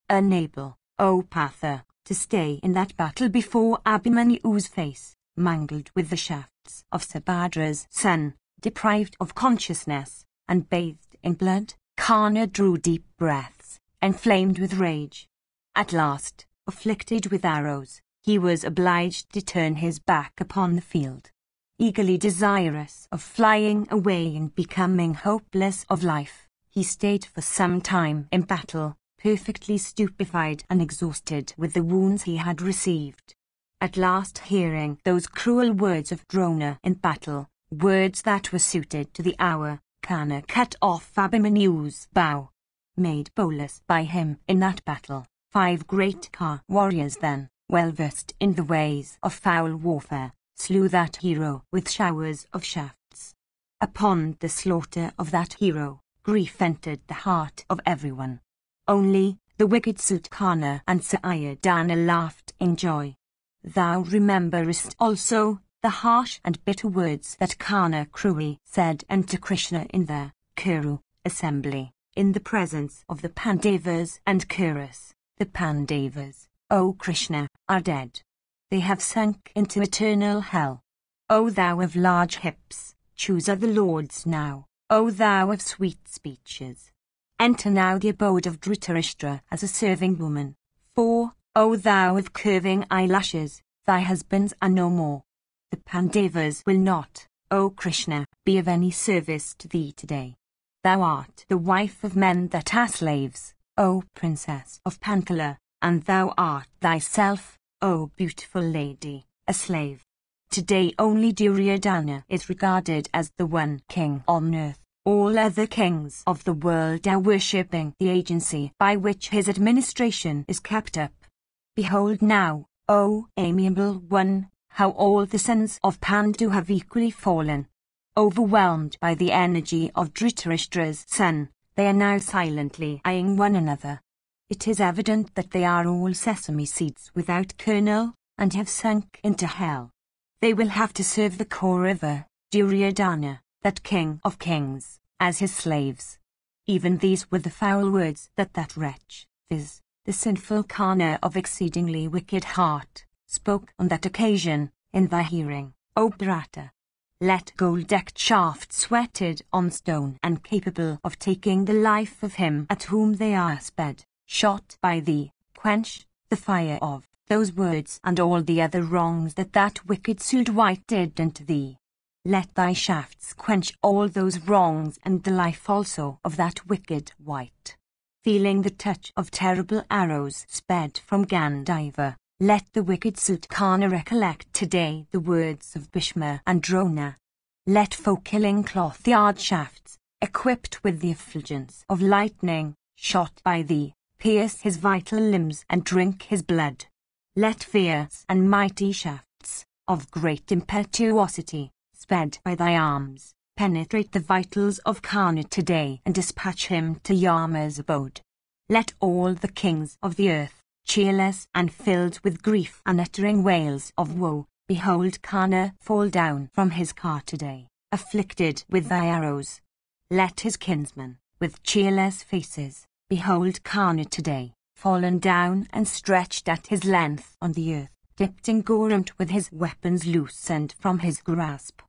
Unable, O Patha, to stay in that battle before Abhimanyu's face, mangled with the shafts of Subhadra's son, deprived of consciousness, and bathed in blood, Kana drew deep breaths, inflamed with rage. At last, afflicted with arrows, he was obliged to turn his back upon the field. Eagerly desirous of flying away and becoming hopeless of life, he stayed for some time in battle, perfectly stupefied and exhausted with the wounds he had received. At last, hearing those cruel words of Drona in battle, words that were suited to the hour, Kana cut off Abhimanyu's bow. Made bolus by him in that battle, 5 great Ka warriors then, well versed in the ways of foul warfare, slew that hero with showers of shafts. Upon the slaughter of that hero, grief entered the heart of everyone. Only the wicked Kana and Sayadana laughed in joy. Thou rememberest also the harsh and bitter words that Kana cruelly said unto Krishna in their Kuru assembly, in the presence of the Pandavas and Kurus. The Pandavas, O Krishna, are dead. They have sunk into eternal hell. O thou of large hips, choose other lords now. O thou of sweet speeches, enter now the abode of Dhritarashtra as a serving woman. For, O thou of curving eyelashes, thy husbands are no more. The Pandavas will not, O Krishna, be of any service to thee today. Thou art the wife of men that are slaves, O princess of Panchala, and thou art thyself, O beautiful lady, a slave. Today only Duryodhana is regarded as the one king on earth. All other kings of the world are worshipping the agency by which his administration is kept up. Behold now, O amiable one, how all the sons of Pandu have equally fallen. Overwhelmed by the energy of Dhritarashtra's son, they are now silently eyeing one another. It is evident that they are all sesame seeds without kernel, and have sunk into hell. They will have to serve the Kaurava, Duryodhana, that king of kings, as his slaves. Even these were the foul words that wretch, viz., the sinful Kana of exceedingly wicked heart, spoke on that occasion, in thy hearing, O Bharata. Let gold-decked shafts sweated on stone and capable of taking the life of him at whom they are sped, shot by thee, quench the fire of those words and all the other wrongs that wicked Sudwite did unto thee. Let thy shafts quench all those wrongs and the life also of that wicked wight. Feeling the touch of terrible arrows sped from Gandiva, let the wicked Kana recollect today the words of Bhishma and Drona. Let foe-killing cloth-yard shafts, equipped with the effulgence of lightning, shot by thee, pierce his vital limbs and drink his blood. Let fierce and mighty shafts, of great impetuosity, sped by thy arms, penetrate the vitals of Kana today and dispatch him to Yama's abode. Let all the kings of the earth, cheerless and filled with grief and uttering wails of woe, behold Kana fall down from his car today, afflicted with thy arrows. Let his kinsmen, with cheerless faces, behold Kana today, fallen down and stretched at his length on the earth, dipped in gore with his weapons loosened from his grasp.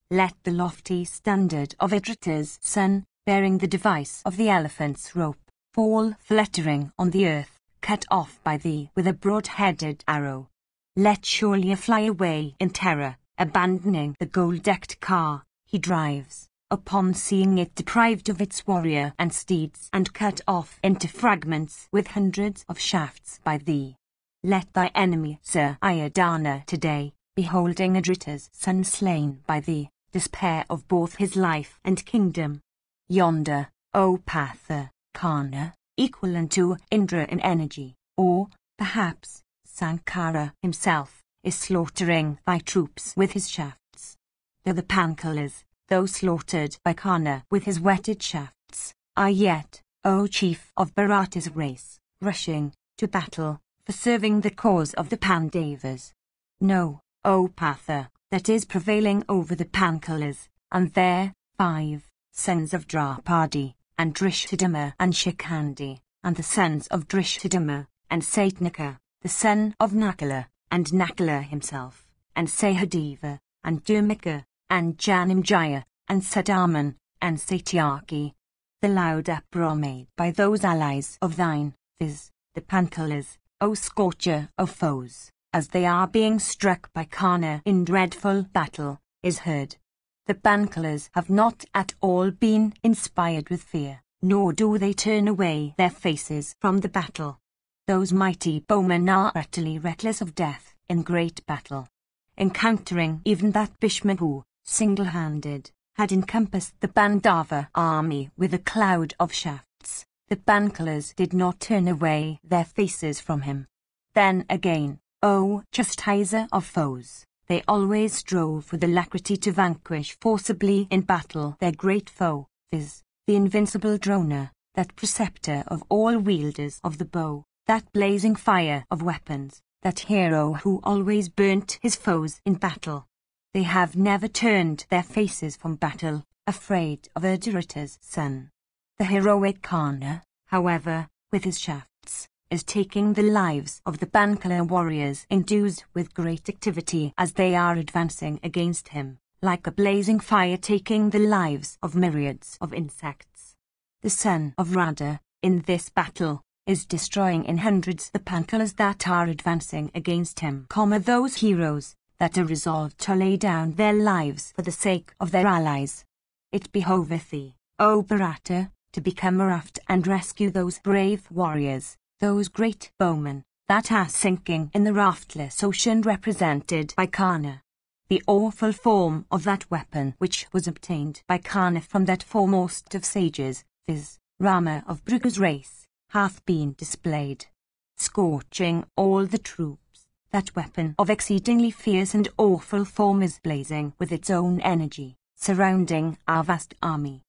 Let the lofty standard of Idrita's son, bearing the device of the elephant's rope, fall fluttering on the earth, cut off by thee with a broad-headed arrow. Let Shorlia fly away in terror, abandoning the gold-decked car he drives, upon seeing it deprived of its warrior and steeds and cut off into fragments with hundreds of shafts by thee. Let thy enemy Sir Iadana today, beholding Idrita's son slain by thee, despair of both his life and kingdom. Yonder, O Patha, Kana, equal unto Indra in energy, or, perhaps, Sankara himself, is slaughtering thy troops with his shafts. Though the Pankalas, though slaughtered by Kana with his whetted shafts, are yet, O chief of Bharata's race, rushing to battle, for serving the cause of the Pandavas. Know, O Patha, that is prevailing over the Pankalas, and their 5 sons of Draupadi, and Drishthadima and Shikandi, and the sons of Drishthadima, and Satnika, the son of Nakula, and Nakula himself, and Sahadeva, and Durmika, and Janimjaya, and Sadaman, and Satyaki. The loud uproar made by those allies of thine, viz., the Pankalas, O scorcher of foes, as they are being struck by Kana in dreadful battle, is heard. The Pankalas have not at all been inspired with fear, nor do they turn away their faces from the battle. Those mighty bowmen are utterly reckless of death in great battle. Encountering even that Bhishma who, single-handed, had encompassed the Pandava army with a cloud of shafts, the Pankalas did not turn away their faces from him. Then again, O chastiser of foes, they always strove with alacrity to vanquish forcibly in battle their great foe, viz., the invincible Drona, that preceptor of all wielders of the bow, that blazing fire of weapons, that hero who always burnt his foes in battle. They have never turned their faces from battle, afraid of Adurita's son. The heroic Kana, however, with his shafts, is taking the lives of the Pankala warriors endued with great activity as they are advancing against him, like a blazing fire taking the lives of myriads of insects. The son of Radha, in this battle, is destroying in hundreds the Pankalas that are advancing against him, those heroes that are resolved to lay down their lives for the sake of their allies. It behoveth thee, O Bharata, to become raft and rescue those brave warriors, those great bowmen, that are sinking in the raftless ocean represented by Kana. The awful form of that weapon which was obtained by Kana from that foremost of sages, viz., Rama of Bhrigu's race, hath been displayed. Scorching all the troops, that weapon of exceedingly fierce and awful form is blazing with its own energy, surrounding our vast army.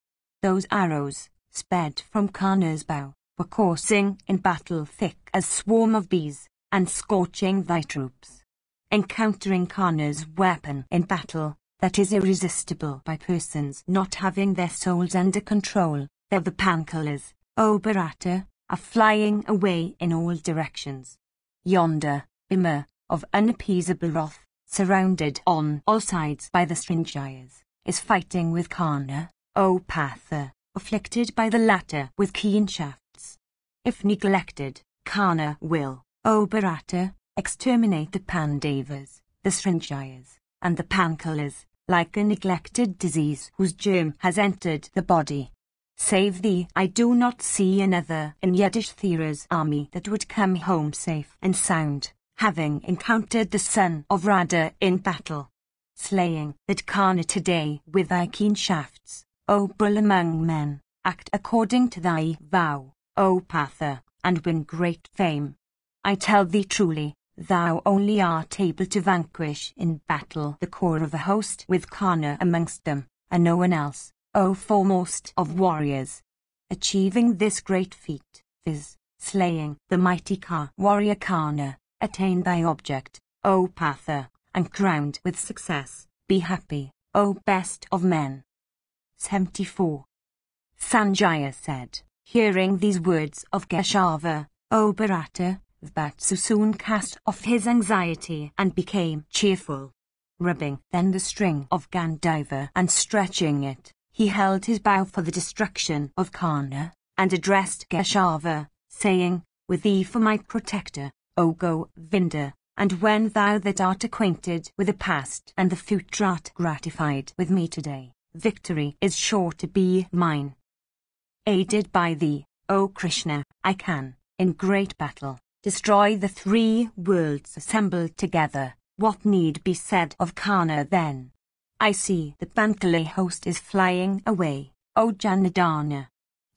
Those arrows, sped from Kana's bow, were coursing in battle thick as swarm of bees, and scorching thy troops. Encountering Kana's weapon in battle, that is irresistible by persons not having their souls under control, though the Pankalas, O Bharata, are flying away in all directions. Yonder, Bhima, of unappeasable wrath, surrounded on all sides by the Srinjayas, is fighting with Kana, O Patha, afflicted by the latter with keen shafts. If neglected, Kana will, O Bharata, exterminate the Pandavas, the Srinjayas, and the Pankalas, like a neglected disease whose germ has entered the body. Save thee, I do not see another in Yudhishthira's army that would come home safe and sound, having encountered the son of Radha in battle. Slaying that Kana today with thy keen shafts, O bull among men, act according to thy vow, O Patha, and win great fame. I tell thee truly, thou only art able to vanquish in battle the core of a host with Kana amongst them, and no one else, O foremost of warriors. Achieving this great feat, viz., slaying the mighty warrior Kana, attain thy object, O Patha, and crowned with success. Be happy, O best of men. 74. Sanjaya said, hearing these words of Keshava, O Bharata, Vatsu soon cast off his anxiety and became cheerful. Rubbing then the string of Gandiva and stretching it, he held his bow for the destruction of Karna, and addressed Keshava, saying, with thee for my protector, O Govinda, and when thou that art acquainted with the past and the future art gratified with me today, victory is sure to be mine. Aided by thee, O Krishna, I can, in great battle, destroy the 3 worlds assembled together. What need be said of Karna then? I see the Panchala host is flying away, O Janardana.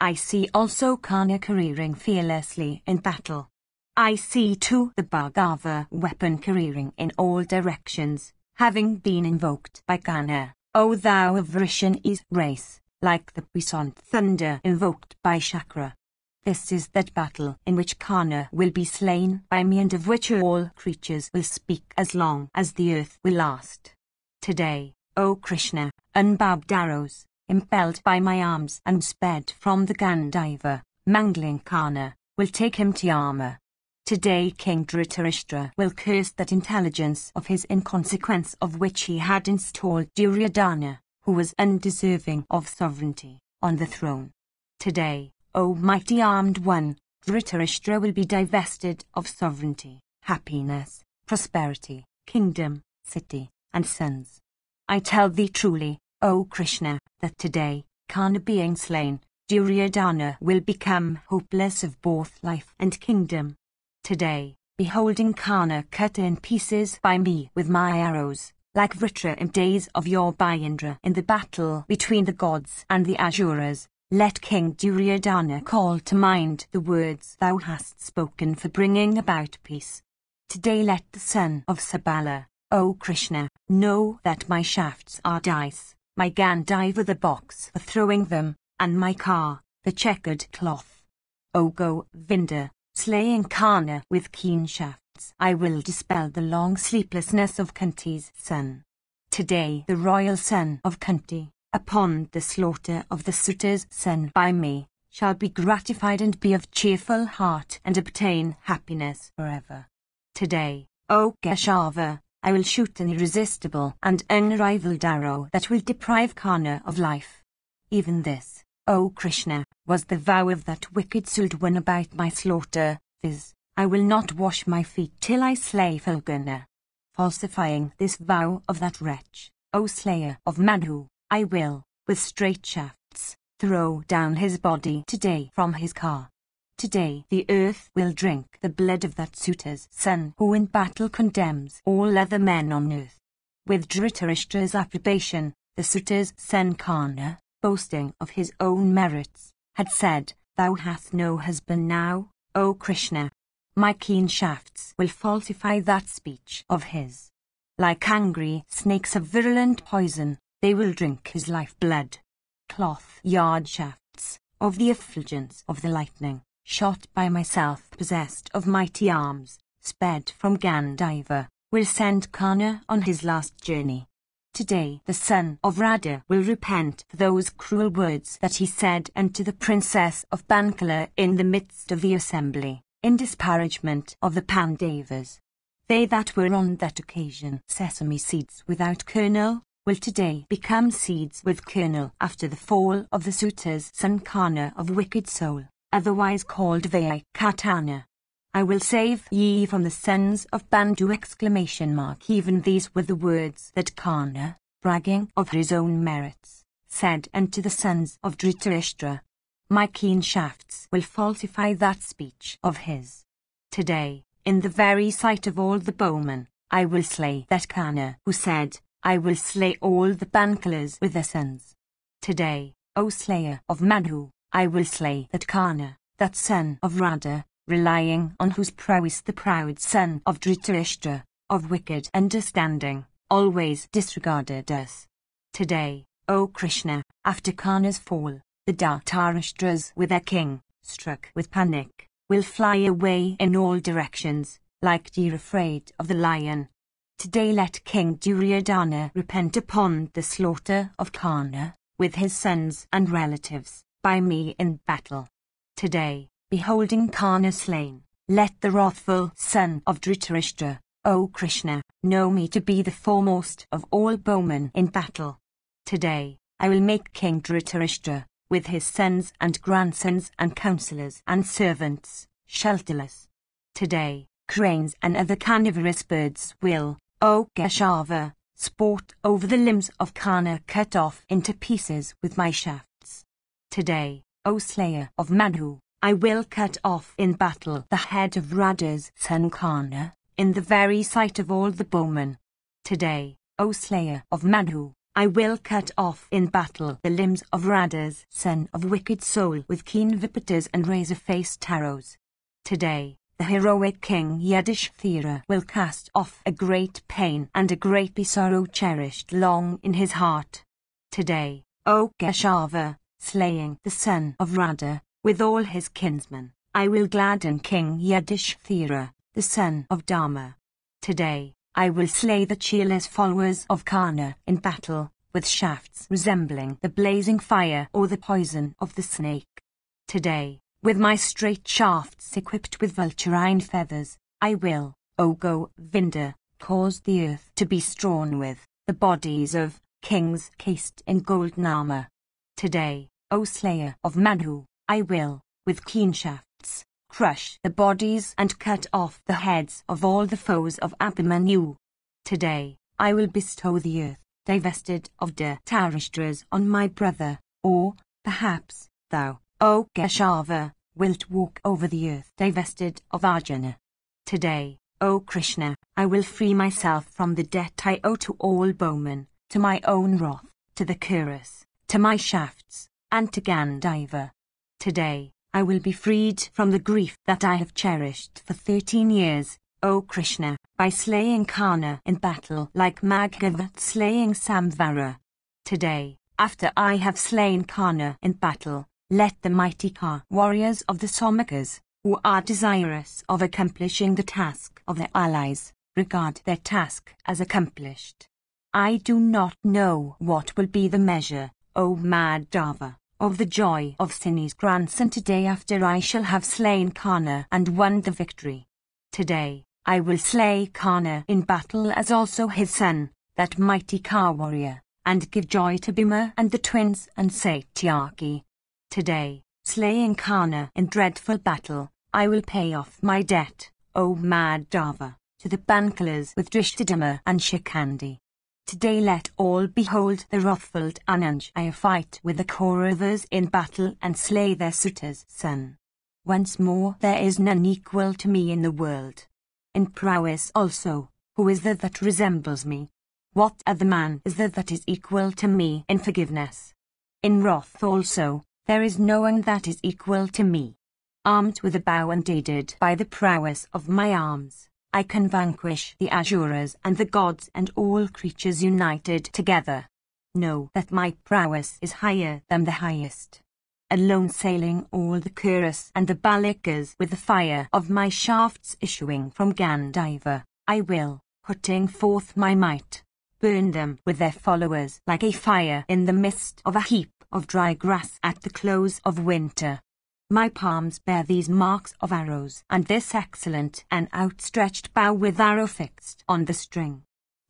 I see also Karna careering fearlessly in battle. I see too the Bhargava weapon careering in all directions, having been invoked by Karna, O thou of Vrishani's race, like the puissant thunder invoked by Chakra. This is that battle in which Karna will be slain by me and of which all creatures will speak as long as the earth will last. Today, O Krishna, unbarbed arrows, impelled by my arms and sped from the Gandiva, mangling Karna, will take him to Yama. Today King Dhritarashtra will curse that intelligence of his inconsequence of which he had installed Duryodhana, who was undeserving of sovereignty, on the throne. Today, O mighty armed one, Dhritarashtra will be divested of sovereignty, happiness, prosperity, kingdom, city, and sons. I tell thee truly, O Krishna, that today, Karna being slain, Duryodhana will become hopeless of both life and kingdom. Today, beholding Karna cut in pieces by me with my arrows, like Vritra in days of your Indra in the battle between the gods and the Asuras, let King Duryodhana call to mind the words thou hast spoken for bringing about peace. Today let the son of Sabala, O Krishna, know that my shafts are dice, my Gandiva the box for throwing them, and my car, the checkered cloth. O Govinda, slaying Karna with keen shafts, I will dispel the long sleeplessness of Kunti's son. Today the royal son of Kunti, upon the slaughter of the suitor's son by me, shall be gratified and be of cheerful heart and obtain happiness forever. Today, O Keshava, I will shoot an irresistible and unrivalled arrow that will deprive Karna of life. Even this, O Krishna, was the vow of that wicked Sudwan about my slaughter, viz., I will not wash my feet till I slay Falguna. Falsifying this vow of that wretch, O slayer of Manu, I will, with straight shafts, throw down his body today from his car. Today the earth will drink the blood of that suitor's son who in battle condemns all other men on earth. With Dhritarashtra's approbation, the suitor's son Karna, boasting of his own merits, had said, Thou hast no husband now, O Krishna. My keen shafts will falsify that speech of his. Like angry snakes of virulent poison, they will drink his life-blood. Cloth yard shafts, of the effulgence of the lightning, shot by myself possessed of mighty arms, sped from Gandiva, will send Karna on his last journey. Today the son of Radha will repent for those cruel words that he said unto the princess of Panchala in the midst of the assembly, in disparagement of the Pandavas. They that were on that occasion sesame seeds without kernel, will today become seeds with kernel after the fall of the suitor's son Karna of wicked soul, otherwise called Vaikatana. I will save ye from the sons of Bandu! Even these were the words that Karna, bragging of his own merits, said unto the sons of Dhritarashtra. My keen shafts will falsify that speech of his. Today, in the very sight of all the bowmen, I will slay that Karna who said, I will slay all the Panchalas with their sons. Today, O slayer of Manu, I will slay that Karna, that son of Radha, relying on whose prowess the proud son of Dhritarashtra, of wicked understanding, always disregarded us. Today, O Krishna, after Karna's fall, the Dhritarashtras with their king, struck with panic, will fly away in all directions, like deer afraid of the lion. Today let King Duryodhana repent upon the slaughter of Karna, with his sons and relatives, by me in battle. Today, beholding Karna slain, let the wrathful son of Dhritarashtra, O Krishna, know me to be the foremost of all bowmen in battle. Today, I will make King Dhritarashtra, with his sons and grandsons and counsellors and servants, shelterless. Today, cranes and other carnivorous birds will, O Geshava, sport over the limbs of Karna cut off into pieces with my shafts. Today, O slayer of Madhu, I will cut off in battle the head of Radha's son Karna, in the very sight of all the bowmen. Today, O slayer of Madhu, I will cut off in battle the limbs of Radha's son of wicked soul with keen vipatas and razor-faced arrows. Today, the heroic King Yudhishthira will cast off a great pain and a great sorrow cherished long in his heart. Today, O Keshava, slaying the son of Radha, with all his kinsmen, I will gladden King Yudhishthira, the son of Dharma. Today, I will slay the cheerless followers of Karna in battle, with shafts resembling the blazing fire or the poison of the snake. Today, with my straight shafts equipped with vulturine feathers, I will, O Govinda, cause the earth to be strewn with the bodies of kings cased in golden armor. Today, O slayer of Madhu, I will, with keen shafts, crush the bodies and cut off the heads of all the foes of Abhimanyu. Today, I will bestow the earth, divested of Dhritarashtra's on my brother, or, perhaps, thou, O Keshava, wilt walk over the earth divested of Arjuna. Today, O Krishna, I will free myself from the debt I owe to all bowmen, to my own wrath, to the Kuras, to my shafts, and to Gandiva. Today, I will be freed from the grief that I have cherished for 13 years, O Krishna, by slaying Karna in battle like Maghavat slaying Samvara. Today, after I have slain Karna in battle, let the mighty Ka warriors of the Somakas, who are desirous of accomplishing the task of their allies, regard their task as accomplished. I do not know what will be the measure, O Madhava, of the joy of Sini's grandson today after I shall have slain Karna and won the victory. Today, I will slay Karna in battle as also his son, that mighty Ka warrior, and give joy to Bhima and the twins and Satyaki. Today, slaying Karna in dreadful battle, I will pay off my debt, O Madhava, to the Bankalas with Drishtadama and Shikandi. Today let all behold the wrathful Ananjaya fight with the Kauravas in battle and slay their suitor's son. Once more there is none equal to me in the world. In prowess also, who is there that resembles me? What other man is there that is equal to me in forgiveness? In wrath also, there is no one that is equal to me. Armed with a bow and aided by the prowess of my arms, I can vanquish the Asuras and the gods and all creatures united together. Know that my prowess is higher than the highest. Alone sailing all the Kuras and the Balikas with the fire of my shafts issuing from Gandiva, I will, putting forth my might, burn them with their followers like a fire in the midst of a heap of dry grass at the close of winter. My palms bear these marks of arrows and this excellent and outstretched bow with arrow fixed on the string.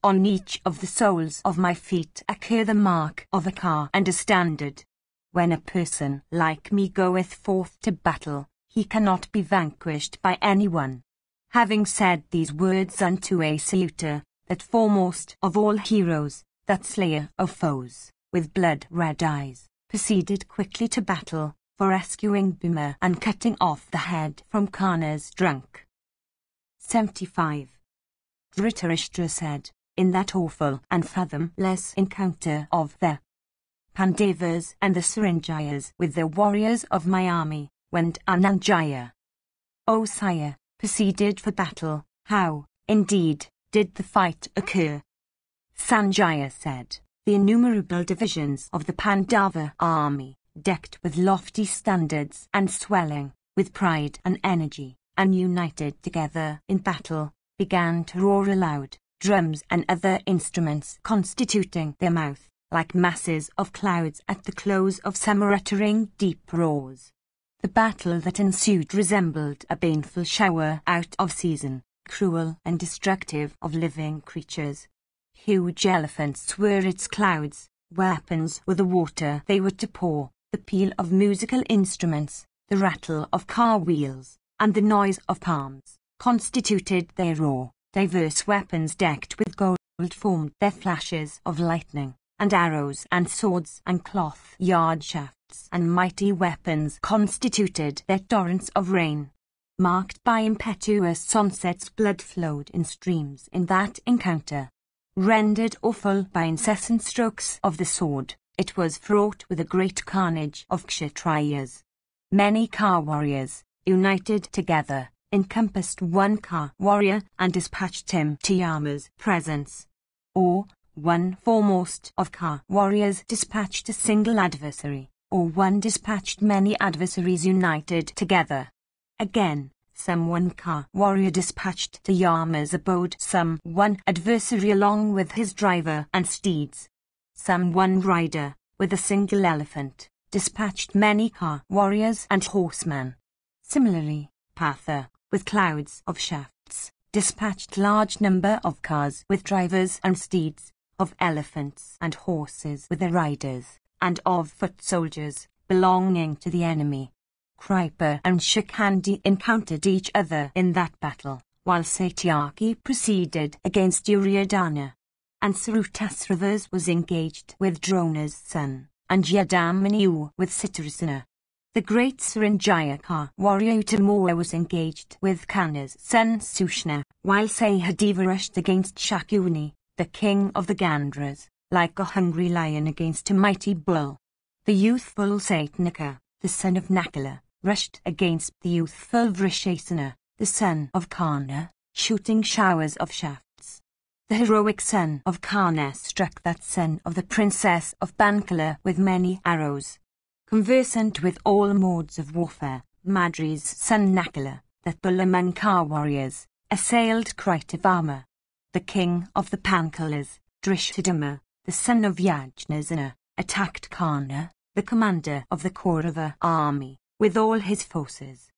On each of the soles of my feet occur the mark of a car and a standard. When a person like me goeth forth to battle, he cannot be vanquished by anyone. Having said these words unto a suitor, that foremost of all heroes, that slayer of foes, with blood-red eyes, proceeded quickly to battle, for rescuing Bhima and cutting off the head from Karna's trunk. 75. Dhritarashtra said, in that awful and fathomless encounter of the Pandavas and the Saranjayas with the warriors of my army, went Ananjaya. O sire, proceeded for battle, how, indeed, did the fight occur? Sanjaya said, the innumerable divisions of the Pandava army, decked with lofty standards and swelling, with pride and energy, and united together in battle, began to roar aloud, drums and other instruments constituting their mouth, like masses of clouds at the close of summer uttering deep roars. The battle that ensued resembled a baneful shower out of season, cruel and destructive of living creatures. Huge elephants were its clouds, weapons were the water they were to pour, the peal of musical instruments, the rattle of car wheels, and the noise of palms, constituted their roar. Diverse weapons decked with gold formed their flashes of lightning, and arrows and swords and cloth-yard shafts and mighty weapons constituted their torrents of rain. Marked by impetuous sunsets, blood flowed in streams in that encounter. Rendered awful by incessant strokes of the sword, it was fraught with a great carnage of kshatriyas. Many Ka warriors, united together, encompassed one Ka warrior and dispatched him to Yama's presence. Or, one foremost of Ka warriors dispatched a single adversary, or one dispatched many adversaries united together. Again, some one Ka warrior dispatched to Yama's abode some one adversary along with his driver and steeds. Some one rider, with a single elephant, dispatched many Ka warriors and horsemen. Similarly, Patha, with clouds of shafts, dispatched large number of cars with drivers and steeds, of elephants and horses with their riders, and of foot soldiers, belonging to the enemy. Kripa and Shikhandi encountered each other in that battle, while Satyaki proceeded against Duryodhana. And Sarutasravas was engaged with Drona's son, and Yadamanu with Citrasena. The great Saranjaya Ka warrior Utamura was engaged with Kana's son Sushna, while Sahadeva rushed against Shakuni, the king of the Gandhras, like a hungry lion against a mighty bull. The youthful Satnaka, the son of Nakula, rushed against the youthful Vrishasena, the son of Karna, shooting showers of shafts. The heroic son of Karna struck that son of the princess of Bankala with many arrows. Conversant with all modes of warfare, Madri's son Nakula, the bull among Ka warriors, assailed Kritavama. The king of the Pankalas, Drishadama, the son of Yajnasena, attacked Karna, the commander of the Kaurava army, with all his forces.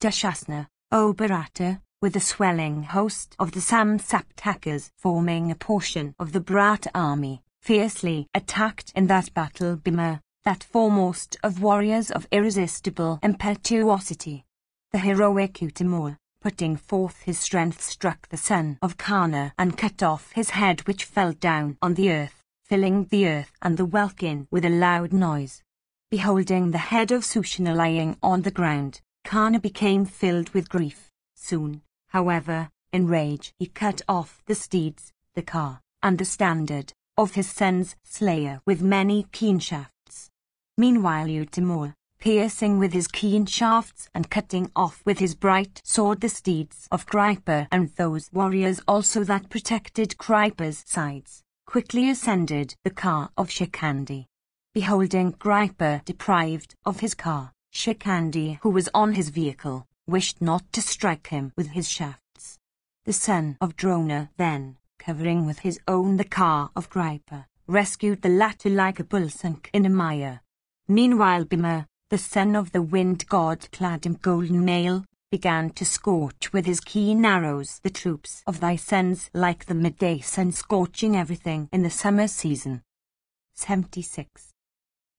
Dashasna, O Bharata, with the swelling host of the Samsaptakas forming a portion of the Bharata army, fiercely attacked in that battle Bhima, that foremost of warriors of irresistible impetuosity. The heroic Utamura, putting forth his strength, struck the son of Karna and cut off his head, which fell down on the earth, filling the earth and the welkin with a loud noise. Beholding the head of Sushna lying on the ground, Karna became filled with grief. Soon, however, in rage he cut off the steeds, the car, and the standard of his son's slayer with many keen shafts. Meanwhile Utamura, piercing with his keen shafts and cutting off with his bright sword the steeds of Kripa and those warriors also that protected Kripa's sides, quickly ascended the car of Shikhandi. Beholding Kripa deprived of his car, Shikhandi, who was on his vehicle, wished not to strike him with his shafts. The son of Drona then, covering with his own the car of Kripa, rescued the latter like a bull sunk in a mire. Meanwhile Bhima, the son of the wind god clad in golden mail, began to scorch with his keen arrows the troops of thy sons like the midday sun scorching everything in the summer season. 76.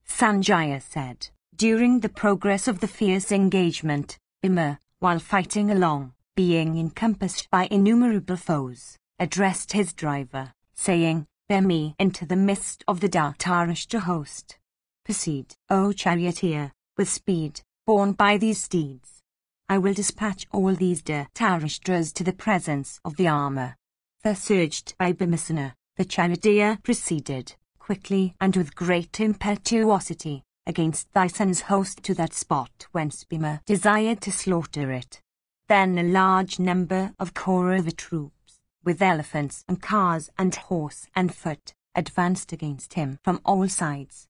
Sanjaya said, during the progress of the fierce engagement, Bhima, while fighting along, being encompassed by innumerable foes, addressed his driver, saying, bear me into the midst of the Dhartarashtra host. Proceed, O charioteer, with speed, borne by these steeds. I will dispatch all these Dhartarashtras to the presence of the armor. Thus urged by Bhimasena, the charioteer proceeded, quickly and with great impetuosity, against thy son's host to that spot whence Bhima desired to slaughter it. Then a large number of Kaurava troops, with elephants and cars and horse and foot, advanced against him from all sides.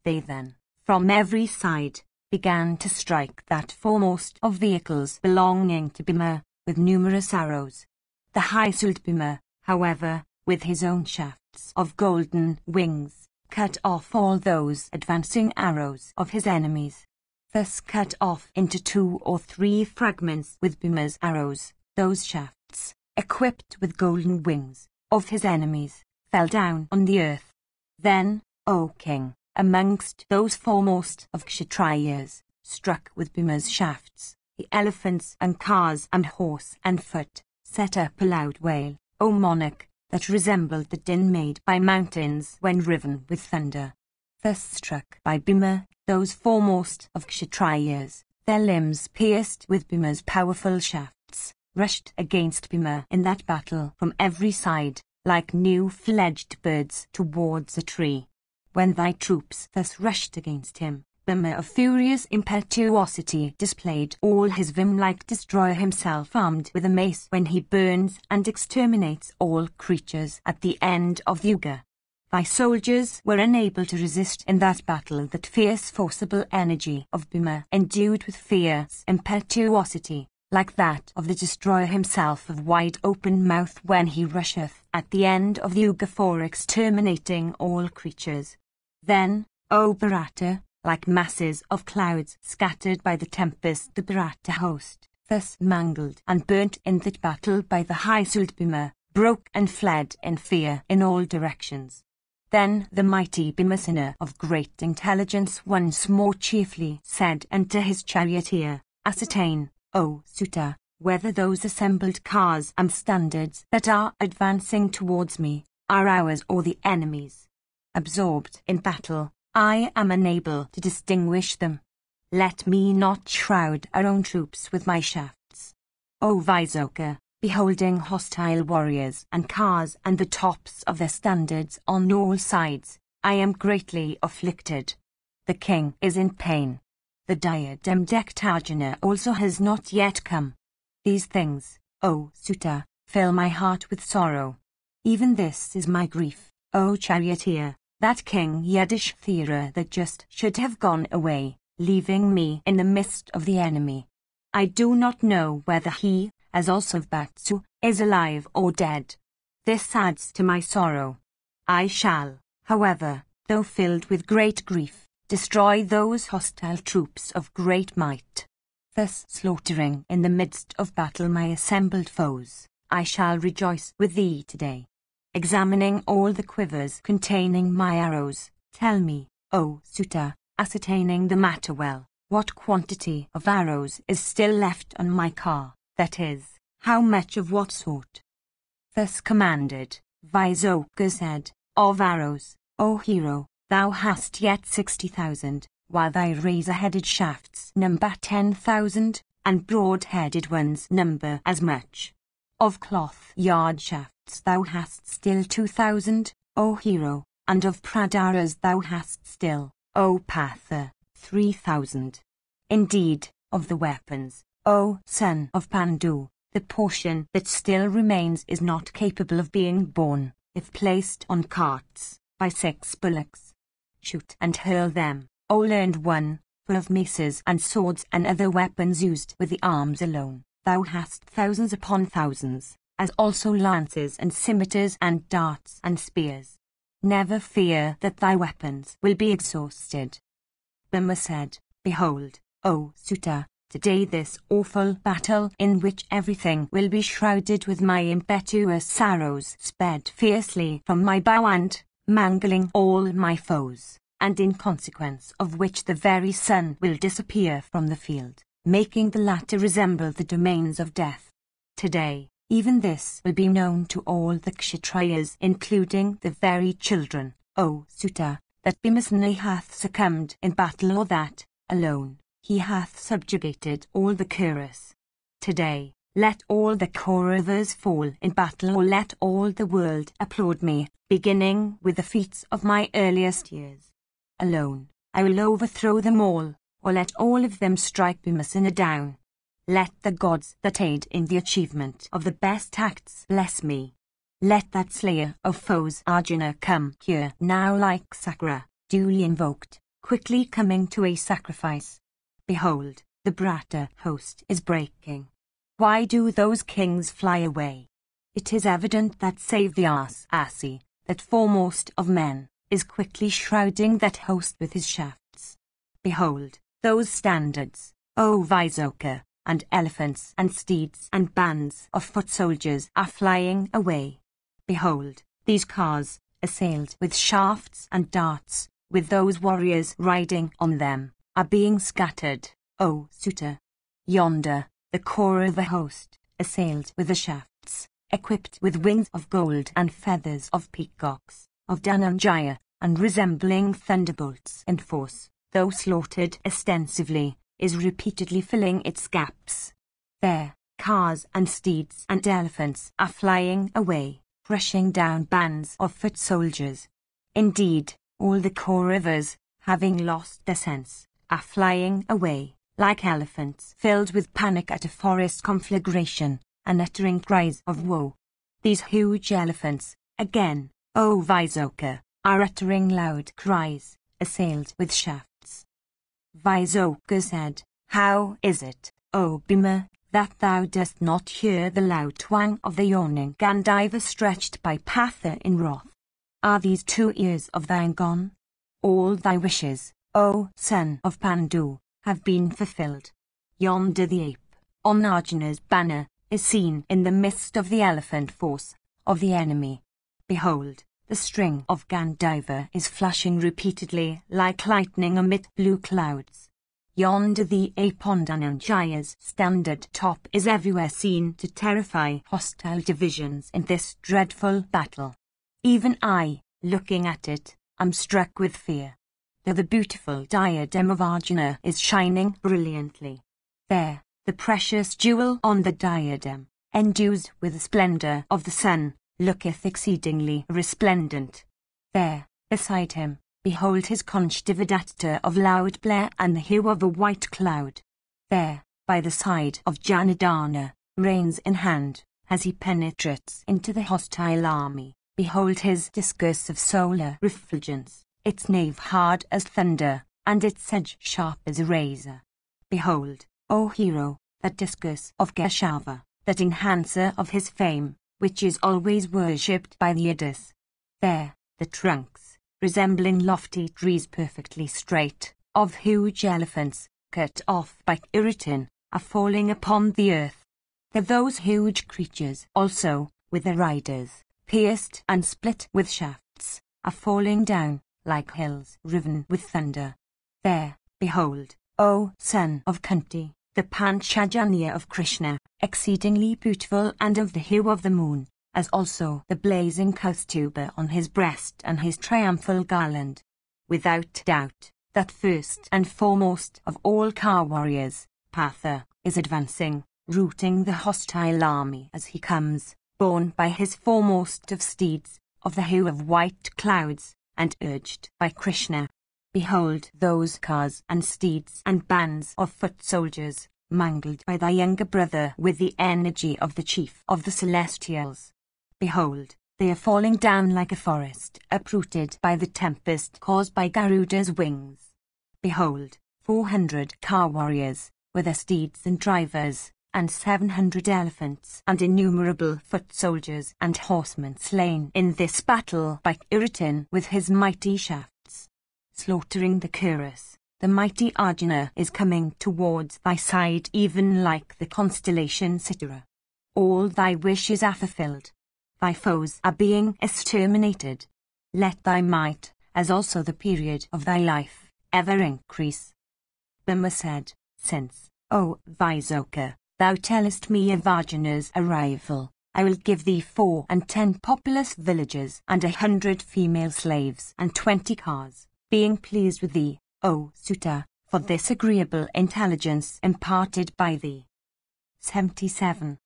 They then, from every side, began to strike that foremost of vehicles belonging to Bhima, with numerous arrows. The high-souled Bhima, however, with his own shafts of golden wings, cut off all those advancing arrows of his enemies. Thus cut off into 2 or 3 fragments with Bhima's arrows, those shafts, equipped with golden wings, of his enemies, fell down on the earth. Then, O king, amongst those foremost of Kshatriyas, struck with Bhima's shafts, the elephants and cars and horse and foot, set up a loud wail, O monarch, that resembled the din made by mountains when riven with thunder. Thus struck by Bhima, those foremost of Kshatriyas, their limbs pierced with Bhima's powerful shafts, rushed against Bhima in that battle from every side, like new-fledged birds towards a tree. When thy troops thus rushed against him, Bhima of furious impetuosity displayed all his vim like destroyer himself armed with a mace when he burns and exterminates all creatures at the end of the Yuga. Thy soldiers were unable to resist in that battle that fierce forcible energy of Bhima endued with fierce impetuosity, like that of the destroyer himself of wide open mouth when he rusheth at the end of the Yuga for exterminating all creatures. Then, O Bharata, like masses of clouds scattered by the tempest, the Bharata host, thus mangled and burnt in that battle by the high-souled Bhima, broke and fled in fear in all directions. Then the mighty Bhimasena of great intelligence once more cheerfully said unto his charioteer, Ascertain, O Suta, whether those assembled cars and standards that are advancing towards me are ours or the enemy's. Absorbed in battle, I am unable to distinguish them. Let me not shroud our own troops with my shafts. O Vaizoka, beholding hostile warriors and cars and the tops of their standards on all sides, I am greatly afflicted. The king is in pain. The diadem-decked Arjuna also has not yet come. These things, O Suta, fill my heart with sorrow. Even this is my grief, O charioteer, that King Yudhishthira that just should have gone away, leaving me in the midst of the enemy. I do not know whether he, as also Vatsu, is alive or dead. This adds to my sorrow. I shall, however, though filled with great grief, destroy those hostile troops of great might. Thus slaughtering in the midst of battle my assembled foes, I shall rejoice with thee today. Examining all the quivers containing my arrows, tell me, O Suta, ascertaining the matter well, what quantity of arrows is still left on my car, that is, how much of what sort? Thus commanded, Vaizoka said, Of arrows, O hero, thou hast yet 60,000, while thy razor-headed shafts number 10,000, and broad-headed ones number as much. Of cloth-yard shafts thou hast still 2,000, O hero, and of pradaras thou hast still, O Patha, 3,000. Indeed, of the weapons, O son of Pandu, the portion that still remains is not capable of being borne, if placed on carts, by 6 bullocks. Shoot and hurl them, O learned one, for of maces and swords and other weapons used with the arms alone, thou hast thousands upon thousands, as also lances and scimitars and darts and spears. Never fear that thy weapons will be exhausted. Bhima said, Behold, O Suta, today this awful battle in which everything will be shrouded with my impetuous sorrows sped fiercely from my bow and, mangling all my foes, and in consequence of which the very sun will disappear from the field, making the latter resemble the domains of death. Today, even this will be known to all the Kshatriyas, including the very children, O Suta, that Bhimasena hath succumbed in battle, or that, alone, he hath subjugated all the Kuras. Today, let all the Kauravas fall in battle, or let all the world applaud me, beginning with the feats of my earliest years. Alone, I will overthrow them all, or let all of them strike Bhimasena down. Let the gods that aid in the achievement of the best acts bless me. Let that slayer of foes Arjuna come here now like Sakra, duly invoked, quickly coming to a sacrifice. Behold, the Bharata host is breaking. Why do those kings fly away? It is evident that save the Asi, that foremost of men, is quickly shrouding that host with his shafts. Behold, those standards, O Visoka, and elephants and steeds and bands of foot soldiers are flying away. Behold, these cars, assailed with shafts and darts, with those warriors riding on them, are being scattered, O Suta. Yonder, the core of the host, assailed with the shafts, equipped with wings of gold and feathers of peacocks, of Dhananjaya, and resembling thunderbolts in force, though slaughtered extensively, is repeatedly filling its gaps. There, cars and steeds and elephants are flying away, crushing down bands of foot soldiers. Indeed, all the Kauravas, having lost their sense, are flying away, like elephants filled with panic at a forest conflagration, and uttering cries of woe. These huge elephants, again, O Visoka, are uttering loud cries, assailed with shafts. Visoka said, How is it, O Bhima, that thou dost not hear the loud twang of the yawning Gandiva stretched by Patha in wrath? Are these 2 ears of thine gone? All thy wishes, O son of Pandu, have been fulfilled. Yonder the ape, on Arjuna's banner, is seen in the midst of the elephant force of the enemy. Behold, the string of Gandiva is flashing repeatedly like lightning amid blue clouds. Yonder the ape on Dhananjaya's standard top is everywhere seen to terrify hostile divisions in this dreadful battle. Even I, looking at it, am struck with fear. Though the beautiful diadem of Arjuna is shining brilliantly. There, the precious jewel on the diadem, endued with the splendor of the sun, looketh exceedingly resplendent. There, beside him, behold his conchtivadatta of loud blare and the hue of a white cloud. There, by the side of Janardana, reins in hand, as he penetrates into the hostile army, behold his discourse of solar refulgence, its nave hard as thunder, and its edge sharp as a razor. Behold, O hero, that discourse of Keshava, that enhancer of his fame, which is always worshipped by the Yidus. There, the trunks, resembling lofty trees perfectly straight, of huge elephants, cut off by Iritin, are falling upon the earth. Those huge creatures also, with their riders, pierced and split with shafts, are falling down, like hills riven with thunder. There, behold, O son of Kunti, the Panchajanya of Krishna, exceedingly beautiful and of the hue of the moon, as also the blazing Kaustuba on his breast and his triumphal garland. Without doubt, that first and foremost of all car warriors, Patha, is advancing, routing the hostile army as he comes, borne by his foremost of steeds, of the hue of white clouds, and urged by Krishna. Behold those cars and steeds and bands of foot soldiers, mangled by thy younger brother with the energy of the chief of the celestials. Behold, they are falling down like a forest uprooted by the tempest caused by Garuda's wings. Behold, 400 car warriors, with their steeds and drivers, and 700 elephants and innumerable foot soldiers and horsemen slain in this battle by Iritin with his mighty shafts. Slaughtering the Kuras, the mighty Arjuna is coming towards thy side even like the constellation Sitara. All thy wishes are fulfilled. Thy foes are being exterminated. Let thy might, as also the period of thy life, ever increase. Bhima said, Since, O Visoka, thou tellest me of Arjuna's arrival, I will give thee 4 and 10 populous villages and 100 female slaves and 20 cars, being pleased with thee, O Suta, for this agreeable intelligence imparted by thee. 77.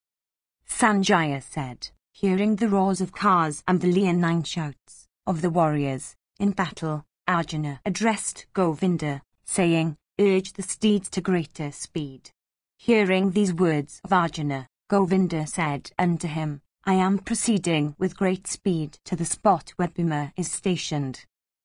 Sanjaya said, hearing the roars of cars and the leonine shouts of the warriors in battle, Arjuna addressed Govinda, saying, Urge the steeds to greater speed. Hearing these words of Arjuna, Govinda said unto him, I am proceeding with great speed to the spot where Bhima is stationed.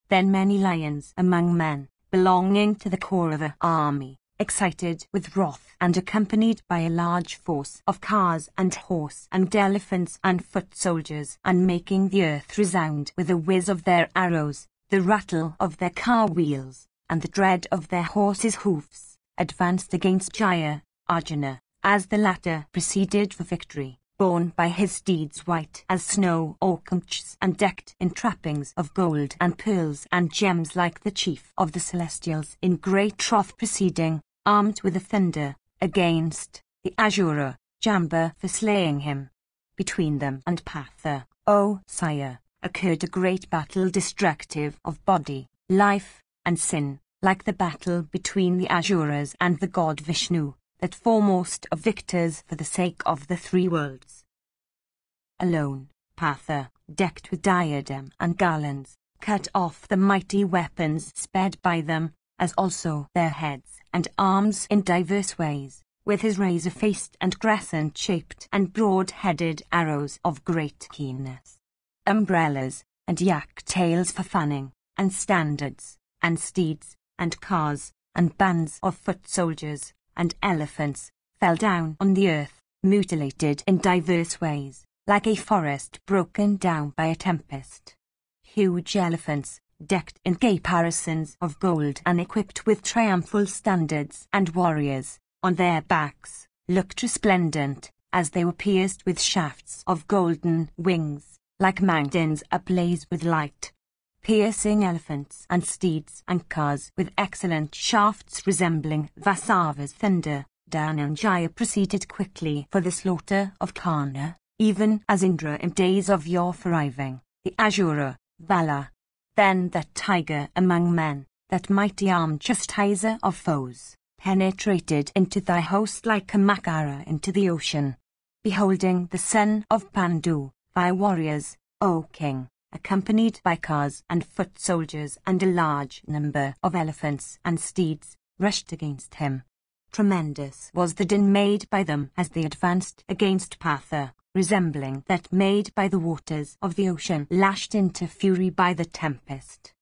Then many lions among men, belonging to the Kaurava army, excited with wrath and accompanied by a large force of cars and horse and elephants and foot soldiers, and making the earth resound with the whiz of their arrows, the rattle of their car wheels, and the tread of their horses' hoofs, advanced against Jaya, Arjuna, as the latter proceeded for victory, borne by his steeds white as snow or conchs, and decked in trappings of gold and pearls and gems, like the chief of the celestials in great wrath proceeding, armed with a thunder, against the Asura, Jamba, for slaying him. Between them and Partha, O sire, occurred a great battle destructive of body, life, and sin, like the battle between the Asuras and the god Vishnu, that foremost of victors for the sake of the three worlds. Alone, Partha, decked with diadem and garlands, cut off the mighty weapons sped by them, as also their heads and arms in diverse ways, with his razor-faced and crescent-shaped and broad-headed arrows of great keenness, umbrellas, and yak-tails for fanning, and standards, and steeds, and cars, and bands of foot soldiers, and elephants, fell down on the earth, mutilated in diverse ways, like a forest broken down by a tempest. Huge elephants, decked in caparisons of gold and equipped with triumphal standards and warriors, on their backs, looked resplendent, as they were pierced with shafts of golden wings, like mountains ablaze with light. Piercing elephants and steeds and cars with excellent shafts resembling Vasava's thunder, Dhananjaya proceeded quickly for the slaughter of Karna, even as Indra in days of yore for riving, the Asura, Vala. Then that tiger among men, that mighty armed chastiser of foes, penetrated into thy host like a Makara into the ocean. Beholding the son of Pandu, thy warriors, O king, accompanied by cars and foot soldiers and a large number of elephants and steeds, rushed against him. Tremendous was the din made by them as they advanced against Partha, resembling that made by the waters of the ocean lashed into fury by the tempest.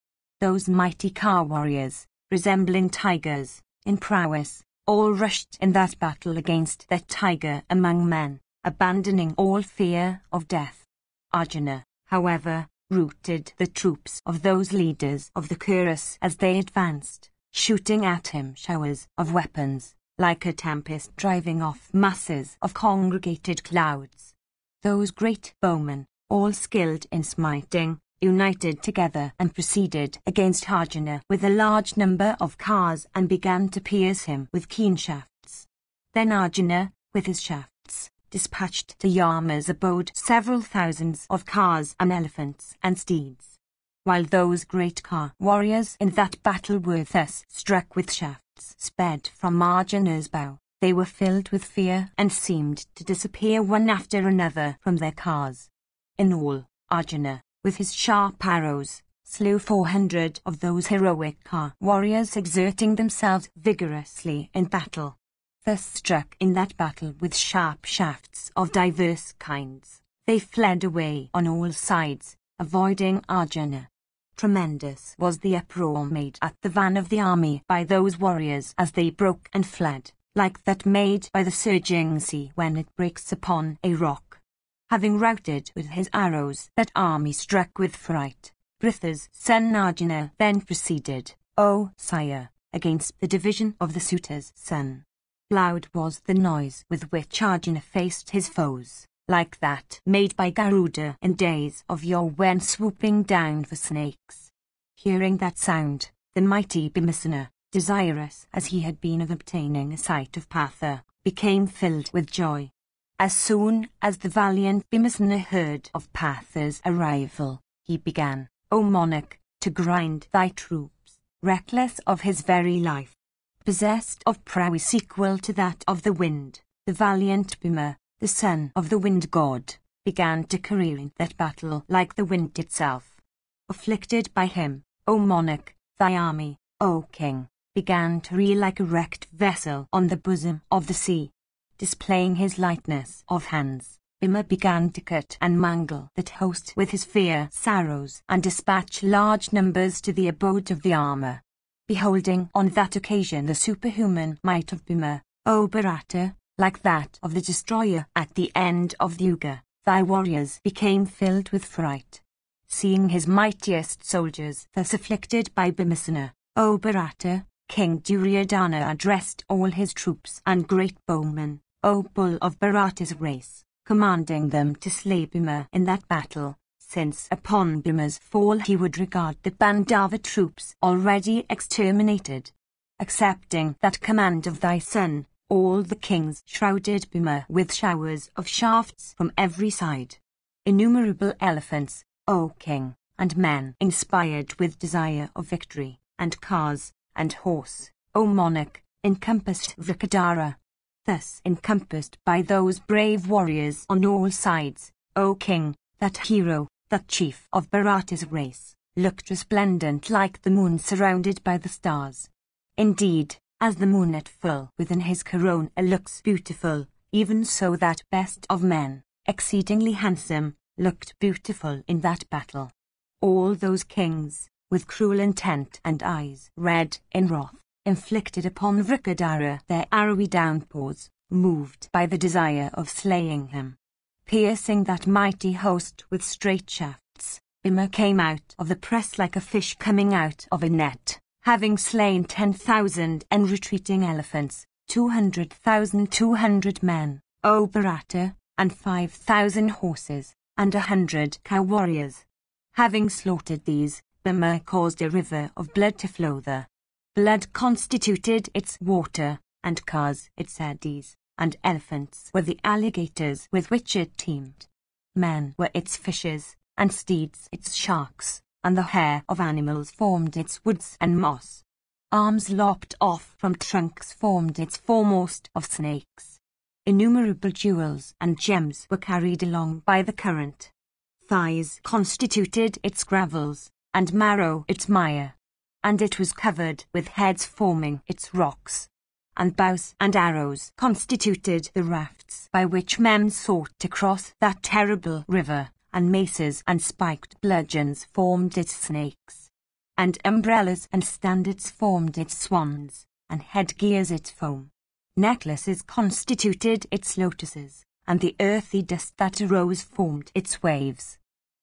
Those mighty car warriors, resembling tigers, in prowess, all rushed in that battle against that tiger among men, abandoning all fear of death. Arjuna, however, routed the troops of those leaders of the Kurus as they advanced, shooting at him showers of weapons, like a tempest driving off masses of congregated clouds. Those great bowmen, all skilled in smiting, united together and proceeded against Arjuna with a large number of cars and began to pierce him with keen shafts. Then Arjuna, with his shafts, dispatched to Yama's abode several thousands of cars and elephants and steeds. While those great car warriors in that battle were thus struck with shafts sped from Arjuna's bow, they were filled with fear and seemed to disappear one after another from their cars. In all, Arjuna, with his sharp arrows, slew 400 of those heroic car warriors exerting themselves vigorously in battle. Thus struck in that battle with sharp shafts of diverse kinds, they fled away on all sides, avoiding Arjuna. Tremendous was the uproar made at the van of the army by those warriors as they broke and fled, like that made by the surging sea when it breaks upon a rock. Having routed with his arrows that army struck with fright, Pritha's son Arjuna then proceeded, O sire, against the division of the suitor's son. Loud was the noise with which Arjuna faced his foes, like that made by Garuda in days of yore when swooping down for snakes. Hearing that sound, the mighty Bhimasena, desirous as he had been of obtaining a sight of Partha, became filled with joy. As soon as the valiant Bhimasena heard of Partha's arrival, he began, O monarch, to grind thy troops, reckless of his very life. Possessed of prowess equal to that of the wind, the valiant Bhima, the son of the wind god, began to career in that battle like the wind itself. Afflicted by him, O monarch, thy army, O king, began to reel like a wrecked vessel on the bosom of the sea. Displaying his lightness of hands, Bhima began to cut and mangle that host with his fierce arrows and dispatch large numbers to the abode of the armor. beholding on that occasion the superhuman might of Bhima, O Bharata, like that of the destroyer at the end of the Yuga, thy warriors became filled with fright. Seeing his mightiest soldiers thus afflicted by Bhimasena, O Bharata, King Duryodhana addressed all his troops and great bowmen, O bull of Bharata's race, commanding them to slay Bhima in that battle, since upon Bhima's fall he would regard the Pandava troops already exterminated. Accepting that command of thy son, all the kings shrouded Bhima with showers of shafts from every side. Innumerable elephants, O king, and men inspired with desire of victory, and cars, and horse, O monarch, encompassed Vrikadara. Thus encompassed by those brave warriors on all sides, O king, that hero, that chief of Bharata's race, looked resplendent like the moon surrounded by the stars. Indeed, as the moon at full within his corona looks beautiful, even so that best of men, exceedingly handsome, looked beautiful in that battle. All those kings, with cruel intent and eyes red in wrath, inflicted upon Vrikadara their arrowy downpours, moved by the desire of slaying him. Piercing that mighty host with straight shafts, Bhima came out of the press like a fish coming out of a net, having slain 10,000 and retreating elephants, 200,200 men, O Bharata, and 5,000 horses, and 100 cow warriors. Having slaughtered these, Bhima caused a river of blood to flow there. Blood constituted its water, and cars its eddies, and elephants were the alligators with which it teemed. Men were its fishes, and steeds its sharks, and the hair of animals formed its woods and moss. Arms lopped off from trunks formed its foremost of snakes. Innumerable jewels and gems were carried along by the current. Thighs constituted its gravels, and marrow its mire. And it was covered with heads forming its rocks. And bows and arrows constituted the rafts by which men sought to cross that terrible river, and maces and spiked bludgeons formed its snakes. And umbrellas and standards formed its swans, and headgears its foam. Necklaces constituted its lotuses, and the earthy dust that arose formed its waves.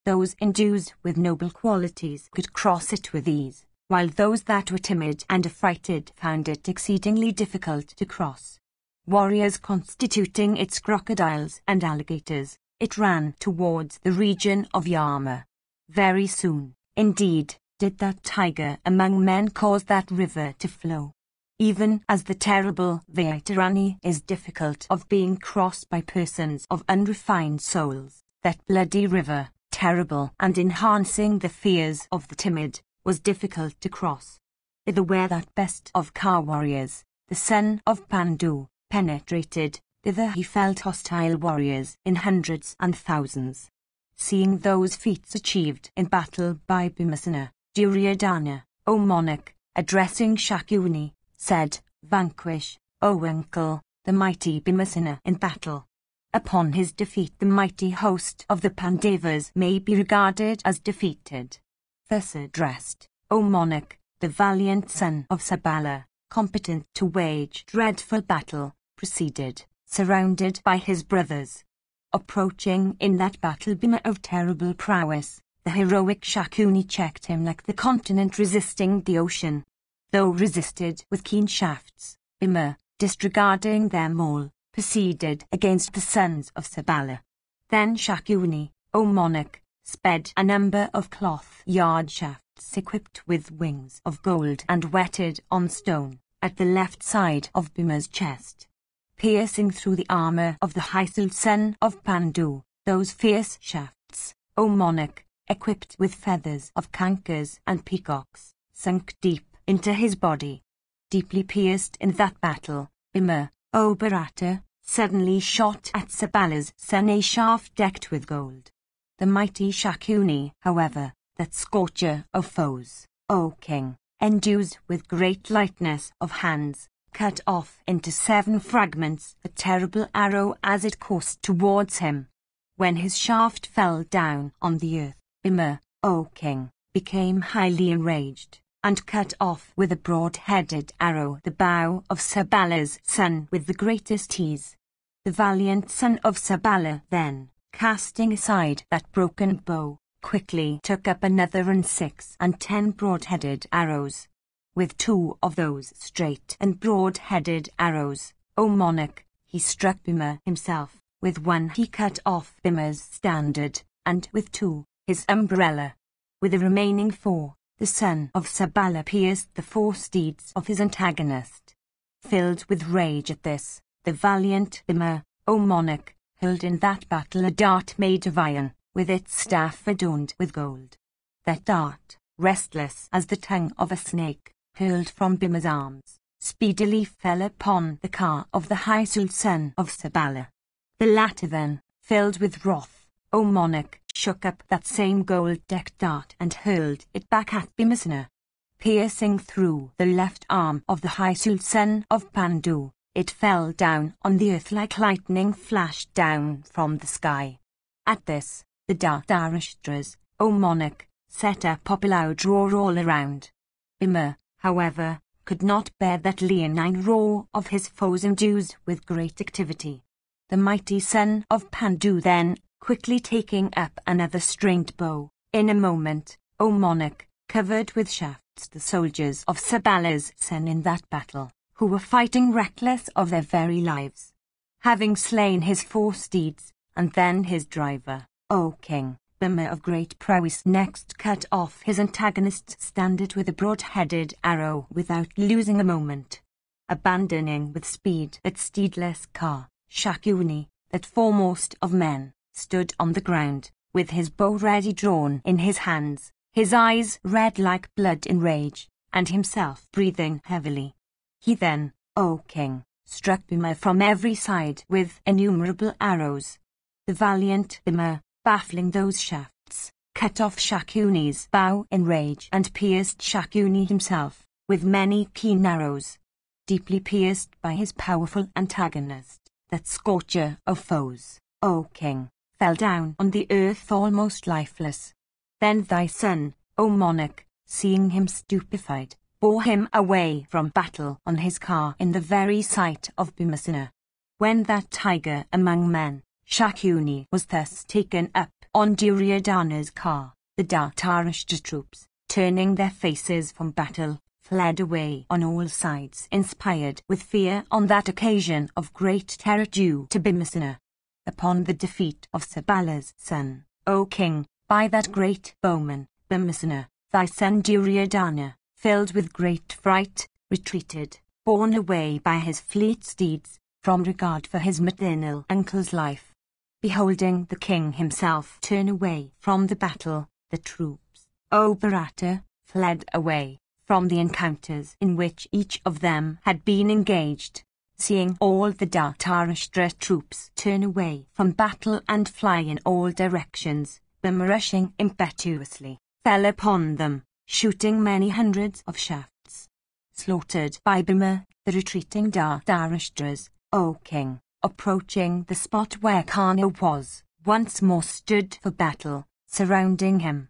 Those endued with noble qualities could cross it with ease, while those that were timid and affrighted found it exceedingly difficult to cross. Warriors constituting its crocodiles and alligators, it ran towards the region of Yama. Very soon, indeed, did that tiger among men cause that river to flow. Even as the terrible Vaitarani is difficult of being crossed by persons of unrefined souls, that bloody river, terrible and enhancing the fears of the timid, was difficult to cross. Thither where that best of car warriors, the son of Pandu, penetrated, thither he felt hostile warriors in hundreds and thousands. Seeing those feats achieved in battle by Bhimasena, Duryodhana, O monarch, addressing Shakuni, said, Vanquish, O uncle, the mighty Bhimasena in battle. Upon his defeat the mighty host of the Pandavas may be regarded as defeated. Thus addressed, O monarch, the valiant son of Sabala, competent to wage dreadful battle, proceeded, surrounded by his brothers. Approaching in that battle Bhima of terrible prowess, the heroic Shakuni checked him like the continent resisting the ocean. Though resisted with keen shafts, Bhima, disregarding them all, proceeded against the sons of Sabala. Then Shakuni, O monarch, sped a number of cloth-yard shafts equipped with wings of gold and whetted on stone, at the left side of Bhima's chest. Piercing through the armour of the high-souled son of Pandu, those fierce shafts, O monarch, equipped with feathers of kankars and peacocks, sunk deep into his body. Deeply pierced in that battle, Bhima, O Bharata, suddenly shot at Sabala's son a shaft decked with gold. The mighty Shakuni, however, that scorcher of foes, O king, endued with great lightness of hands, cut off into 7 fragments a terrible arrow as it coursed towards him. When his shaft fell down on the earth, Bhima, O king, became highly enraged, and cut off with a broad-headed arrow the bow of Sabala's son with the greatest ease. The valiant son of Sabala then, casting aside that broken bow, quickly took up another and 6 and 10 broad-headed arrows. With 2 of those straight and broad-headed arrows, O monarch, he struck Bhima himself. With 1 he cut off Bhima's standard, and with 2, his umbrella. With the remaining 4, the son of Sabala pierced the 4 steeds of his antagonist. Filled with rage at this, the valiant Bhima, O monarch, hurled in that battle a dart made of iron, with its staff adorned with gold. That dart, restless as the tongue of a snake, hurled from Bhima's arms, speedily fell upon the car of the high-souled son of Sabala. The latter then, filled with wrath, O monarch, shook up that same gold-decked dart and hurled it back at Bhimasena. Piercing through the left arm of the high-souled son of Pandu, it fell down on the earth like lightning flashed down from the sky. At this, the Dhartashtas, O monarch, set up a loud roar all around. Bhima, however, could not bear that leonine roar of his foes endued with great activity. The mighty son of Pandu then, quickly taking up another stringed bow, in a moment, O monarch, covered with shafts the soldiers of Sabala's son in that battle, who were fighting reckless of their very lives. Having slain his 4 steeds, and then his driver, O king, Bhima of great prowess next cut off his antagonist's standard with a broad-headed arrow without losing a moment. Abandoning with speed that steedless car, Shakuni, that foremost of men, stood on the ground, with his bow ready drawn in his hands, his eyes red like blood in rage, and himself breathing heavily. He then, O king, struck Bhima from every side with innumerable arrows. The valiant Bhima, baffling those shafts, cut off Shakuni's bow in rage and pierced Shakuni himself, with many keen arrows. Deeply pierced by his powerful antagonist, that scorcher of foes, O king, fell down on the earth almost lifeless. Then thy son, O monarch, seeing him stupefied, bore him away from battle on his car in the very sight of Bhimasena. When that tiger among men, Shakuni, was thus taken up on Duryodhana's car, the Dhartashta troops, turning their faces from battle, fled away on all sides, inspired with fear on that occasion of great terror due to Bhimasena. Upon the defeat of Sabala's son, O king, by that great bowman, Bhimasena, thy son Duryodhana, filled with great fright, retreated, borne away by his fleet steeds, from regard for his maternal uncle's life. Beholding the king himself turn away from the battle, the troops, O Bharata, fled away from the encounters in which each of them had been engaged. Seeing all the Dhartashtra troops turn away from battle and fly in all directions, Bhima, rushing impetuously, fell upon them, shooting many hundreds of shafts. Slaughtered by Bhima, the retreating Dhartashtras, O king, approaching the spot where Karna was, once more stood for battle, surrounding him.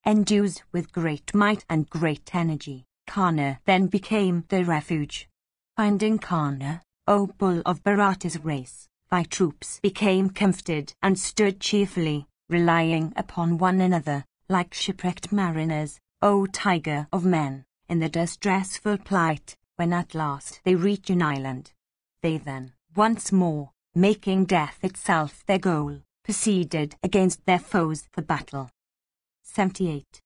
Endued with great might and great energy, Karna then became their refuge. Finding Karna, O bull of Bharata's race, thy troops became comforted and stood cheerfully, relying upon one another, like shipwrecked mariners, O tiger of men, in the distressful plight, when at last they reach an island. They then, once more, making death itself their goal, proceeded against their foes for battle. 78.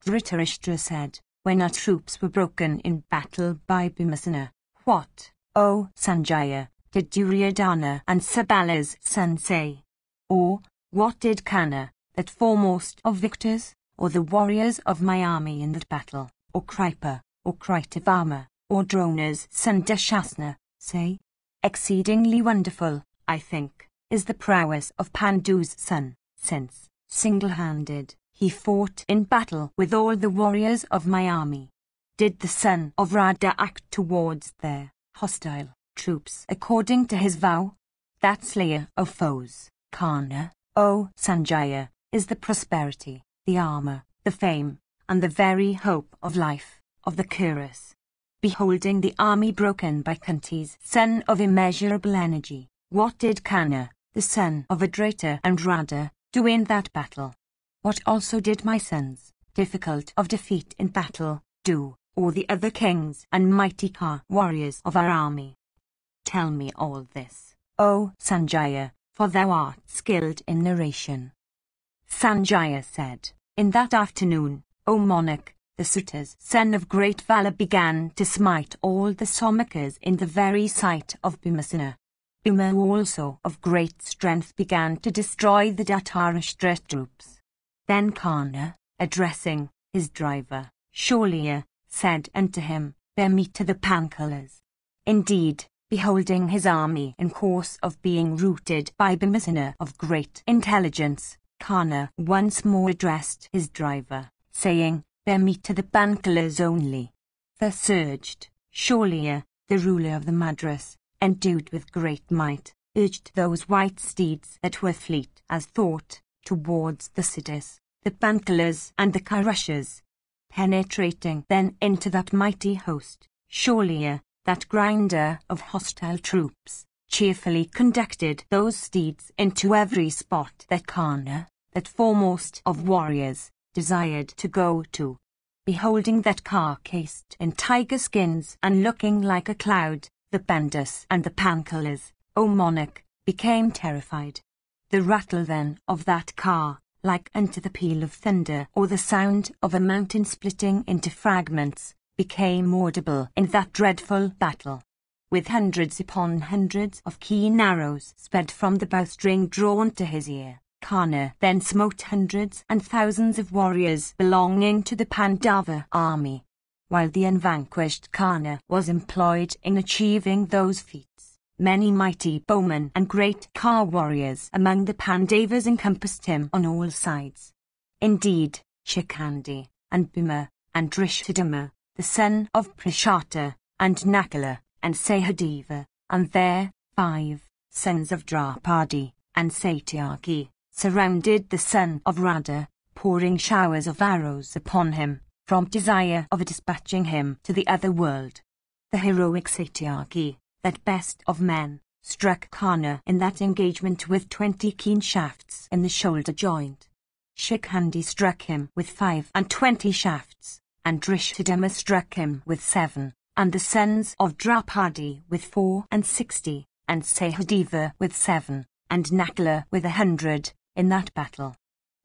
Dhritarashtra said, when our troops were broken in battle by Bhimasena, what, O Sanjaya, did Duryodhana and Sabala's son say? Or, what did Karna, that foremost of victors, or the warriors of my army in that battle, or Kripa, or Kritavarma, or Drona's son Dushasana, say? Exceedingly wonderful, I think, is the prowess of Pandu's son, since, single-handed, he fought in battle with all the warriors of my army. Did the son of Radha act towards their hostile troops according to his vow? That slayer of foes, Karna, O Sanjaya, is the prosperity, the armor, the fame, and the very hope of life, of the Kuras. Beholding the army broken by Kunti's son of immeasurable energy, what did Kana, the son of Adrata and Radha, do in that battle? What also did my sons, difficult of defeat in battle, do, or the other kings and mighty Ka warriors of our army? Tell me all this, O Sanjaya, for thou art skilled in narration. Sanjaya said, in that afternoon, O monarch, the Suta's son of great valor began to smite all the Somakas in the very sight of Bhimasena. Bhima also of great strength began to destroy the Dharmashtra troops. Then Kana, addressing his driver, Sholya, said unto him, bear me to the Panchalas. Indeed, beholding his army in course of being routed by Bhimasena of great intelligence, Kana once more addressed his driver, saying, bear me to the Panchalas only. Thus urged, Sholya, the ruler of the Madras, endued with great might, urged those white steeds that were fleet as thought, towards the cities, the Panchalas and the Kaurushas. Penetrating then into that mighty host, Sholya, that grinder of hostile troops, cheerfully conducted those steeds into every spot that Kana, that foremost of warriors, desired to go to. Beholding that car cased in tiger skins and looking like a cloud, the Pandas and the Panchalas, O monarch, became terrified. The rattle then of that car, like unto the peal of thunder or the sound of a mountain splitting into fragments, became audible in that dreadful battle. With hundreds upon hundreds of keen arrows sped from the bowstring drawn to his ear, Kana then smote hundreds and thousands of warriors belonging to the Pandava army. While the unvanquished Kana was employed in achieving those feats, many mighty bowmen and great Ka warriors among the Pandavas encompassed him on all sides. Indeed, Shikhandi, and Bhima, and Drishthadhyumna, the son of Prashata, and Nakula, and Sahadeva, and their 5 sons of Draupadi, and Satyaki, surrounded the son of Radha, pouring showers of arrows upon him, from desire of dispatching him to the other world. The heroic Satyaki, that best of men, struck Kana in that engagement with 20 keen shafts in the shoulder joint. Shikhandi struck him with 25 shafts, and Drishthadhyumna struck him with 7, and the sons of Draupadi with 64, and Sahadeva with 7, and Nakula with 100, in that battle.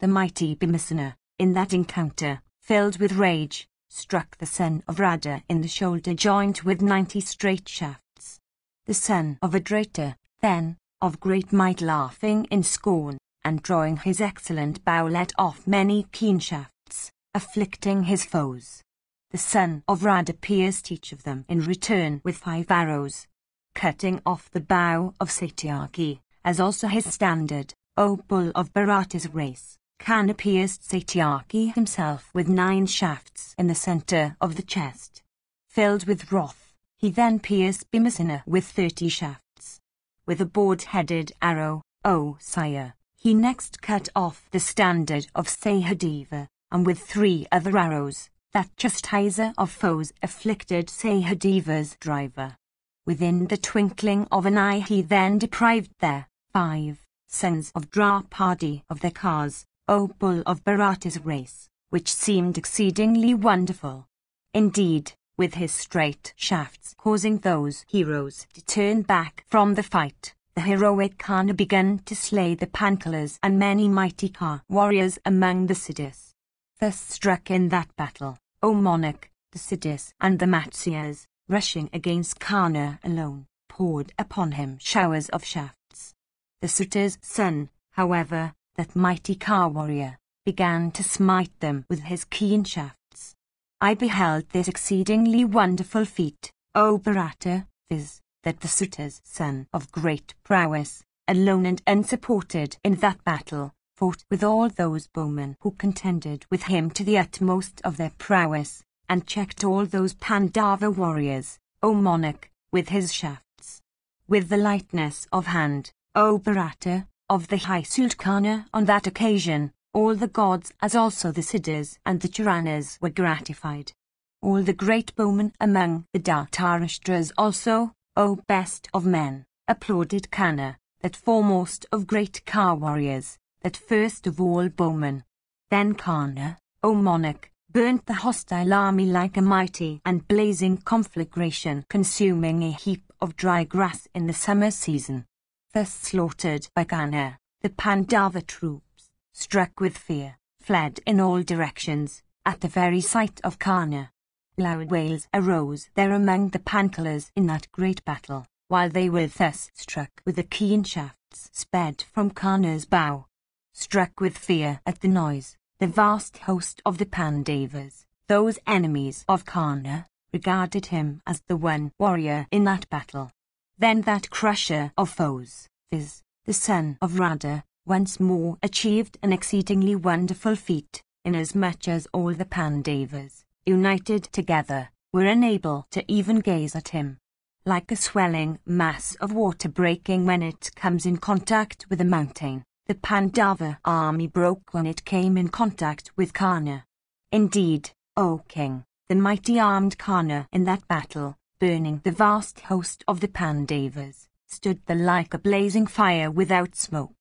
The mighty Bhimasena, in that encounter, filled with rage, struck the son of Radha in the shoulder joint with 90 straight shafts. The son of Adrata, then, of great might laughing in scorn, and drawing his excellent bow let off many keen shafts, afflicting his foes. The son of Radha pierced each of them in return with 5 arrows, cutting off the bow of Satyaki, as also his standard, O bull of Bharata's race. Kana pierced Satyaki himself with 9 shafts in the centre of the chest. Filled with wrath, he then pierced Bhimasena with 30 shafts. With a board-headed arrow, O sire, he next cut off the standard of Sahadeva, and with 3 other arrows, that chastiser of foes afflicted Sahadeva's driver. Within the twinkling of an eye he then deprived their 5 sons of Draupadi of their cars, O bull of Bharata's race, which seemed exceedingly wonderful. Indeed, with his straight shafts causing those heroes to turn back from the fight, the heroic Kana began to slay the Panchalas and many mighty Ka warriors among the Siddhis. Thus struck in that battle, O monarch, the Siddhis and the Matsyas, rushing against Kana alone, poured upon him showers of shafts. The Suta's son, however, that mighty Ka warrior, began to smite them with his keen shafts. I beheld this exceedingly wonderful feat, O Bharata, viz., that the Suta's son of great prowess, alone and unsupported in that battle, fought with all those bowmen who contended with him to the utmost of their prowess, and checked all those Pandava warriors, O monarch, with his shafts. With the lightness of hand, O Bharata, of the high Sultana on that occasion, all the gods as also the Siddhas and the Charanas were gratified. all the great bowmen among the Dhritarashtras also, O best of men, applauded Karna, that foremost of great car warriors, that first of all bowmen. Then Karna, O monarch, burnt the hostile army like a mighty and blazing conflagration, consuming a heap of dry grass in the summer season. Thus slaughtered by Karna, the Pandava troops, struck with fear, fled in all directions, at the very sight of Karna. Loud wails arose there among the Panchalas in that great battle, while they were thus struck with the keen shafts sped from Karna's bow. Struck with fear at the noise, the vast host of the Pandavas, those enemies of Karna, regarded him as the one warrior in that battle. Then that crusher of foes, viz., the son of Radha, once more achieved an exceedingly wonderful feat, inasmuch as all the Pandavas, united together, were unable to even gaze at him. Like a swelling mass of water breaking when it comes in contact with a mountain, the Pandava army broke when it came in contact with Karna. Indeed, O king, the mighty armed Karna in that battle, burning the vast host of the Pandavas, stood there like a blazing fire without smoke.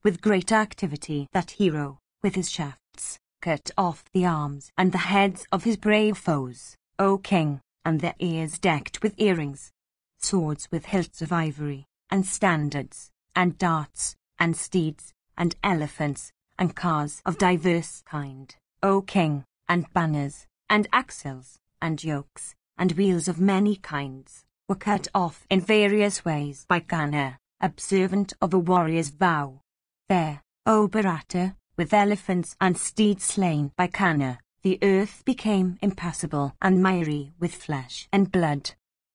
With great activity that hero, with his shafts, cut off the arms and the heads of his brave foes, O king, and their ears decked with earrings, swords with hilts of ivory, and standards, and darts, and steeds, and elephants, and cars of diverse kind, O king, and banners, and axles, and yokes, and wheels of many kinds, were cut off in various ways by Karna, observant of a warrior's vow. There, O Bharata, with elephants and steeds slain by Karna, the earth became impassable and miry with flesh and blood.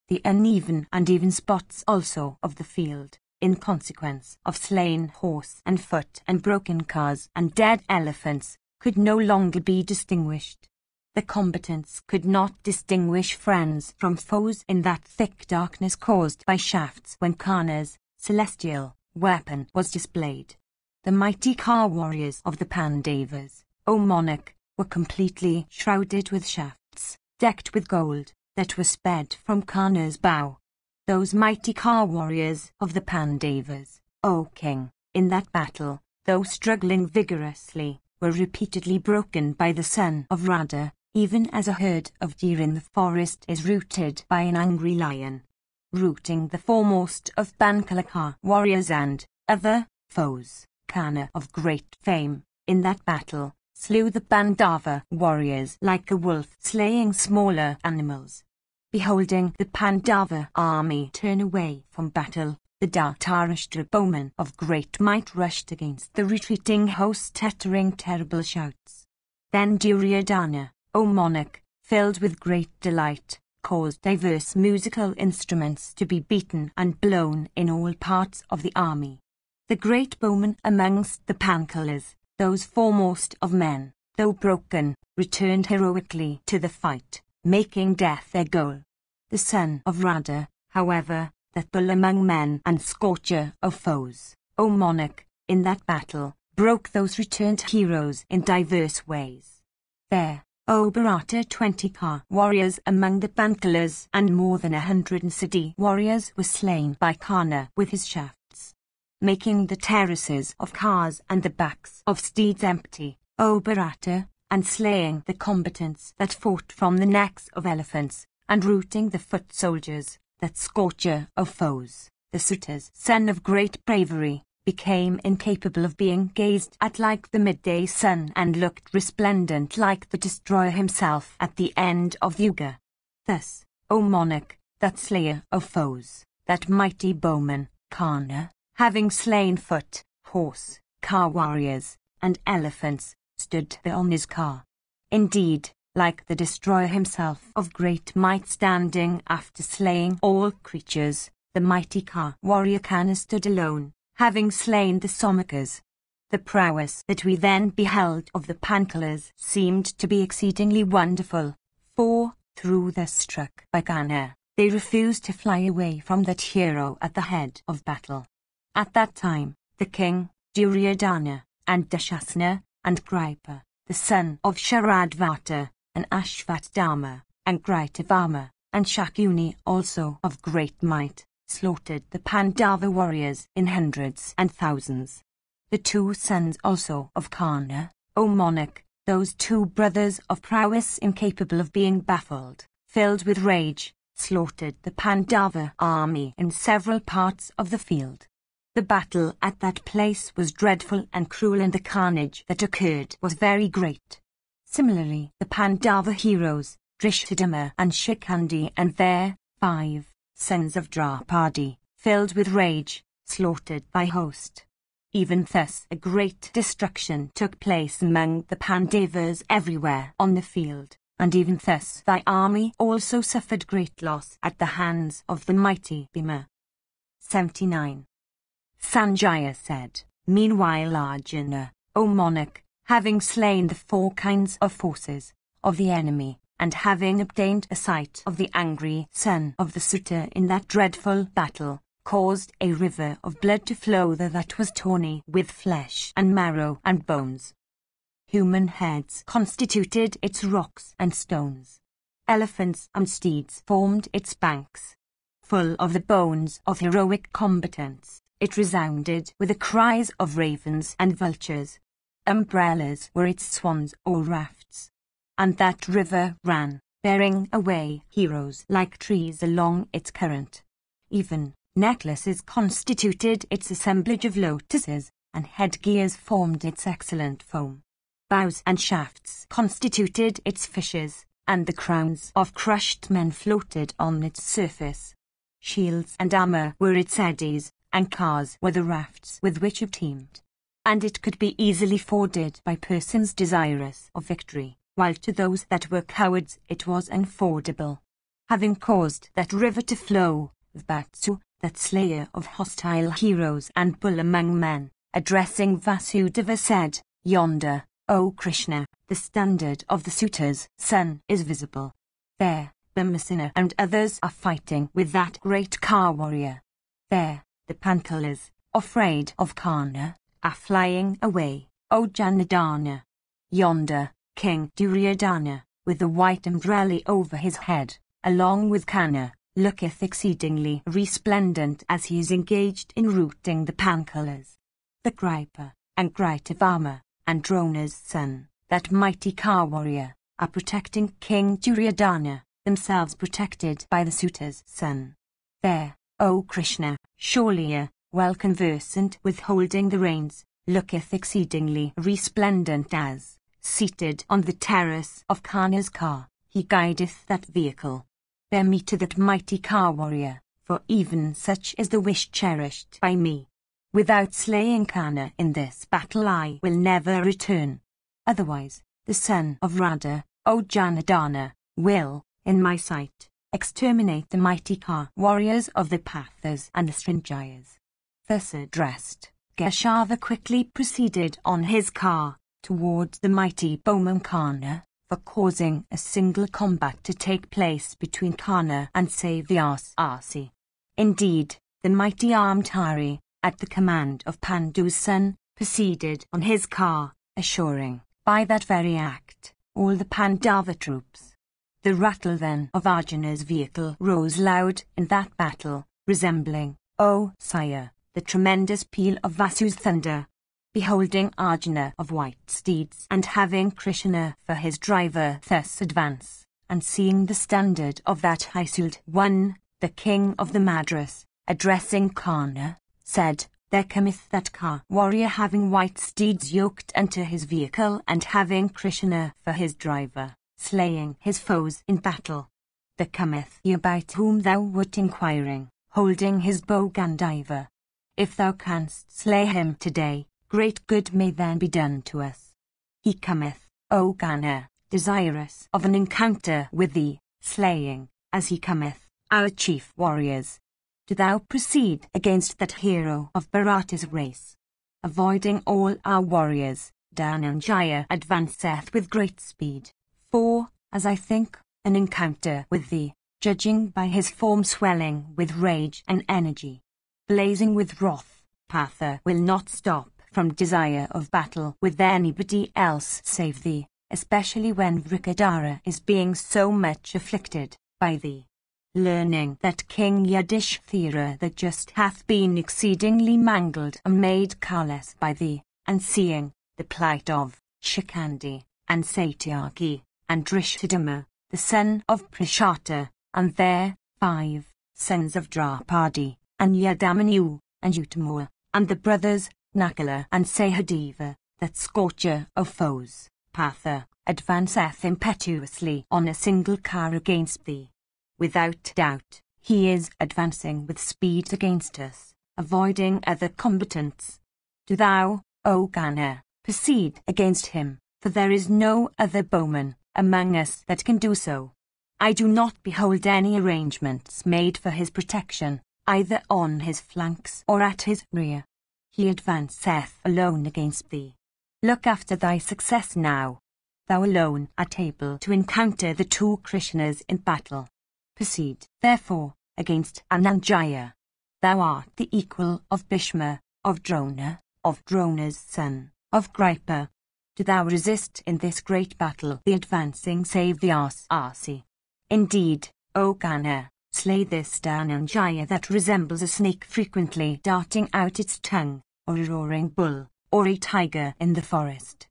The uneven and even spots also of the field, in consequence of slain horse and foot and broken cars and dead elephants, could no longer be distinguished. The combatants could not distinguish friends from foes in that thick darkness caused by shafts when Karna's celestial weapon was displayed. The mighty car warriors of the Pandavas, O monarch, were completely shrouded with shafts, decked with gold, that were sped from Karna's bow. Those mighty car warriors of the Pandavas, O king, in that battle, though struggling vigorously, were repeatedly broken by the son of Radha, even as a herd of deer in the forest is rooted by an angry lion. Rooting the foremost of Pankalaka warriors and other foes, Karna of great fame, in that battle, slew the Pandava warriors like a wolf slaying smaller animals. Beholding the Pandava army turn away from battle, the Dhritarashtra bowmen of great might rushed against the retreating host uttering terrible shouts. Then Duryodhana, O monarch, filled with great delight, caused diverse musical instruments to be beaten and blown in all parts of the army. The great bowmen amongst the Panchalas, those foremost of men, though broken, returned heroically to the fight, making death their goal. The son of Radha, however, that bull among men and scorcher of foes, O monarch, in that battle, broke those returned heroes in diverse ways. There, O Bharata, 20 car warriors among the Panchalas and more than 100 Siddhi warriors were slain by Karna with his shafts, making the terraces of cars and the backs of steeds empty, O Bharata, and slaying the combatants that fought from the necks of elephants, and rooting the foot soldiers, that scorcher of foes, the Sutas, son of great bravery, became incapable of being gazed at like the midday sun and looked resplendent like the destroyer himself at the end of the Yuga. Thus, O monarch, that slayer of foes, that mighty bowman, Karna, having slain foot, horse, car warriors, and elephants, stood there on his car. Indeed, like the destroyer himself of great might standing after slaying all creatures, the mighty car warrior Karna stood alone, having slain the Somakas. The prowess that we then beheld of the Panchalas seemed to be exceedingly wonderful, for, though thus struck by Karna, they refused to fly away from that hero at the head of battle. At that time, the king, Duryodhana, and Dushasana, and Kripa, the son of Sharadvata, and Ashvatthama, and great of armor, and Shakuni also of great might, slaughtered the Pandava warriors in hundreds and thousands. The 2 sons also of Karna, O monarch, those 2 brothers of prowess incapable of being baffled, filled with rage, slaughtered the Pandava army in several parts of the field. The battle at that place was dreadful and cruel, and the carnage that occurred was very great. Similarly, the Pandava heroes, Drishthadama and Shikandi and their 5 sons of Draupadi, filled with rage, slaughtered thy host. Even thus a great destruction took place among the Pandavas everywhere on the field, and even thus thy army also suffered great loss at the hands of the mighty Bhima. 79. Sanjaya said, Meanwhile Arjuna, O monarch, having slain the 4 kinds of forces of the enemy, and having obtained a sight of the angry son of the Suta in that dreadful battle, caused a river of blood to flow there that was tawny with flesh and marrow and bones. Human heads constituted its rocks and stones. Elephants and steeds formed its banks. Full of the bones of heroic combatants, it resounded with the cries of ravens and vultures. Umbrellas were its swans or rafts. And that river ran, bearing away heroes like trees along its current. Even necklaces constituted its assemblage of lotuses, and headgears formed its excellent foam. Bows and shafts constituted its fishes, and the crowns of crushed men floated on its surface. Shields and armor were its eddies, and cars were the rafts with which it teemed. And it could be easily forded by persons desirous of victory, while to those that were cowards it was unfordable. Having caused that river to flow, Vatsu, that slayer of hostile heroes and bull among men, addressing Vasudeva said, Yonder, O Krishna, the standard of the Suta's son is visible. There, Bhimasena and others are fighting with that great car warrior. There, the Panchalas, afraid of Karna, are flying away, O Janardana. Yonder, King Duryodhana, with the white umbrella over his head, along with Kanna, looketh exceedingly resplendent as he is engaged in routing the Panchalas. The Kripa, and Gritavama, and Drona's son, that mighty car warrior, are protecting King Duryodhana, themselves protected by the Suta's son. There, O Krishna, Sholya, well conversant with holding the reins, looketh exceedingly resplendent as, seated on the terrace of Karna's car, he guideth that vehicle. Bear me to that mighty car warrior, for even such is the wish cherished by me. Without slaying Karna in this battle I will never return. Otherwise, the son of Radha, O Janardana, will, in my sight, exterminate the mighty car warriors of the Pathas and the Srinjayas. Thus addressed, Keshava quickly proceeded on his car, towards the mighty bowman Karna, for causing a single combat to take place between Karna and Savyasi. Indeed, the mighty armed Hari, at the command of Pandu's son, proceeded on his car, assuring, by that very act, all the Pandava troops. The rattle then of Arjuna's vehicle rose loud in that battle, resembling, O sire, the tremendous peal of Vasu's thunder. Beholding Arjuna of white steeds and having Krishna for his driver thus advance, and seeing the standard of that Hisuld one, the king of the Madras, addressing Karna, said, There cometh that car warrior having white steeds yoked unto his vehicle and having Krishna for his driver, slaying his foes in battle. There cometh he about whom thou wert inquiring, holding his bow Gandiva. If thou canst slay him today, great good may then be done to us. He cometh, O Gana, desirous of an encounter with thee, slaying, as he cometh, our chief warriors. Do thou proceed against that hero of Bharata's race. Avoiding all our warriors, Dhananjaya advanceth with great speed. For, as I think, an encounter with thee, judging by his form swelling with rage and energy, blazing with wrath, Partha will not stop from desire of battle with anybody else save thee. especially when Vrikadara is being so much afflicted by thee. Learning that King Yudhishthira the just hath been exceedingly mangled and made careless by thee, and seeing the plight of Shikandi, and Satyaki, and Drishthadama, the son of Prishata, and their 5 sons of Draupadi, and Yadamanyu, and Uttamua, and the brothers Nakula and Sahadeva, that scorcher of foes, Partha, advanceth impetuously on a single car against thee. Without doubt, he is advancing with speed against us, avoiding other combatants. Do thou, O Gana, proceed against him, for there is no other bowman among us that can do so. I do not behold any arrangements made for his protection, either on his flanks or at his rear. He advanceth alone against thee. Look after thy success now. Thou alone art able to encounter the 2 Krishnas in battle. Proceed, therefore, against Ananjaya. Thou art the equal of Bhishma, of Drona, of Drona's son, of Gripa. Do thou resist in this great battle the advancing Savyasi. Indeed, O Gana, slay this Dhananjaya that resembles a snake frequently darting out its tongue, or a roaring bull, or a tiger in the forest.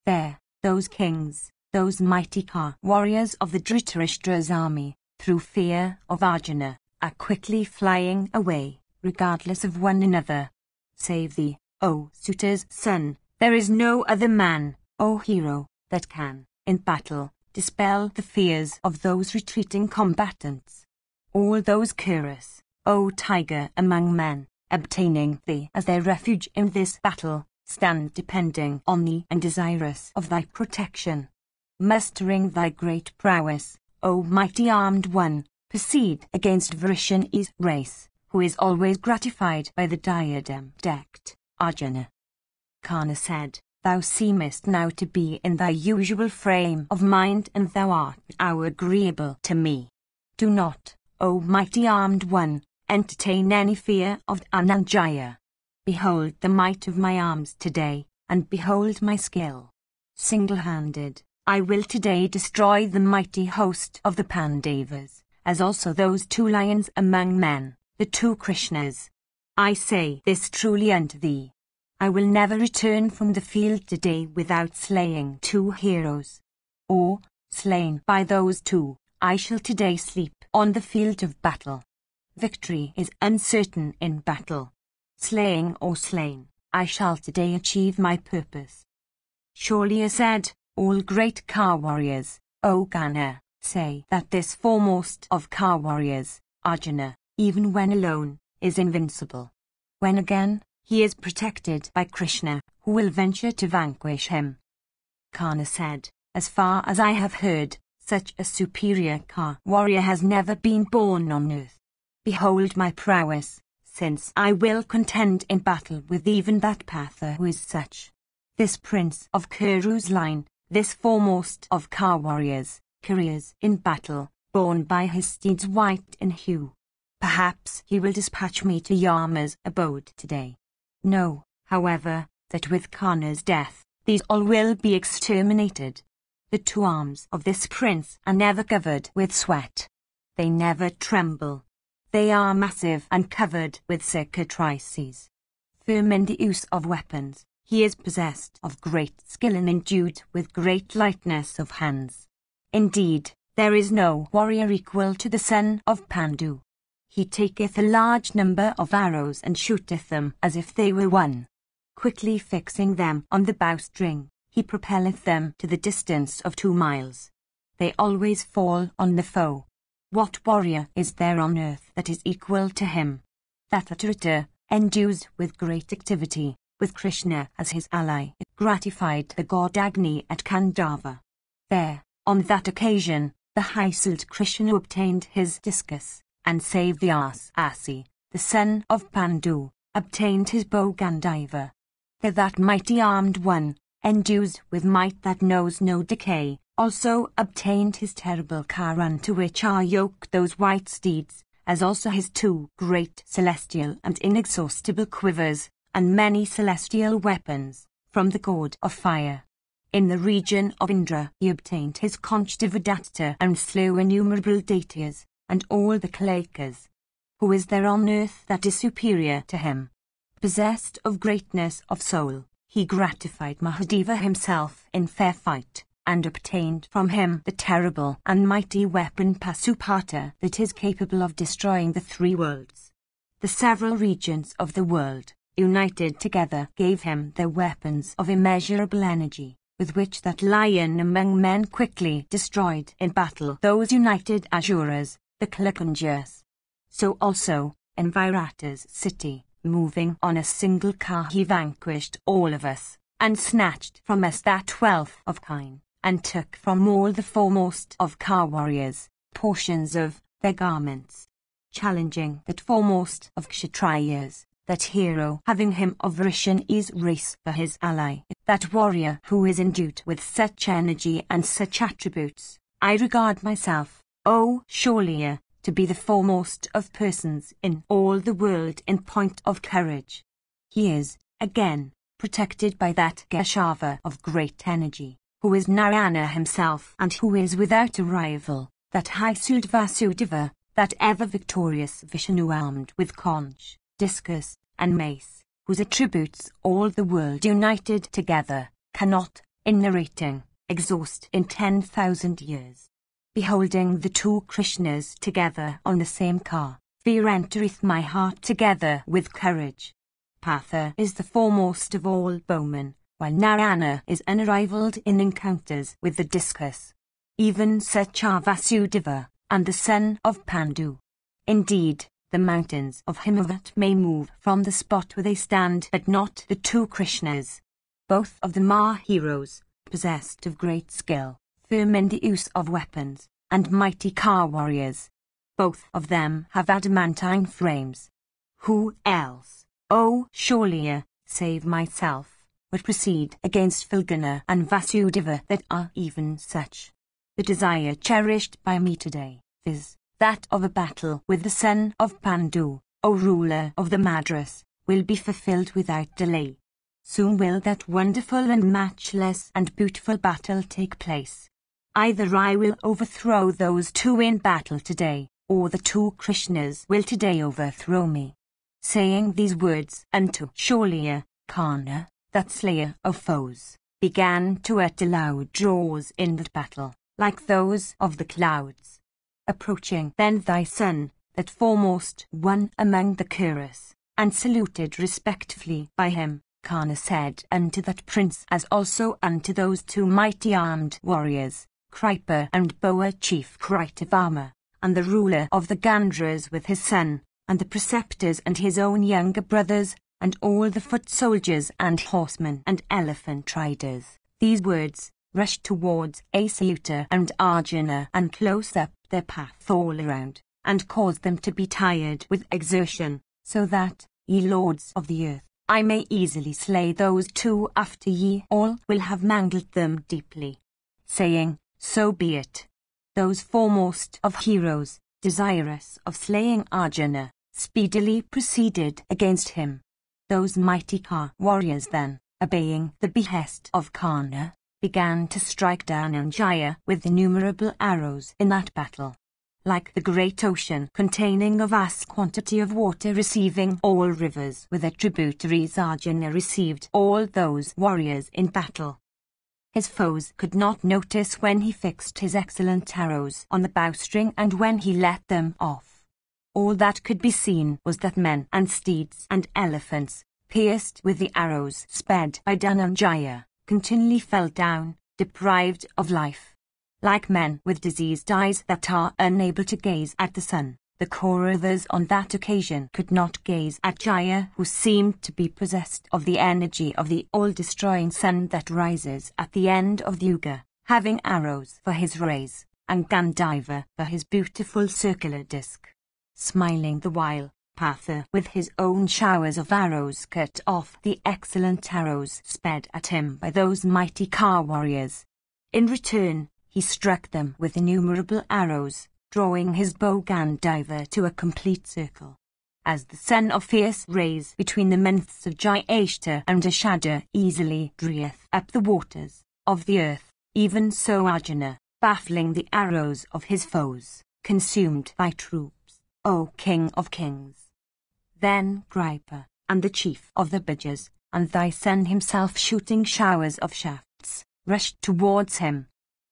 There, those kings, those mighty warriors of the Dhritarashtra's army, through fear of Arjuna, are quickly flying away, regardless of one another. Save thee, O Suta's son, there is no other man, O hero, that can, in battle, dispel the fears of those retreating combatants. All those Kuras, O tiger among men, obtaining thee as their refuge in this battle, stand depending on thee and desirous of thy protection. Mustering thy great prowess, O mighty armed one, proceed against Vrishani's race, who is always gratified by the diadem-decked Arjuna. Karna said, Thou seemest now to be in thy usual frame of mind, and thou art now agreeable to me. Do not, O mighty armed one, entertain any fear of Ananjaya. Behold the might of my arms today, and behold my skill. Single-handed, I will today destroy the mighty host of the Pandavas, as also those 2 lions among men, the 2 Krishnas. I say this truly unto thee. I will never return from the field today without slaying 2 heroes. Or, slain by those 2, I shall today sleep on the field of battle. Victory is uncertain in battle. Slaying or slain, I shall today achieve my purpose. Surely said, all great car warriors, O Gana, say that this foremost of car warriors, Arjuna, even when alone, is invincible. When again, he is protected by Krishna, who will venture to vanquish him. Karna said, as far as I have heard, such a superior car warrior has never been born on earth. Behold my prowess, since I will contend in battle with even that Partha who is such. This prince of Kuru's line, this foremost of car warriors, careers in battle, borne by his steeds white in hue. Perhaps he will dispatch me to Yama's abode today. Know, however, that with Karna's death, these all will be exterminated. The 2 arms of this prince are never covered with sweat. They never tremble. They are massive and covered with cicatrices. Firm in the use of weapons, he is possessed of great skill and endued with great lightness of hands. Indeed, there is no warrior equal to the son of Pandu. He taketh a large number of arrows and shooteth them as if they were one. Quickly fixing them on the bowstring, he propelleth them to the distance of 2 miles. They always fall on the foe. What warrior is there on earth that is equal to him? That Atrita, endues with great activity, with Krishna as his ally, gratified the god Agni at Kandava. There, on that occasion, the high-souled Krishna obtained his discus, and Savyasi, the son of Pandu, obtained his bow Gandiva. There that mighty armed one, endues with might that knows no decay, also obtained his terrible car unto which are yoked those white steeds, as also his 2 great celestial and inexhaustible quivers, and many celestial weapons, from the god of fire. In the region of Indra he obtained his conch Devadatta and slew innumerable deities, and all the Kalakas. Who is there on earth that is superior to him? Possessed of greatness of soul, he gratified Mahadeva himself in fair fight, and obtained from him the terrible and mighty weapon Pasupata that is capable of destroying the three worlds. The several regions of the world, united together, gave him their weapons of immeasurable energy, with which that lion among men quickly destroyed in battle those united Asuras, the Kalakunjas. So also, in Virata's city, moving on a single car, he vanquished all of us, and snatched from us that wealth of kine, and took from all the foremost of car warriors portions of their garments, challenging that foremost of Kshatriyas, that hero having him of Rishane's race for his ally, that warrior who is endued with such energy and such attributes. I regard myself, O Shaurya, to be the foremost of persons in all the world in point of courage. He is, again, protected by that Geshava of great energy, who is Narayana himself and who is without a rival, that Hisud Vasudeva, that ever-victorious Vishnu armed with conch, discus, and mace, whose attributes all the world united together cannot, in narrating, exhaust in 10,000 years. Beholding the two Krishnas together on the same car, fear entereth my heart together with courage. Partha is the foremost of all bowmen, while Narayana is unrivaled in encounters with the discus. Even such are Vasudeva, and the son of Pandu. Indeed, the mountains of Himavat may move from the spot where they stand, but not the two Krishnas. Both of them are heroes, possessed of great skill, firm in the use of weapons, and mighty car warriors. Both of them have adamantine frames. Who else, O Shaurya, save myself, would proceed against Falguna and Vasudeva that are even such? The desire cherished by me today, viz., that of a battle with the son of Pandu, O ruler of the Madras, will be fulfilled without delay. Soon will that wonderful and matchless and beautiful battle take place. Either I will overthrow those two in battle today, or the two Krishnas will today overthrow me. Saying these words unto Shaurya, Karna, that slayer of foes, began to utter loud roars in that battle, like those of the clouds. Approaching then thy son, that foremost one among the Kuras, and saluted respectfully by him, Karna said unto that prince as also unto those two mighty armed warriors, Kripa and Boa chief Kritavarma, and the ruler of the Gandhras with his son, and the preceptors and his own younger brothers, and all the foot soldiers and horsemen and elephant riders. These words rushed towards Asaluta and Arjuna and closed up their path all around, and caused them to be tired with exertion, so that, ye lords of the earth, I may easily slay those two after ye all will have mangled them deeply. Saying, so be it. Those foremost of heroes, desirous of slaying Arjuna, speedily proceeded against him. Those mighty car warriors then, obeying the behest of Karna, began to strike Dhananjaya with innumerable arrows in that battle. Like the great ocean containing a vast quantity of water receiving all rivers with their tributaries, Arjuna received all those warriors in battle. His foes could not notice when he fixed his excellent arrows on the bowstring and when he let them off. All that could be seen was that men and steeds and elephants, pierced with the arrows sped by Dhananjaya, continually fell down, deprived of life. Like men with diseased eyes that are unable to gaze at the sun, the Kauravas on that occasion could not gaze at Jaya, who seemed to be possessed of the energy of the all-destroying sun that rises at the end of the Yuga, having arrows for his rays, and Gandhiva for his beautiful circular disc. Smiling the while, Partha with his own showers of arrows cut off the excellent arrows sped at him by those mighty car warriors. In return, he struck them with innumerable arrows, drawing his bow Gandhiva to a complete circle. As the sun of fierce rays between the months of Jyeshta and Ashada easily drieth up the waters, of the earth, even so Arjuna, baffling the arrows of his foes, consumed thy troops, O King of Kings. Then Kripa, and the chief of the Bhijas, and thy son himself shooting showers of shafts, rushed towards him.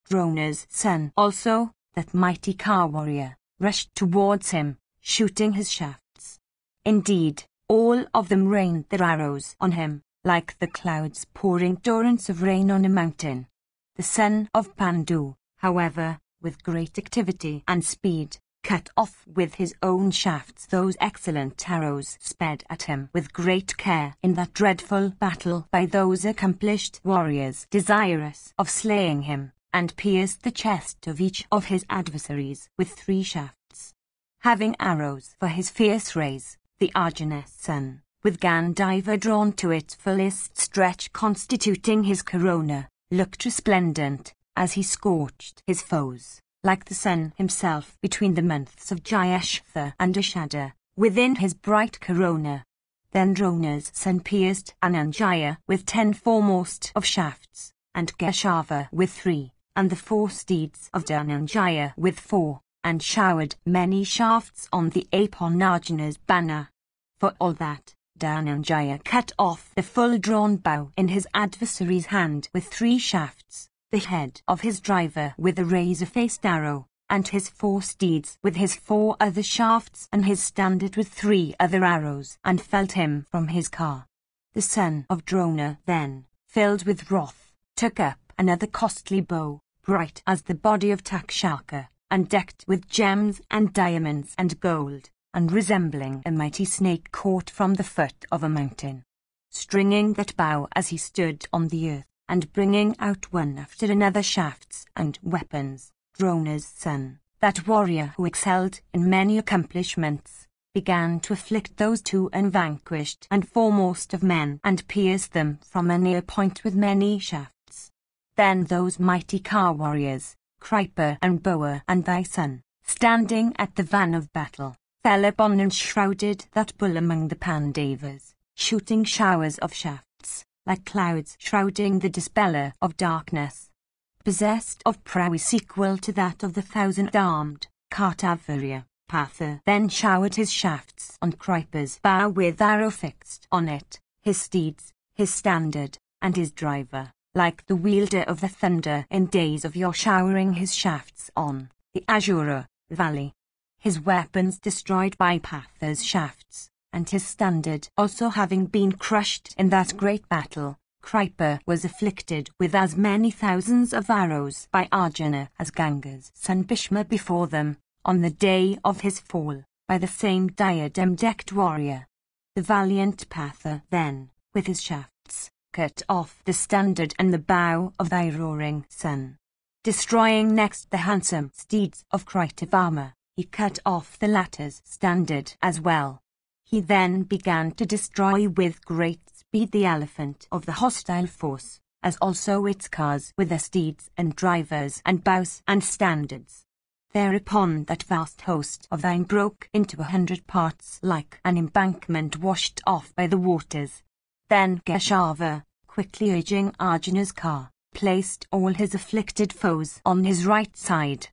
Drona's son also, that mighty car warrior, rushed towards him, shooting his shafts. Indeed, all of them rained their arrows on him, like the clouds pouring torrents of rain on a mountain. The son of Pandu, however, with great activity and speed, cut off with his own shafts those excellent arrows sped at him with great care in that dreadful battle by those accomplished warriors desirous of slaying him, and pierced the chest of each of his adversaries with 3 shafts. Having arrows for his fierce rays, the Arjuna's son, with Gandiva drawn to its fullest stretch constituting his corona, looked resplendent, as he scorched his foes, like the sun himself between the months of Jyeshtha and Ashada, within his bright corona. Then Drona's son pierced Dhananjaya with 10 foremost of shafts, and Keshava with 3, and the 4 steeds of Dhananjaya with 4, and showered many shafts on the ape on Arjuna's banner. For all that, Dhananjaya cut off the full-drawn bow in his adversary's hand with 3 shafts, the head of his driver with a razor-faced arrow, and his 4 steeds with his 4 other shafts and his standard with 3 other arrows, and felled him from his car. The son of Drona then, filled with wrath, took up another costly bow, bright as the body of Takshaka, and decked with gems and diamonds and gold, and resembling a mighty snake caught from the foot of a mountain. Stringing that bow as he stood on the earth, and bringing out one after another shafts and weapons, Drona's son, that warrior who excelled in many accomplishments, began to afflict those 2 unvanquished and foremost of men, and pierce them from a near point with many shafts. Then those mighty car warriors, Kripa and Boa and thy son, standing at the van of battle, fell upon and shrouded that bull among the Pandavas, shooting showers of shafts, like clouds shrouding the dispeller of darkness. Possessed of prowess equal to that of the 1,000-armed, Kartavirya, Partha then showered his shafts on Kripa's bow with arrow fixed on it, his steeds, his standard, and his driver, like the wielder of the thunder in days of yore showering his shafts on the Azura valley. His weapons destroyed by Partha's shafts, and his standard also having been crushed in that great battle, Kripa was afflicted with as many thousands of arrows by Arjuna as Ganga's son Bhishma before them, on the day of his fall, by the same diadem-decked warrior. The valiant Partha then, with his shafts, cut off the standard and the bow of thy roaring son. Destroying next the handsome steeds of Kritavarma, he cut off the latter's standard as well. He then began to destroy with great speed the elephant of the hostile force, as also its cars with their steeds and drivers and bows and standards. Thereupon that vast host of thine broke into 100 parts like an embankment washed off by the waters. Then Keshava, quickly urging Arjuna's car, placed all his afflicted foes on his right side.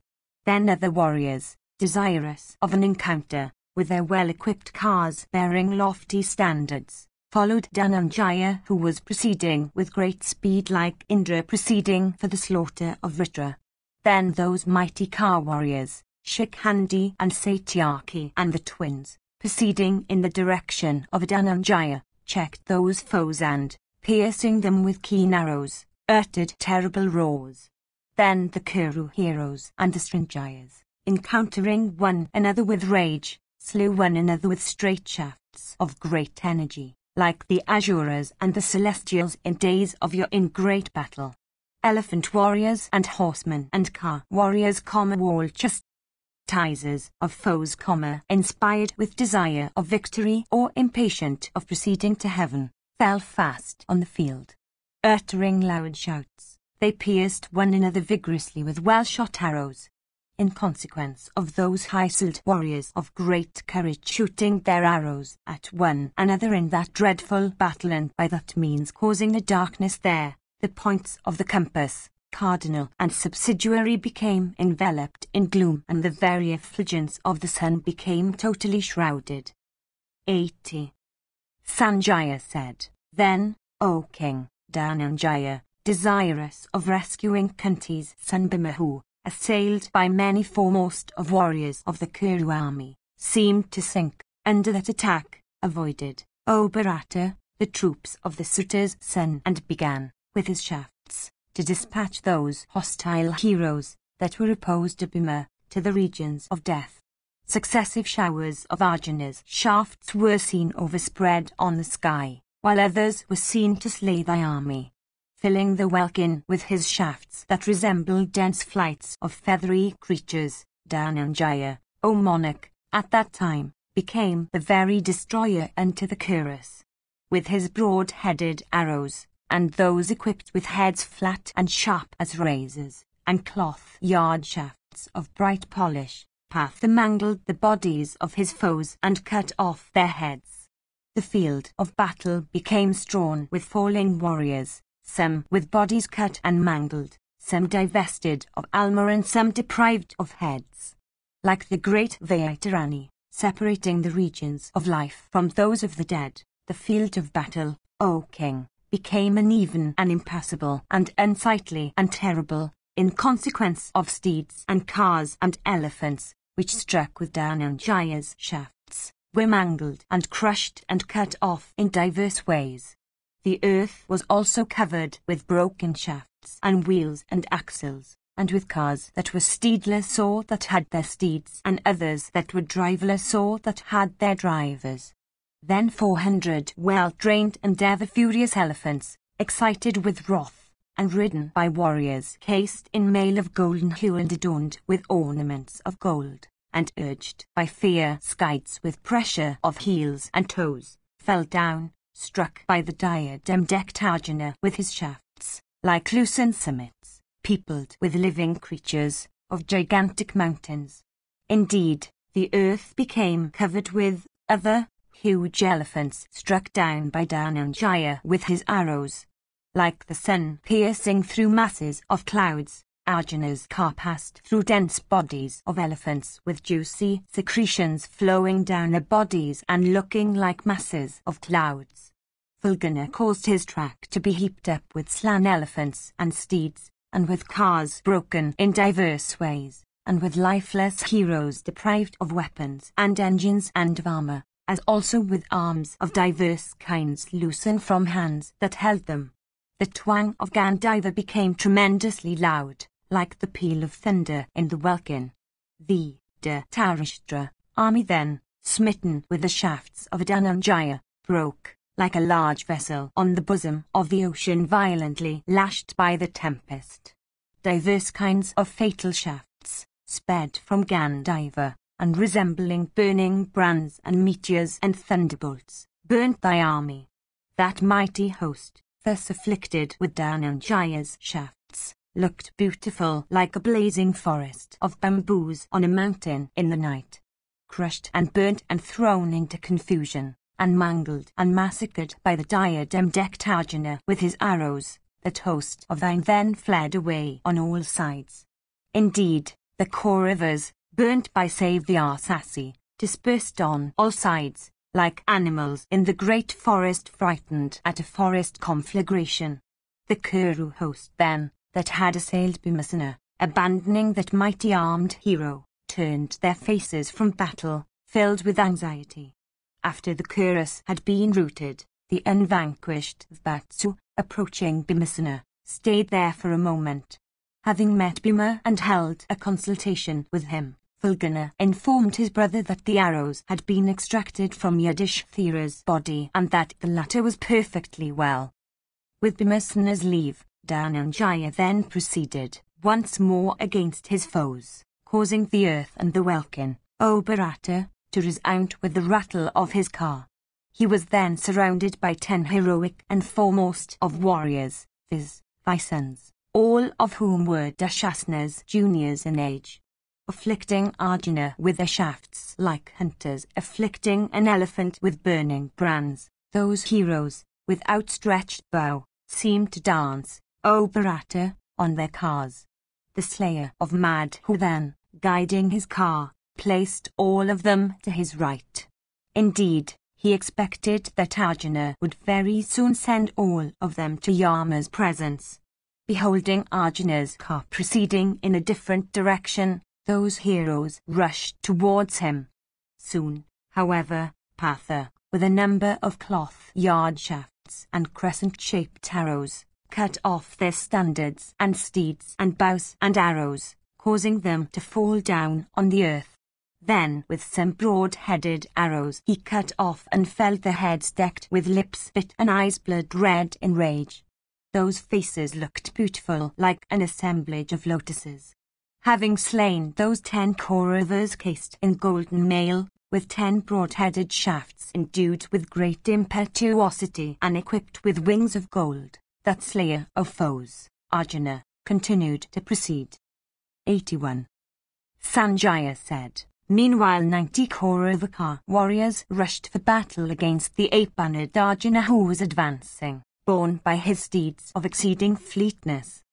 Then other warriors, desirous of an encounter, with their well-equipped cars bearing lofty standards, followed Dhananjaya, who was proceeding with great speed like Indra proceeding for the slaughter of Vritra. Then those mighty car warriors, Shikhandi and Satyaki and the twins, proceeding in the direction of Dhananjaya, checked those foes and, piercing them with keen arrows, uttered terrible roars. Then the Kuru heroes and the Srinjayas, encountering one another with rage, slew one another with straight shafts of great energy, like the Asuras and the Celestials in days of yore in great battle. Elephant warriors and horsemen and car warriors, wall chastisers of foes, inspired with desire of victory or impatient of proceeding to heaven, fell fast on the field. Uttering loud shouts, they pierced one another vigorously with well-shot arrows. In consequence of those high-souled warriors of great courage shooting their arrows at one another in that dreadful battle, and by that means causing the darkness there, the points of the compass, cardinal and subsidiary, became enveloped in gloom, and the very effulgence of the sun became totally shrouded. 80. Sanjaya said, "Then, O king, Dhananjaya, desirous of rescuing Kunti's son Bhima, who, assailed by many foremost of warriors of the Kuru army, seemed to sink under that attack, avoided, O Bharata, the troops of the Suta's son, and began, with his shafts, to dispatch those hostile heroes that were opposed to Bhima to the regions of death. Successive showers of Arjuna's shafts were seen overspread on the sky, while others were seen to slay thy army, filling the welkin with his shafts that resembled dense flights of feathery creatures. Dhananjaya, O monarch, at that time, became the very destroyer unto the Kurus. With his broad-headed arrows, and those equipped with heads flat and sharp as razors, and cloth-yard shafts of bright polish, Patha mangled the bodies of his foes and cut off their heads. The field of battle became strewn with falling warriors, some with bodies cut and mangled, some divested of armor, and some deprived of heads. Like the great Vaitarani, separating the regions of life from those of the dead, the field of battle, O king, became uneven and impassable and unsightly and terrible, in consequence of steeds and cars and elephants, which struck with Dhananjaya's shafts, were mangled and crushed and cut off in diverse ways. The earth was also covered with broken shafts and wheels and axles, and with cars that were steedless or that had their steeds, and others that were driverless or that had their drivers. Then 400 well-trained and ever-furious elephants, excited with wrath, and ridden by warriors cased in mail of golden hue and adorned with ornaments of gold, and urged by fear skites with pressure of heels and toes, fell down, struck by the diadem-decked Arjuna with his shafts, like lucent summits, peopled with living creatures of gigantic mountains. Indeed, the earth became covered with other huge elephants struck down by Dhananjaya with his arrows. Like the sun piercing through masses of clouds, Arjuna's car passed through dense bodies of elephants with juicy secretions flowing down their bodies and looking like masses of clouds. Fulgana caused his track to be heaped up with slain elephants and steeds, and with cars broken in diverse ways, and with lifeless heroes deprived of weapons and engines and of armor, as also with arms of diverse kinds loosened from hands that held them. The twang of Gandhiva became tremendously loud, like the peal of thunder in the welkin. The Dhritarashtra army then, smitten with the shafts of Dhananjaya, broke, like a large vessel on the bosom of the ocean violently lashed by the tempest. Diverse kinds of fatal shafts sped from Gandhiva, and resembling burning brands and meteors and thunderbolts, burnt thy army. That mighty host, thus afflicted with Dhananjaya's shafts, looked beautiful like a blazing forest of bamboos on a mountain in the night. Crushed and burnt and thrown into confusion, and mangled and massacred by the diadem-decked Arjuna with his arrows, that host of thine then fled away on all sides. Indeed, the Kauravas, burnt by Savyasasi, dispersed on all sides, like animals in the great forest frightened at a forest conflagration. The Kuru host then, that had assailed Bhimasena, abandoning that mighty armed hero, turned their faces from battle, filled with anxiety. After the Kurus had been routed, the unvanquished Vatsu, approaching Bhimasena, stayed there for a moment. Having met Bhima and held a consultation with him, Fulgana informed his brother that the arrows had been extracted from Yudhishthira's body and that the latter was perfectly well. With Bhimasena's leave, Dhananjaya then proceeded once more against his foes, causing the earth and the welkin, O Bharata, to resound with the rattle of his car. He was then surrounded by 10 heroic and foremost of warriors, viz., thy sons, all of whom were Dashasna's juniors in age, afflicting Arjuna with their shafts like hunters afflicting an elephant with burning brands. Those heroes, with outstretched bow, seemed to dance, O Bharata, on their cars. The slayer of Madhu then, guiding his car, placed all of them to his right. Indeed, he expected that Arjuna would very soon send all of them to Yama's presence. Beholding Arjuna's car proceeding in a different direction, those heroes rushed towards him. Soon, however, Partha, with a number of cloth-yard shafts and crescent-shaped arrows, cut off their standards and steeds and bows and arrows, causing them to fall down on the earth. Then with some broad-headed arrows he cut off and felled their heads decked with lips bit and eyes blood red in rage. Those faces looked beautiful like an assemblage of lotuses. Having slain those 10 Kauravas cased in golden mail, with 10 broad-headed shafts endued with great impetuosity and equipped with wings of gold, that slayer of foes, Arjuna, continued to proceed. 81. Sanjaya said, meanwhile 90 Kauravaka warriors rushed for battle against the 8-bannered Arjuna who was advancing, borne by his steeds of exceeding fleetness.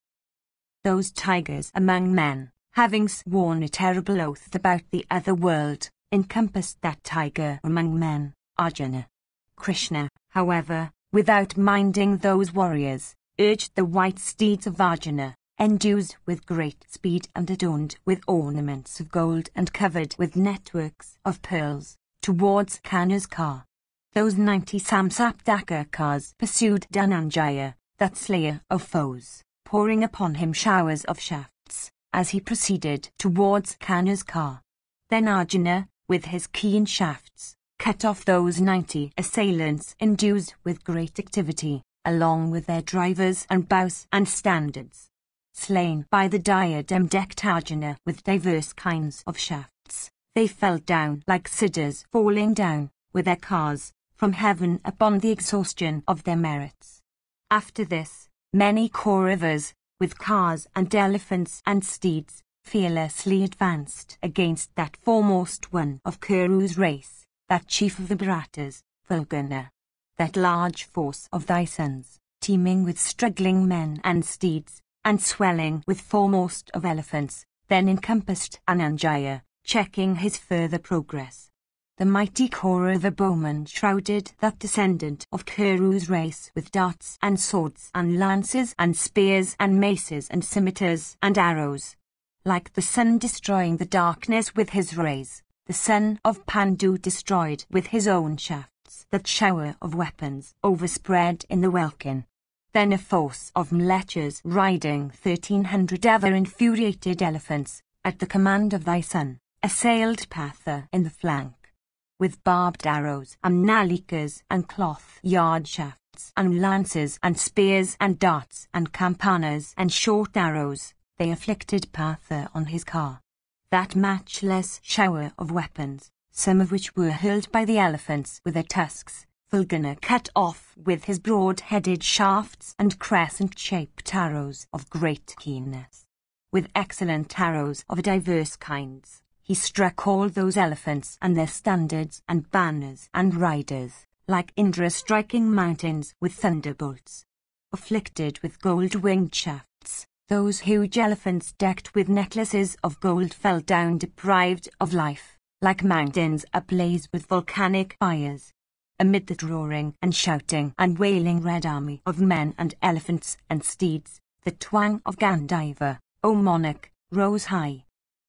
Those tigers among men, having sworn a terrible oath about the other world, encompassed that tiger among men, Arjuna. Krishna, however, without minding those warriors, urged the white steeds of Arjuna, endued with great speed and adorned with ornaments of gold and covered with networks of pearls, towards Kanna's car. Those 90 Samsaptaka cars pursued Dhananjaya, that slayer of foes, pouring upon him showers of shafts, as he proceeded towards Kanna's car. Then Arjuna, with his keen shafts, cut off those 90 assailants endued with great activity, along with their drivers and bows and standards. Slain by the diadem-decked Arjuna with diverse kinds of shafts, they fell down like cedars falling down, with their cars, from heaven upon the exhaustion of their merits. After this, many Kauravas, with cars and elephants and steeds, fearlessly advanced against that foremost one of Kuru's race, that chief of the Bharatas, Fulgana. That large force of thy sons, teeming with struggling men and steeds, and swelling with foremost of elephants, then encompassed Dhananjaya, checking his further progress. The mighty Kaurava bowmen shrouded that descendant of Kuru's race with darts and swords and lances and spears and maces and scimitars and arrows. Like the sun destroying the darkness with his rays, the son of Pandu destroyed with his own shafts that shower of weapons overspread in the welkin. Then a force of mlechas riding 1,300 ever-infuriated elephants, at the command of thy son, assailed Partha in the flank. With barbed arrows and nalikas and cloth-yard shafts and lances and spears and darts and campanas and short arrows, they afflicted Partha on his car. That matchless shower of weapons, some of which were hurled by the elephants with their tusks, Fulgana cut off with his broad-headed shafts and crescent-shaped arrows of great keenness. With excellent arrows of diverse kinds, he struck all those elephants and their standards and banners and riders, like Indra striking mountains with thunderbolts. Afflicted with gold-winged shafts, those huge elephants decked with necklaces of gold fell down deprived of life, like mountains ablaze with volcanic fires. Amid the roaring and shouting and wailing red army of men and elephants and steeds, the twang of Gandhiva, O monarch, rose high.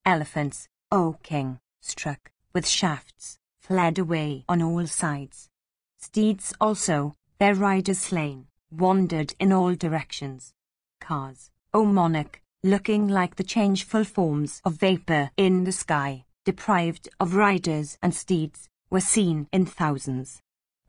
Elephants, O king, struck with shafts, fled away on all sides. Steeds also, their riders slain, wandered in all directions. Cars, O monarch, looking like the changeful forms of vapour in the sky, deprived of riders and steeds, were seen in thousands.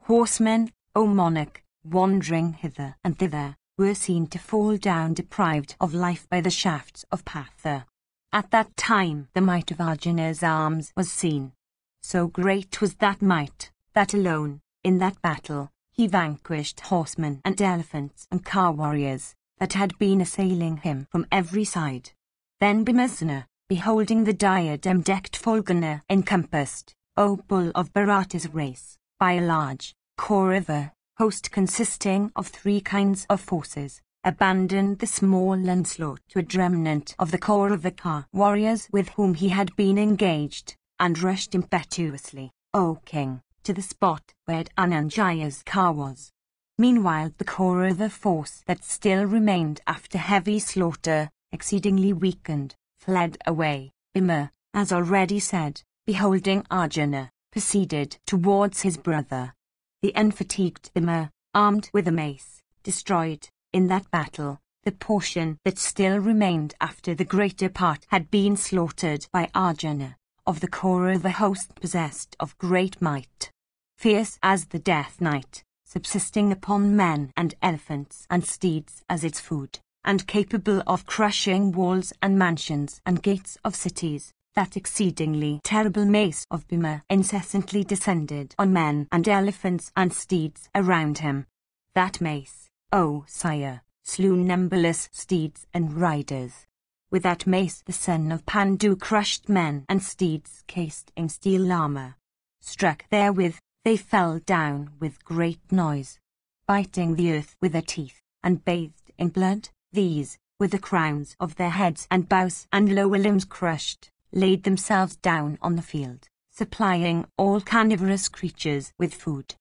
Horsemen, O monarch, wandering hither and thither, were seen to fall down deprived of life by the shafts of Partha. At that time the might of Arjuna's arms was seen. So great was that might, that alone, in that battle, he vanquished horsemen and elephants and car warriors, that had been assailing him from every side. Then Bhimasena, beholding the diadem-decked Fulgana encompassed, O bull of Bharata's race, by a large Kaurava host consisting of 3 kinds of forces, abandoned the small onslaught to a remnant of the Kaurava warriors with whom he had been engaged, and rushed impetuously, O king, to the spot where Dhananjaya's car was. Meanwhile the Kaurava force that still remained after heavy slaughter, exceedingly weakened, fled away. Bhima, as already said, beholding Arjuna, proceeded towards his brother. The unfatigued Bhima, armed with a mace, destroyed, in that battle, the portion that still remained after the greater part had been slaughtered by Arjuna, of the Kaurava host possessed of great might. Fierce as the death knight, subsisting upon men and elephants and steeds as its food, and capable of crushing walls and mansions and gates of cities, that exceedingly terrible mace of Bhima incessantly descended on men and elephants and steeds around him. That mace, O sire, slew numberless steeds and riders. With that mace the son of Pandu crushed men and steeds cased in steel armor. Struck therewith, they fell down with great noise, biting the earth with their teeth, and bathed in blood. These, with the crowns of their heads and bows and lower limbs crushed, laid themselves down on the field, supplying all carnivorous creatures with food.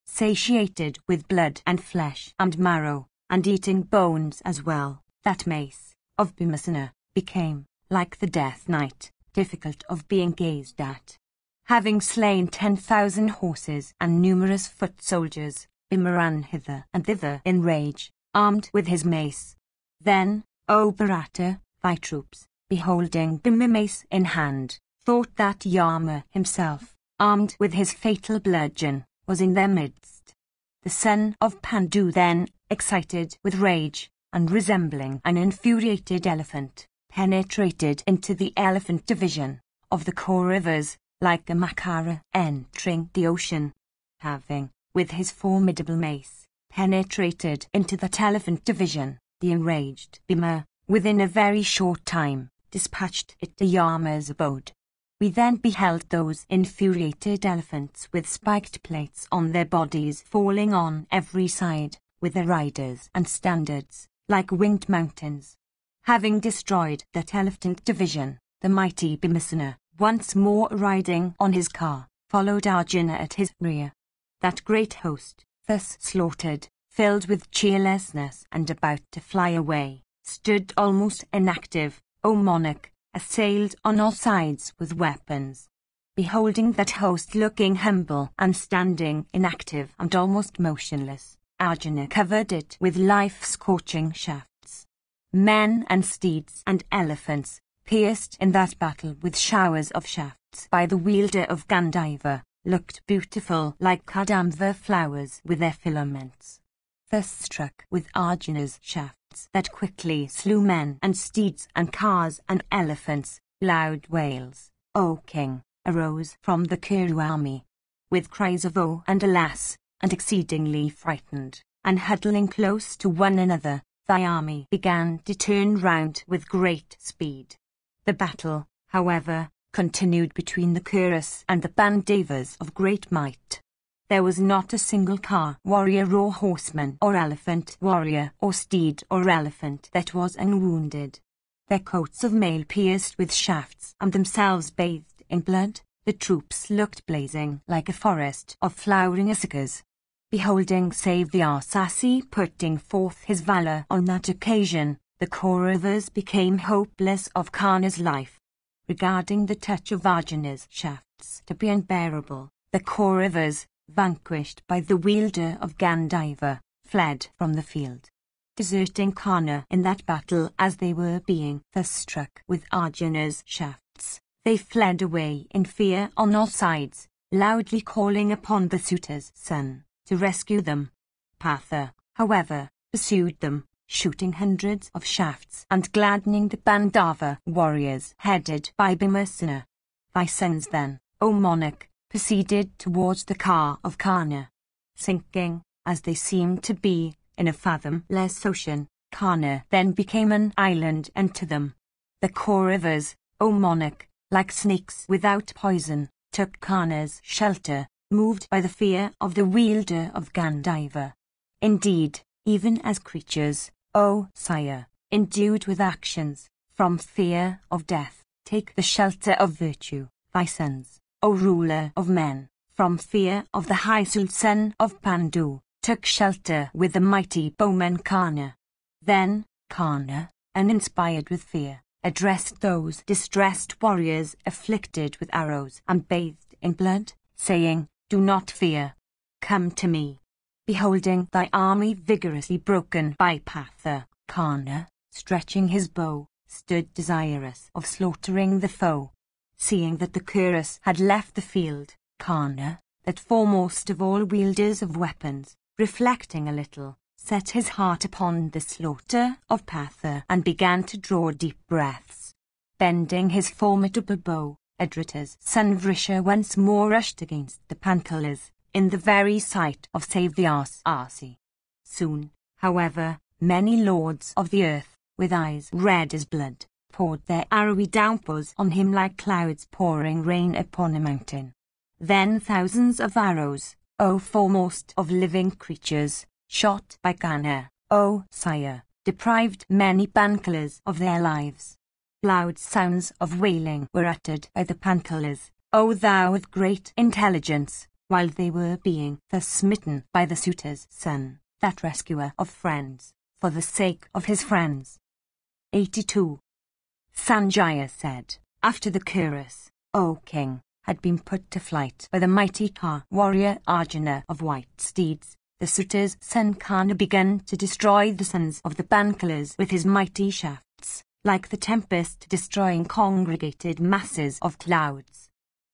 Satiated with blood and flesh and marrow, and eating bones as well, that mace of Bhimasena became, like the death knight, difficult of being gazed at. Having slain 10,000 horses and numerous foot soldiers, Bhima ran hither and thither in rage, armed with his mace. Then, O Bharata, thy troops, beholding Bhima mace in hand, thought that Yama himself, armed with his fatal bludgeon, was in their midst. The son of Pandu then, excited with rage, and resembling an infuriated elephant, penetrated into the elephant division of the Kauravas, like a Makara entering the ocean. Having, with his formidable mace, penetrated into that elephant division, the enraged Bhima, within a very short time, dispatched it to Yama's abode. We then beheld those infuriated elephants with spiked plates on their bodies falling on every side, with their riders and standards, like winged mountains. Having destroyed that elephant division, the mighty Bhimasena, once more riding on his car, followed Arjuna at his rear. That great host, thus slaughtered, filled with cheerlessness and about to fly away, stood almost inactive, O monarch, assailed on all sides with weapons. Beholding that host looking humble and standing inactive and almost motionless, Arjuna covered it with life-scorching shafts. Men and steeds and elephants, pierced in that battle with showers of shafts by the wielder of Gandhaiva, looked beautiful like Kadamba flowers with their filaments. Thus struck with Arjuna's shafts that quickly slew men and steeds and cars and elephants, loud wails, O king, arose from the Kuru army. With cries of oh and alas, and exceedingly frightened, and huddling close to one another, thy army began to turn round with great speed. The battle, however, continued between the Kurus and the Pandavas of great might. There was not a single car warrior or horseman or elephant warrior or steed or elephant that was unwounded. Their coats of mail pierced with shafts and themselves bathed in blood, the troops looked blazing like a forest of flowering issachas. Beholding save the Arsasi putting forth his valour on that occasion, the Kauravas became hopeless of Karna's life. Regarding the touch of Arjuna's shafts to be unbearable, the Kauravas, vanquished by the wielder of Gandhaiva, fled from the field. Deserting Karna in that battle as they were being thus struck with Arjuna's shafts, they fled away in fear on all sides, loudly calling upon the suitor's son to rescue them. Partha, however, pursued them, shooting hundreds of shafts and gladdening the Pandava warriors headed by Bhimasena. Thy sons then, O monarch, proceeded towards the car of Karna. Sinking, as they seemed to be, in a fathomless ocean, Karna then became an island unto them. The Kauravas, O monarch, like snakes without poison, took Karna's shelter, moved by the fear of the wielder of Gandhaiva. Indeed, even as creatures, O sire, endued with actions, from fear of death, take the shelter of virtue, thy sons, O ruler of men, from fear of the high-souled son of Pandu, took shelter with the mighty bowman Karna. Then, Karna, uninspired with fear, addressed those distressed warriors afflicted with arrows and bathed in blood, saying, Do not fear. Come to me. Beholding thy army vigorously broken by Patha, Karna, stretching his bow, stood desirous of slaughtering the foe. Seeing that the Kuras had left the field, Karna, that foremost of all wielders of weapons, reflecting a little, set his heart upon the slaughter of Patha and began to draw deep breaths. Bending his formidable bow, Adrata's son Vrisha once more rushed against the Panchalas, in the very sight of Savyasi. Soon, however, many lords of the earth, with eyes red as blood, poured their arrowy downpours on him like clouds pouring rain upon a mountain. Then thousands of arrows, O foremost of living creatures, shot by Karna, O sire, deprived many Panchalas of their lives. Loud sounds of wailing were uttered by the Panchalas, O thou with great intelligence, while they were being thus smitten by the suitor's son, that rescuer of friends, for the sake of his friends. 82. Sanjaya said, after the Kuras, O king, had been put to flight by the mighty Ka warrior Arjuna of white steeds, the suitor's son Karna began to destroy the sons of the Panchalas with his mighty shafts, like the tempest destroying congregated masses of clouds.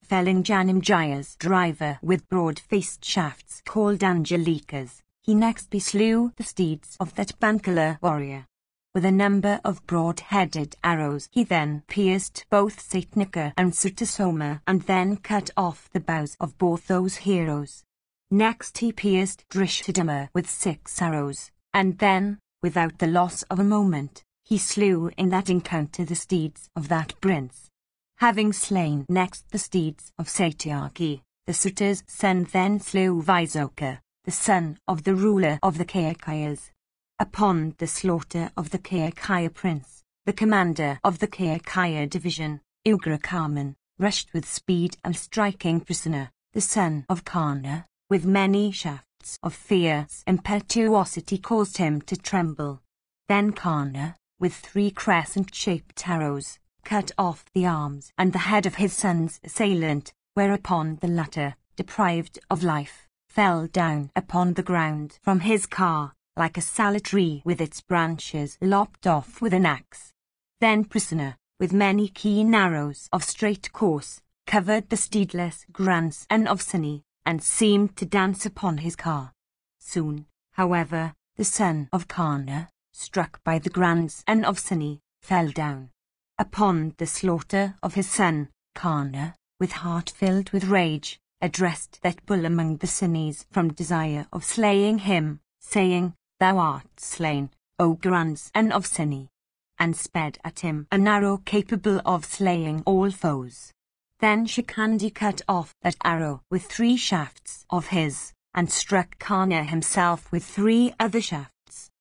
Felling Janamjaya's driver with broad-faced shafts called Angelikas, he next beslew the steeds of that Panchala warrior. With a number of broad-headed arrows he then pierced both Satnika and Sutasoma and then cut off the bows of both those heroes. Next he pierced Drishtadama with 6 arrows, and then, without the loss of a moment, he slew in that encounter the steeds of that prince. Having slain next the steeds of Satyaki, the suitor's son then slew Vaisoka, the son of the ruler of the Kayakayas. Upon the slaughter of the Kayakaya prince, the commander of the Kayakaya division, Ugrakarman, rushed with speed and striking Prasanna, the son of Karna, with many shafts of fierce impetuosity caused him to tremble. Then Karna, with 3 crescent-shaped arrows, cut off the arms and the head of his son's assailant, whereupon the latter, deprived of life, fell down upon the ground from his car, like a sallow tree with its branches lopped off with an axe. Then Prasanna, with many keen arrows of straight course, covered the steedless grandson of Sunny, and seemed to dance upon his car. Soon, however, the son of Karna, struck by the grandson of Sunny, fell down. Upon the slaughter of his son, Karna, with heart filled with rage, addressed that bull among the Sunnis from desire of slaying him, saying, Thou art slain, O grandson of Sunny, and sped at him an arrow capable of slaying all foes. Then Shikandi cut off that arrow with 3 shafts of his, and struck Karna himself with 3 other shafts.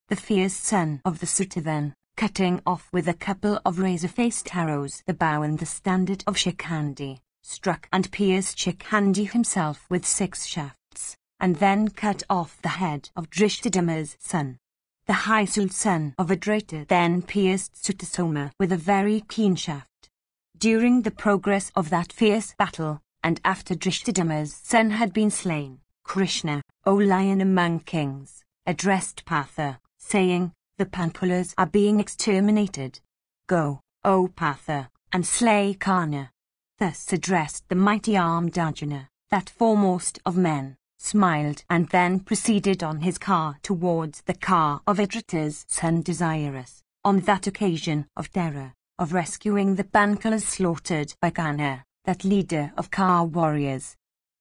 The fierce son of the suitor then, cutting off with a couple of razor-faced arrows the bow and the standard of Shikandi, struck and pierced Shikandi himself with 6 shafts, and then cut off the head of Drishtadama's son. The high-souled son of Adrata then pierced Sutasoma with a very keen shaft. During the progress of that fierce battle, and after Drishtadama's son had been slain, Krishna, O lion among kings, addressed Patha, saying, The Panchalas are being exterminated. Go, O Patha, and slay Karna. Thus addressed the mighty armed Arjuna, that foremost of men, smiled and then proceeded on his car towards the car of Adrata's son desirous, on that occasion of terror, of rescuing the Panchalas slaughtered by Karna, that leader of Ka warriors.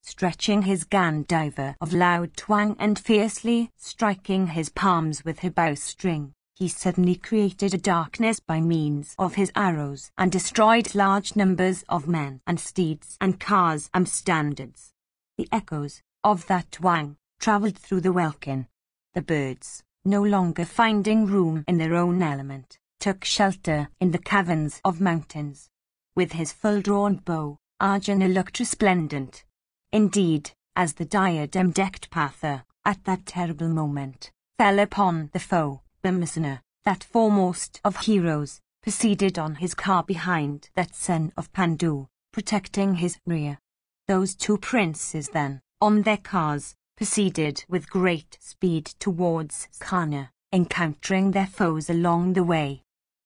Stretching his Gandiva of loud twang and fiercely striking his palms with her bowstring, he suddenly created a darkness by means of his arrows and destroyed large numbers of men and steeds and cars and standards. The echoes of that twang travelled through the welkin. The birds, no longer finding room in their own element, took shelter in the caverns of mountains. With his full-drawn bow, Arjuna looked resplendent. Indeed, as the diadem-decked Partha, at that terrible moment, fell upon the foe, Bhimasena, that foremost of heroes, proceeded on his car behind that son of Pandu, protecting his rear. Those two princes then, on their cars, proceeded with great speed towards Karna, encountering their foes along the way.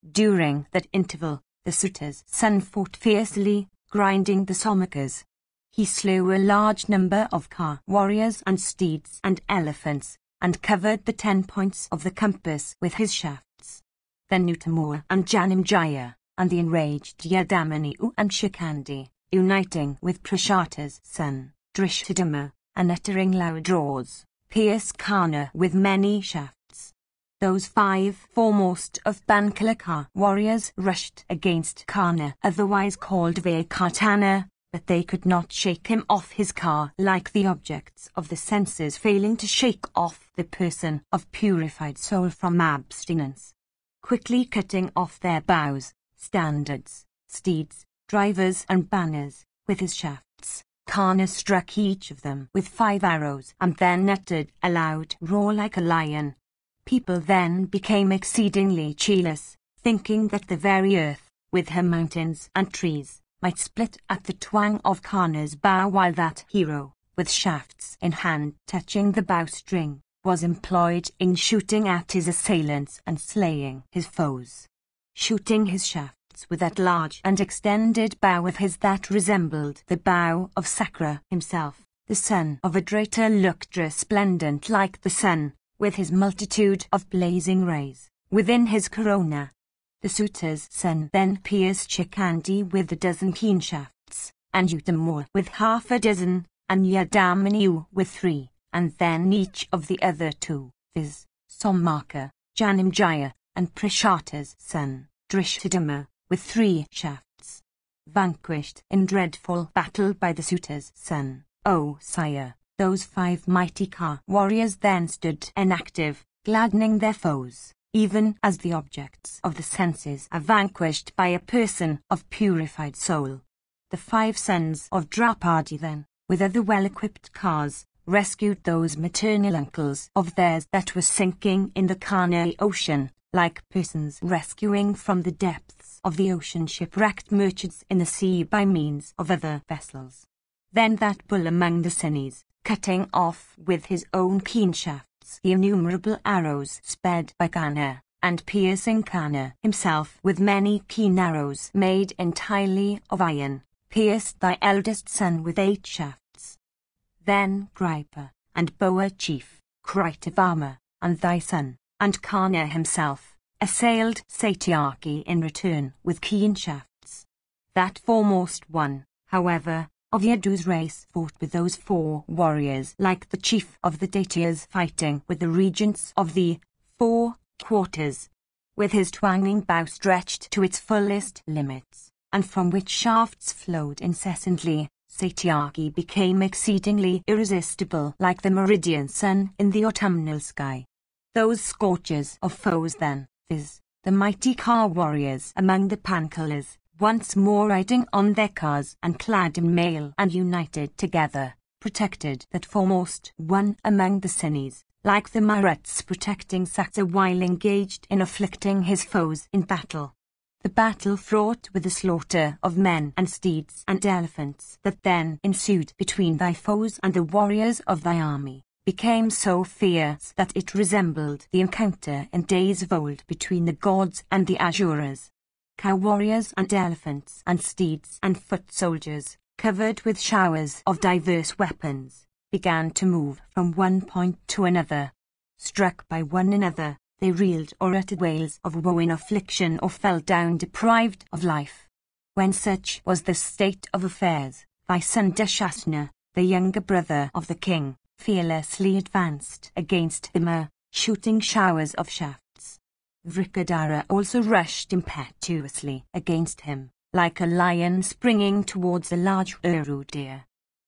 During that interval, the Suta's son fought fiercely, grinding the Somakas. He slew a large number of car warriors and steeds and elephants, and covered the 10 points of the compass with his shafts. Then Uttamura and Janamejaya, and the enraged Yadamanu and Shikandi, uniting with Prashata's son, Drishtadyumna, and uttering loud roars, pierced Karna with many shafts. Those 5 foremost of Bankalaka warriors rushed against Karna, otherwise called Vaikartana, but they could not shake him off his car like the objects of the senses failing to shake off the person of purified soul from abstinence. Quickly cutting off their bows, standards, steeds, drivers and banners, with his shafts, Karna struck each of them with 5 arrows and then uttered a loud roar like a lion. People then became exceedingly cheerless, thinking that the very earth, with her mountains and trees, might split at the twang of Karna's bow, while that hero, with shafts in hand touching the bowstring, was employed in shooting at his assailants and slaying his foes. Shooting his shafts with that large and extended bow of his that resembled the bow of Sakra himself, the son of Adrata looked resplendent like the sun, with his multitude of blazing rays, within his corona. The Suta's son then pierced Shikandi with 12 keen shafts, and Uttamura with 6, and Yadamanu with 3, and then each of the other 2, viz., Somaka, Janamejaya, and Prashata's son, Drishtadyumna, with 3 shafts. Vanquished in dreadful battle by the Suta's son, O sire, those 5 mighty car warriors then stood inactive, gladdening their foes, even as the objects of the senses are vanquished by a person of purified soul. The 5 sons of Draupadi then, with other well-equipped cars, rescued those maternal uncles of theirs that were sinking in the Karna ocean, like persons rescuing from the depths of the ocean shipwrecked merchants in the sea by means of other vessels. Then that bull among the Sinis, cutting off with his own keen shafts the innumerable arrows sped by Karna, and piercing Karna himself with many keen arrows made entirely of iron, pierced thy eldest son with 8 shafts. Then Gripa, and Boa chief, Kritavarma, and thy son, and Karna himself, assailed Satyaki in return with keen shafts. That foremost one, however, of Yadu's race fought with those 4 warriors like the chief of the Daityas fighting with the regents of the 4 quarters, with his twanging bow stretched to its fullest limits, and from which shafts flowed incessantly. Satyaki became exceedingly irresistible like the meridian sun in the autumnal sky. Those scorchers of foes then, viz., the mighty car warriors among the Pankalas, once more riding on their cars and clad in mail and united together, protected that foremost one among the Sinis, like the Maruts protecting Saksa while engaged in afflicting his foes in battle. The battle fraught with the slaughter of men and steeds and elephants that then ensued between thy foes and the warriors of thy army, became so fierce that it resembled the encounter in days of old between the gods and the Asuras. Cow warriors and elephants and steeds and foot soldiers, covered with showers of diverse weapons, began to move from one point to another. Struck by one another, they reeled or uttered wails of woe in affliction or fell down deprived of life. When such was the state of affairs, thy son Dushasana, the younger brother of the king, fearlessly advanced against him, shooting showers of shafts. Vrikadara also rushed impetuously against him, like a lion springing towards a large uru deer.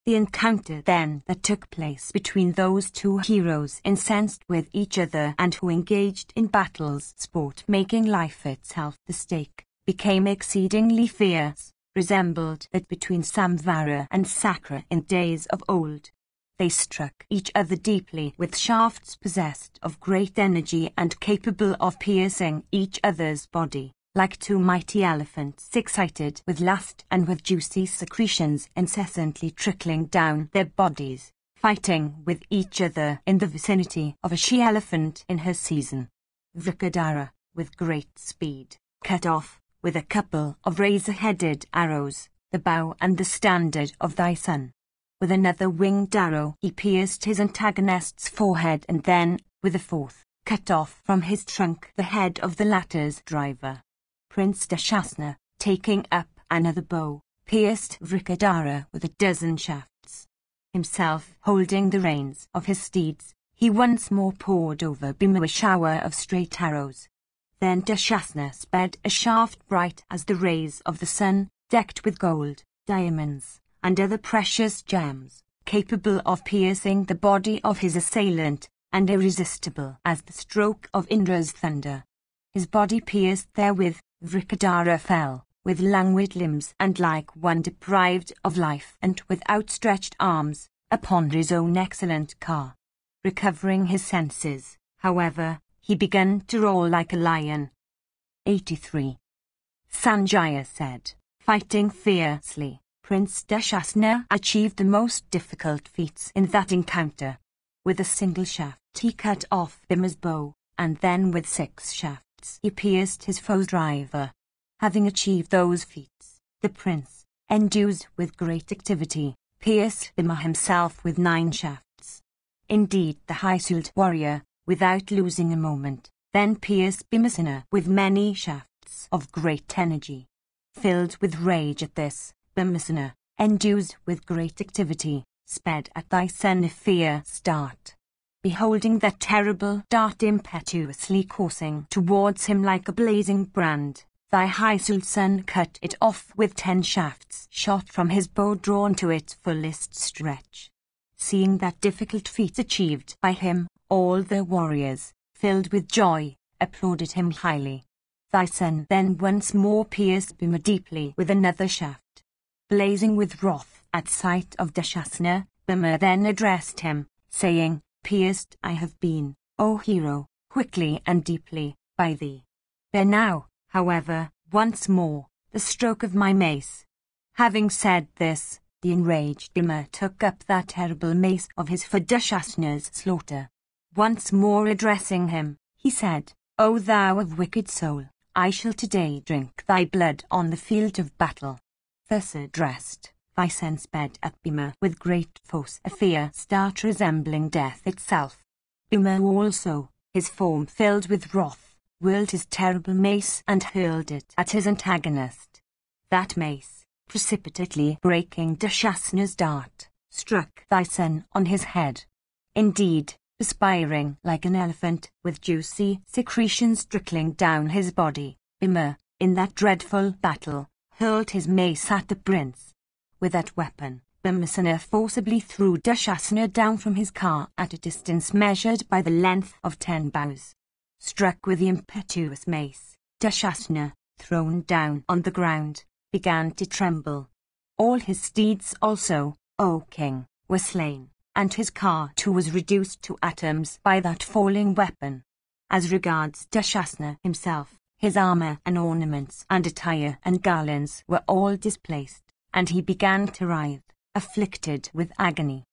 The encounter then that took place between those two heroes incensed with each other and who engaged in battles sport making life itself the stake, became exceedingly fierce, resembled that between Samvara and Sakra in days of old. They struck each other deeply with shafts possessed of great energy and capable of piercing each other's body, like two mighty elephants excited with lust and with juicy secretions incessantly trickling down their bodies, fighting with each other in the vicinity of a she-elephant in her season. Vrikadara, with great speed, cut off, with a couple of razor-headed arrows, the bow and the standard of thy son. With another winged arrow he pierced his antagonist's forehead and then, with a fourth, cut off from his trunk the head of the latter's driver. Prince Dushasna, taking up another bow, pierced Vrikadara with 12 shafts. Himself holding the reins of his steeds, he once more poured over Bhima a shower of straight arrows. Then Dushasna sped a shaft bright as the rays of the sun, decked with gold, diamonds, and other precious gems, capable of piercing the body of his assailant, and irresistible as the stroke of Indra's thunder. His body pierced therewith, Vrikadara fell, with languid limbs and like one deprived of life and with outstretched arms, upon his own excellent car. Recovering his senses, however, he began to roar like a lion. 83. Sanjaya said, fighting fiercely, Prince Dushasna achieved the most difficult feats in that encounter. With a single shaft he cut off Bhima's bow, and then with 6 shafts he pierced his foe's driver. Having achieved those feats, the prince, endued with great activity, pierced Bhima himself with 9 shafts. Indeed, the high-souled warrior, without losing a moment, then pierced Bhimasena with many shafts of great energy. Filled with rage at this, Bhimasena, endued with great activity, sped at thy son a fierce dart. Beholding that terrible dart impetuously coursing towards him like a blazing brand, thy high-souled son cut it off with 10 shafts shot from his bow drawn to its fullest stretch. Seeing that difficult feat achieved by him, all the warriors, filled with joy, applauded him highly. Thy son then once more pierced Bhima deeply with another shaft. Blazing with wrath at sight of Dushasna, Bhima then addressed him, saying, Pierced I have been, O hero, quickly and deeply, by thee. Bear now, however, once more, the stroke of my mace. Having said this, the enraged Bhima took up that terrible mace of his for Dushasna's slaughter. Once more addressing him, he said, O thou of wicked soul, I shall today drink thy blood on the field of battle. Thus addressed, thy son sped at Bhima with great force, a fierce dart resembling death itself. Bhima also, his form filled with wrath, whirled his terrible mace and hurled it at his antagonist. That mace, precipitately breaking Dushasna's dart, struck thy son on his head. Indeed, perspiring like an elephant, with juicy secretions trickling down his body, Bhima, in that dreadful battle, hurled his mace at the prince. With that weapon, Bhimasena forcibly threw Dushasna down from his car at a distance measured by the length of 10 bows. Struck with the impetuous mace, Dushasna, thrown down on the ground, began to tremble. All his steeds also, O king, were slain, and his car too was reduced to atoms by that falling weapon. As regards Dushasna himself, his armor and ornaments and attire and garlands were all displaced, and he began to writhe, afflicted with agony.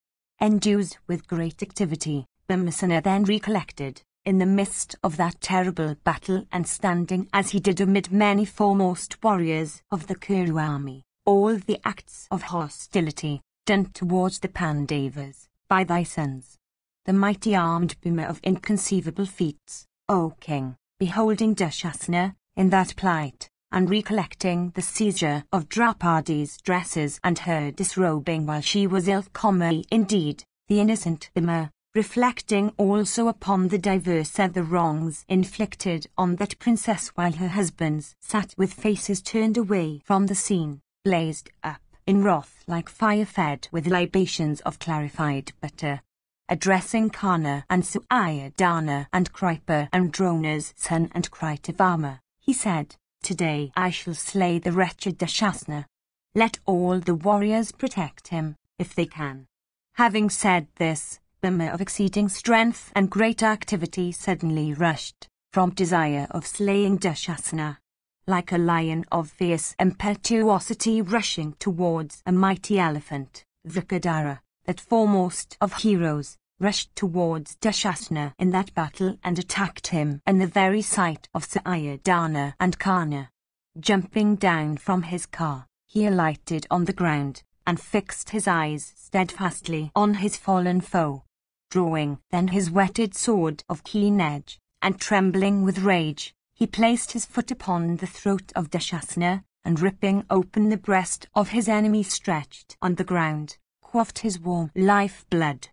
Endued with great activity, Bhimasena then recollected, in the midst of that terrible battle and standing as he did amid many foremost warriors of the Kuru army, all the acts of hostility done towards the Pandavas by thy sons. The mighty armed Bhima of inconceivable feats, O king, beholding Dushasna in that plight, and recollecting the seizure of Draupadi's dresses and her disrobing while she was ill-comely indeed, the innocent Bhima, reflecting also upon the diverse other wrongs inflicted on that princess while her husbands sat with faces turned away from the scene, blazed up, in wrath like fire fed with libations of clarified butter. Addressing Karna and Suayodhana and Kripa and Drona's son and Kritavama, he said, "Today I shall slay the wretched Dushasana. Let all the warriors protect him, if they can." Having said this, Bhima of exceeding strength and great activity suddenly rushed, from desire of slaying Dushasana, like a lion of fierce impetuosity rushing towards a mighty elephant. Vrikadara, that foremost of heroes, rushed towards Dushasana in that battle and attacked him in the very sight of Suayodhana and Karna. Jumping down from his car, he alighted on the ground, and fixed his eyes steadfastly on his fallen foe. Drawing then his whetted sword of keen edge, and trembling with rage, he placed his foot upon the throat of Dushasana, and ripping open the breast of his enemy stretched on the ground, quaffed his warm life-blood.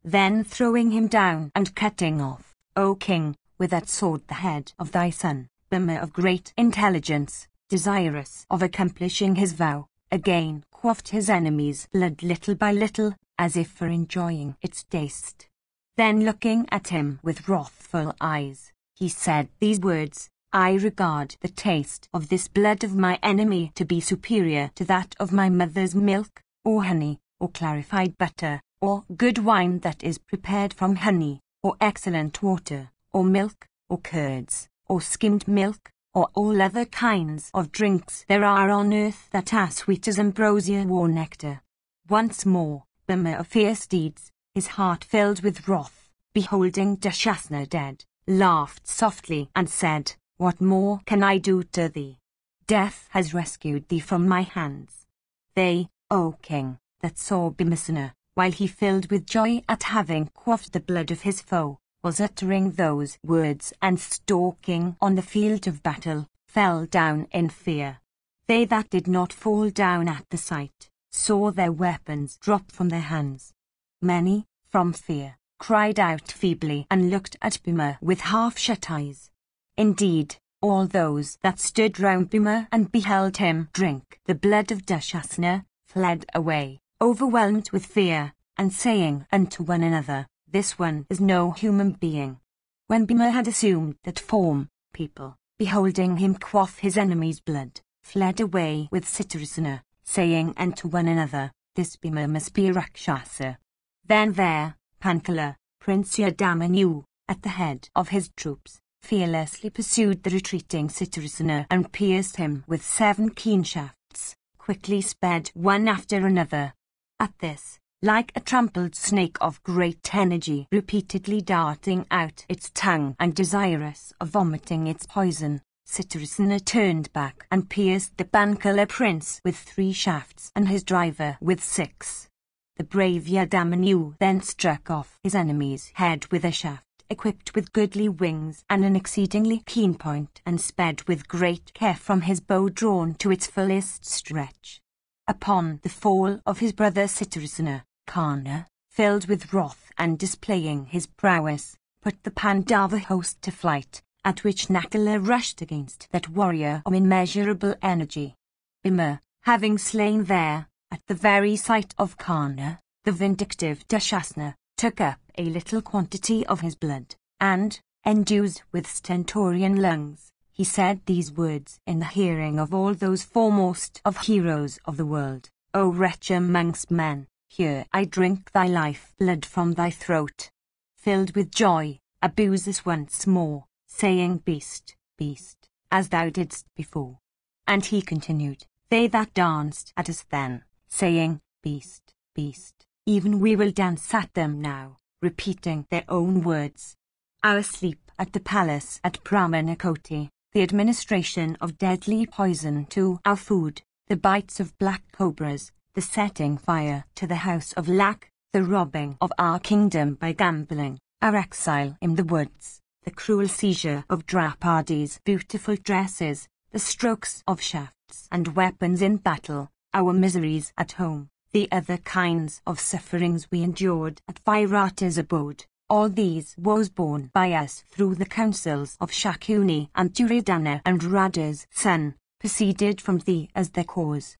Then throwing him down and cutting off, O king, with that sword the head of thy son, Bhima of great intelligence, desirous of accomplishing his vow, again quaffed his enemy's blood little by little, as if for enjoying its taste. Then looking at him with wrathful eyes, he said these words, "I regard the taste of this blood of my enemy to be superior to that of my mother's milk, or honey, or clarified butter, or good wine that is prepared from honey, or excellent water, or milk, or curds, or skimmed milk, or all other kinds of drinks there are on earth that are sweet as ambrosia or nectar." Once more, Bhima of fierce deeds, his heart filled with wrath, beholding Dushasana dead, laughed softly and said, "What more can I do to thee? Death has rescued thee from my hands." They, O king, that saw Bhimasena, while he filled with joy at having quaffed the blood of his foe, was uttering those words and stalking on the field of battle, fell down in fear. They that did not fall down at the sight, saw their weapons drop from their hands. Many, from fear, cried out feebly and looked at Bhima with half-shut eyes. Indeed, all those that stood round Bhima and beheld him drink the blood of Dushasana, fled away, overwhelmed with fear, and saying unto one another, "This one is no human being." When Bhima had assumed that form, people, beholding him quaff his enemy's blood, fled away with Citrasana, saying unto one another, "This Bhima must be a Rakshasa." Then there, Panchala, Prince Yadamanu, at the head of his troops, fearlessly pursued the retreating Citrasana and pierced him with 7 keen shafts, quickly sped one after another. At this, like a trampled snake of great energy repeatedly darting out its tongue and desirous of vomiting its poison, Citrasana turned back and pierced the Panchala prince with 3 shafts and his driver with 6. The brave Yadamanu then struck off his enemy's head with a shaft equipped with goodly wings and an exceedingly keen point, and sped with great care from his bow drawn to its fullest stretch. Upon the fall of his brother Citrasana, Karna, filled with wrath and displaying his prowess, put the Pandava host to flight, at which Nakula rushed against that warrior of immeasurable energy. Bhima, having slain there, at the very sight of Karna, the vindictive Dushasana, took up a little quantity of his blood, and, endued with stentorian lungs, he said these words in the hearing of all those foremost of heroes of the world, "O wretch amongst men, here I drink thy life blood from thy throat." Filled with joy, abuse us once more, saying, "Beast, beast," as thou didst before. And he continued, "They that danced at us then, saying, 'Beast, beast,' even we will dance at them now," repeating their own words. Our sleep at the palace at Brahmanakoti, the administration of deadly poison to our food, the bites of black cobras, the setting fire to the house of lack, the robbing of our kingdom by gambling, our exile in the woods, the cruel seizure of Draupadi's beautiful dresses, the strokes of shafts and weapons in battle, our miseries at home, the other kinds of sufferings we endured at Virata's abode, all these woes borne by us through the counsels of Shakuni and Duryodhana and Radha's son, proceeded from thee as their cause.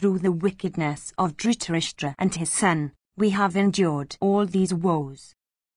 through the wickedness of Dhritarashtra and his son, we have endured all these woes.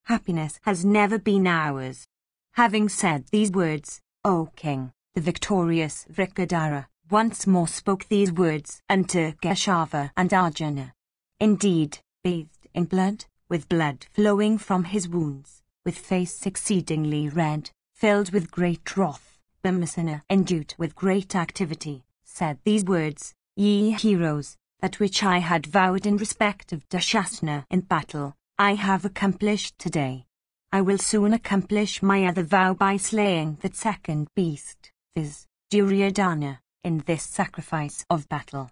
Happiness has never been ours. Having said these words, O king, the victorious Vrikadara once more spoke these words unto Keshava and Arjuna. Indeed, bathed in blood, with blood flowing from his wounds, with face exceedingly red, filled with great wrath, Bhimasena, endued with great activity, said these words, Ye heroes, that which I had vowed in respect of Dushasana in battle, I have accomplished today. I will soon accomplish my other vow by slaying that second beast, viz., Duryodhana, in this sacrifice of battle.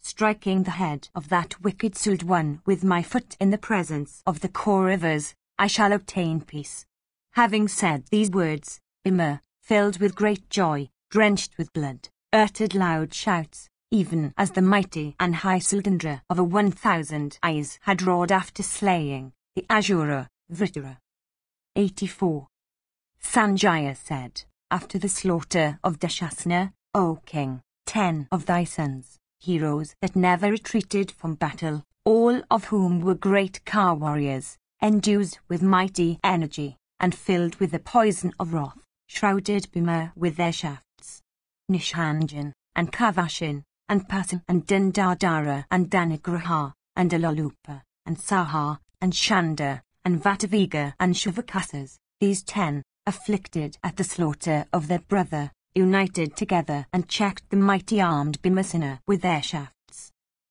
Striking the head of that wicked souled one with my foot in the presence of the Kauravas, I shall obtain peace. Having said these words, Bhima, filled with great joy, drenched with blood, uttered loud shouts, even as the mighty and high Sudindra of 1,000 eyes had roared after slaying the Asura, Vritara. 84. Sanjaya said, after the slaughter of Dushasana, O king, 10 of thy sons, heroes that never retreated from battle, all of whom were great car warriors, endued with mighty energy, and filled with the poison of wrath, shrouded Bhima with their shafts. Nishanjan, and Kavashin, and Pasim, and Dindadara, and Danigraha, and Alalupa, and Saha, and Shanda, and Vataviga, and Shuvakasas, these 10, afflicted at the slaughter of their brother, united together and checked the mighty armed Bhimasena with their shafts.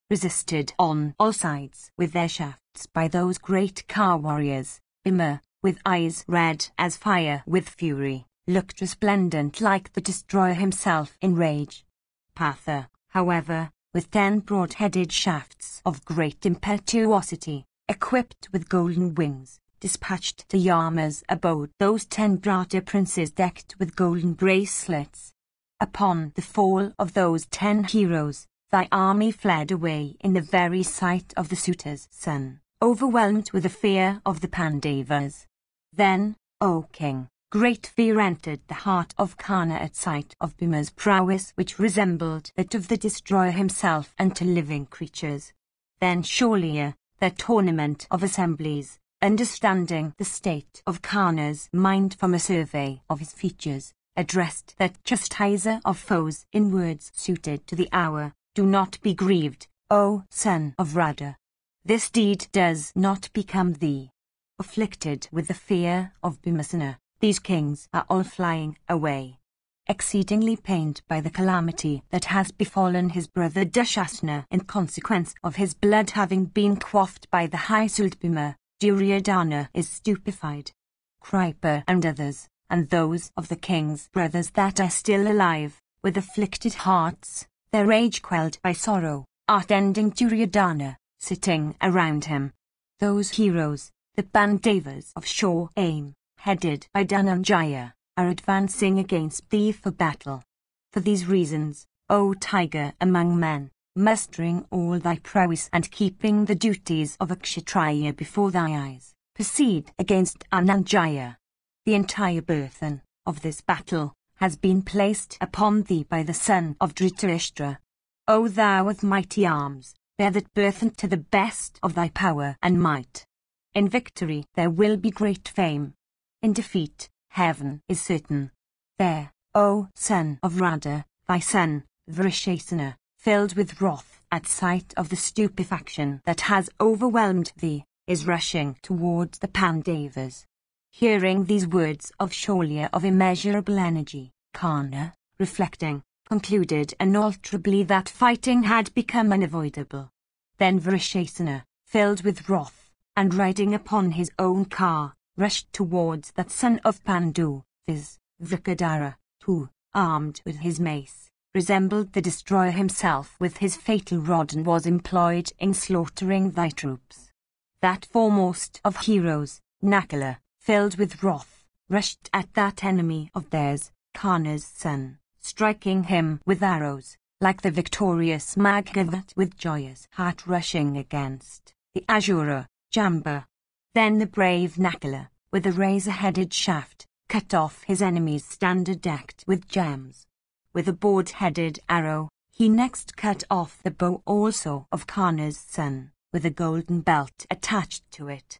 Resisted on all sides with their shafts by those great car warriors, Bhima, with eyes red as fire with fury, looked resplendent like the destroyer himself in rage. Partha, however, with 10 broad-headed shafts of great impetuosity, equipped with golden wings, dispatched to Yama's abode those 10 Brata princes decked with golden bracelets. Upon the fall of those 10 heroes, thy army fled away in the very sight of the suitor's son, overwhelmed with the fear of the Pandavas. Then, O king, great fear entered the heart of Karna at sight of Bhima's prowess, which resembled that of the destroyer himself unto living creatures. Then Shaulya, their tournament of assemblies, understanding the state of Karna's mind from a survey of his features, addressed that chastiser of foes in words suited to the hour, Do not be grieved, O son of Radha. This deed does not become thee. Afflicted with the fear of Bhimasena, these kings are all flying away. Exceedingly pained by the calamity that has befallen his brother Dushasana in consequence of his blood having been quaffed by the high-souled Bhima, Duryodhana is stupefied. Kripa and others, and those of the king's brothers that are still alive, with afflicted hearts, their rage quelled by sorrow, are tending Duryodhana, sitting around him. Those heroes, the Pandavas of sure aim, headed by Dhananjaya, are advancing against thee for battle. For these reasons, O tiger among men, mustering all thy prowess and keeping the duties of a Kshatriya before thy eyes, proceed against Dhananjaya. The entire burthen of this battle has been placed upon thee by the son of Dhritarashtra. O thou of mighty arms, bear that burthen to the best of thy power and might. In victory there will be great fame. In defeat, heaven is certain. There, O son of Radha, thy son, Vrishasana, filled with wrath at sight of the stupefaction that has overwhelmed thee, is rushing towards the Pandavas. Hearing these words of Shaulya of immeasurable energy, Karna, reflecting, concluded unalterably that fighting had become unavoidable. Then Vrishasana, filled with wrath, and riding upon his own car, rushed towards that son of Pandu, viz., Vrikadara, who, armed with his mace, resembled the destroyer himself with his fatal rod and was employed in slaughtering thy troops. That foremost of heroes, Nakula, filled with wrath, rushed at that enemy of theirs, Karna's son, striking him with arrows, like the victorious Maghavat with joyous heart rushing against the Asura, Jamba. Then the brave Nakula, with a razor-headed shaft, cut off his enemy's standard decked with gems. With a broad-headed arrow, He next cut off the bow also of Karna's son, with a golden belt attached to it.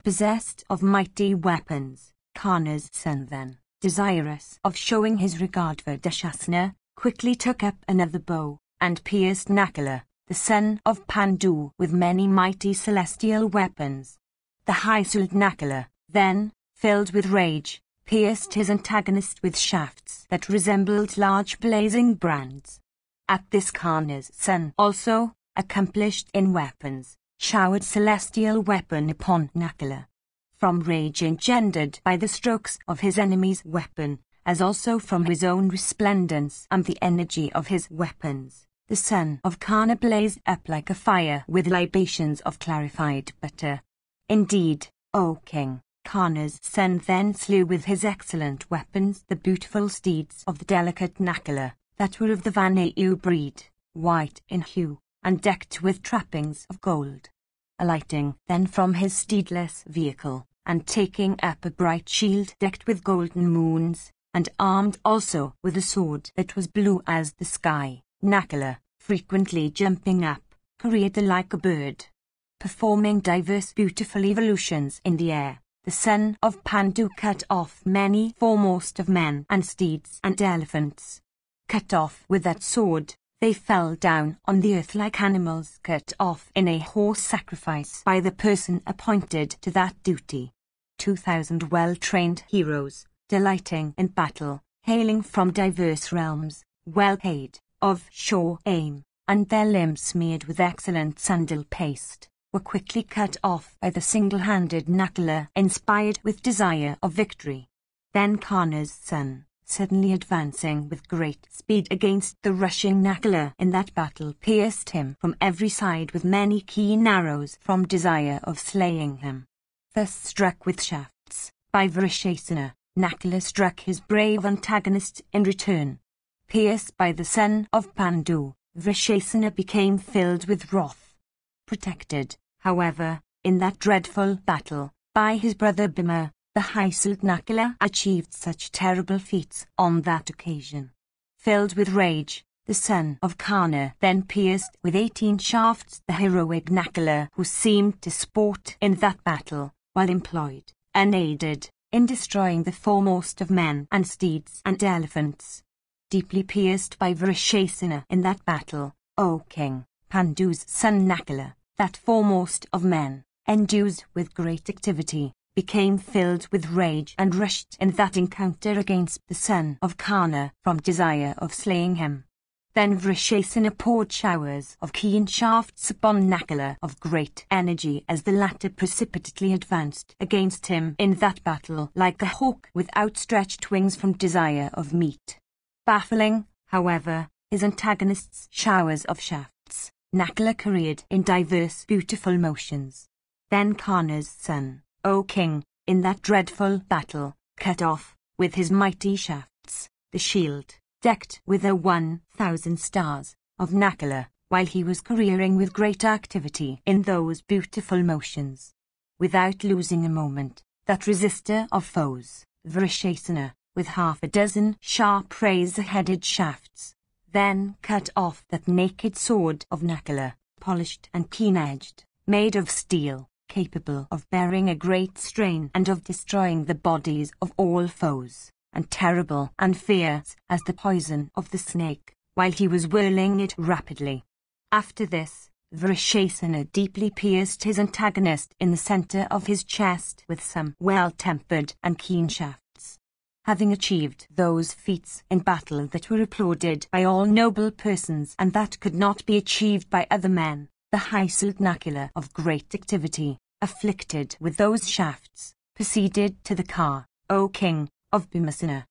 Possessed of mighty weapons, Karna's son then, desirous of showing his regard for Dushasana, quickly took up another bow, and pierced Nakula, the son of Pandu, with many mighty celestial weapons. The high-souled Nakula, then, filled with rage, pierced his antagonist with shafts that resembled large blazing brands. At this Karna's son also, accomplished in weapons, showered celestial weapon upon Nakula. From rage engendered by the strokes of his enemy's weapon, as also from his own resplendence and the energy of his weapons, the son of Karna blazed up like a fire with libations of clarified butter. Indeed, O king, Karna's son then slew with his excellent weapons the beautiful steeds of the delicate Nakula, that were of the Vanayu breed, white in hue, and decked with trappings of gold. Alighting then from his steedless vehicle, and taking up a bright shield decked with golden moons, and armed also with a sword that was blue as the sky, Nakula, frequently jumping up, careered like a bird. Performing diverse beautiful evolutions in the air, the son of Pandu cut off many foremost of men and steeds and elephants. Cut off with that sword, they fell down on the earth like animals cut off in a horse sacrifice by the person appointed to that duty. 2,000 well-trained heroes, delighting in battle, hailing from diverse realms, well-paid, of sure aim, and their limbs smeared with excellent sandal paste, were quickly cut off by the single-handed Nakula, inspired with desire of victory. Then Karna's son, suddenly advancing with great speed against the rushing Nakula in that battle, pierced him from every side with many keen arrows from desire of slaying him. Thus struck with shafts by Vrishasana, Nakula struck his brave antagonist in return. Pierced by the son of Pandu, Vrishasana became filled with wrath. Protected, however, in that dreadful battle, by his brother Bhima, the high-souled Nakula achieved such terrible feats on that occasion. Filled with rage, the son of Karna then pierced with 18 shafts the heroic Nakula, who seemed to sport in that battle, while employed, unaided, in destroying the foremost of men and steeds and elephants. Deeply pierced by Vrishasana in that battle, O king, Pandu's son Nakula, that foremost of men, endued with great activity, became filled with rage and rushed in that encounter against the son of Karna from desire of slaying him. Then Vrishasana poured showers of keen shafts upon Nakula of great energy as the latter precipitately advanced against him in that battle like a hawk with outstretched wings from desire of meat. Baffling, however, his antagonist's showers of shafts, Nakula careered in diverse beautiful motions. Then Karna's son, O king, in that dreadful battle, cut off, with his mighty shafts, the shield, decked with the 1,000 stars, of Nakula, while he was careering with great activity in those beautiful motions. Without losing a moment, that resister of foes, Vrishasana, with 6 sharp razor-headed shafts, then cut off that naked sword of Nakula, polished and keen-edged, made of steel, capable of bearing a great strain and of destroying the bodies of all foes, and terrible and fierce as the poison of the snake, while he was whirling it rapidly. After this, Vrishasana deeply pierced his antagonist in the center of his chest with some well-tempered and keen shafts. Having achieved those feats in battle that were applauded by all noble persons and that could not be achieved by other men, the high-souled Nakula of great activity, afflicted with those shafts, proceeded to the car, O king, of Bhimasana.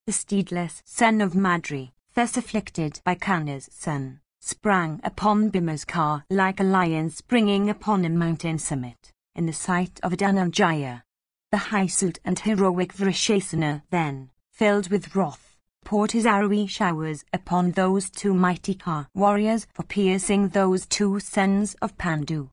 The steedless son of Madri, thus afflicted by Karna's son, sprang upon Bhima's car like a lion springing upon a mountain summit, in the sight of Dhananjaya. The high-souled and heroic Vrishasana then, filled with wrath, poured his arrowy showers upon those 2 mighty car warriors for piercing those 2 sons of Pandu.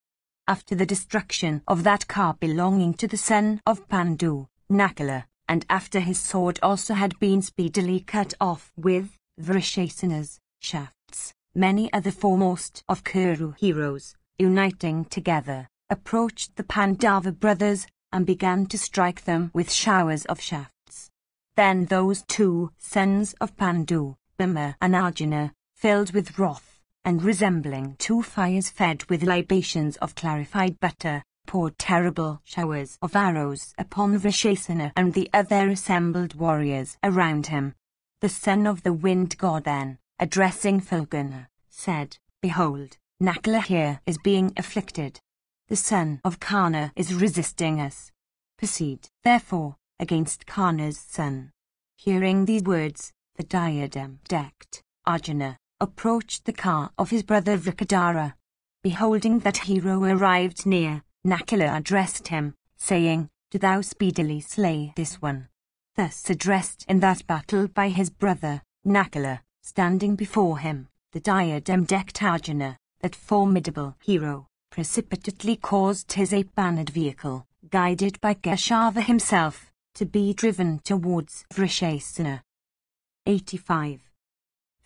After the destruction of that car belonging to the son of Pandu, Nakula, and after his sword also had been speedily cut off with Vrishasana's shafts, many other foremost of Kuru heroes, uniting together, approached the Pandava brothers, and began to strike them with showers of shafts. Then those two sons of Pandu, Bhima and Arjuna, filled with wrath, and resembling two fires fed with libations of clarified butter, poured terrible showers of arrows upon Vrishesana and the other assembled warriors around him. The son of the wind god then, addressing Falguna, said, "Behold, Nakula here is being afflicted. The son of Karna is resisting us. Proceed, therefore, against Karna's son." Hearing these words, the diadem-decked Arjuna approached the car of his brother Vrikadara. Beholding that hero arrived near, Nakula addressed him, saying, "Do thou speedily slay this one." Thus addressed in that battle by his brother, Nakula, standing before him, the diadem-decked Arjuna, that formidable hero, precipitately caused his eight-bannered vehicle, guided by Keshava himself, to be driven towards Vrishesana. 85.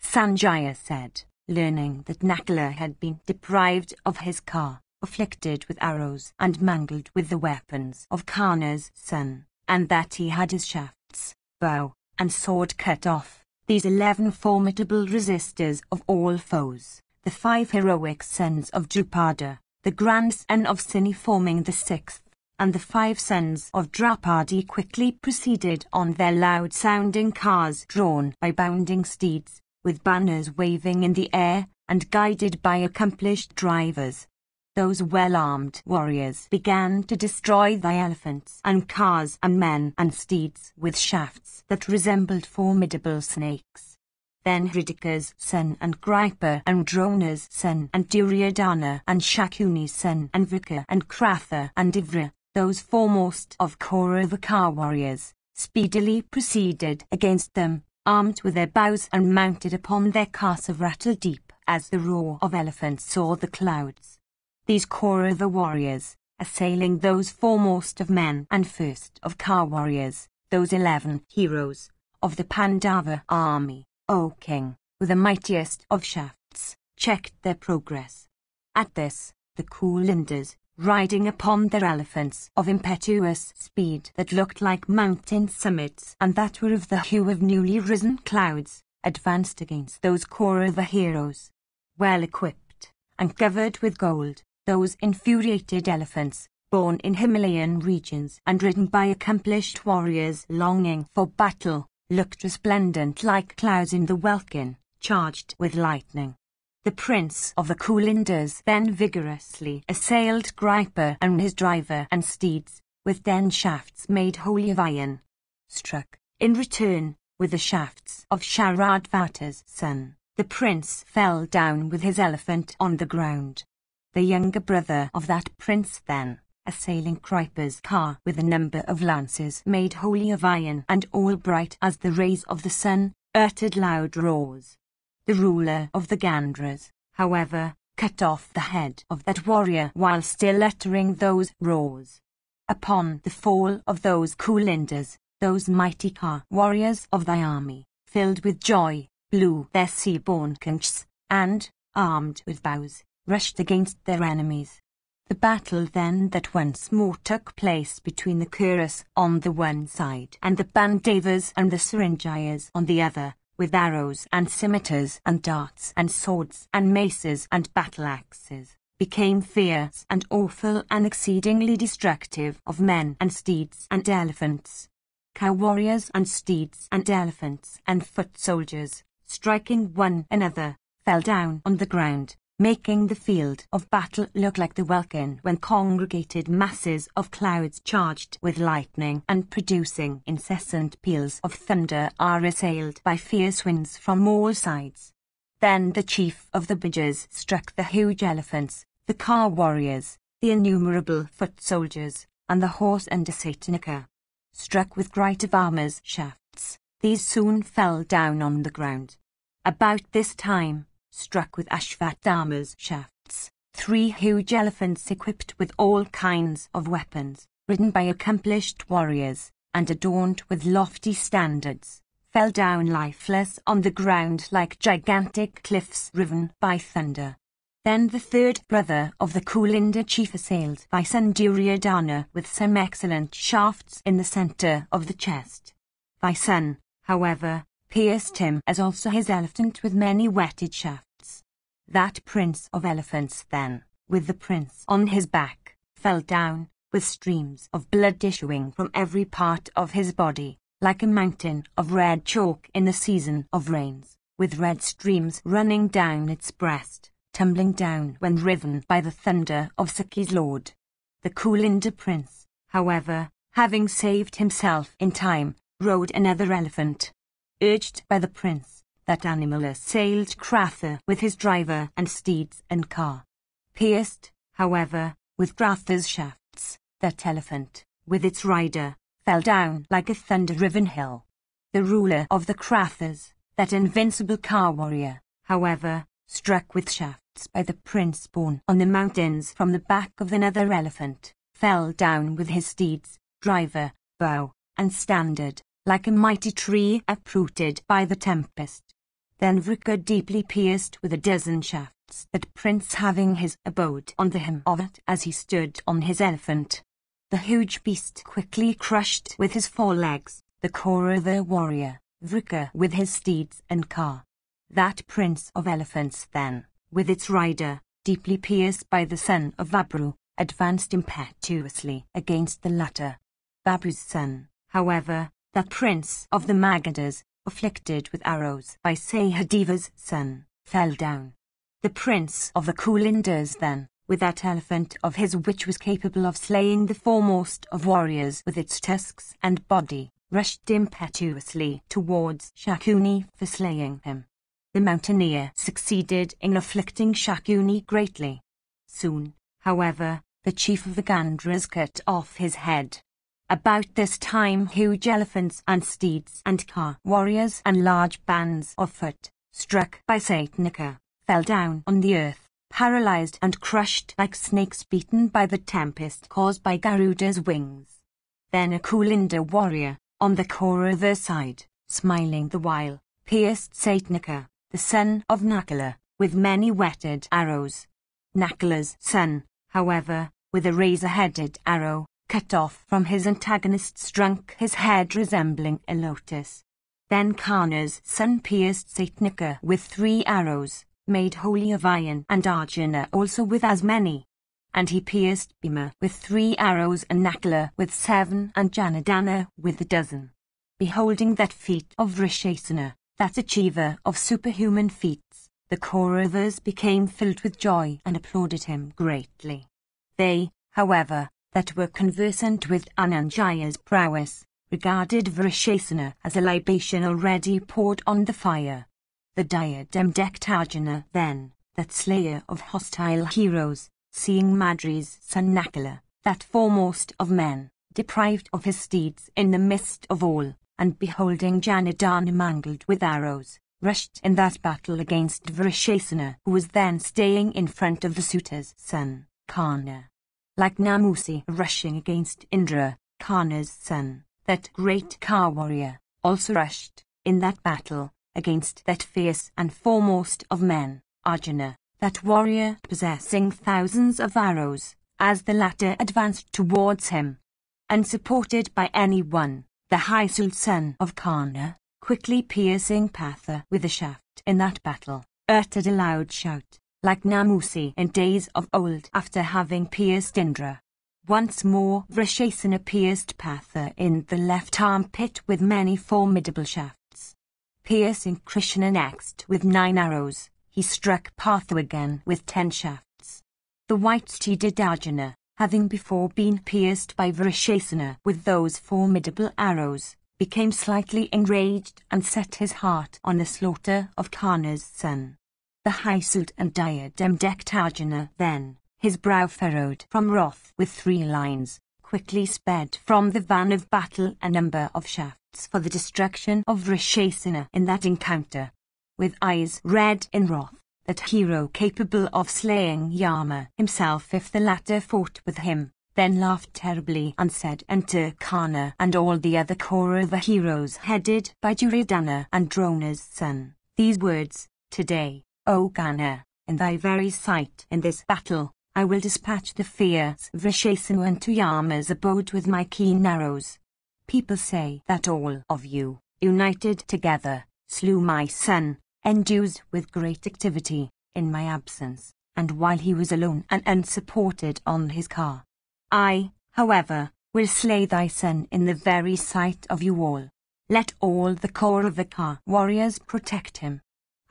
Sanjaya said, learning that Nakula had been deprived of his car, afflicted with arrows and mangled with the weapons of Karna's son, and that he had his shafts, bow, and sword cut off, these 11 formidable resistors of all foes, the 5 heroic sons of Drupada, the grandson of Sini forming the 6th, and the 5 sons of Draupadi quickly proceeded on their loud-sounding cars drawn by bounding steeds, with banners waving in the air, and guided by accomplished drivers. Those well-armed warriors began to destroy the elephants and cars and men and steeds with shafts that resembled formidable snakes. Then Hridika's son and Gripa and Drona's son and Duryodhana and Shakuni's son and Vika and Kratha and Ivra, those foremost of Kauravaka warriors, speedily proceeded against them, armed with their bows and mounted upon their cars of rattle deep as the roar of elephants saw the clouds. These Kaurava warriors, assailing those foremost of men and first of car warriors, those 11 heroes of the Pandava army, O king, with the mightiest of shafts, checked their progress. At this, the Kulindas, riding upon their elephants of impetuous speed that looked like mountain summits and that were of the hue of newly risen clouds, advanced against those Kaurava heroes. Well equipped, and covered with gold, those infuriated elephants, born in Himalayan regions and ridden by accomplished warriors longing for battle, looked resplendent like clouds in the welkin, charged with lightning. The prince of the Kulindas then vigorously assailed Gripa and his driver and steeds, with 10 shafts made wholly of iron. Struck, in return, with the shafts of Sharadvata's son, the prince fell down with his elephant on the ground. The younger brother of that prince then, assailing Gripa's car with a number of lances made wholly of iron and all bright as the rays of the sun, uttered loud roars. The ruler of the Gandhras, however, cut off the head of that warrior while still uttering those roars. Upon the fall of those Kulindas, those mighty car warriors of thy army, filled with joy, blew their sea-born conchs, and, armed with bows, rushed against their enemies. The battle then that once more took place between the Kurus on the one side and the Pandavas and the Saranjayas on the other, with arrows and scimitars and darts and swords and maces and battle-axes, became fierce and awful and exceedingly destructive of men and steeds and elephants. Cow warriors and steeds and elephants and foot soldiers, striking one another, fell down on the ground, making the field of battle look like the welkin when congregated masses of clouds charged with lightning and producing incessant peals of thunder are assailed by fierce winds from all sides. Then the chief of the Bijas struck the huge elephants, the car warriors, the innumerable foot soldiers, and the horse under Satanika. Struck with Gritavamar's shafts, these soon fell down on the ground. About this time, struck with Ashvatthama's shafts, 3 huge elephants equipped with all kinds of weapons, ridden by accomplished warriors, and adorned with lofty standards, fell down lifeless on the ground like gigantic cliffs riven by thunder. Then the third brother of the Kulinda chief assailed by son Duryodhana with some excellent shafts in the center of the chest. Thy son, however, pierced him as also his elephant with many whetted shafts. That prince of elephants then, with the prince on his back, fell down, with streams of blood issuing from every part of his body, like a mountain of red chalk in the season of rains, with red streams running down its breast, tumbling down when riven by the thunder of Sakhi's lord. The Kulinda prince, however, having saved himself in time, rode another elephant. Urged by the prince, that animal assailed Kratha with his driver and steeds and car. Pierced, however, with Kratha's shafts, that elephant, with its rider, fell down like a thunder-riven hill. The ruler of the Krathas, that invincible car warrior, however, struck with shafts by the prince born on the mountains from the back of another elephant, fell down with his steeds, driver, bow, and standard, like a mighty tree uprooted by the tempest. Then Vrika deeply pierced with a dozen shafts that prince having his abode on the hem of it as he stood on his elephant. The huge beast quickly crushed with his forelegs the Kaurava warrior, Vrika with his steeds and car. That prince of elephants then, with its rider, deeply pierced by the son of Babru, advanced impetuously against the latter. Babru's son, however, that prince of the Magadhas, afflicted with arrows by Sahadeva's son, fell down. The prince of the Kulindas then, with that elephant of his which was capable of slaying the foremost of warriors with its tusks and body, rushed impetuously towards Shakuni for slaying him. The mountaineer succeeded in afflicting Shakuni greatly. Soon, however, the chief of the Gandhras cut off his head. About this time huge elephants and steeds and car warriors and large bands of foot, struck by Satnika, fell down on the earth, paralyzed and crushed like snakes beaten by the tempest caused by Garuda's wings. Then a Kulinda warrior, on the Kaurava side, smiling the while, pierced Satnika, the son of Nakula, with many whetted arrows. Nakula's son, however, with a razor-headed arrow, cut off from his antagonist struck his head resembling a lotus. Then Karna's son pierced Satnika with 3 arrows, made wholly of iron, and Arjuna also with as many. And he pierced Bhima with 3 arrows and Nakula with 7 and Janardana with a dozen. Beholding that feat of Vrishesana, that achiever of superhuman feats, the Kauravas became filled with joy and applauded him greatly. They, however, that were conversant with Ananjaya's prowess, regarded Vrishesana as a libation already poured on the fire. The diadem-decked Arjuna then, that slayer of hostile heroes, seeing Madri's son Nakula, that foremost of men, deprived of his steeds in the midst of all, and beholding Janardana mangled with arrows, rushed in that battle against Vrishesana, who was then staying in front of the suitor's son, Karna. Like Namusi rushing against Indra, Karna's son, that great car warrior, also rushed, in that battle, against that fierce and foremost of men, Arjuna, that warrior possessing thousands of arrows, as the latter advanced towards him. Unsupported by any one, the Haisul son of Karna, quickly piercing Partha with a shaft in that battle, uttered a loud shout, like Namusi in days of old after having pierced Indra. Once more Vrishesana pierced Partha in the left armpit with many formidable shafts. Piercing Krishna next with 9 arrows, he struck Partha again with 10 shafts. The white-steeded Arjuna, having before been pierced by Vrishesana with those formidable arrows, became slightly enraged and set his heart on the slaughter of Karna's son. The high-suit and diadem-decked Arjuna then, his brow furrowed from wrath with 3 lines, quickly sped from the van of battle a number of shafts for the destruction of Vrishesana in that encounter. With eyes red in wrath, that hero capable of slaying Yama himself if the latter fought with him, then laughed terribly and said unto Karna and all the other Kaurava heroes headed by Duryodhana and Drona's son, these words, "Today, O Karna, in thy very sight in this battle, I will dispatch the fierce Vrishesanu unto Yama's abode with my keen arrows. People say that all of you, united together, slew my son, endued with great activity, in my absence, and while he was alone and unsupported on his car. I, however, will slay thy son in the very sight of you all. Let all the Kaurava warriors protect him.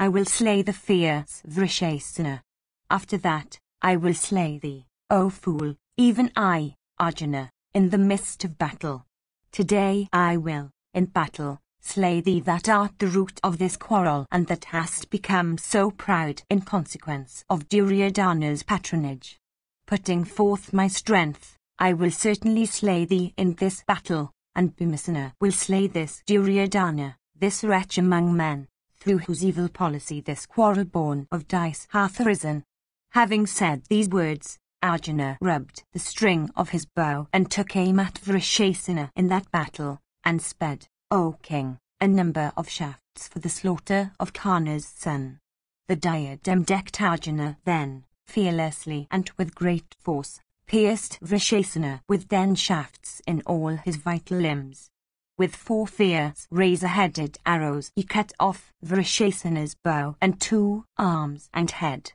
I will slay the fierce Vrishesana. After that, I will slay thee, O fool, even I, Arjuna, in the midst of battle. Today I will, in battle, slay thee that art the root of this quarrel and that hast become so proud in consequence of Duryodhana's patronage. Putting forth my strength, I will certainly slay thee in this battle, and Bhimasena will slay this Duryodhana, this wretch among men, through whose evil policy this quarrel born of dice hath arisen." Having said these words, Arjuna rubbed the string of his bow and took aim at Vrishesana in that battle, and sped, O king, a number of shafts for the slaughter of Karna's son. The diadem-decked Arjuna then, fearlessly and with great force, pierced Vrishesana with 10 shafts in all his vital limbs. With 4 fierce razor-headed arrows he cut off Vrishesana's bow and 2 arms and head.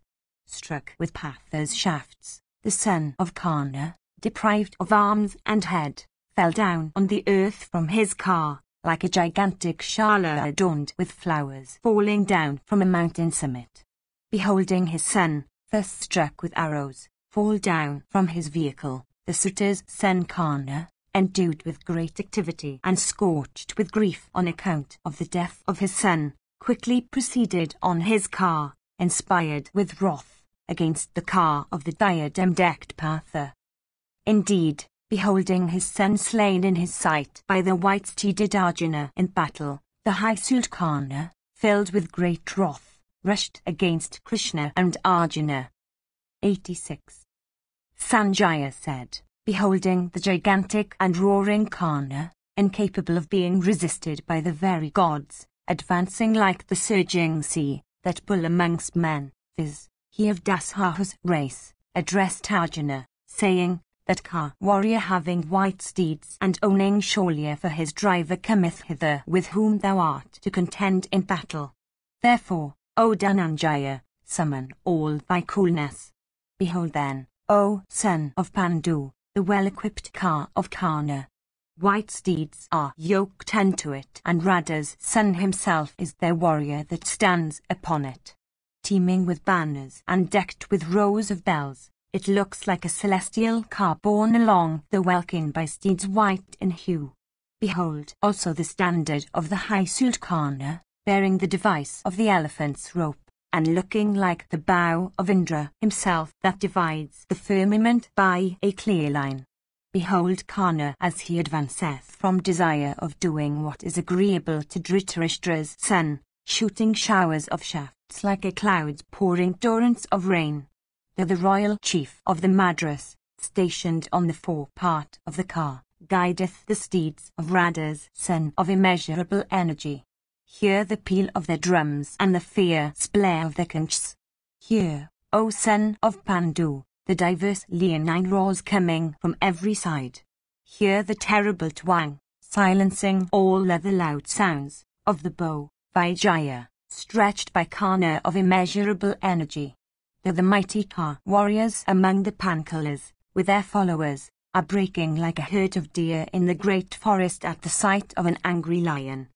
Struck with Partha's shafts, the son of Karna, deprived of arms and head, fell down on the earth from his car, like a gigantic shala adorned with flowers falling down from a mountain summit. Beholding his son, thus struck with arrows, fall down from his vehicle, the suitor's son Karna, endued with great activity and scorched with grief on account of the death of his son, quickly proceeded on his car, inspired with wrath against the car of the diadem-decked Partha. Indeed, beholding his son slain in his sight by the white-steeded Arjuna in battle, the high-souled Karna, filled with great wrath, rushed against Krishna and Arjuna. 86. Sanjaya said, beholding the gigantic and roaring Karna, incapable of being resisted by the very gods, advancing like the surging sea, that bull amongst men, viz., he of Dasaha's race, addressed Arjuna, saying, "That Ka warrior having white steeds and owning Sholya for his driver cometh hither with whom thou art to contend in battle. Therefore, O Dhananjaya, summon all thy coolness. Behold then, O son of Pandu, the well-equipped car of Karna. White steeds are yoked unto it, and Radha's son himself is their warrior that stands upon it. Teeming with banners and decked with rows of bells, it looks like a celestial car borne along the welkin by steeds white in hue. Behold also the standard of the high-souled Karna, bearing the device of the elephant's rope, and looking like the bow of Indra himself that divides the firmament by a clear line. Behold Karna as he advanceth from desire of doing what is agreeable to Dhritarashtra's son, shooting showers of shafts like a cloud's pouring torrents of rain. Though the royal chief of the Madras, stationed on the forepart of the car, guideth the steeds of Radha's son of immeasurable energy. Hear the peal of their drums and the fierce blare of their conchs. Hear, O son of Pandu, the diverse leonine roars coming from every side. Hear the terrible twang, silencing all other loud sounds, of the bow, Vijaya, stretched by Karna of immeasurable energy. Though the mighty Ka warriors among the Panchalas, with their followers, are breaking like a herd of deer in the great forest at the sight of an angry lion.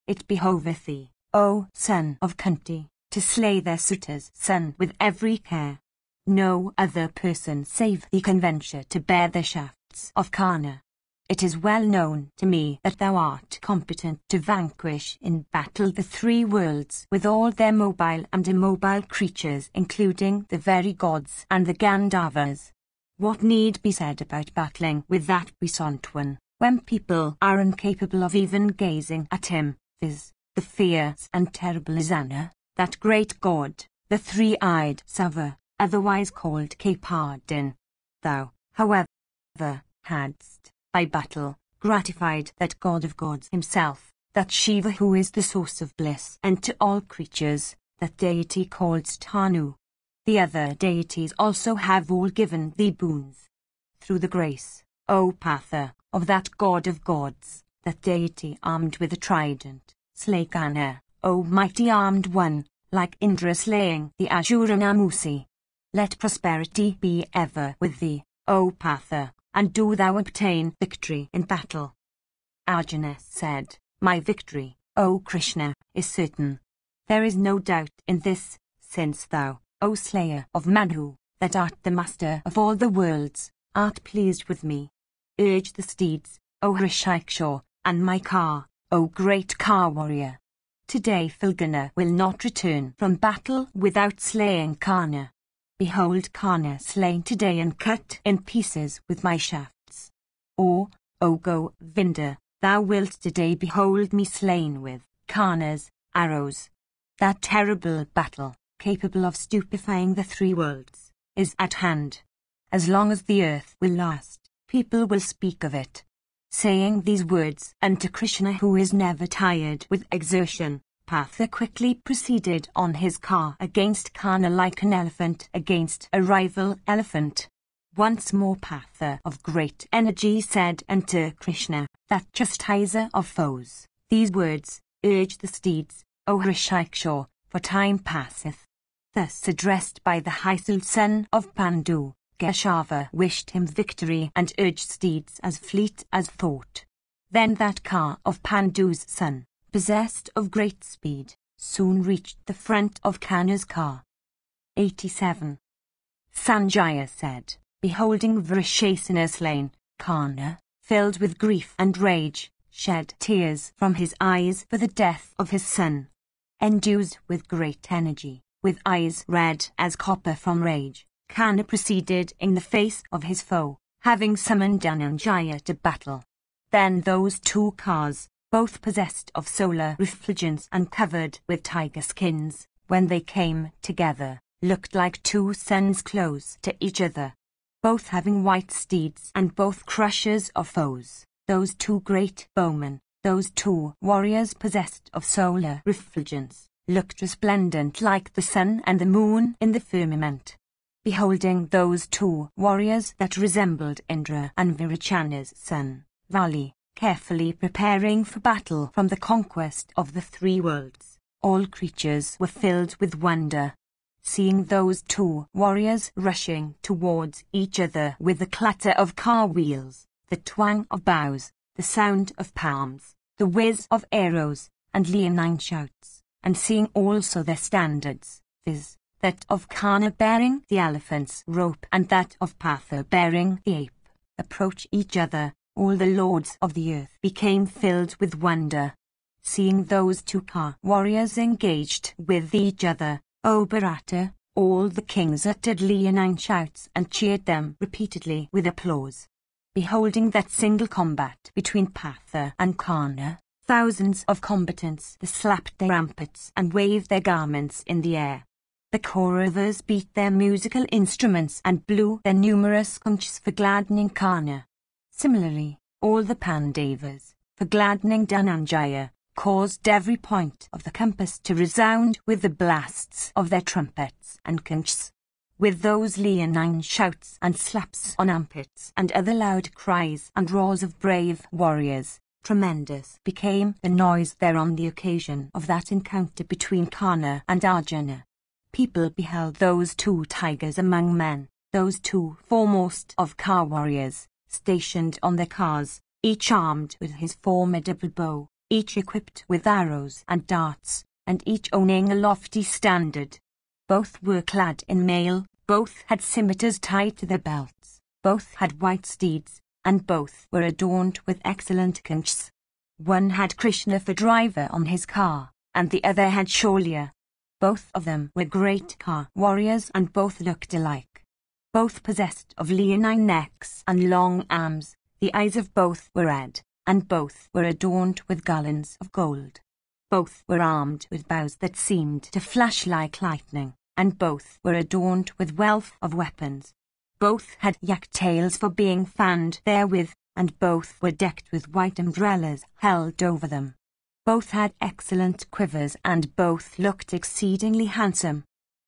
It behoveth thee, O son of Kunti, to slay their suitor's son with every care. No other person save thee can venture to bear the shafts of Karna. It is well known to me that thou art competent to vanquish in battle the 3 worlds with all their mobile and immobile creatures, including the very gods and the Gandharvas. What need be said about battling with that puissant one, when people are incapable of even gazing at him, viz., the fierce and terrible Isana, that great god, the 3-eyed Sava, otherwise called Kapardin. Thou, however, Thou hadst, by battle, gratified that God of gods himself, that Shiva who is the source of bliss and to all creatures, that deity called Tanu. The other deities also have all given thee boons. Through the grace, O Patha, of that God of gods, that deity armed with a trident, slay Kana, O mighty armed one, like Indra slaying the Asura Namusi. Let prosperity be ever with thee, O Patha, and do thou obtain victory in battle. Arjuna said, My victory, O Krishna, is certain. There is no doubt in this, since thou, O slayer of Manu, that art the master of all the worlds, art pleased with me. Urge the steeds, O Hrishikesh, and my car, O great car warrior. Today Falguna will not return from battle without slaying Kana. Behold Kana slain today and cut in pieces with my shafts. Or, O Govinda, thou wilt today behold me slain with Kana's arrows. That terrible battle, capable of stupefying the three worlds, is at hand. As long as the earth will last, people will speak of it. Saying these words unto Krishna, who is never tired with exertion, Patha quickly proceeded on his car against Kana like an elephant against a rival elephant. Once more Patha of great energy said unto Krishna, that chastiser of foes, these words, urge the steeds, O Hrishikesh, for time passeth. Thus addressed by the high-souled son of Pandu, Keshava wished him victory and urged steeds as fleet as thought. Then that car of Pandu's son, possessed of great speed, soon reached the front of Kana's car. 87. Sanjaya said, beholding Vrishasena slain, Kana, filled with grief and rage, shed tears from his eyes for the death of his son. Endued with great energy, with eyes red as copper from rage, Kana proceeded in the face of his foe, having summoned Dhananjaya to battle. Then those two cars, both possessed of solar refulgence and covered with tiger skins, when they came together, looked like two suns close to each other. Both having white steeds and both crushers of foes, those two great bowmen, those two warriors possessed of solar refulgence, looked resplendent like the sun and the moon in the firmament. Beholding those two warriors that resembled Indra and Virachana's son, Vali, carefully preparing for battle from the conquest of the three worlds, all creatures were filled with wonder. Seeing those two warriors rushing towards each other with the clatter of car wheels, the twang of bows, the sound of palms, the whiz of arrows, and leonine shouts, and seeing also their standards, viz., that of Kana bearing the elephant's rope and that of Patha bearing the ape, approach each other, all the lords of the earth became filled with wonder. Seeing those two car warriors engaged with each other, O Bharata, all the kings uttered leonine shouts and cheered them repeatedly with applause. Beholding that single combat between Patha and Kana, thousands of combatants slapped their rampants and waved their garments in the air. The Kauravas beat their musical instruments and blew their numerous conchs for gladdening Kana. Similarly, all the Pandavas, for gladdening Dhananjaya, caused every point of the compass to resound with the blasts of their trumpets and conchs. With those leonine shouts and slaps on armpits and other loud cries and roars of brave warriors, tremendous became the noise there on the occasion of that encounter between Kana and Arjuna. People beheld those two tigers among men, those two foremost of car warriors, stationed on their cars, each armed with his formidable bow, each equipped with arrows and darts, and each owning a lofty standard. Both were clad in mail, both had scimitars tied to their belts, both had white steeds, and both were adorned with excellent conchs. One had Krishna for driver on his car, and the other had Sholya. Both of them were great car warriors and both looked alike. Both possessed of leonine necks and long arms, the eyes of both were red, and both were adorned with garlands of gold. Both were armed with bows that seemed to flash like lightning, and both were adorned with wealth of weapons. both had yak tails for being fanned therewith, and both were decked with white umbrellas held over them. Both had excellent quivers, and both looked exceedingly handsome.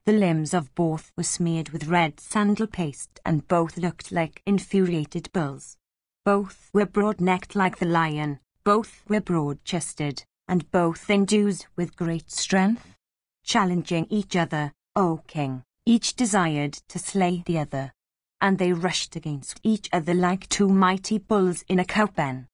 The limbs of both were smeared with red sandal paste, and both looked like infuriated bulls. Both were broad-necked like the lion, both were broad-chested, and both endued with great strength. Challenging each other, O king, each desired to slay the other. And they rushed against each other like two mighty bulls in a cow-pen.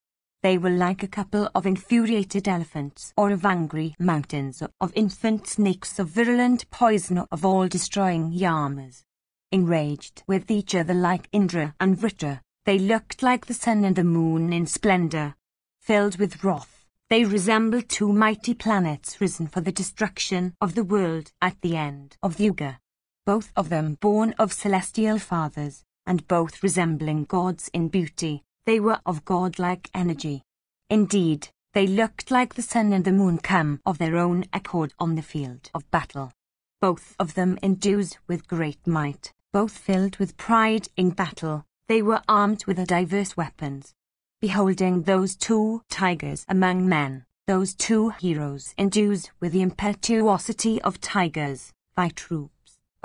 They were like a couple of infuriated elephants, or of angry mountains, of infant snakes, of virulent poison, of all-destroying yamas. Enraged with each other like Indra and Vritra, they looked like the sun and the moon in splendor. Filled with wrath, they resembled two mighty planets risen for the destruction of the world at the end of the Yuga. Both of them born of celestial fathers, and both resembling gods in beauty, they were of godlike energy. Indeed, they looked like the sun and the moon come of their own accord on the field of battle. Both of them endued with great might, both filled with pride in battle, they were armed with diverse weapons. Beholding those two tigers among men, those two heroes endued with the impetuosity of tigers, thy troops,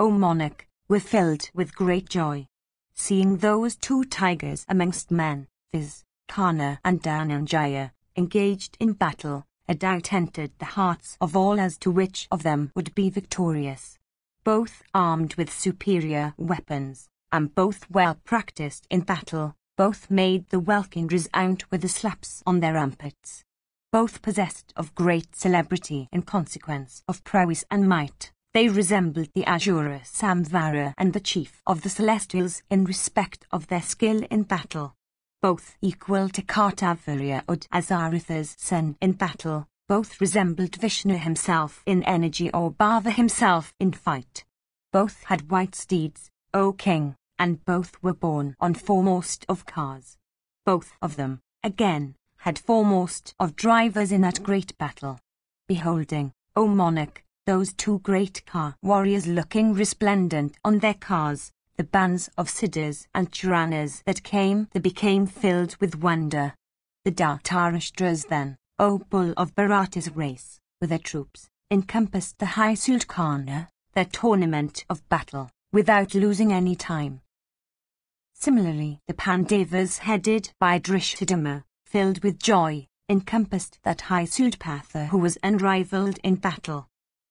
O monarch, were filled with great joy. Seeing those two tigers amongst men, viz., Karna and Dhananjaya, engaged in battle, a doubt entered the hearts of all as to which of them would be victorious. Both armed with superior weapons, and both well practiced in battle, both made the welkin resound with the slaps on their armpits. Both possessed of great celebrity in consequence of prowess and might. They resembled the Asura Samvara and the chief of the Celestials in respect of their skill in battle. Both equal to Kartavirya Ud Azaratha's son in battle, both resembled Vishnu himself in energy or Bhava himself in fight. Both had white steeds, O king, and both were born on foremost of cars. Both of them, again, had foremost of drivers in that great battle. Beholding, O monarch, those two great car warriors looking resplendent on their cars, the bands of Siddhas and Churanas that came, they became filled with wonder. The Dhartarashtras then, O bull of Bharata's race, with their troops, encompassed the high Sultana, their tournament of battle, without losing any time. Similarly, the Pandavas headed by Drishthadhyumna, filled with joy, encompassed that high Sultpatha who was unrivaled in battle.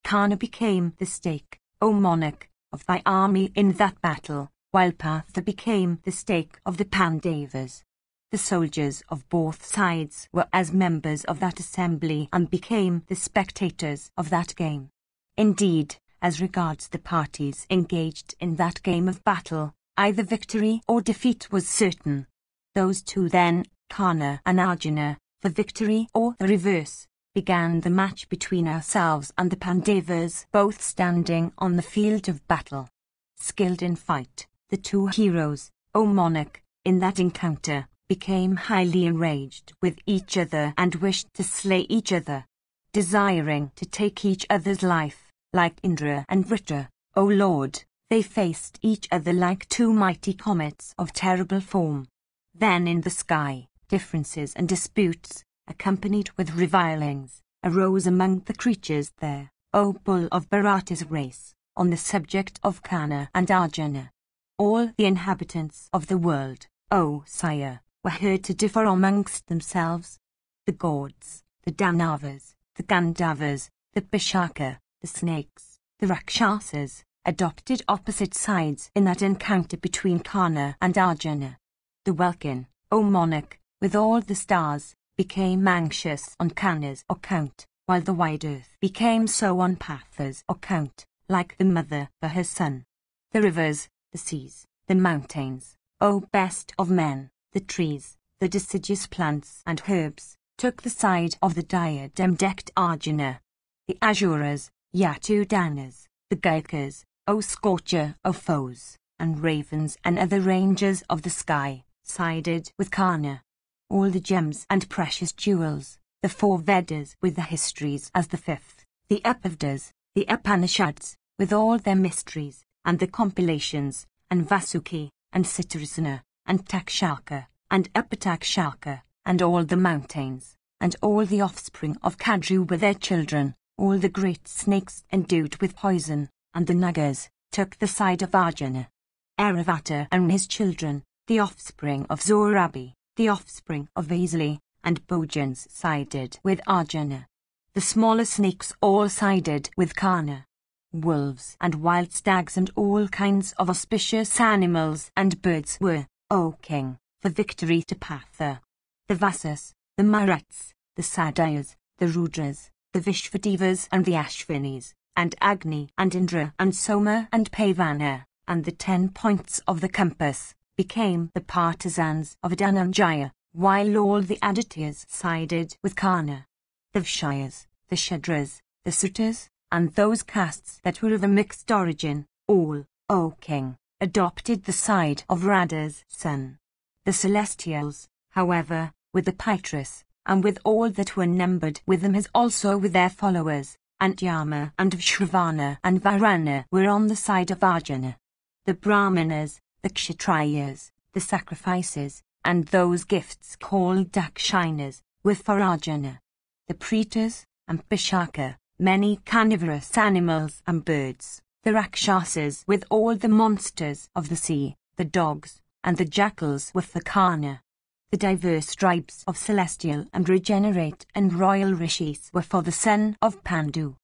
Karna became the stake, O monarch, of thy army in that battle, while Partha became the stake of the Pandavas. The soldiers of both sides were as members of that assembly and became the spectators of that game. Indeed, as regards the parties engaged in that game of battle, either victory or defeat was certain. Those two then, Karna and Arjuna, for victory or the reverse, began the match between ourselves and the Pandavas, both standing on the field of battle. Skilled in fight, the two heroes, O monarch, in that encounter, became highly enraged with each other and wished to slay each other, desiring to take each other's life, like Indra and Vritra, O Lord, they faced each other like two mighty comets of terrible form. Then in the sky, differences and disputes, accompanied with revilings, arose among the creatures there, O bull of Bharata's race, on the subject of Karna and Arjuna. All the inhabitants of the world, O sire, were heard to differ amongst themselves. The gods, the Danavas, the Gandhavas, the Bishaka, the snakes, the Rakshasas, adopted opposite sides in that encounter between Karna and Arjuna. The welkin, O monarch, with all the stars, became anxious on Karna's account, while the wide earth became so on Partha's account, like the mother for her son. The rivers, the seas, the mountains, O best of men, the trees, the deciduous plants and herbs, took the side of the diadem-decked Arjuna. The Asuras, Yatudanas, the Gaikas, O scorcher of foes, and ravens and other rangers of the sky, sided with Karna. All the gems and precious jewels, the four Vedas with the histories as the fifth, the Upavdas, the Upanishads, with all their mysteries, and the compilations, and Vasuki, and Citarasana, and Takshaka, and Upatakshaka, and all the mountains, and all the offspring of Kadru with their children, all the great snakes endued with poison, and the Nagas, took the side of Arjuna. Airavata and his children, the offspring of Zorabi, the offspring of Vasili, and Bojans sided with Arjuna. The smaller snakes all sided with Karna. Wolves and wild stags and all kinds of auspicious animals and birds were, O king, for victory to Patha. The Vasas, the Maruts, the Sadayas, the Rudras, the Vishvadevas and the Ashvinis, and Agni and Indra and Soma and Pavana, and the 10 points of the compass, became the partisans of Dhananjaya, while all the Adityas sided with Karna. The Vishyas, the Shudras, the Sutas, and those castes that were of a mixed origin, all, O king, adopted the side of Radha's son. The Celestials, however, with the Pitris, and with all that were numbered with them as also with their followers, and Yama and Shravana and Varuna were on the side of Arjuna. The Brahmanas, the Kshatriyas, the sacrifices, and those gifts called Dakshinas, were for Arjuna. The Pretas, and Pishaka, many carnivorous animals and birds, the Rakshasas with all the monsters of the sea, the dogs, and the jackals were for Karna. The diverse tribes of celestial and regenerate and royal rishis were for the son of Pandu.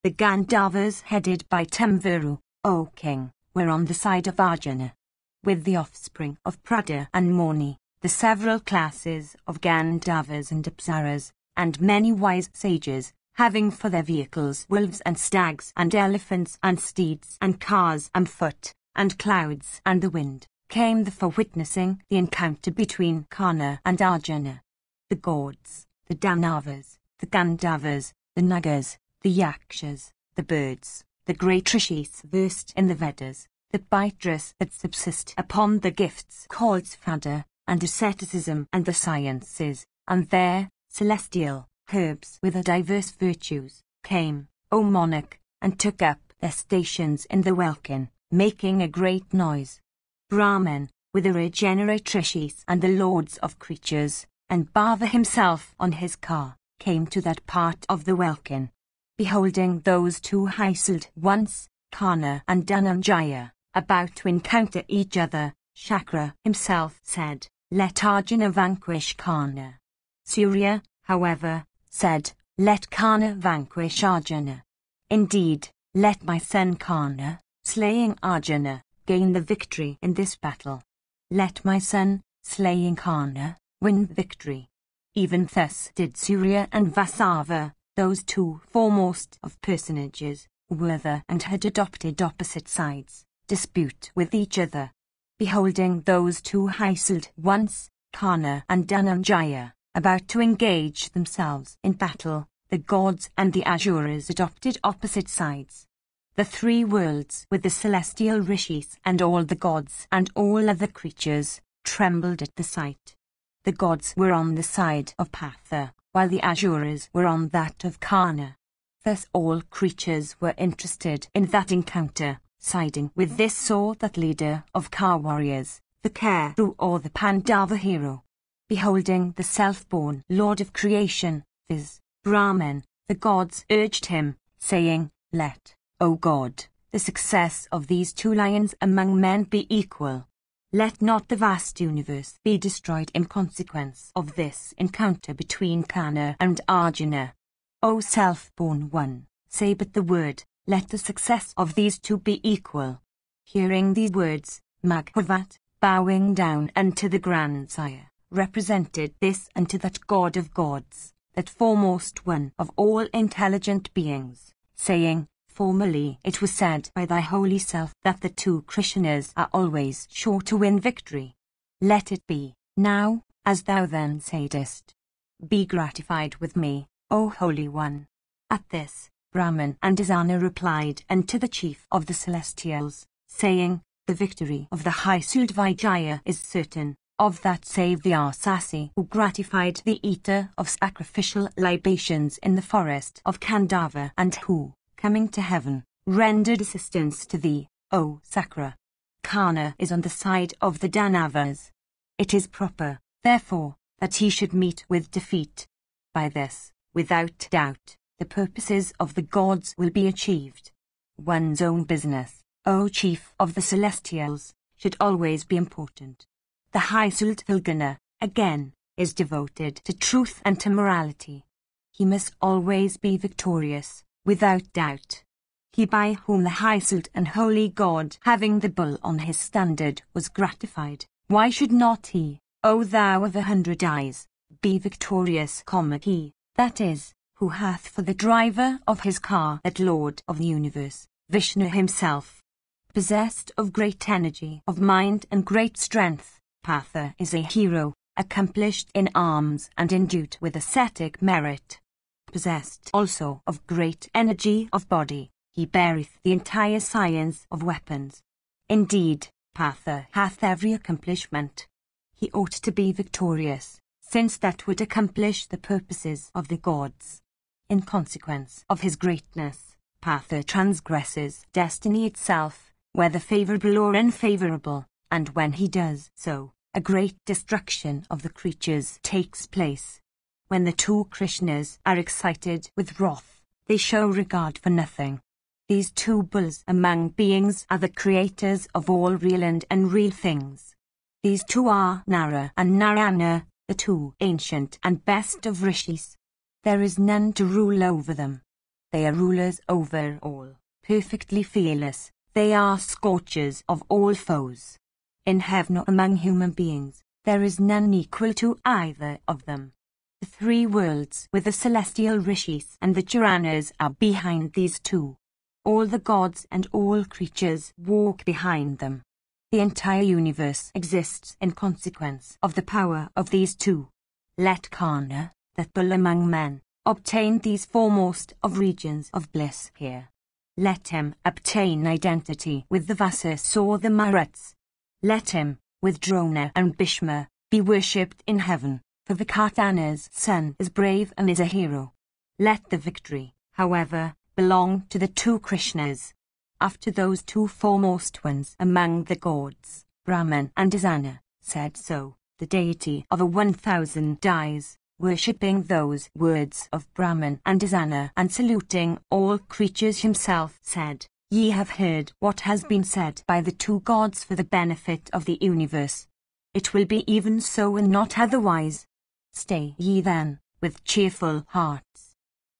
The Gandharvas headed by Tamvaru, O king, were on the side of Arjuna. With the offspring of Prada and Moni, the several classes of Gandharvas and Apsaras, and many wise sages, having for their vehicles wolves and stags and elephants and steeds and cars and foot, and clouds and the wind, came for witnessing the encounter between Karna and Arjuna. The gods, the Danavas, the Gandharvas, the Nagas, the Yakshas, the birds, the great rishis versed in the Vedas, the Pitris that subsist upon the gifts called Sphada, and asceticism and the sciences, and their celestial herbs with the diverse virtues, came, O monarch, and took up their stations in the welkin, making a great noise. Brahman, with the regenerate rishis and the lords of creatures, and Bhava himself on his car, came to that part of the welkin. Beholding those two high-souled ones, Karna and Dhananjaya, about to encounter each other, Shakra himself said, "Let Arjuna vanquish Karna." Surya, however, said, "Let Karna vanquish Arjuna." Indeed, let my son Karna, slaying Arjuna, gain the victory in this battle. Let my son, slaying Karna, win victory. Even thus did Surya and Vasava, those two foremost of personages, who were the and had adopted opposite sides, dispute with each other. Beholding those two high-souled ones, Karna and Dhananjaya, about to engage themselves in battle, the gods and the Asuras adopted opposite sides. The 3 worlds with the celestial rishis and all the gods and all other creatures trembled at the sight. The gods were on the side of Patha, while the Asuras were on that of Karna. Thus all creatures were interested in that encounter, siding with this so that leader of car warriors, the Karu or the Pandava hero. Beholding the self-born Lord of creation, viz., Brahman, the gods urged him, saying, "Let, O God, the success of these 2 lions among men be equal. Let not the vast universe be destroyed in consequence of this encounter between Karna and Arjuna. O self-born one, say but the word, let the success of these 2 be equal." Hearing these words, Maghavat, bowing down unto the grandsire, represented this unto that God of gods, that foremost one of all intelligent beings, saying, "Formerly it was said by thy holy self that the 2 Krishnas are always sure to win victory. Let it be, now, as thou then saidest. Be gratified with me, O Holy One." At this, Brahman and Asana replied unto the chief of the celestials, saying, "The victory of the high-souled Vijaya is certain, of that save the Arsasi who gratified the eater of sacrificial libations in the forest of Kandava and who, coming to heaven, rendered assistance to thee, O Sakra. Karna is on the side of the Danavas. It is proper, therefore, that he should meet with defeat. By this, without doubt, the purposes of the gods will be achieved. One's own business, O chief of the Celestials, should always be important. The High Sultanagana, again, is devoted to truth and to morality. He must always be victorious, without doubt. He by whom the High Sultan Holy God, having the bull on his standard, was gratified, why should not he, O thou of 100 eyes, be victorious, he, that is, who hath for the driver of his car that Lord of the universe, Vishnu himself. Possessed of great energy of mind and great strength, Partha is a hero, accomplished in arms and endued with ascetic merit. Possessed also of great energy of body, he beareth the entire science of weapons. Indeed, Partha hath every accomplishment. He ought to be victorious, since that would accomplish the purposes of the gods. In consequence of his greatness, Partha transgresses destiny itself, whether favourable or unfavourable, and when he does so, a great destruction of the creatures takes place. When the two Krishnas are excited with wrath, they show regard for nothing. These two bulls among beings are the creators of all real and unreal things. These two are Nara and Narayana, the two ancient and best of rishis. There is none to rule over them. They are rulers over all, perfectly fearless. They are scorchers of all foes. In heaven or among human beings, there is none equal to either of them. The three worlds with the celestial rishis and the Charanas are behind these two. All the gods and all creatures walk behind them. The entire universe exists in consequence of the power of these two. Let Karna, that bull among men, obtain these foremost of regions of bliss here. Let him obtain identity with the Vasas or the Maruts. Let him, with Drona and Bhishma, be worshipped in heaven, for the Kartana's son is brave and is a hero. Let the victory, however, belong to the two Krishnas. After those two foremost ones among the gods, Brahman and Isana, said so, the deity of 1,000 eyes, worshipping those words of Brahman and Isana and saluting all creatures himself, said, Ye have heard what has been said by the two gods for the benefit of the universe. It will be even so and not otherwise. Stay ye then, with cheerful hearts.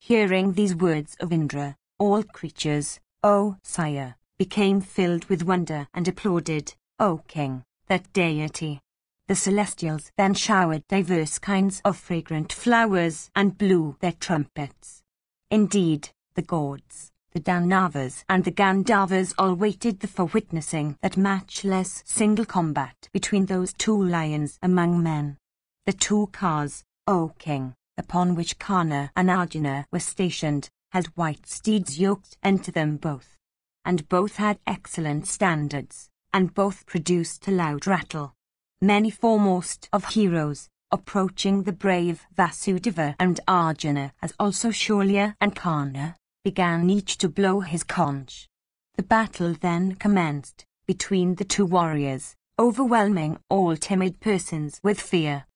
Hearing these words of Indra, all creatures, O sire, became filled with wonder and applauded, O king, that deity. The celestials then showered diverse kinds of fragrant flowers and blew their trumpets. Indeed, the gods, the Danavas and the Gandharvas all waited for witnessing that matchless single combat between those two lions among men. The two cars, O king, upon which Karna and Arjuna were stationed, had white steeds yoked unto them both. And both had excellent standards, and both produced a loud rattle. Many foremost of heroes, approaching the brave Vasudeva and Arjuna as also Shaulya and Karna, began each to blow his conch. The battle then commenced, between the two warriors, overwhelming all timid persons with fear.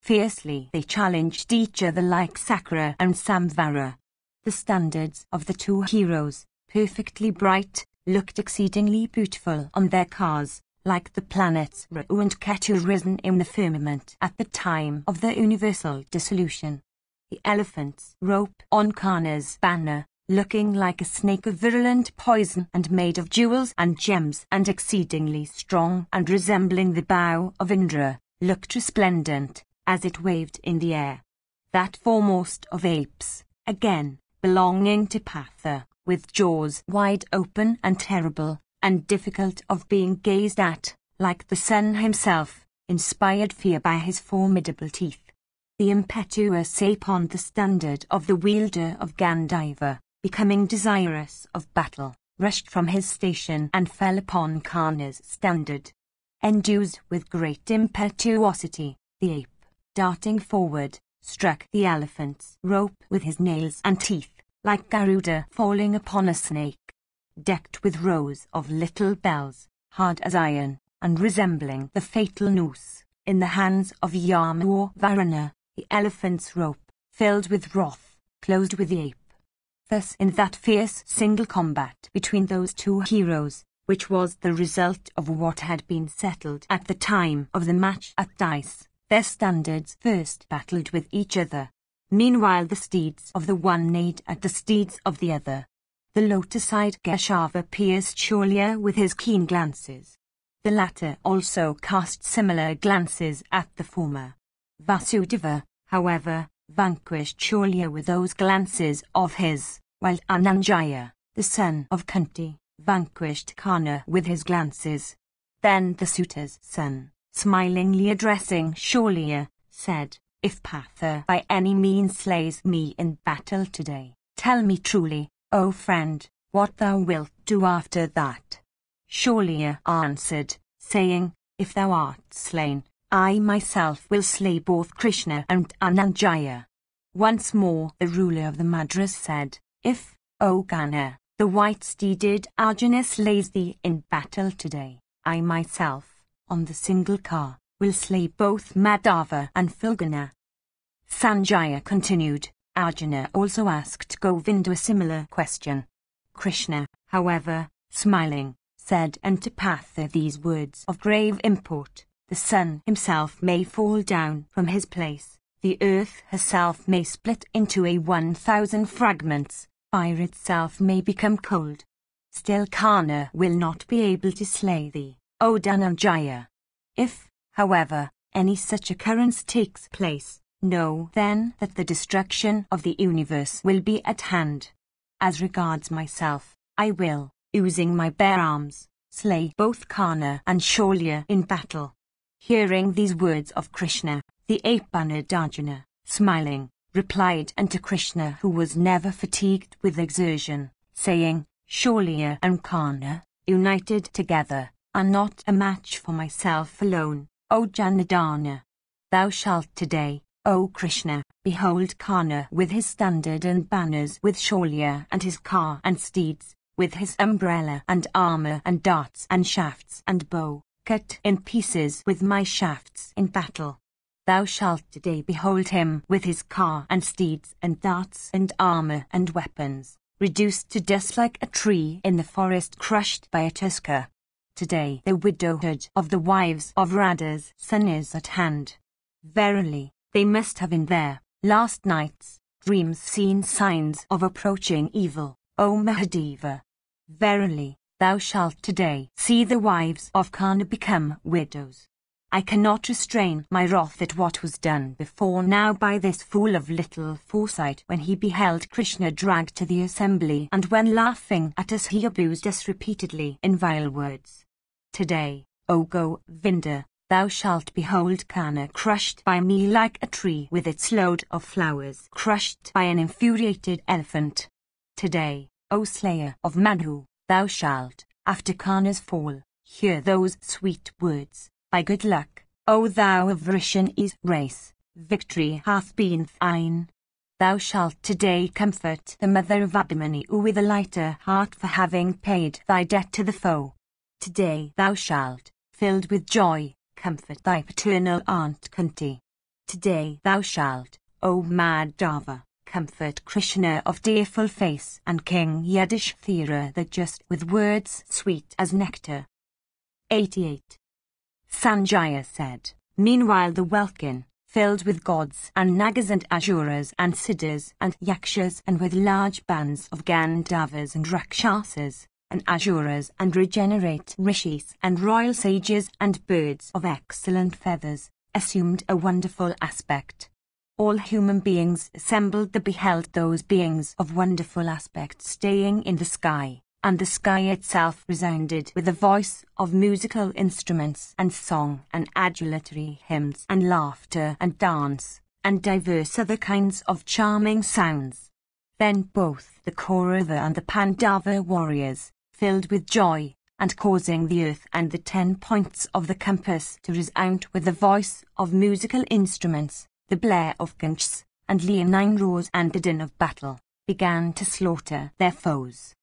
Fiercely they challenged each other like Sakara and Samvara. The standards of the two heroes, perfectly bright, looked exceedingly beautiful on their cars, like the planets Rahu and Ketu risen in the firmament at the time of the universal dissolution. The elephant's rope on Karna's banner, looking like a snake of virulent poison and made of jewels and gems and exceedingly strong and resembling the bow of Indra, looked resplendent, as it waved in the air. That foremost of apes, again, belonging to Partha, with jaws wide open and terrible, and difficult of being gazed at, like the sun himself, inspired fear by his formidable teeth. The impetuous ape on the standard of the wielder of Gandhaiva, becoming desirous of battle, rushed from his station and fell upon Karna's standard. Endued with great impetuosity, the ape, darting forward, struck the elephant's rope with his nails and teeth, like Garuda falling upon a snake. Decked with rows of little bells, hard as iron, and resembling the fatal noose, in the hands of Yama or Varuna, the elephant's rope, filled with wrath, closed with the ape. Thus in that fierce single combat between those two heroes, which was the result of what had been settled at the time of the match at dice, their standards first battled with each other. Meanwhile the steeds of the one neighed at the steeds of the other. The lotus-eyed Geshava pierced Shaulya with his keen glances. The latter also cast similar glances at the former. Vasudeva, however, vanquished Shaulya with those glances of his, while Ananjaya, the son of Kunti, vanquished Karna with his glances. Then the suitor's son, smilingly addressing Shaulya, said, "If Partha by any means slays me in battle today, tell me truly, O friend, what thou wilt do after that." Shaulya answered, saying, "If thou art slain, I myself will slay both Krishna and Ananjaya." Once more the ruler of the Madras said, "If, O Gana, the white-steeded Arjuna slays thee in battle today, I myself, on the single car, will slay both Madhava and Fulgana." Sanjaya continued. Arjuna also asked Govinda a similar question. Krishna, however, smiling, said unto Partha these words of grave import: "The sun himself may fall down from his place, the earth herself may split into 1,000 fragments, fire itself may become cold. Still Karna will not be able to slay thee, O Dhananjaya. If, however, any such occurrence takes place, know then that the destruction of the universe will be at hand. As regards myself, I will, using my bare arms, slay both Karna and Shaulya in battle." Hearing these words of Krishna, the ape-honored Arjuna, smiling, replied unto Krishna, who was never fatigued with exertion, saying, "Shaulya and Karna, united together, are not a match for myself alone, O Janardana. Thou shalt today, O Krishna, behold Karna with his standard and banners, with Shaulya and his car and steeds, with his umbrella and armor and darts and shafts and bow, cut in pieces with my shafts in battle. Thou shalt today behold him with his car and steeds and darts and armor and weapons, reduced to dust like a tree in the forest crushed by a tusker. Today the widowhood of the wives of Radha's son is at hand. Verily, they must have in their last night's dreams seen signs of approaching evil, O Mahadeva. Verily, thou shalt today see the wives of Karna become widows. I cannot restrain my wrath at what was done before now by this fool of little foresight when he beheld Krishna dragged to the assembly, and when laughing at us he abused us repeatedly in vile words. Today, O Govinda, thou shalt behold Karna crushed by me like a tree with its load of flowers crushed by an infuriated elephant. Today, O slayer of Madhu, thou shalt, after Karna's fall, hear those sweet words: "By good luck, O thou of Vrishani's race, victory hath been thine." Thou shalt today comfort the mother of Abhimanyu with a lighter heart for having paid thy debt to the foe. Today thou shalt, filled with joy, comfort thy paternal aunt Kunti. Today thou shalt, O Madhava, comfort Krishna of tearful face and King Yudhishthira the just with words sweet as nectar. 88. Sanjaya said, "Meanwhile the welkin, filled with gods and nagas and asuras and siddhas and yakshas, and with large bands of Gandharvas and Rakshasas, and asuras and regenerate rishis and royal sages and birds of excellent feathers, assumed a wonderful aspect. All human beings assembled that beheld those beings of wonderful aspect staying in the sky, and the sky itself resounded with the voice of musical instruments and song and adulatory hymns and laughter and dance, and divers other kinds of charming sounds. Then both the Kaurava and the Pandava warriors, filled with joy, and causing the earth and the 10 points of the compass to resound with the voice of musical instruments, the blare of conchs, and leonine roars and the din of battle, began to slaughter their foes.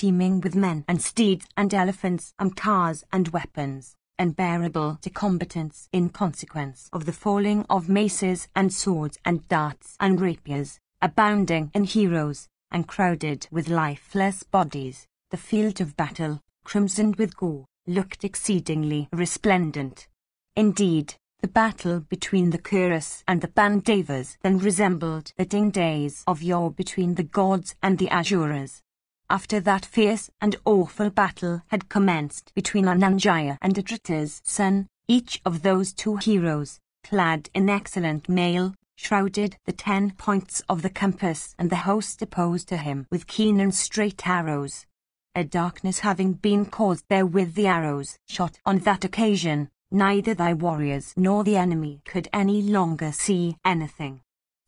teeming with men and steeds and elephants and cars and weapons, unbearable to combatants in consequence of the falling of maces and swords and darts and rapiers, abounding in heroes, and crowded with lifeless bodies. The field of battle, crimsoned with gore, looked exceedingly resplendent. Indeed, the battle between the Kuros and the Pandavas then resembled the dim days of yore between the gods and the Asuras. After that fierce and awful battle had commenced between Dhananjaya and Adrita's son, each of those two heroes, clad in excellent mail, shrouded the 10 points of the compass and the host opposed to him with keen and straight arrows. A darkness having been caused there with the arrows shot on that occasion, neither thy warriors nor the enemy could any longer see anything.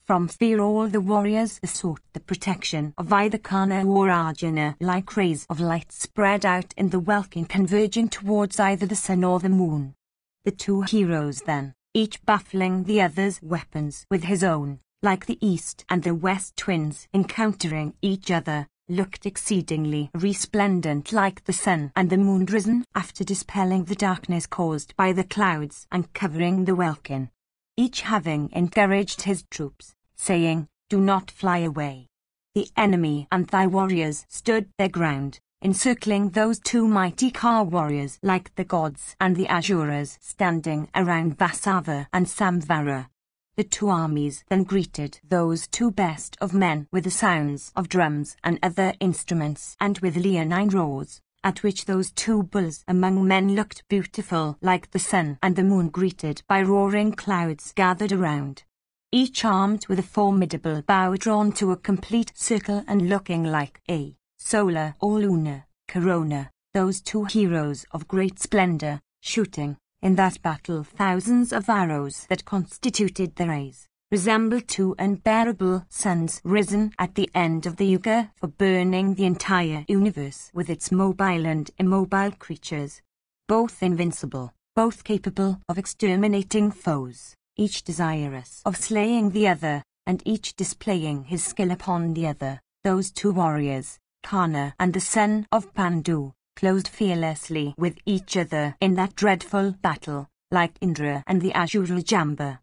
From fear all the warriors sought the protection of either Karna or Arjuna, like rays of light spread out in the welkin converging towards either the sun or the moon. The two heroes then, each baffling the other's weapons with his own, like the east and the west twins encountering each other, looked exceedingly resplendent like the sun and the moon risen after dispelling the darkness caused by the clouds and covering the welkin. Each having encouraged his troops, saying, "Do not fly away." The enemy and thy warriors stood their ground, encircling those two mighty car warriors like the gods and the Asuras standing around Vasava and Samvara. The two armies then greeted those two best of men with the sounds of drums and other instruments and with leonine roars, at which those two bulls among men looked beautiful like the sun and the moon greeted by roaring clouds gathered around. Each armed with a formidable bow drawn to a complete circle and looking like a solar or lunar corona, those two heroes of great splendor, shooting, in that battle thousands of arrows that constituted the rays, resembled two unbearable suns risen at the end of the Yuga for burning the entire universe with its mobile and immobile creatures. Both invincible, both capable of exterminating foes, each desirous of slaying the other, and each displaying his skill upon the other, those two warriors, Karna and the son of Pandu, closed fearlessly with each other in that dreadful battle, like Indra and the Asura Jamba.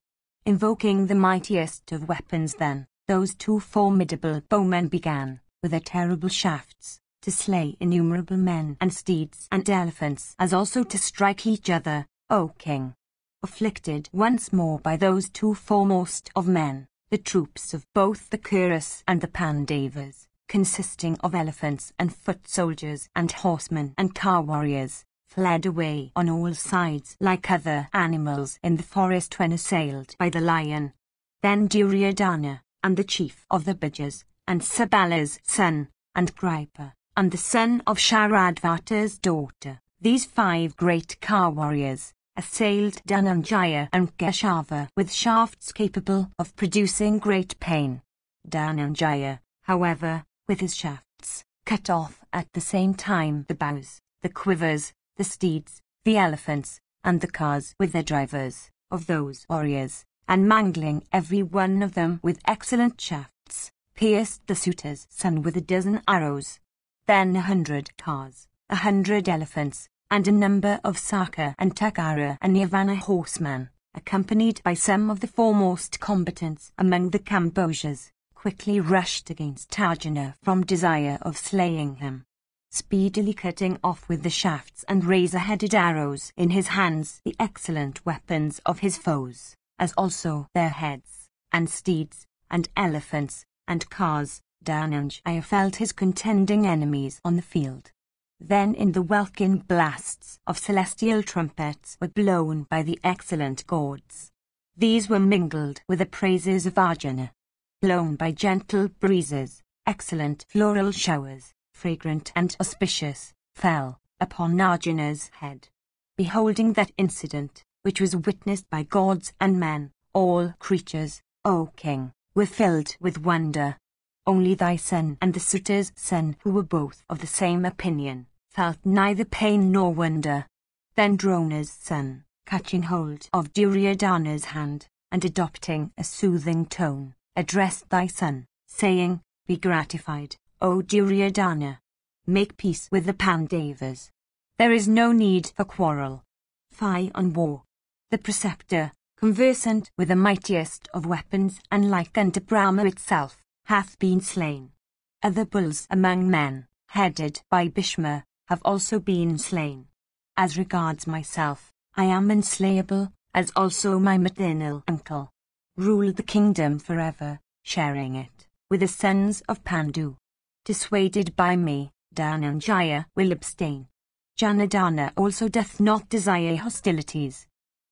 Invoking the mightiest of weapons then, those two formidable bowmen began, with their terrible shafts, to slay innumerable men and steeds and elephants, as also to strike each other, O king. Afflicted once more by those two foremost of men, the troops of both the Kuros and the Pandavas, consisting of elephants and foot soldiers and horsemen and car warriors, fled away on all sides like other animals in the forest when assailed by the lion. Then Duryodhana, and the chief of the Bhajas, and Sabala's son, and Kripa, and the son of Sharadvata's daughter, these 5 great car warriors, assailed Dhananjaya and Keshava with shafts capable of producing great pain. Dhananjaya, however, with his shafts, cut off at the same time the bows, the quivers, the steeds, the elephants, and the cars with their drivers, of those warriors, and mangling every one of them with excellent shafts, pierced the suitor's son with 12 arrows. Then 100 cars, 100 elephants, and a number of Saka and Takara and Yavana horsemen, accompanied by some of the foremost combatants among the Kambojans, quickly rushed against Arjuna from desire of slaying him. Speedily cutting off with the shafts and razor-headed arrows in his hands the excellent weapons of his foes, as also their heads, and steeds, and elephants, and cars, Dhananjaya felt his contending enemies on the field. Then in the welkin blasts of celestial trumpets were blown by the excellent gods. These were mingled with the praises of Arjuna. Blown by gentle breezes, excellent floral showers, fragrant and auspicious, fell upon Arjuna's head. Beholding that incident, which was witnessed by gods and men, all creatures, O king, were filled with wonder. Only thy son and the suitor's son, who were both of the same opinion, felt neither pain nor wonder. Then Drona's son, catching hold of Duryodhana's hand, and adopting a soothing tone, addressed thy son, saying, "Be gratified, O Duryodhana. make peace with the Pandavas. There is no need for quarrel. Fie on war. The preceptor, conversant with the mightiest of weapons and like unto Brahma itself, hath been slain. Other bulls among men, headed by Bhishma, have also been slain. As regards myself, I am unslayable, as also my maternal uncle. Rule the kingdom forever, sharing it with the sons of Pandu. Dissuaded by me, Dhananjaya will abstain. Janardana also doth not desire hostilities.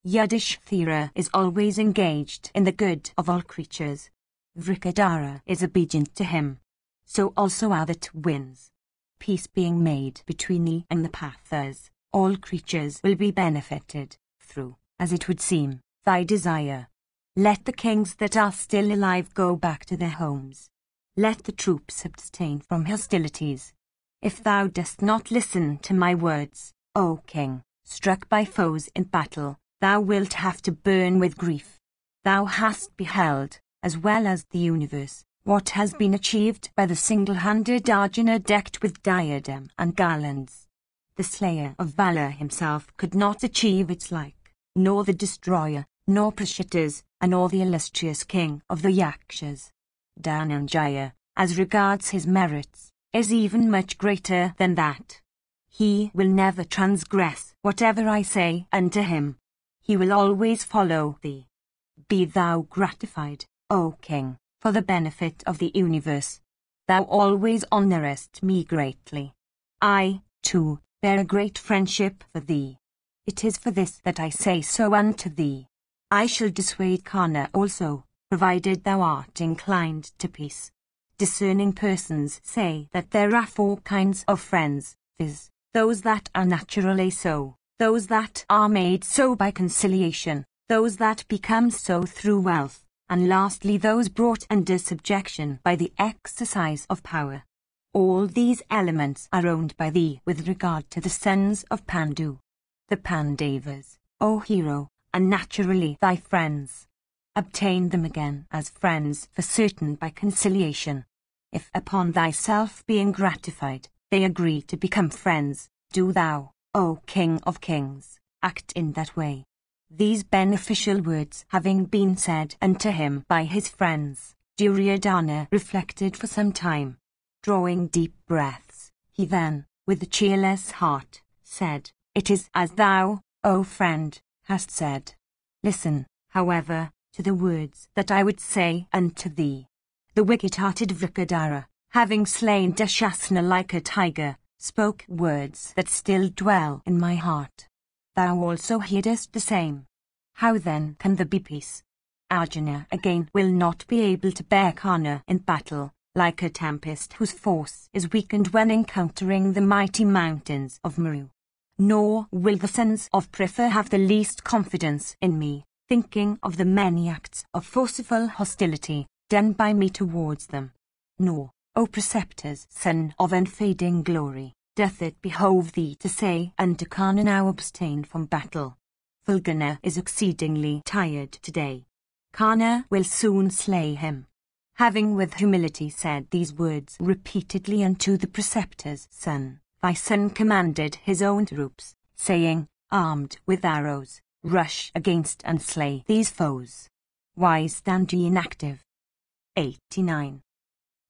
Yudhishthira is always engaged in the good of all creatures. Vrikadara is obedient to him. So also are the twins. Peace being made between thee and the Pathas, all creatures will be benefited, through, as it would seem, thy desire. Let the kings that are still alive go back to their homes. Let the troops abstain from hostilities. If thou dost not listen to my words, O king, struck by foes in battle, thou wilt have to burn with grief. Thou hast beheld, as well as the universe, what has been achieved by the single-handed Arjuna decked with diadem and garlands. The slayer of valor himself could not achieve its like, nor the destroyer, nor Prashitas, nor the illustrious king of the Yakshas. Dhananjaya, as regards his merits, is even much greater than that. He will never transgress whatever I say unto him. He will always follow thee. Be thou gratified, O king, for the benefit of the universe. Thou always honourest me greatly. I, too, bear a great friendship for thee. It is for this that I say so unto thee. I shall dissuade Karna also, provided thou art inclined to peace. Discerning persons say that there are 4 kinds of friends, viz., those that are naturally so, those that are made so by conciliation, those that become so through wealth, and lastly those brought under subjection by the exercise of power. All these elements are owned by thee with regard to the sons of Pandu. The Pandavas, O hero, are naturally thy friends. Obtain them again as friends for certain by conciliation. If upon thyself being gratified, they agree to become friends, do thou, O King of Kings, act in that way. These beneficial words having been said unto him by his friends, Duryodhana reflected for some time. Drawing deep breaths, he then, with a cheerless heart, said, It is as thou, O friend, hast said. Listen, however, to the words that I would say unto thee. The wicked-hearted Vrikadara, having slain Dushasana like a tiger, spoke words that still dwell in my heart. Thou also heardest the same. How then can there be peace? Arjuna again will not be able to bear Karna in battle, like a tempest whose force is weakened when encountering the mighty mountains of Meru. Nor will the sons of Pritha have the least confidence in me, thinking of the many acts of forceful hostility done by me towards them. Nor, O preceptor's son of unfading glory, doth it behove thee to say unto Karna, now abstain from battle. Fulgana is exceedingly tired today. Karna will soon slay him. Having with humility said these words repeatedly unto the preceptor's son, thy son commanded his own troops, saying, armed with arrows, rush against and slay these foes. Why stand ye inactive? 89.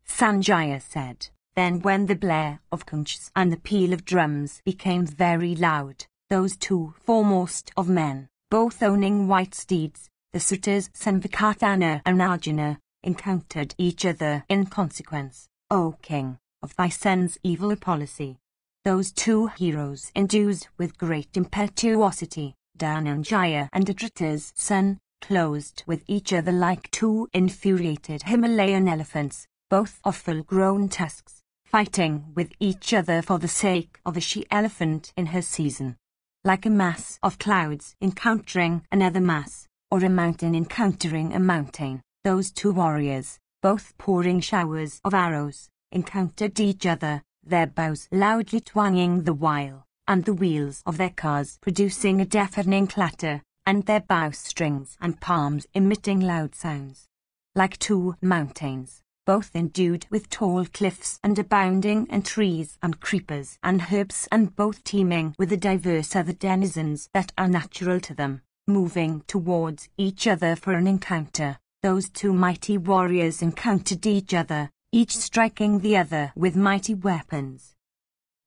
Sanjaya said, Then when the blare of conchs and the peal of drums became very loud, those 2 foremost of men, both owning white steeds, the suitors Sanvikatana and Arjuna, encountered each other in consequence, O king, of thy son's evil policy. Those 2 heroes endued with great impetuosity, Dhananjaya and Adrita's son, closed with each other like 2 infuriated Himalayan elephants, both of full-grown tusks, fighting with each other for the sake of a she-elephant in her season. Like a mass of clouds encountering another mass, or a mountain encountering a mountain, those 2 warriors, both pouring showers of arrows, encountered each other, their bows loudly twanging the while, and the wheels of their cars producing a deafening clatter, and their bowstrings and palms emitting loud sounds. Like 2 mountains, both endued with tall cliffs and abounding in trees and creepers and herbs, and both teeming with the diverse other denizens that are natural to them, moving towards each other for an encounter. Those two mighty warriors encountered each other, each striking the other with mighty weapons.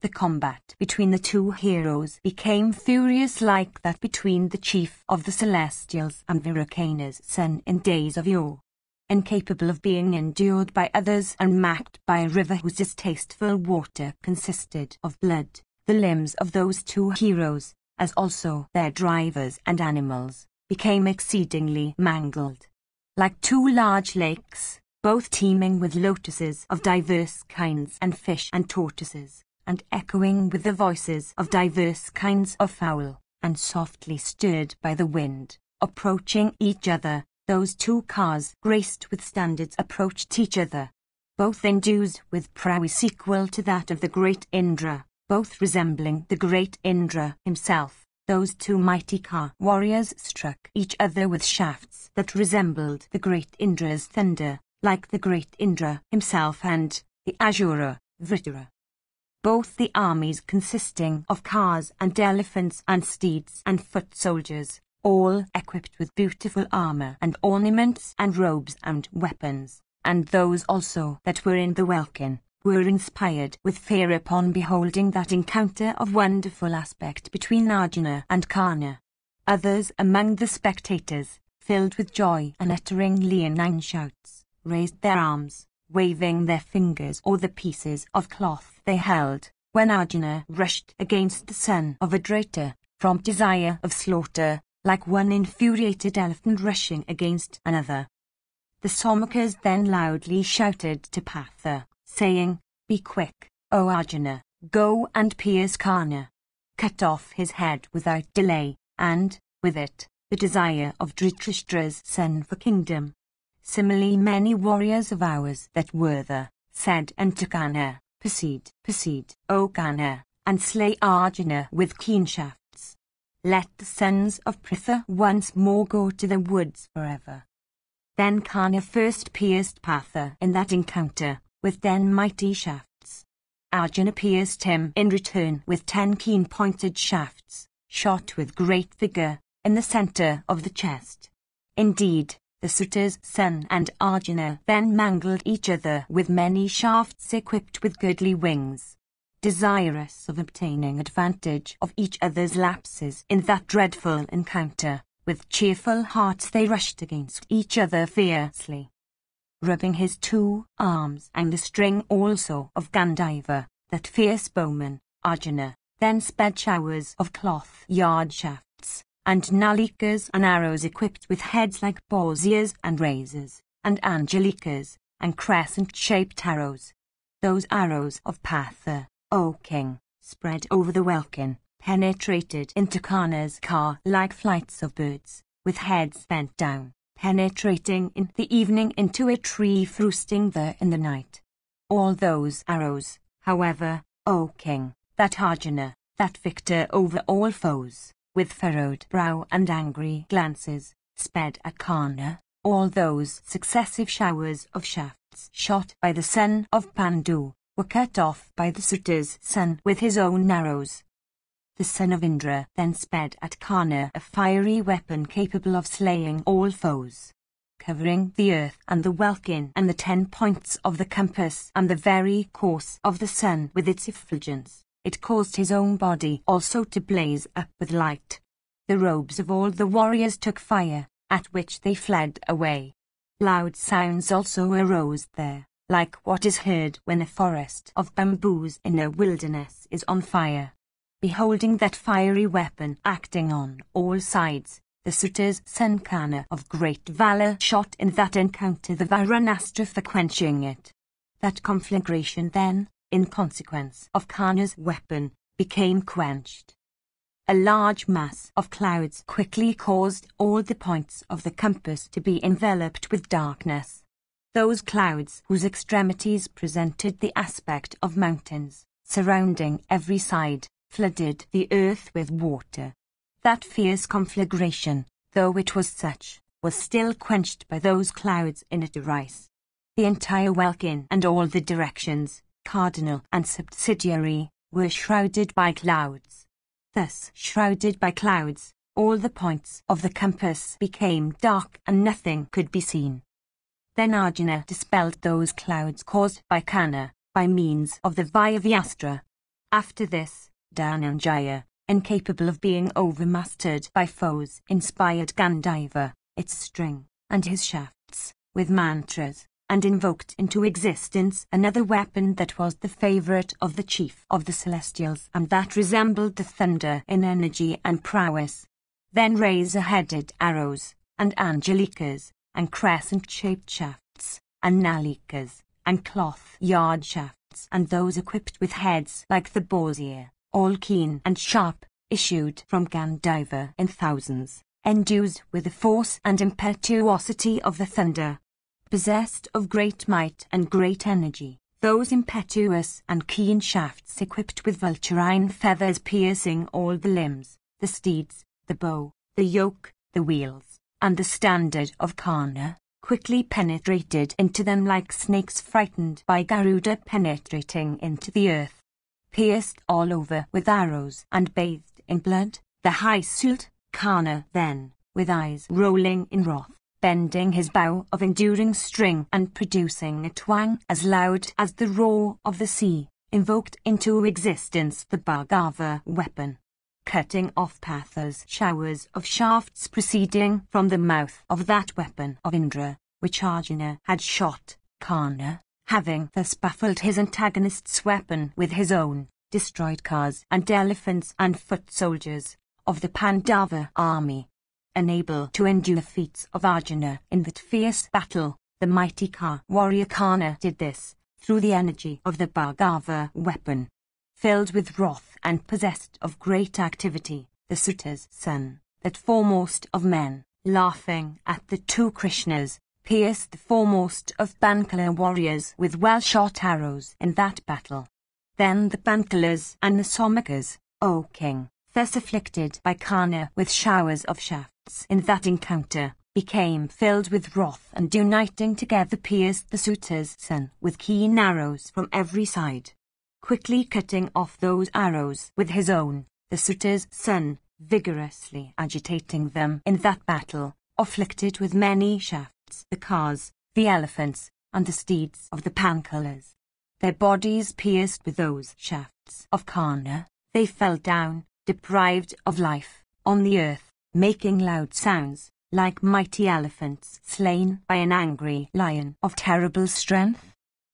The combat between the two heroes became furious, like that between the chief of the Celestials and Viracana's son in days of yore. Incapable of being endured by others and marked by a river whose distasteful water consisted of blood, the limbs of those two heroes, as also their drivers and animals, became exceedingly mangled. Like two large lakes, both teeming with lotuses of diverse kinds and fish and tortoises, and echoing with the voices of diverse kinds of fowl, and softly stirred by the wind, approaching each other, those two cars graced with standards approached each other, both endued with prowess equal to that of the great Indra, both resembling the great Indra himself. Those two mighty car warriors struck each other with shafts that resembled the great Indra's thunder, like the great Indra himself and the Asura, Vritara. Both the armies consisting of cars and elephants and steeds and foot soldiers, all equipped with beautiful armor and ornaments and robes and weapons, and those also that were in the welkin, were inspired with fear upon beholding that encounter of wonderful aspect between Arjuna and Karna. Others among the spectators, filled with joy and uttering leonine shouts, raised their arms, waving their fingers or the pieces of cloth they held, when Arjuna rushed against the son of Adrata, from desire of slaughter, like one infuriated elephant rushing against another. The Somakas then loudly shouted to Partha, saying, "Be quick, O Arjuna, go and pierce Karna. Cut off his head without delay, and, with it, the desire of Dhritarashtra's son for kingdom." Similarly many warriors of ours that were there, said unto Karna, Proceed, O Karna, and slay Arjuna with keen shafts. Let the sons of Pritha once more go to the woods forever. Then Karna first pierced Partha in that encounter, with 10 mighty shafts. Arjuna pierced him in return with 10 keen-pointed shafts, shot with great vigor, in the center of the chest. Indeed, the Suta's son and Arjuna then mangled each other with many shafts equipped with goodly wings. Desirous of obtaining advantage of each other's lapses in that dreadful encounter, with cheerful hearts they rushed against each other fiercely. Rubbing his 2 arms and the string also of Gandhiva, that fierce bowman, Arjuna, then sped showers of cloth yard shafts, and nalikas and arrows equipped with heads like boar's ears and razors, and angelikas, and crescent-shaped arrows. Those arrows of Partha, O king, spread over the welkin, penetrated into Karna's car like flights of birds, with heads bent down, penetrating in the evening into a tree roosting there in the night. All those arrows, however, O king, that Arjuna, that victor over all foes, with furrowed brow and angry glances, sped at Karna, all those successive showers of shafts shot by the son of Pandu, were cut off by the Suta's son with his own arrows. The son of Indra then sped at Karna a fiery weapon capable of slaying all foes, covering the earth and the welkin and the 10 points of the compass and the very course of the sun with its effulgence. It caused his own body also to blaze up with light. The robes of all the warriors took fire, at which they fled away. Loud sounds also arose there, like what is heard when a forest of bamboos in a wilderness is on fire. Beholding that fiery weapon acting on all sides, the Suta's son Karna of great valor shot in that encounter the Varunastra for quenching it. That conflagration then, in consequence of Karna's weapon, became quenched. A large mass of clouds quickly caused all the points of the compass to be enveloped with darkness. Those clouds whose extremities presented the aspect of mountains, surrounding every side, flooded the earth with water. That fierce conflagration, though it was such, was still quenched by those clouds in a device. The entire welkin and all the directions, cardinal and subsidiary, were shrouded by clouds. Thus shrouded by clouds, all the points of the compass became dark and nothing could be seen. Then Arjuna dispelled those clouds caused by Kana, by means of the Vayavyastra. After this, Dhananjaya, incapable of being overmastered by foes, inspired Gandhaiva, its string, and his shafts, with mantras, and invoked into existence another weapon that was the favourite of the chief of the Celestials and that resembled the thunder in energy and prowess. Then razor-headed arrows, and angelikas, and crescent-shaped shafts, and nalikas, and cloth-yard shafts, and those equipped with heads like the boar's ear, all keen and sharp, issued from Gandhaiva in thousands, endued with the force and impetuosity of the thunder. Possessed of great might and great energy, those impetuous and keen shafts equipped with vulturine feathers piercing all the limbs, the steeds, the bow, the yoke, the wheels, and the standard of Kana, quickly penetrated into them like snakes frightened by Garuda penetrating into the earth. Pierced all over with arrows and bathed in blood, the high-souled Kana then, with eyes rolling in wrath, bending his bow of enduring string and producing a twang as loud as the roar of the sea, invoked into existence the Bhargava weapon, cutting off Patha's showers of shafts proceeding from the mouth of that weapon of Indra, which Arjuna had shot. Kana, having thus baffled his antagonist's weapon with his own, destroyed cars and elephants and foot soldiers of the Pandava army. Unable to endure the feats of Arjuna in that fierce battle, the mighty Ka warrior Kana did this, through the energy of the Bhargava weapon. Filled with wrath and possessed of great activity, the Suta's son, that foremost of men, laughing at the two Krishnas, pierced the foremost of Bankala warriors with well-shot arrows in that battle. Then the Bankalas and the Somakas, O king, thus afflicted by Kana with showers of shafts in that encounter, became filled with wrath and uniting together pierced the Suta's son with keen arrows from every side. Quickly cutting off those arrows with his own, the Suta's son, vigorously agitating them in that battle, afflicted with many shafts the cars, the elephants, and the steeds of the Pankalas. Their bodies pierced with those shafts of Kana, they fell down, deprived of life, on the earth, making loud sounds, like mighty elephants slain by an angry lion of terrible strength.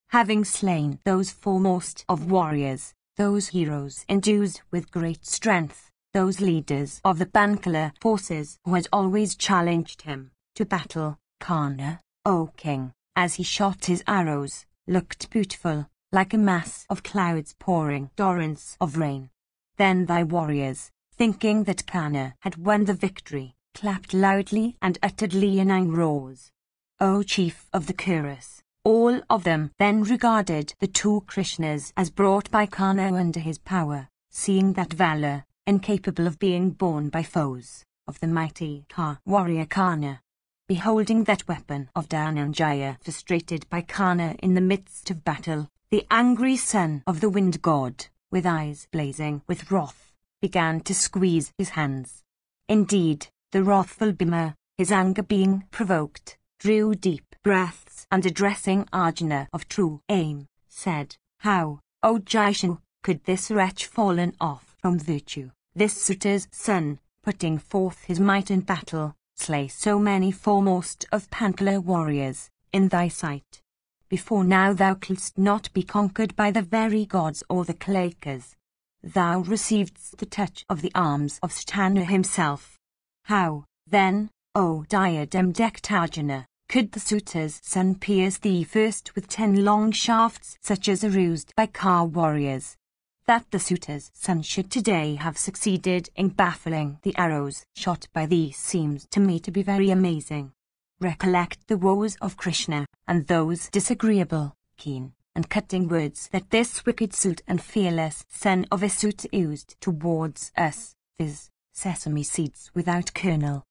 Having slain those foremost of warriors, those heroes endued with great strength, those leaders of the Bankala forces who had always challenged him to battle, Kana, O king, as he shot his arrows, looked beautiful, like a mass of clouds pouring torrents of rain. Then thy warriors, thinking that Kana had won the victory, clapped loudly and uttered leonine roars. O chief of the Kuras, all of them then regarded the two Krishnas as brought by Kana under his power, seeing that valour, incapable of being borne by foes, of the mighty Ka warrior Kana. Beholding that weapon of Dhananjaya frustrated by Kana in the midst of battle, the angry son of the wind god, with eyes blazing with wrath, began to squeeze his hands. Indeed, the wrathful Bhima, his anger being provoked, drew deep breaths and addressing Arjuna of true aim, said, How, O Jaishu, could this wretch fallen off from virtue, this Suta's son, putting forth his might in battle, slay so many foremost of Pankala warriors, in thy sight? Before now thou couldst not be conquered by the very gods or the Kalekas. Thou receivedst the touch of the arms of Stana himself. How, then, O diadem-decked Arjuna, could the Suta's son pierce thee first with 10 long shafts such as are used by Ka warriors? That the Suta's son should today have succeeded in baffling the arrows shot by thee seems to me to be very amazing. Recollect the woes of Krishna, and those disagreeable, keen, and cutting words that this wicked Sut and fearless son of a Sut used towards us, viz., sesame seeds without kernel.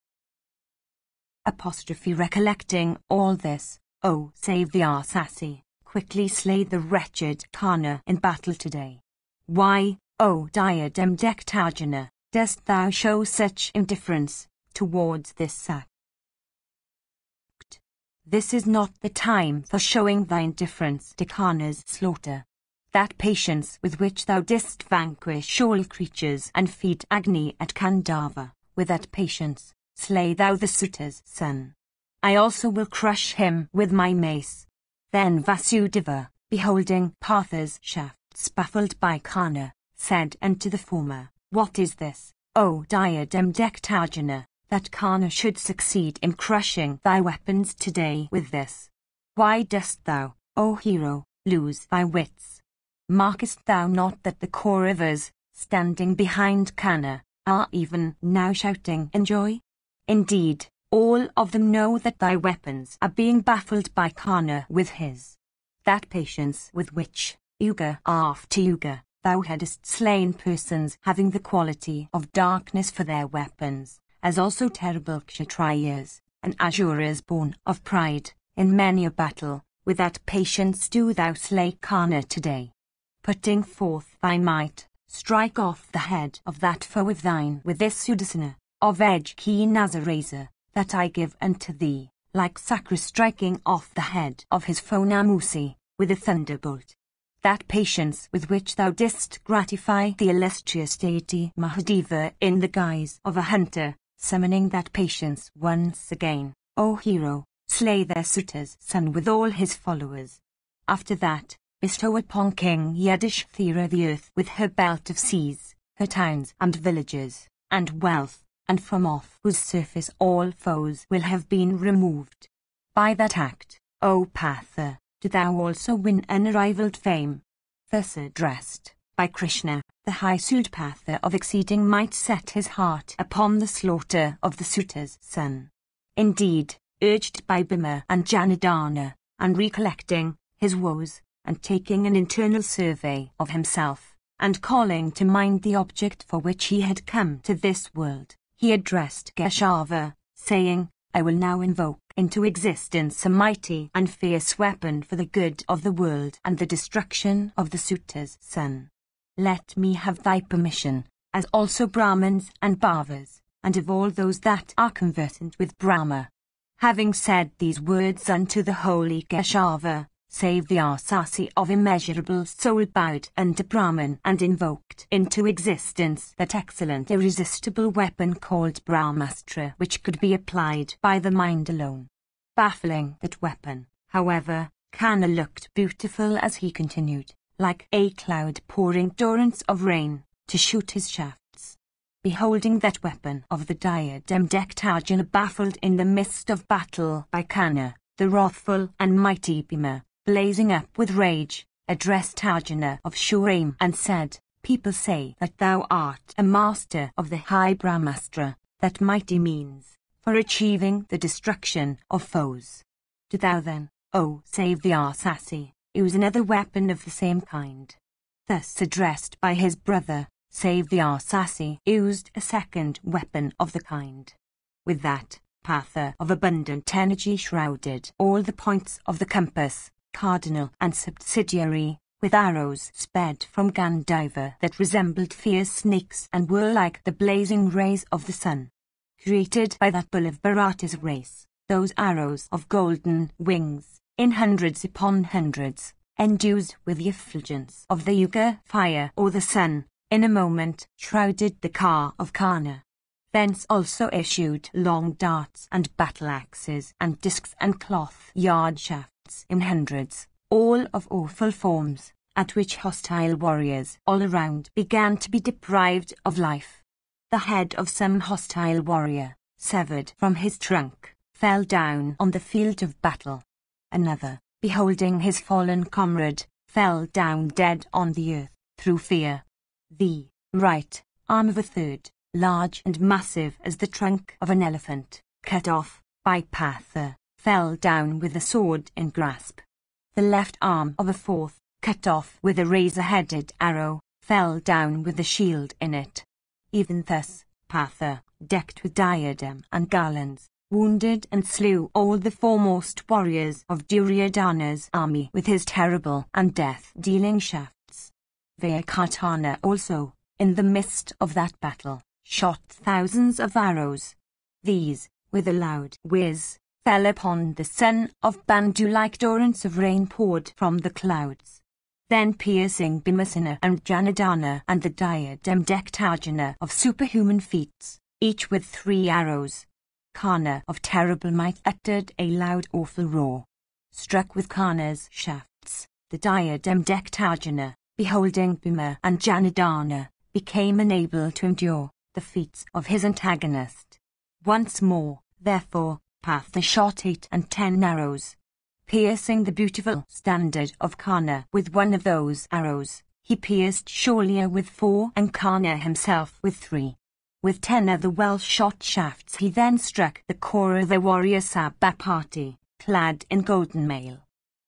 Recollecting all this, O save the Arsasi, quickly slay the wretched Kana in battle today. Why, O diadem-decked Arjuna, dost thou show such indifference towards this sect? This is not the time for showing thy indifference to Kana's slaughter. That patience with which thou didst vanquish all creatures and feed Agni at Kandava, with that patience, slay thou the Suta's son. I also will crush him with my mace. Then Vasudeva, beholding Partha's shafts baffled by Kana, said unto the former, What is this, O diadem-decked Arjuna, that Kana should succeed in crushing thy weapons today with this? Why dost thou, O hero, lose thy wits? Markest thou not that the Kauravas, standing behind Kana, are even now shouting in joy? Indeed, all of them know that thy weapons are being baffled by Kana with his. That patience with which, yuga after yuga, thou hadst slain persons having the quality of darkness for their weapons, as also terrible Kshatriyas, and Asuras born of pride, in many a battle, with that patience do thou slay Kana today. Putting forth thy might, strike off the head of that foe of thine with this Sudarsana, of edge-keen as a razor, that I give unto thee, like Sakra striking off the head of his foe Namusi, with a thunderbolt. That patience with which thou didst gratify the illustrious deity Mahadeva in the guise of a hunter, summoning that patience once again, O hero, slay their Suta's son with all his followers. After that, bestow upon King Yudhishthira the earth with her belt of seas, her towns and villages, and wealth, and from off whose surface all foes will have been removed. By that act, O Partha, do thou also win unrivalled fame. Thus addressed, by Krishna, the high Sudpatha of exceeding might set his heart upon the slaughter of the Suta's son. Indeed, urged by Bhima and Janardana, and recollecting his woes, and taking an internal survey of himself, and calling to mind the object for which he had come to this world, he addressed Keshava, saying, I will now invoke into existence a mighty and fierce weapon for the good of the world and the destruction of the Suta's son. Let me have thy permission, as also Brahmins and Bhavas, and of all those that are conversant with Brahma. Having said these words unto the holy Keshava, save the Arsasi of immeasurable soul bowed unto Brahman and invoked into existence that excellent irresistible weapon called Brahmastra, which could be applied by the mind alone. Baffling that weapon, however, Kana looked beautiful as he continued, like a cloud pouring torrents of rain, to shoot his shafts. Beholding that weapon of the diadem-decked Arjuna baffled in the midst of battle by Kana, the wrathful and mighty Bhima, blazing up with rage, addressed Arjuna of sure aim and said, People say that thou art a master of the high Brahmastra, that mighty means, for achieving the destruction of foes. Do thou then, O save the Arsasi, use another weapon of the same kind. Thus addressed by his brother, save the Arsasi used a second weapon of the kind. With that, Partha of abundant energy shrouded all the points of the compass, cardinal and subsidiary, with arrows sped from Gandhiva that resembled fierce snakes and were like the blazing rays of the sun. Created by that bull of Bharata's race, those arrows of golden wings, in hundreds upon hundreds, endued with the effulgence of the yuga fire or the sun, in a moment shrouded the car of Kana. Thence also issued long darts and battle axes and discs and cloth yard shafts in hundreds, all of awful forms, at which hostile warriors all around began to be deprived of life. The head of some hostile warrior, severed from his trunk, fell down on the field of battle. Another, beholding his fallen comrade, fell down dead on the earth, through fear. The right arm of a third, large and massive as the trunk of an elephant, cut off by Partha, fell down with a sword in grasp. The left arm of a fourth, cut off with a razor-headed arrow, fell down with a shield in it. Even thus, Partha, decked with diadem and garlands, wounded and slew all the foremost warriors of Duryodhana's army with his terrible and death-dealing shafts. Vyakatana also, in the midst of that battle, shot thousands of arrows. These, with a loud whiz, fell upon the son of Bandu like torrents of rain poured from the clouds. Then piercing Bhimasena and Janardana and the diadem-decked Arjuna of superhuman feats, each with 3 arrows. Karna of terrible might uttered a loud awful roar. Struck with Karna's shafts, the diadem-decked Arjuna, beholding Bhima and Janardana, became unable to endure the feats of his antagonist. Once more, therefore, Partha shot 8 and 10 arrows. Piercing the beautiful standard of Karna with one of those arrows, he pierced Sholya with 4 and Karna himself with 3. With 10 other well-shot shafts he then struck the Kaurava warrior Sabapati, clad in golden mail.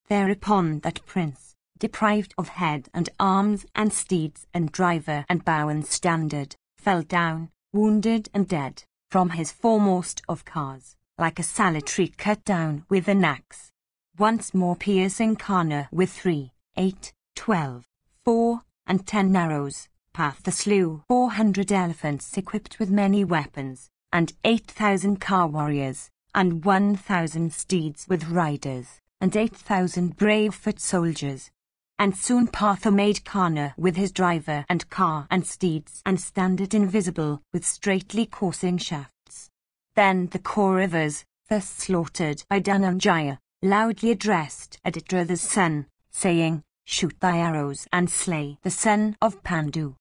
Thereupon that prince, deprived of head and arms and steeds and driver and bow and standard, fell down, wounded and dead, from his foremost of cars, like a salad tree cut down with an axe. Once more piercing Karna with 3, 8, 12, 4, and 10 arrows, Partha slew 400 elephants equipped with many weapons, and 8,000 car warriors, and 1,000 steeds with riders, and 8,000 brave foot soldiers. And soon Partha made Karna with his driver and car and steeds and standard invisible with straightly coursing shafts. Then the Kauravas, thus slaughtered by Dhananjaya, loudly addressed Aditratha's son, saying, "Shoot thy arrows and slay the son of Pandu.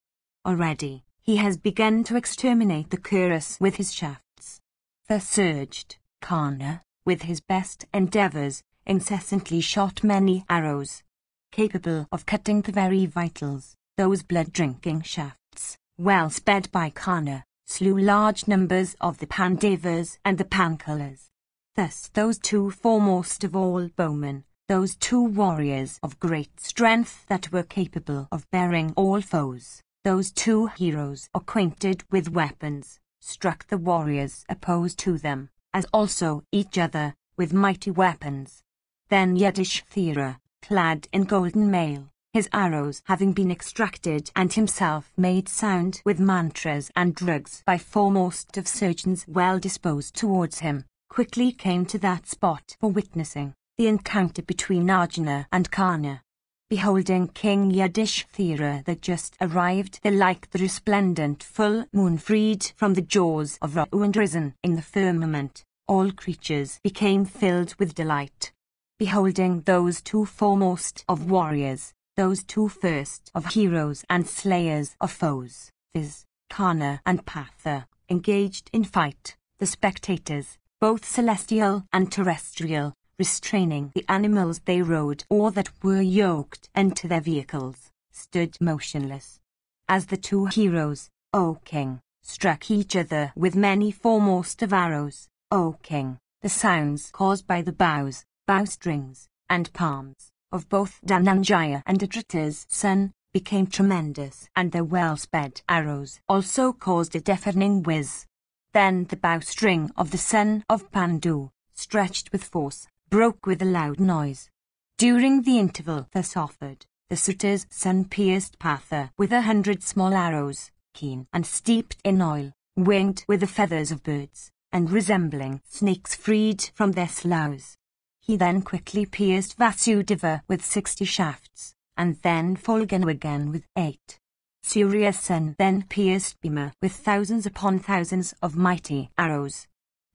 Already, he has begun to exterminate the Kuras with his shafts." Thus urged, Karna, with his best endeavours, incessantly shot many arrows, capable of cutting the very vitals. Those blood-drinking shafts, well sped by Karna, slew large numbers of the Pandavas and the Panchalas. Thus those 2 foremost of all bowmen, those 2 warriors of great strength that were capable of bearing all foes, those 2 heroes acquainted with weapons, struck the warriors opposed to them, as also each other, with mighty weapons. Then Yudhishthira, clad in golden mail, his arrows having been extracted and himself made sound with mantras and drugs by foremost of surgeons well disposed towards him, quickly came to that spot for witnessing the encounter between Arjuna and Karna. Beholding King Yudhishthira that just arrived there like the resplendent full moon freed from the jaws of Rahu and risen in the firmament, all creatures became filled with delight. Beholding those 2 foremost of warriors, those 2 first of heroes and slayers of foes, viz., Karna and Partha, engaged in fight, the spectators, both celestial and terrestrial, restraining the animals they rode or that were yoked into their vehicles, stood motionless. As the 2 heroes, O king, struck each other with many foremost of arrows, O king, the sounds caused by the bows, bowstrings, and palms, of both Dhananjaya and Adritha's son, became tremendous, and their well-sped arrows also caused a deafening whiz. Then the bowstring of the son of Pandu, stretched with force, broke with a loud noise. During the interval thus offered, the Suta's son pierced Partha with 100 small arrows, keen and steeped in oil, winged with the feathers of birds, and resembling snakes freed from their sloughs. He then quickly pierced Vasudeva with 60 shafts, and then Phalguna again with 8. Surya's son then pierced Bhima with thousands upon thousands of mighty arrows.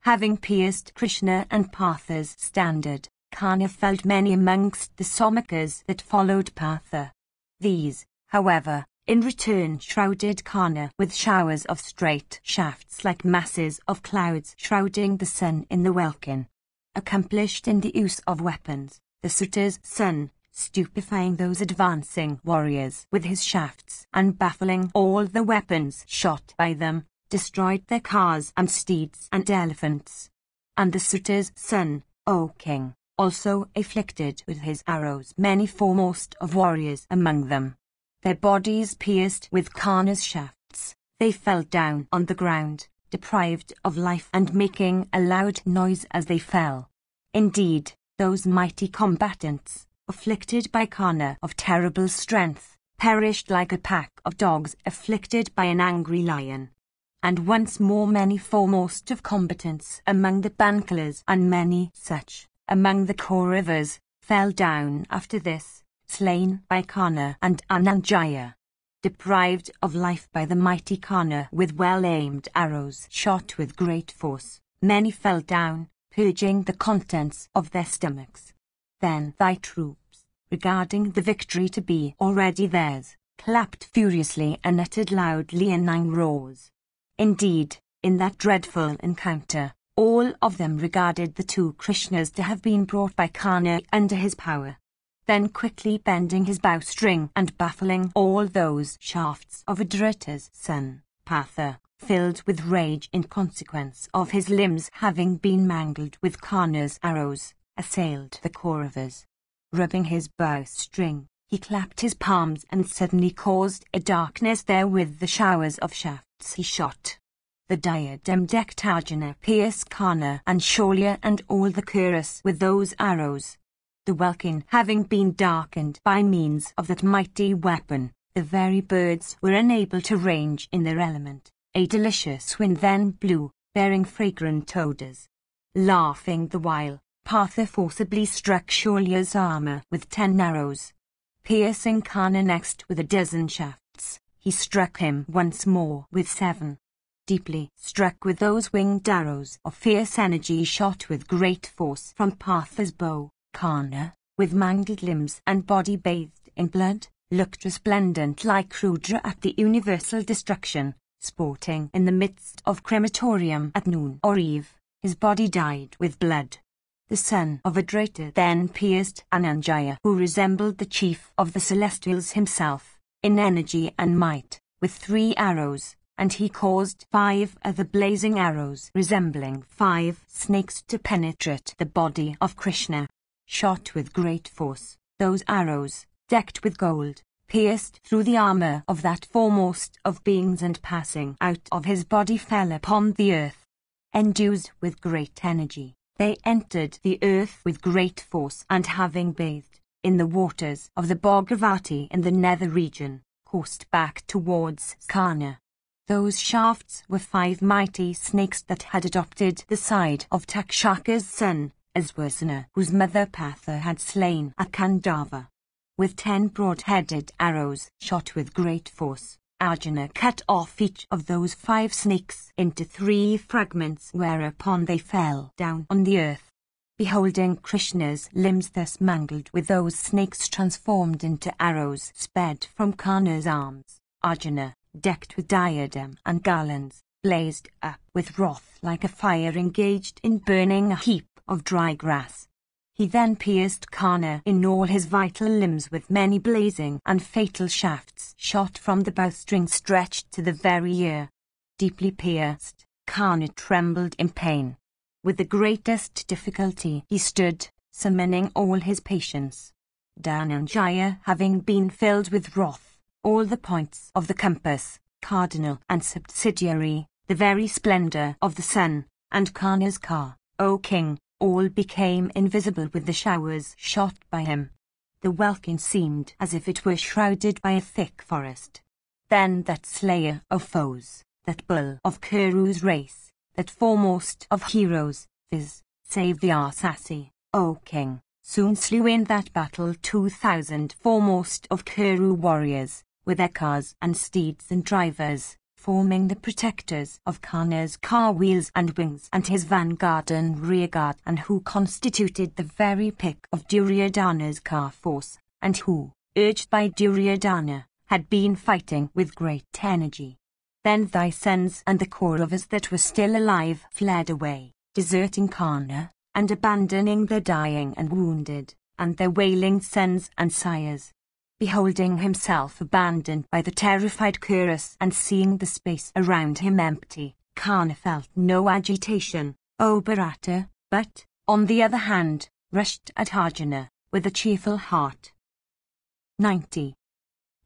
Having pierced Krishna and Partha's standard, Karna felled many amongst the Somakas that followed Partha. These, however, in return shrouded Karna with showers of straight shafts like masses of clouds shrouding the sun in the welkin. Accomplished in the use of weapons, the Suta's son, stupefying those advancing warriors with his shafts and baffling all the weapons shot by them, destroyed their cars and steeds and elephants. And the Suta's son, O king, also afflicted with his arrows many foremost of warriors among them. Their bodies pierced with Karna's shafts, they fell down on the ground, deprived of life and making a loud noise as they fell. Indeed, those mighty combatants, afflicted by Kana of terrible strength, perished like a pack of dogs afflicted by an angry lion. And once more many foremost of combatants among the Bankalas and many such, among the Kauravas, fell down after this, slain by Kana and Ananjaya. Deprived of life by the mighty Kana with well-aimed arrows shot with great force, many fell down, purging the contents of their stomachs. Then thy troops, regarding the victory to be already theirs, clapped furiously and uttered loud leonine roars. Indeed, in that dreadful encounter, all of them regarded the two Krishnas to have been brought by Kana under his power. Then quickly bending his bowstring and baffling all those shafts of Adrita's son, Partha, filled with rage in consequence of his limbs having been mangled with Kana's arrows, assailed the Kauravas. Rubbing his bowstring, he clapped his palms and suddenly caused a darkness there with the showers of shafts he shot. The diadem-decked Arjuna pierced Kana and Sholya and all the Kuras with those arrows. The welkin having been darkened by means of that mighty weapon, the very birds were unable to range in their element. A delicious wind then blew, bearing fragrant odours. Laughing the while, Partha forcibly struck Sholya's armour with 10 arrows. Piercing Kana next with a dozen shafts, he struck him once more with 7. Deeply struck with those winged arrows of fierce energy shot with great force from Partha's bow, Kana, with mangled limbs and body bathed in blood, looked resplendent like Rudra at the universal destruction, sporting in the midst of crematorium at noon or eve, his body dyed with blood. The son of Adrita then pierced Ananjaya, who resembled the chief of the Celestials himself, in energy and might, with 3 arrows, and he caused 5 other blazing arrows resembling 5 snakes to penetrate the body of Krishna. Shot with great force, those arrows, decked with gold, pierced through the armour of that foremost of beings and passing out of his body fell upon the earth. Endued with great energy, they entered the earth with great force and having bathed in the waters of the Bhagavati in the nether region, coursed back towards Kana. Those shafts were 5 mighty snakes that had adopted the side of Takshaka's son, Aswasana, whose mother Partha had slain at Kandava. With 10 broad-headed arrows shot with great force, Arjuna cut off each of those 5 snakes into 3 fragments, whereupon they fell down on the earth. Beholding Krishna's limbs thus mangled with those snakes transformed into arrows sped from Kana's arms, Arjuna, decked with diadem and garlands, blazed up with wrath like a fire engaged in burning a heap of dry grass. He then pierced Kana in all his vital limbs with many blazing and fatal shafts shot from the bowstring stretched to the very ear. Deeply pierced, Kana trembled in pain. With the greatest difficulty he stood, summoning all his patience. Dhananjaya having been filled with wrath, all the points of the compass, cardinal and subsidiary, the very splendour of the sun, and Kana's car, O king, all became invisible with the showers shot by him. The welkin seemed as if it were shrouded by a thick forest. Then that slayer of foes, that bull of Kuru's race, that foremost of heroes, viz., save the Arsasi, O king, soon slew in that battle 2,000 foremost of Kuru warriors, with their cars and steeds and drivers, forming the protectors of Kana's car wheels and wings and his vanguard and rearguard, and who constituted the very pick of Duryodhana's car force, and who, urged by Duryodhana, had been fighting with great energy. Then thy sons and the Kauravas that were still alive fled away, deserting Kana, and abandoning their dying and wounded, and their wailing sons and sires. Beholding himself abandoned by the terrified Kuras and seeing the space around him empty, Kana felt no agitation, O Bharata, but, on the other hand, rushed at Arjuna with a cheerful heart. 90.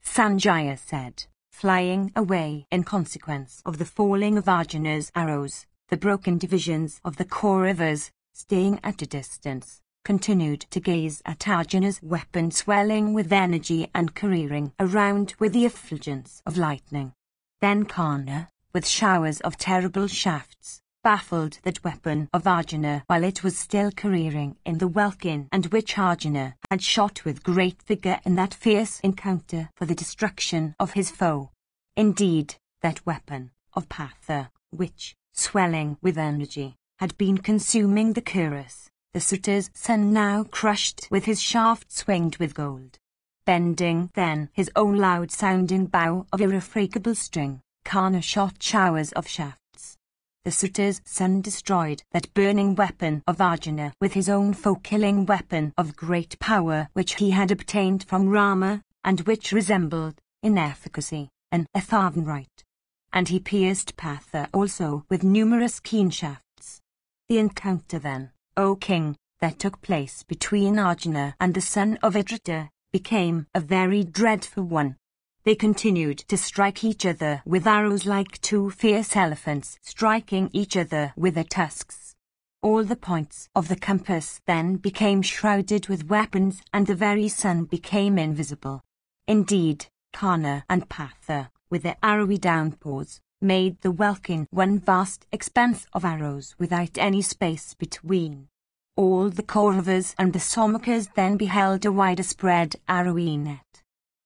Sanjaya said, flying away in consequence of the falling of Arjuna's arrows. The broken divisions of the Kauravas, staying at a distance, continued to gaze at Arjuna's weapon swelling with energy and careering around with the effulgence of lightning. Then Karna, with showers of terrible shafts, baffled that weapon of Arjuna while it was still careering in the welkin, and which Arjuna had shot with great vigour in that fierce encounter for the destruction of his foe. Indeed, that weapon of Partha, which, swelling with energy, had been consuming the cuirass, the suitor's son now crushed with his shaft swinged with gold. Bending then his own loud-sounding bow of irrefragable string, Karna shot showers of shafts. The suitor's son destroyed that burning weapon of Arjuna with his own foe-killing weapon of great power which he had obtained from Rama, and which resembled, in efficacy, an Atharvan right. And he pierced Partha also with numerous keen shafts. The encounter then, O king, that took place between Arjuna and the son of Idrita, became a very dreadful one. They continued to strike each other with arrows like two fierce elephants striking each other with their tusks. All the points of the compass then became shrouded with weapons, and the very sun became invisible. Indeed, Karna and Partha, with their arrowy downpours, made the welkin one vast expanse of arrows without any space between. All the Kauravas and the Somakas then beheld a wider spread arrowy net.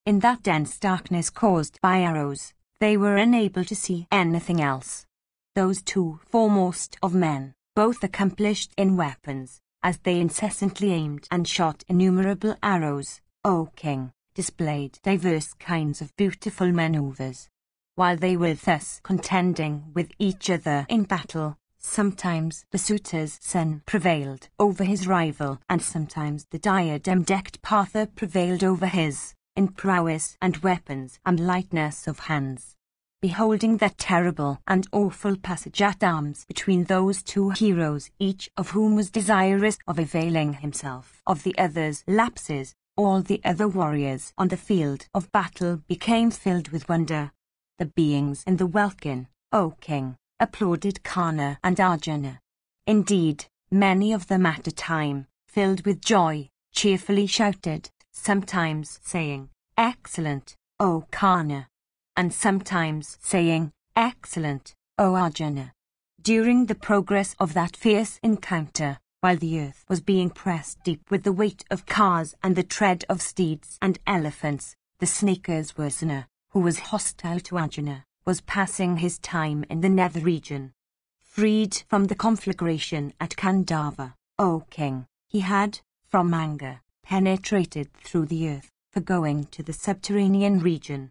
In that dense darkness caused by arrows, they were unable to see anything else. Those two foremost of men, both accomplished in weapons, as they incessantly aimed and shot innumerable arrows, O king, displayed diverse kinds of beautiful manoeuvres. While they were thus contending with each other in battle, sometimes the suitor's son prevailed over his rival, and sometimes the diadem-decked Partha prevailed over his, in prowess and weapons and lightness of hands. Beholding that terrible and awful passage at arms between those two heroes, each of whom was desirous of availing himself of the other's lapses, all the other warriors on the field of battle became filled with wonder. The beings in the welkin, O king, applauded Karna and Arjuna. Indeed, many of them at a time, filled with joy, cheerfully shouted, sometimes saying, "Excellent, O Karna," and sometimes saying, "Excellent, O Arjuna." During the progress of that fierce encounter, while the earth was being pressed deep with the weight of cars and the tread of steeds and elephants, the snaker's Varsana, who was hostile to Arjuna, was passing his time in the nether region. Freed from the conflagration at Kandava, O king, he had, from anger, penetrated through the earth, for going to the subterranean region.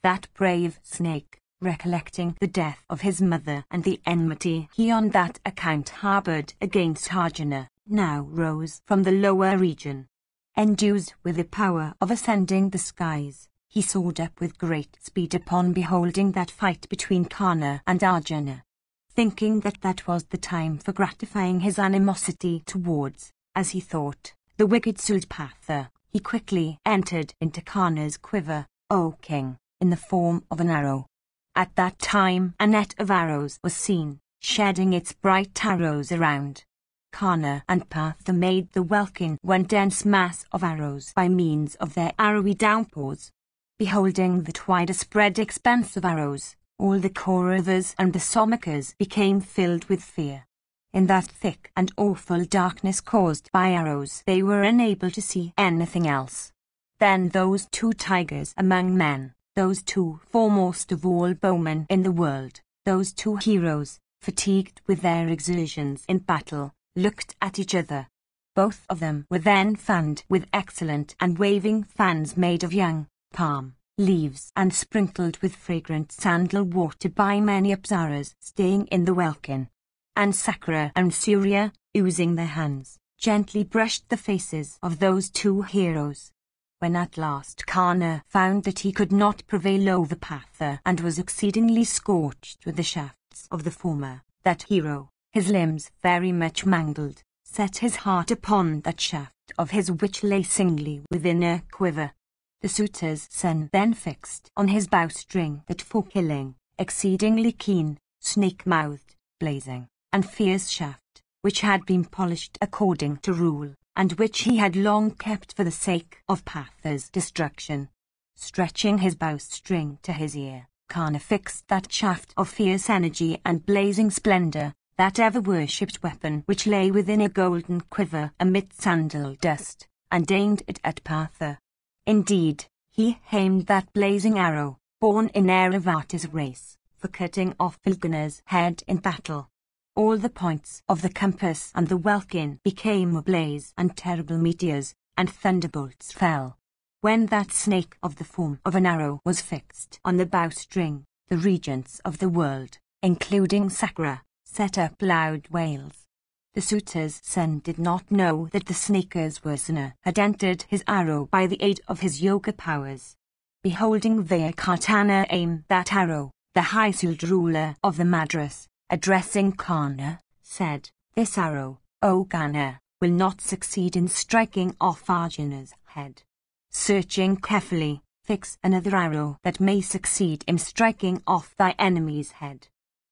That brave snake, recollecting the death of his mother and the enmity he on that account harboured against Arjuna, now rose from the lower region. Endued with the power of ascending the skies, he soared up with great speed upon beholding that fight between Karna and Arjuna. Thinking that that was the time for gratifying his animosity towards, as he thought, the wicked Sulpatha, he quickly entered into Karna's quiver, O king, in the form of an arrow. At that time a net of arrows was seen, shedding its bright arrows around. Karna and Partha made the welkin one dense mass of arrows by means of their arrowy downpours. Beholding that wider spread expanse of arrows, all the Kauravas and the Somakas became filled with fear. In that thick and awful darkness caused by arrows, they were unable to see anything else. Then those two tigers among men, those two foremost of all bowmen in the world, those two heroes, fatigued with their exertions in battle, looked at each other. Both of them were then fanned with excellent and waving fans made of young palm leaves and sprinkled with fragrant sandal water by many apsaras staying in the welkin. And Sakra and Surya, using their hands, gently brushed the faces of those two heroes. When at last Karna found that he could not prevail over Partha and was exceedingly scorched with the shafts of the former, that hero, his limbs very much mangled, set his heart upon that shaft of his which lay singly within a quiver. The suitor's son then fixed on his bowstring that for-killing, exceedingly keen, snake-mouthed, blazing, and fierce shaft, which had been polished according to rule, and which he had long kept for the sake of Patha's destruction. Stretching his bowstring to his ear, Kana fixed that shaft of fierce energy and blazing splendor, that ever-worshipped weapon which lay within a golden quiver amid sandal dust, and aimed it at Patha. Indeed, he aimed that blazing arrow, born in Airavata's race, for cutting off Filguna's head in battle. All the points of the compass and the welkin became ablaze, and terrible meteors and thunderbolts fell. When that snake of the form of an arrow was fixed on the bowstring, the regents of the world, including Sakra, set up loud wails. The suitor's son did not know that the snaker's Varsana had entered his arrow by the aid of his yoga powers. Beholding Vayakatana aim that arrow, the high-souled ruler of the Madras, addressing Kana, said, "This arrow, O Kana, will not succeed in striking off Arjuna's head. Searching carefully, fix another arrow that may succeed in striking off thy enemy's head."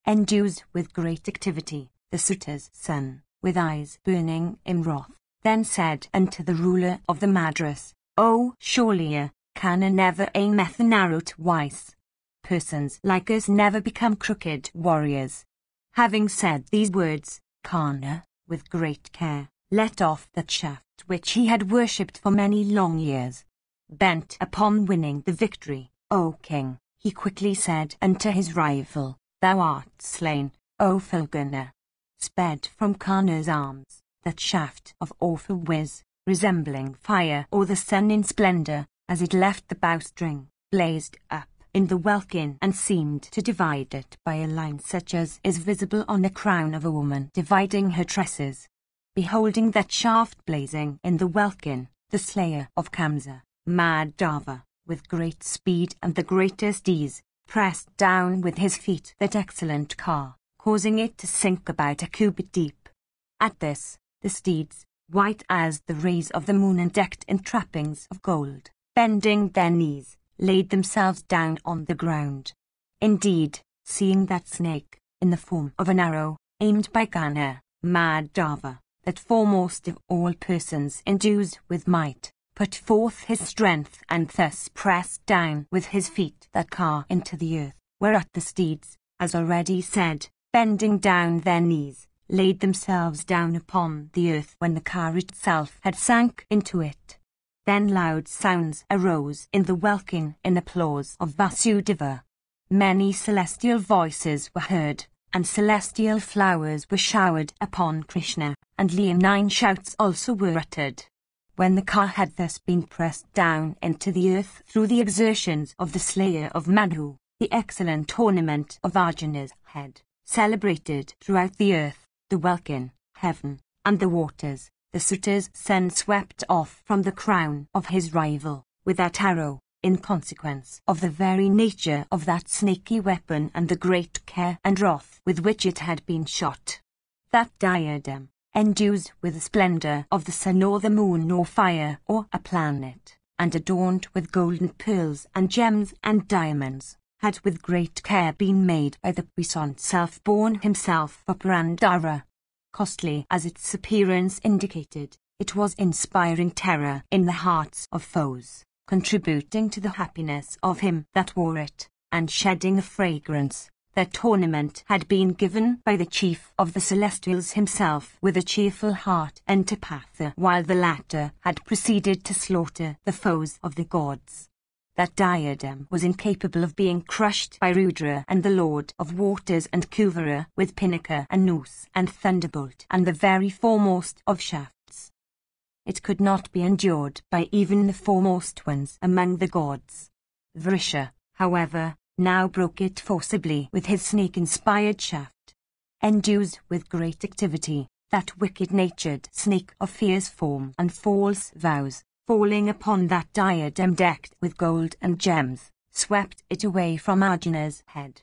Endued with great activity, the suitor's son, with eyes burning in wrath, then said unto the ruler of the Madras, "O surely, Kana never aimeth an arrow twice. Persons like us never become crooked warriors." Having said these words, Kana, with great care, let off that shaft which he had worshipped for many long years. Bent upon winning the victory, "O king," he quickly said unto his rival, "Thou art slain, O Filguna." Sped from Kana's arms, that shaft of awful whiz, resembling fire or the sun in splendor, as it left the bowstring, blazed up in the welkin and seemed to divide it by a line such as is visible on the crown of a woman dividing her tresses. Beholding that shaft blazing in the welkin, the slayer of Kamsa, Madhava, with great speed and the greatest ease, pressed down with his feet that excellent car, causing it to sink about a cubit deep. At this, the steeds, white as the rays of the moon and decked in trappings of gold, bending their knees, laid themselves down on the ground. Indeed, seeing that snake, in the form of an arrow, aimed by Kana, Madhava, that foremost of all persons endued with might, put forth his strength and thus pressed down with his feet that car into the earth, whereat the steeds, as already said, bending down their knees, laid themselves down upon the earth when the car itself had sank into it. Then loud sounds arose in the welkin in applause of Vasudeva. Many celestial voices were heard, and celestial flowers were showered upon Krishna, and leonine shouts also were uttered. When the car had thus been pressed down into the earth through the exertions of the slayer of Madhu, the excellent ornament of Arjuna's head, celebrated throughout the earth, the welkin, heaven, and the waters, the suitor's son swept off from the crown of his rival, with that arrow, in consequence of the very nature of that snaky weapon and the great care and wrath with which it had been shot. That diadem, endued with the splendor of the sun or the moon or fire or a planet, and adorned with golden pearls and gems and diamonds, had with great care been made by the puissant self-born himself for Purandara. Costly as its appearance indicated, it was inspiring terror in the hearts of foes, contributing to the happiness of him that wore it, and shedding a fragrance. That ornament had been given by the chief of the Celestials himself with a cheerful heart unto Patha, while the latter had proceeded to slaughter the foes of the gods. That diadem was incapable of being crushed by Rudra and the Lord of Waters and Kuvara with Pinaka and noose and thunderbolt and the very foremost of shafts. It could not be endured by even the foremost ones among the gods. Vrisha, however, now broke it forcibly with his snake-inspired shaft. Endued with great activity, that wicked-natured snake of fierce form and false vows, falling upon that diadem decked with gold and gems, swept it away from Arjuna's head.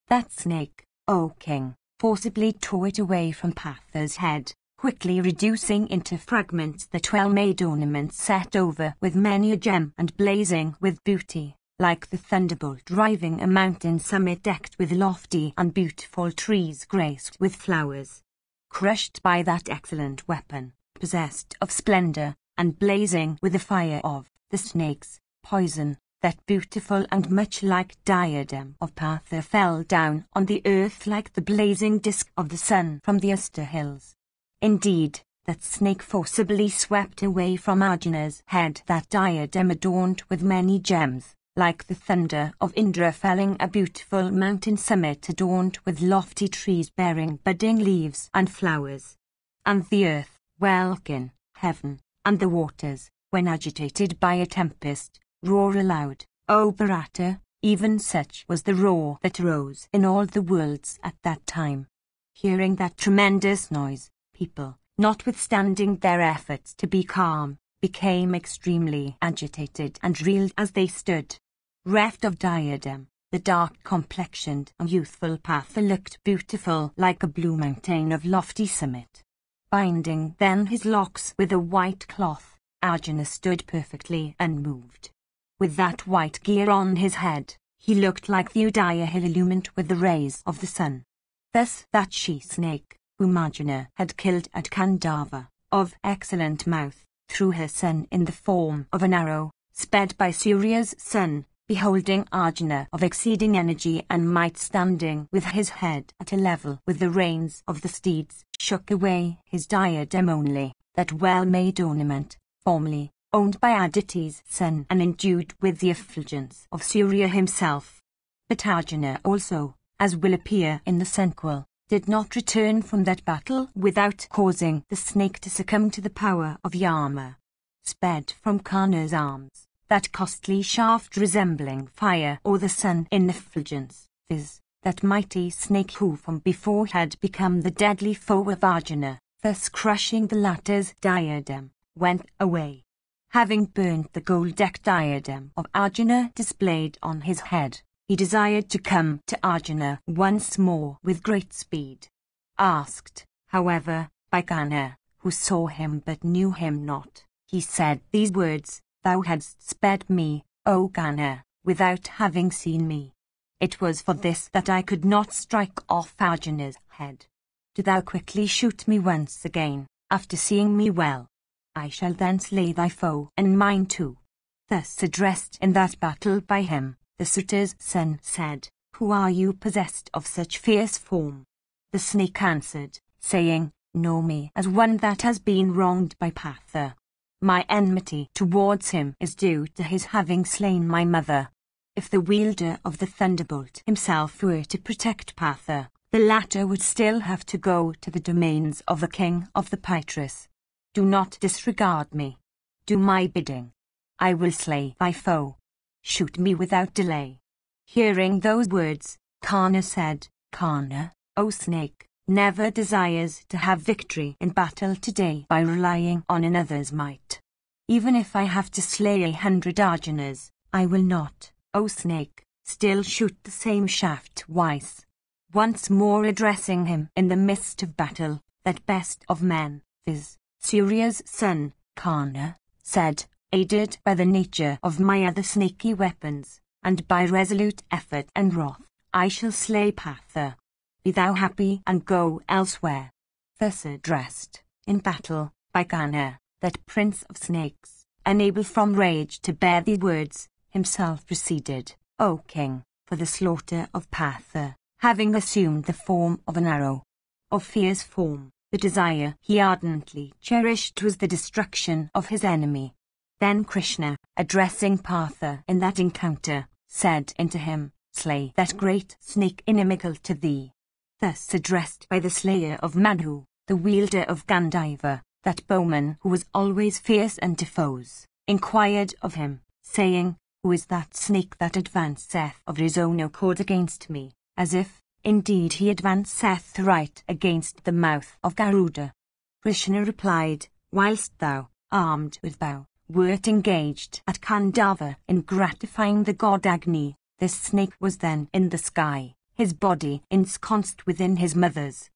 That snake, O king, forcibly tore it away from Patha's head, quickly reducing into fragments the well-made ornaments set over with many a gem and blazing with beauty, like the thunderbolt driving a mountain summit decked with lofty and beautiful trees graced with flowers. Crushed by that excellent weapon, possessed of splendor, and blazing with the fire of the snake's poison, that beautiful and much like diadem of Partha fell down on the earth like the blazing disk of the sun from the Uster hills. Indeed, that snake forcibly swept away from Arjuna's head that diadem adorned with many gems, like the thunder of Indra felling a beautiful mountain summit adorned with lofty trees bearing budding leaves and flowers. And the earth, welkin, heaven, and the waters, when agitated by a tempest, roar aloud, O Bharata, even such was the roar that arose in all the worlds at that time. Hearing that tremendous noise, people, notwithstanding their efforts to be calm, became extremely agitated and reeled as they stood. Reft of diadem, the dark-complexioned and youthful Partha looked beautiful like a blue mountain of lofty summit. Binding then his locks with a white cloth, Arjuna stood perfectly unmoved. With that white gear on his head, he looked like the Udaya hill illumined with the rays of the sun. Thus that she-snake, whom Arjuna had killed at Khandava, of excellent mouth, threw her son in the form of an arrow, sped by Surya's son, beholding Arjuna of exceeding energy and might standing with his head at a level with the reins of the steeds, shook away his diadem only, that well-made ornament, formerly owned by Aditi's son and endued with the effulgence of Surya himself. But Arjuna also, as will appear in the sequel, did not return from that battle without causing the snake to succumb to the power of Yama. Sped from Karna's arms, that costly shaft resembling fire or the sun in effulgence, viz., that mighty snake who from before had become the deadly foe of Arjuna, thus crushing the latter's diadem, went away. Having burnt the gold-decked diadem of Arjuna displayed on his head, he desired to come to Arjuna once more with great speed. Asked, however, by Kana, who saw him but knew him not, he said these words, Thou hadst sped me, O Kana, without having seen me. It was for this that I could not strike off Arjuna's head. Do thou quickly shoot me once again, after seeing me well. I shall then slay thy foe and mine too. Thus addressed in that battle by him, the Suta's son said, Who are you possessed of such fierce form? The snake answered, saying, Know me as one that has been wronged by Partha. My enmity towards him is due to his having slain my mother. If the wielder of the thunderbolt himself were to protect Partha, the latter would still have to go to the domains of the king of the Pitris. Do not disregard me. Do my bidding. I will slay thy foe. Shoot me without delay. Hearing those words, Karna said, Karna, O snake, never desires to have victory in battle today by relying on another's might. Even if I have to slay 100 Arjunas, I will not, O snake, still shoot the same shaft twice. Once more addressing him in the midst of battle, that best of men, viz., Surya's son, Karna, said, Aided by the nature of my other snaky weapons, and by resolute effort and wrath, I shall slay Partha. Be thou happy and go elsewhere. Thus addressed, in battle, by Kana, that prince of snakes, unable from rage to bear the words, himself proceeded, O king, for the slaughter of Partha, having assumed the form of an arrow. Of fierce form, the desire he ardently cherished was the destruction of his enemy. Then Krishna, addressing Partha in that encounter, said unto him, Slay that great snake inimical to thee. Thus addressed by the slayer of Madhu, the wielder of Gandhiva, that bowman who was always fierce unto foes, inquired of him, saying, Who is that snake that advanceth of his own accord against me, as if, indeed he advanceth right against the mouth of Garuda? Krishna replied, Whilst thou, armed with bow, wert engaged at Khandava in gratifying the god Agni, this snake was then in the sky, his body ensconced within his mother's.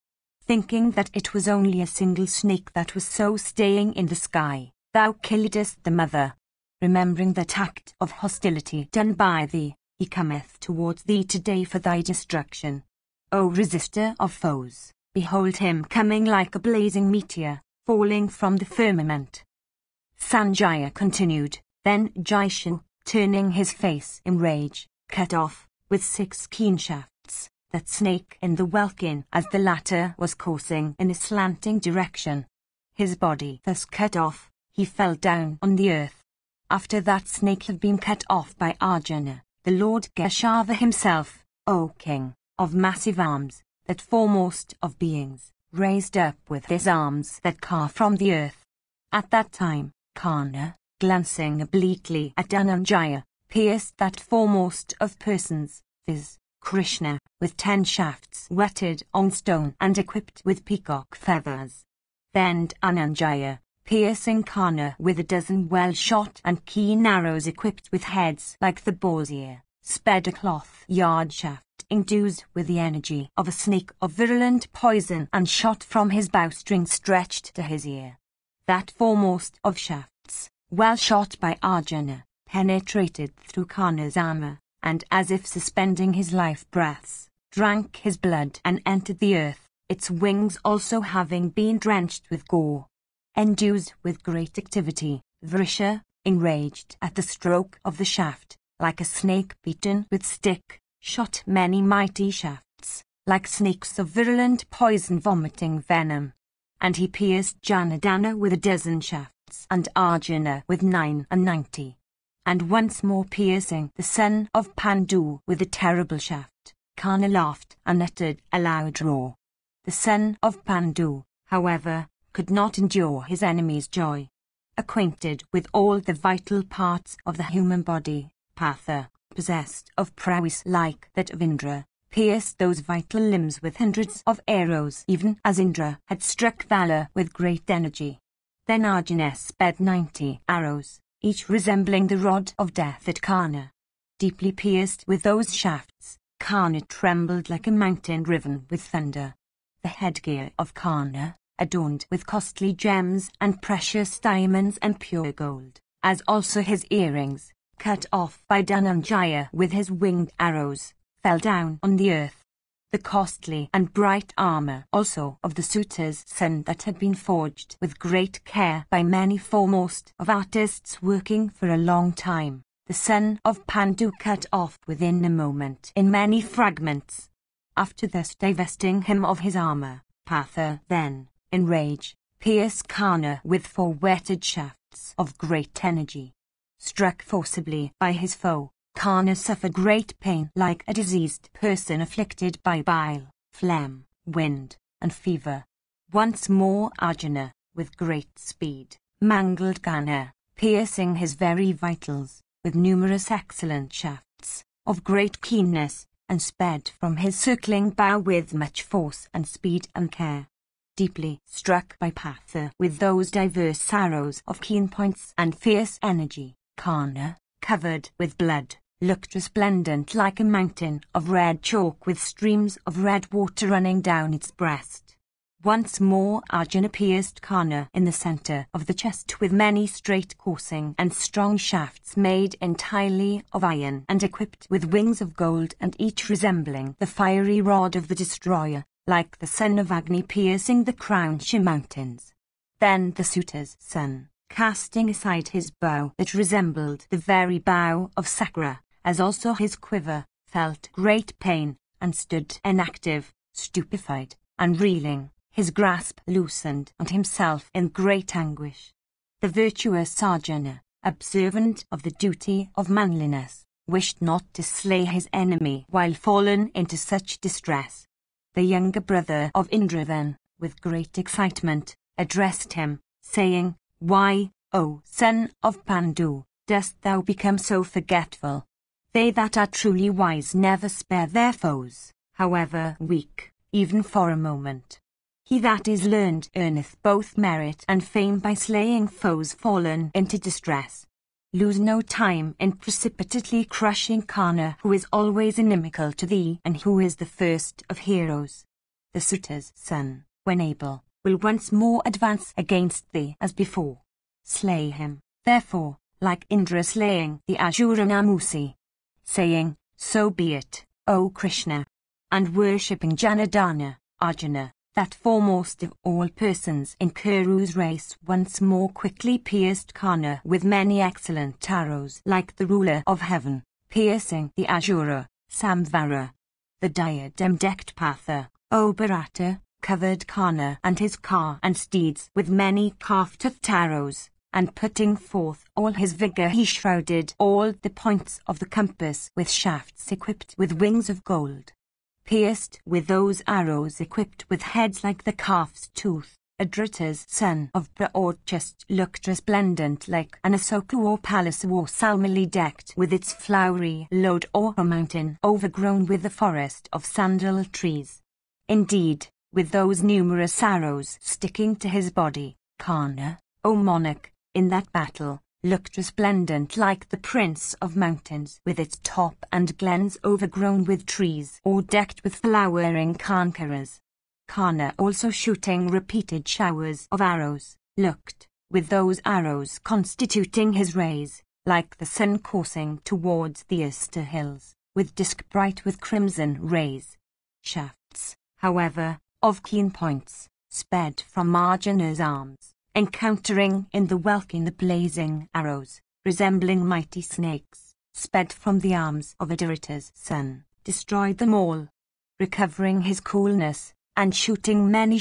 thinking that it was only a single snake that was so staying in the sky, thou killedest the mother. Remembering that act of hostility done by thee, he cometh towards thee today for thy destruction. O resister of foes, behold him coming like a blazing meteor, falling from the firmament. Sanjaya continued, then Jishu, turning his face in rage, cut off, with 6 keen shafts, that snake in the welkin as the latter was coursing in a slanting direction. His body thus cut off, he fell down on the earth. After that snake had been cut off by Arjuna, the Lord Geshava himself, O king, of massive arms, that foremost of beings, raised up with his arms that carve from the earth. At that time, Karna, glancing obliquely at Dhananjaya, pierced that foremost of persons, viz., Krishna, with 10 shafts whetted on stone and equipped with peacock feathers. Then Dhananjaya, piercing Karna with 12 well-shot and keen arrows equipped with heads like the boar's ear, sped a cloth-yard shaft endued with the energy of a snake of virulent poison and shot from his bowstring stretched to his ear. That foremost of shafts, well shot by Arjuna, penetrated through Karna's armor, and as if suspending his life breaths, drank his blood and entered the earth, its wings also having been drenched with gore. Endued with great activity, Vrisha, enraged at the stroke of the shaft, like a snake beaten with stick, shot many mighty shafts, like snakes of virulent poison vomiting venom. And he pierced Janardana with 12 shafts, and Arjuna with 99. And once more piercing the son of Pandu with a terrible shaft, Karna laughed and uttered a loud roar. The son of Pandu, however, could not endure his enemy's joy. Acquainted with all the vital parts of the human body, Partha, possessed of prowess like that of Indra, pierced those vital limbs with hundreds of arrows even as Indra had struck Vala with great energy. Then Arjuna sped 90 arrows, each resembling the rod of death at Karna. Deeply pierced with those shafts, Karna trembled like a mountain riven with thunder. The headgear of Karna, adorned with costly gems and precious diamonds and pure gold, as also his earrings, cut off by Dhananjaya with his winged arrows, fell down on the earth. The costly and bright armor also of the suitor's son that had been forged with great care by many foremost of artists working for a long time, the son of Pandu cut off within a moment in many fragments. After thus divesting him of his armor, Partha then, in rage, pierced Karna with 4 whetted shafts of great energy. Struck forcibly by his foe, Karna suffered great pain like a diseased person afflicted by bile, phlegm, wind, and fever. Once more Arjuna, with great speed, mangled Karna, piercing his very vitals, with numerous excellent shafts, of great keenness, and sped from his circling bow with much force and speed and care. Deeply struck by Partha with those diverse arrows of keen points and fierce energy, Karna, covered with blood, looked resplendent like a mountain of red chalk with streams of red water running down its breast. Once more Arjuna pierced Karna in the center of the chest with many straight coursing and strong shafts made entirely of iron and equipped with wings of gold and each resembling the fiery rod of the destroyer, like the son of Agni piercing the Crownshire mountains. Then the suitor's son, casting aside his bow that resembled the very bow of Sakra, as also his quiver, felt great pain, and stood inactive, stupefied, and reeling, his grasp loosened and himself in great anguish. The virtuous Arjuna, observant of the duty of manliness, wished not to slay his enemy while fallen into such distress. The younger brother of Indra then, with great excitement, addressed him, saying, "Why, O son of Pandu, dost thou become so forgetful? They that are truly wise never spare their foes, however weak, even for a moment. He that is learned earneth both merit and fame by slaying foes fallen into distress. Lose no time in precipitately crushing Karna, who is always inimical to thee and who is the first of heroes." The suitor's son, when able, will once more advance against thee as before. Slay him, therefore, like Indra slaying the Asura Namusi, saying, so be it, O Krishna. And worshipping Janardana, Arjuna, that foremost of all persons in Kuru's race, once more quickly pierced Karna with many excellent arrows like the ruler of heaven, piercing the Asura, Samvara. The diadem-decked Partha, O Bharata, covered Karna and his car and steeds with many carved arrows, and putting forth all his vigor he shrouded all the points of the compass with shafts equipped with wings of gold. Pierced with those arrows equipped with heads like the calf's tooth, Adrita's son of Praorchest looked resplendent like an Asoka or palace or salmily decked with its flowery lode or a mountain overgrown with a forest of sandal trees. Indeed, with those numerous arrows sticking to his body, Karna, O monarch, in that battle, looked resplendent like the prince of mountains with its top and glens overgrown with trees or decked with flowering kankaras. Karna, also shooting repeated showers of arrows, looked, with those arrows constituting his rays, like the sun coursing towards the Easter hills, with disk bright with crimson rays. Shafts, however, of keen points, sped from Arjuna's arms, encountering in the welkin the blazing arrows, resembling mighty snakes, sped from the arms of Adrita's son, destroyed them all. Recovering his coolness, and shooting many